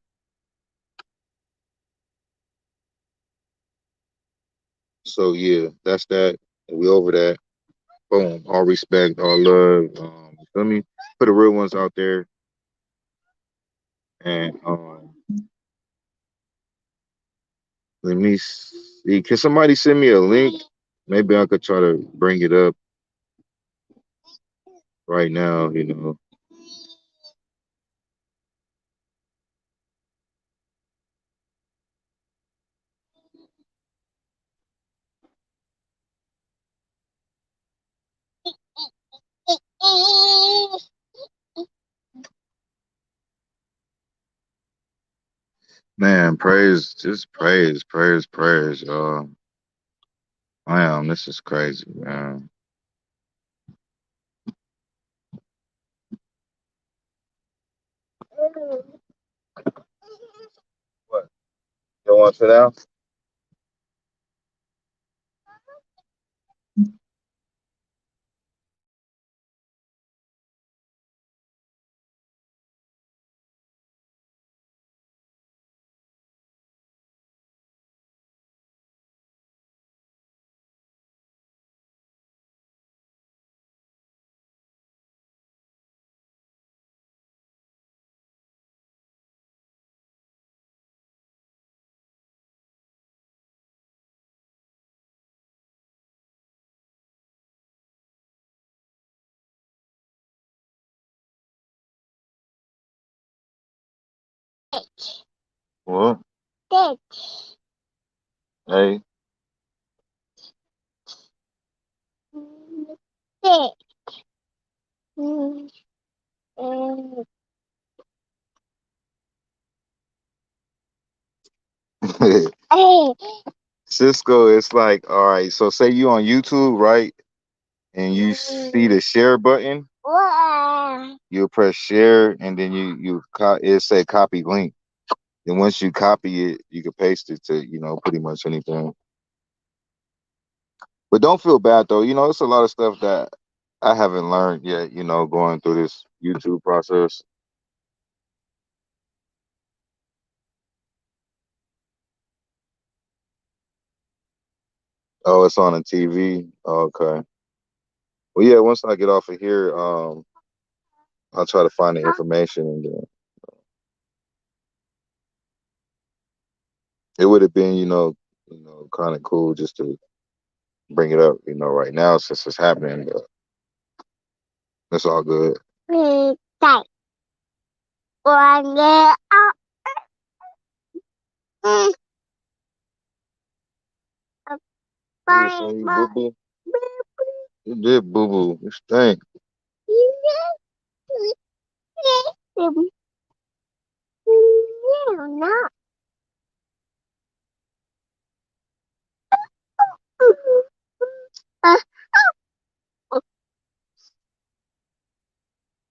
[SPEAKER 1] So yeah, that's that. We over that. Boom. All respect, all love. You feel me? Put the real ones out there. And let me see. Can somebody send me a link? Maybe I could try to bring it up right now. Man, praise, just praise, prayers, prayers. Damn, this is crazy, man. What? You want to sit down? What? Hey. Cisco, it's like, all right, so say you on YouTube, right? And you see the share button, you'll press share and then it say copy link. Then once you copy it, you can paste it to, pretty much anything. But don't feel bad though. It's a lot of stuff that I haven't learned yet, going through this YouTube process. Oh, it's on the TV. Okay. Well, yeah, once I get off of here, I'll try to find the information and then it would have been, kind of cool just to bring it up, right now since it's happening. But it's all good. You say you boo boo? You did boo boo. You stink.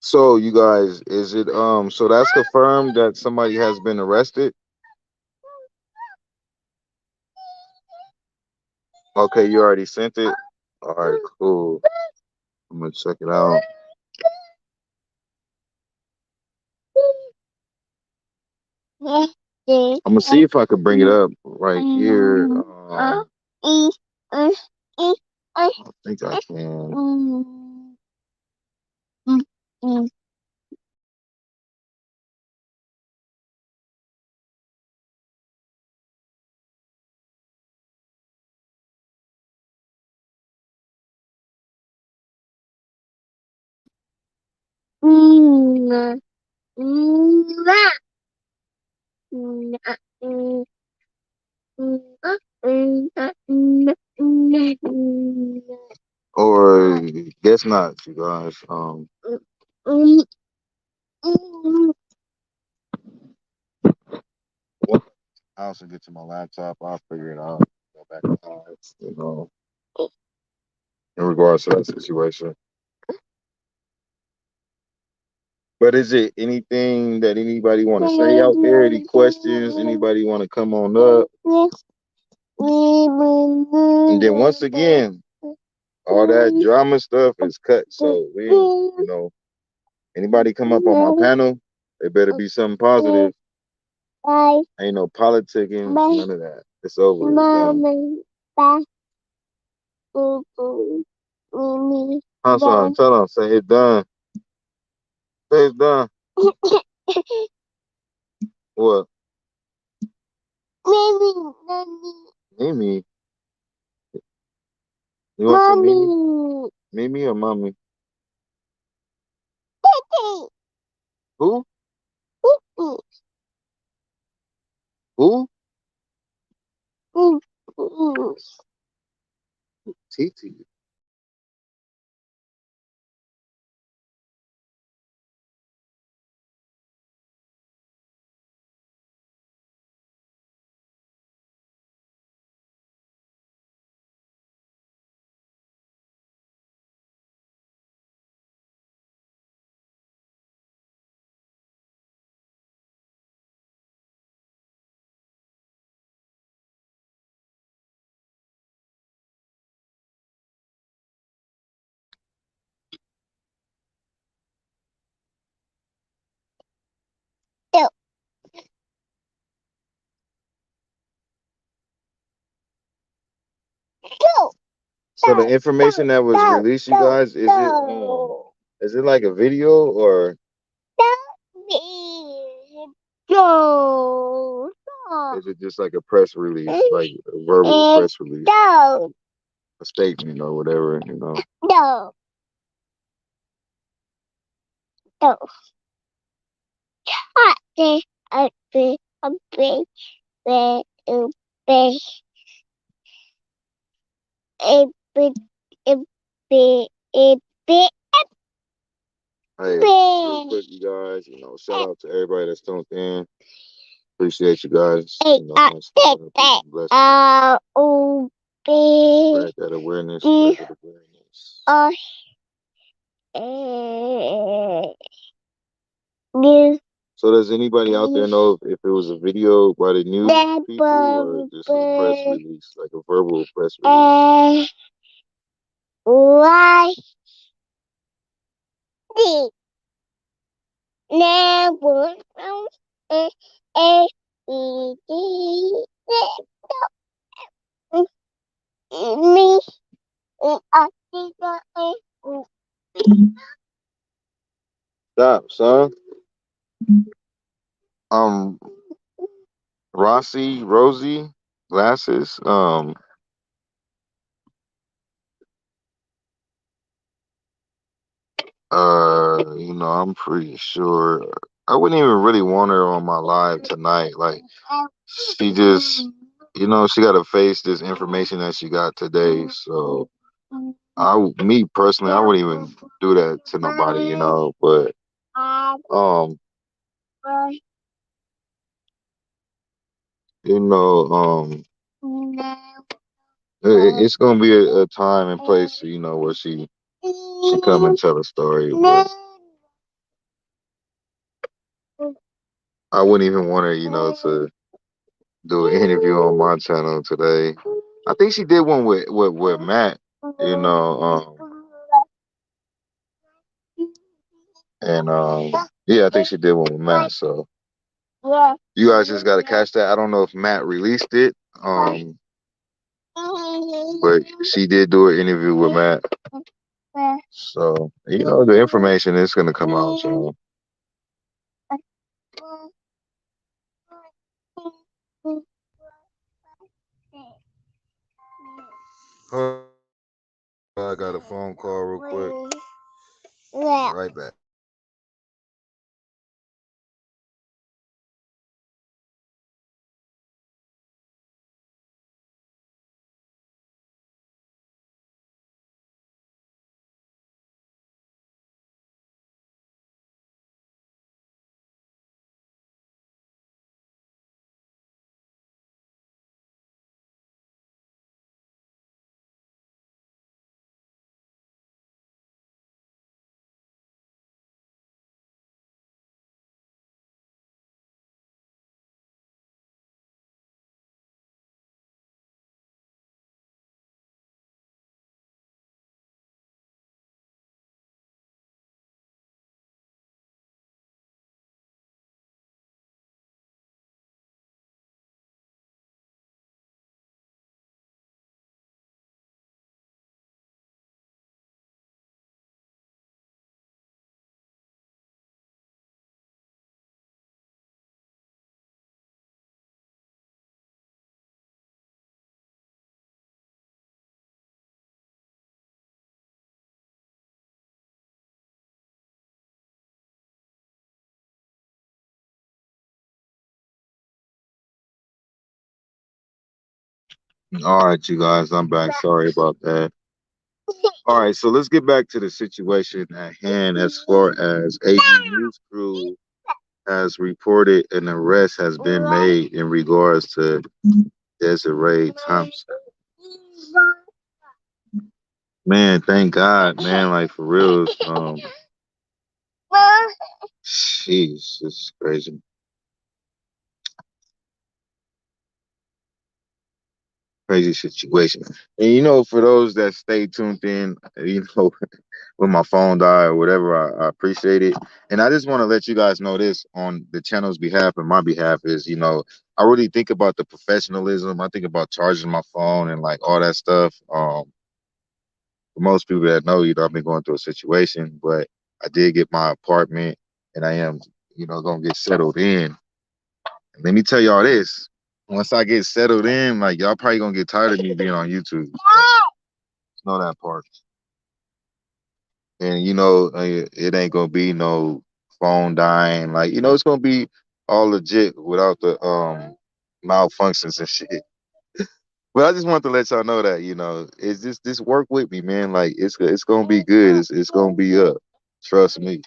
[SPEAKER 1] So you guys, is it so that's confirmed that somebody has been arrested? Okay, you already sent it? All right, cool. I'm gonna check it out. I'm gonna see if I could bring it up right here. I think I can. Or guess not, you guys. I also get to my laptop. I'll figure it out. Go back in time, in regards to that situation. But is it anything that anybody want to say out there? Any questions? Anybody want to come on up? And then once again, all that drama stuff is cut. So anybody come up on my panel, it better be something positive. Ain't no politicking, none of that. It's over. Hassan, tell them, say it's done. Say it's done. What? Mimi. You want some Mimi? Mimi or mommy? Who? Who? Titi. So the information that was released, you guys, is it like a video or is it just like a press release, like a verbal press release, a statement or whatever, you know? Hey, real quick, you guys, you know, shout out to everybody that's tuned in. Appreciate you guys. You know, much love, peace and blessings. Spread that awareness. Spread that awareness. So does anybody out there know if it was a video by the news people or just a press release, like a verbal press release? Stop, son. Um, Rosie, glasses. You know, I'm pretty sure I wouldn't even really want her on my live tonight. Like, she just, you know, she got to face this information that she got today. So, me personally, I wouldn't even do that to nobody, you know. But, you know, it's gonna be a time and place, you know, where she come and tell a story. But I wouldn't even want her, you know, to do an interview on my channel today. I think she did one with Matt, you know, and yeah, I think she did one with Matt. So you guys just gotta catch that. I don't know if Matt released it, but she did do an interview with Matt. So you know, the information is gonna come out. So. I got a phone call real quick. Right back. All right, you guys, I'm back. Sorry about that. All right, so let's get back to the situation at hand as far as AD News Crew has reported an arrest has been made in regards to Desiree Thompson. Man, thank God, man, like for real. Jeez, it's crazy. Crazy situation. And you know, for those that stay tuned in, you know, when my phone died or whatever, I appreciate it. And I just want to let you guys know this on the channel's behalf and my behalf is, you know, I really think about the professionalism. I think about charging my phone and like all that stuff. For most people that know, I've been going through a situation, but I did get my apartment, and I am, gonna get settled in. And let me tell y'all this: once I get settled in, like y'all probably gonna get tired of me being on YouTube. Know that part. And it ain't gonna be no phone dying. Like it's gonna be all legit without the malfunctions and shit. But I just want to let y'all know that it's just this work with me, man. Like it's gonna be good. It's gonna be up. Trust me.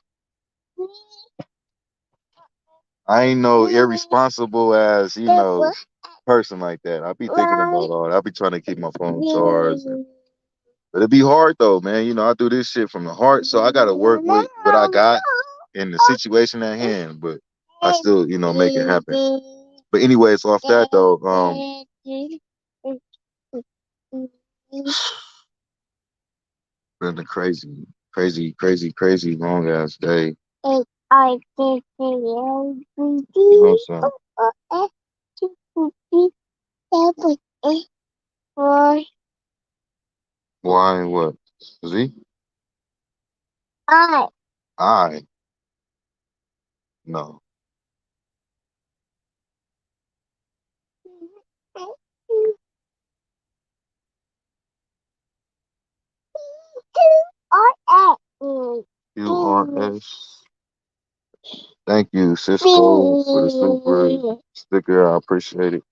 [SPEAKER 1] I ain't no irresponsible as person like that. I be thinking about all that. I be trying to keep my phone charged. But it'd be hard though, man. I do this shit from the heart, so I gotta work with what I got in the situation at hand. But I still, make it happen. But anyways, off that though, been a crazy, crazy, crazy, crazy long ass day. You know what I'm saying? Why and what? Z? I. No. QRS. Thank you, Cisco, for the super sticker. I appreciate it.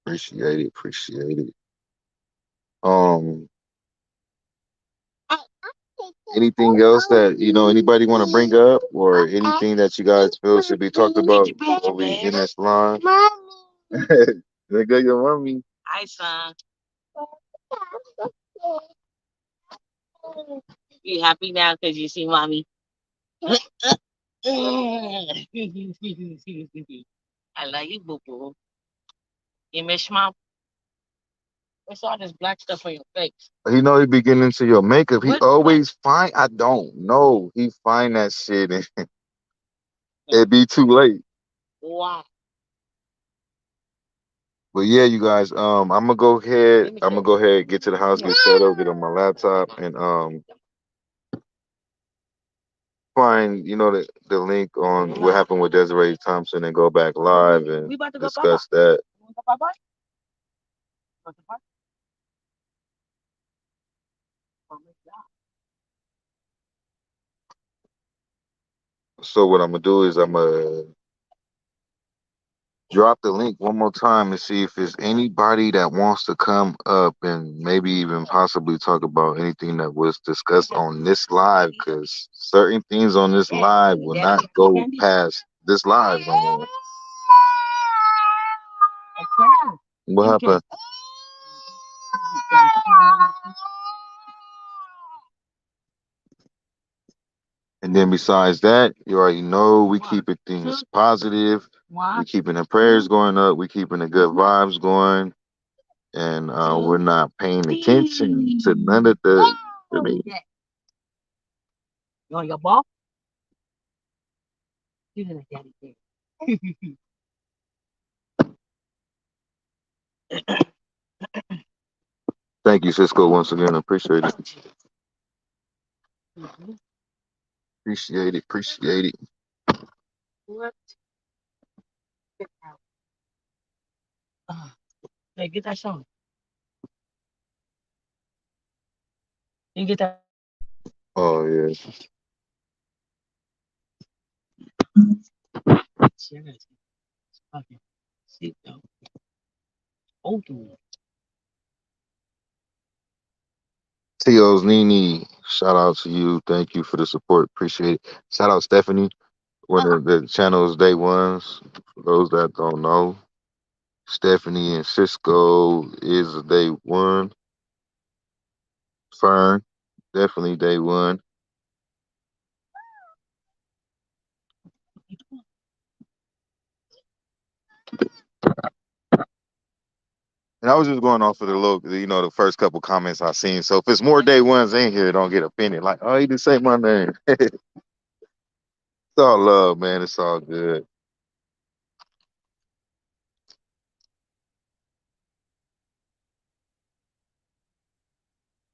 [SPEAKER 1] Appreciate it. Appreciate it. Um, anything else that anybody want to bring up, or anything that you guys feel should be talked about before we end this line? There go your mommy.
[SPEAKER 5] Hi, son. You happy now because you see mommy? I love you, boo boo. You miss mom? What's all this black stuff on your face?
[SPEAKER 1] He be getting into your makeup. He always find. I don't know. He find that shit and it be too late.
[SPEAKER 5] Wow.
[SPEAKER 1] But yeah, you guys. I'm gonna go ahead. Get to the house, get settled, get on my laptop, and find the link on what happened with Desiree Thompson and go back live and discuss that. So what I'm gonna do is I'm gonna drop the link one more time and see if there's anybody that wants to come up and maybe even possibly talk about anything that was discussed on this live, because certain things on this live will not go past this live no more. What happened? And then besides that, you already know we keeping things positive. We keeping the prayers going up. We keeping the good vibes going. And we're not paying attention to none of the. I mean,
[SPEAKER 5] You want your ball? You didn't like daddy.
[SPEAKER 1] thank you, Cisco, once again. I appreciate it. Appreciate it. Appreciate it.
[SPEAKER 5] What? Hey, get that song. You get that.
[SPEAKER 1] Oh yeah.
[SPEAKER 5] Okay. See, though. Open.
[SPEAKER 1] T.O.'s Nini, shout out to you. Thank you for the support. Appreciate it. Shout out Stephanie, one of the channel's day ones. For those that don't know, Stephanie and Cisco is day one. Fern, definitely day one. And I was just going off of the first couple comments I seen. So if it's more day ones in here, don't get offended. Like, oh, he didn't say my name. It's all love, man. It's all good.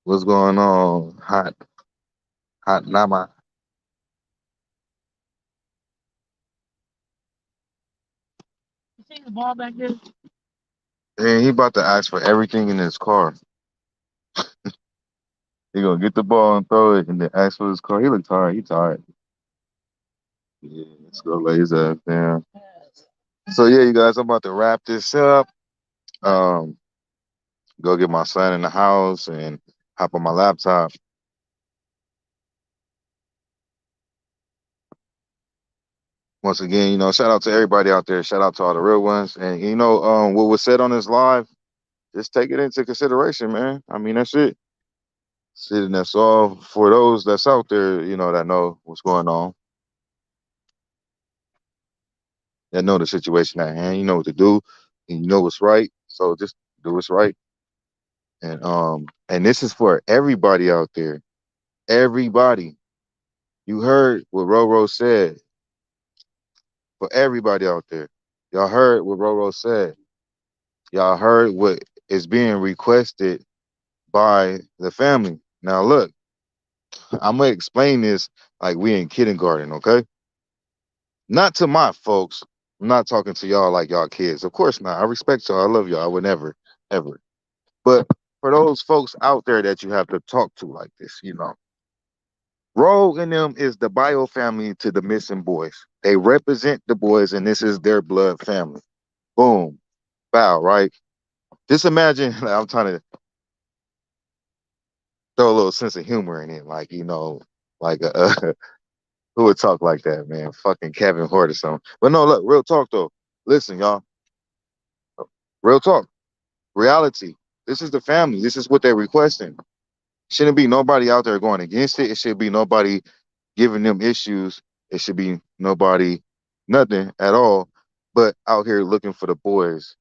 [SPEAKER 1] What's going on? Hot Nama.
[SPEAKER 5] You see the ball back there?
[SPEAKER 1] And he about to ask for everything in his car. He gonna get the ball and throw it, and then ask for his car. He look tired. He tired. Yeah, let's go lay his ass down. So yeah, you guys, I'm about to wrap this up. Um, go get my son in the house and hop on my laptop. Once again, shout out to everybody out there. Shout out to all the real ones. And what was said on this live, just take it into consideration, man. I mean, that's it. And that's all for those that's out there, that know what's going on, that know the situation at hand. You know what to do, and you know what's right. So just do what's right. And this is for everybody out there. Everybody. You heard what Roro said. For everybody out there. Y'all heard what Roro said. Y'all heard what is being requested by the family. Now look, I'm gonna explain this like we in kindergarten, okay? Not to my folks. I'm not talking to y'all like y'all kids. Of course not. I respect y'all. I love y'all. I would never, ever. But for those folks out there that you have to talk to like this, Rogue and them is the bio family to the missing boys. They represent the boys, and this is their blood family. Boom. Bow, right? Just imagine, I'm trying to throw a little sense of humor in it, like who would talk like that, man? Fucking Kevin Hart or something. But no, look, real talk though. Listen, y'all. Real talk. Reality. This is the family. This is what they're requesting. Shouldn't be nobody out there going against it. It should be nobody giving them issues. It should be nobody, nothing at all, but out here looking for the boys.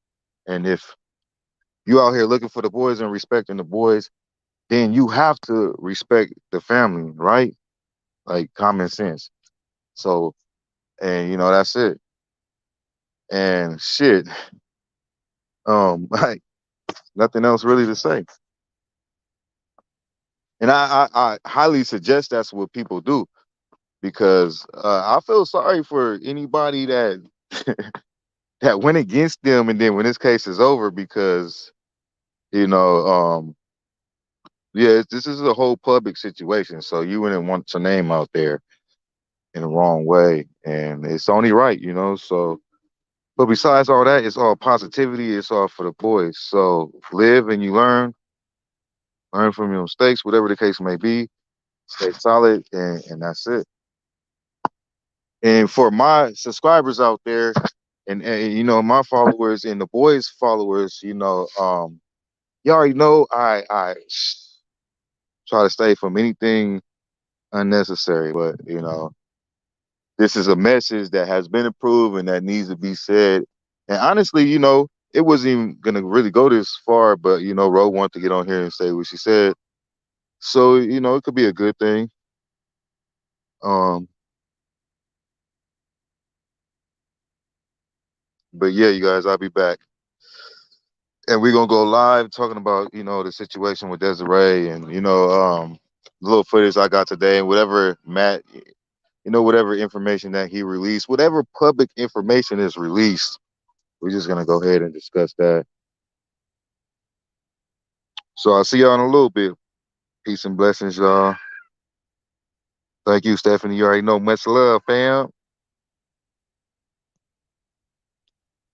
[SPEAKER 1] And if you out here looking for the boys and respecting the boys, then you have to respect the family, right? Like common sense. So, and that's it. And shit, like nothing else really to say. And I highly suggest that's what people do because I feel sorry for anybody that that went against them, and then when this case is over, because you know, yeah, this is a whole public situation, so you wouldn't want your name out there in the wrong way, and it's only right, So, but besides all that, it's all positivity. It's all for the boys. So live and you learn from your mistakes, whatever the case may be. Stay solid, and that's it. And for my subscribers out there, and my followers and the boys' followers, you already know I try to stay from anything unnecessary, but this is a message that has been approved and that needs to be said. And honestly, it wasn't even gonna really go this far, but Ro wanted to get on here and say what she said. So, it could be a good thing. Um, but yeah, you guys, I'll be back. And we're gonna go live talking about, the situation with Desiree and, the little footage I got today and whatever Matt, whatever information that he released, whatever public information is released, we're just gonna go ahead and discuss that. So I'll see y'all in a little bit. Peace and blessings, y'all. Thank you, Stephanie. You already know. Much love, fam.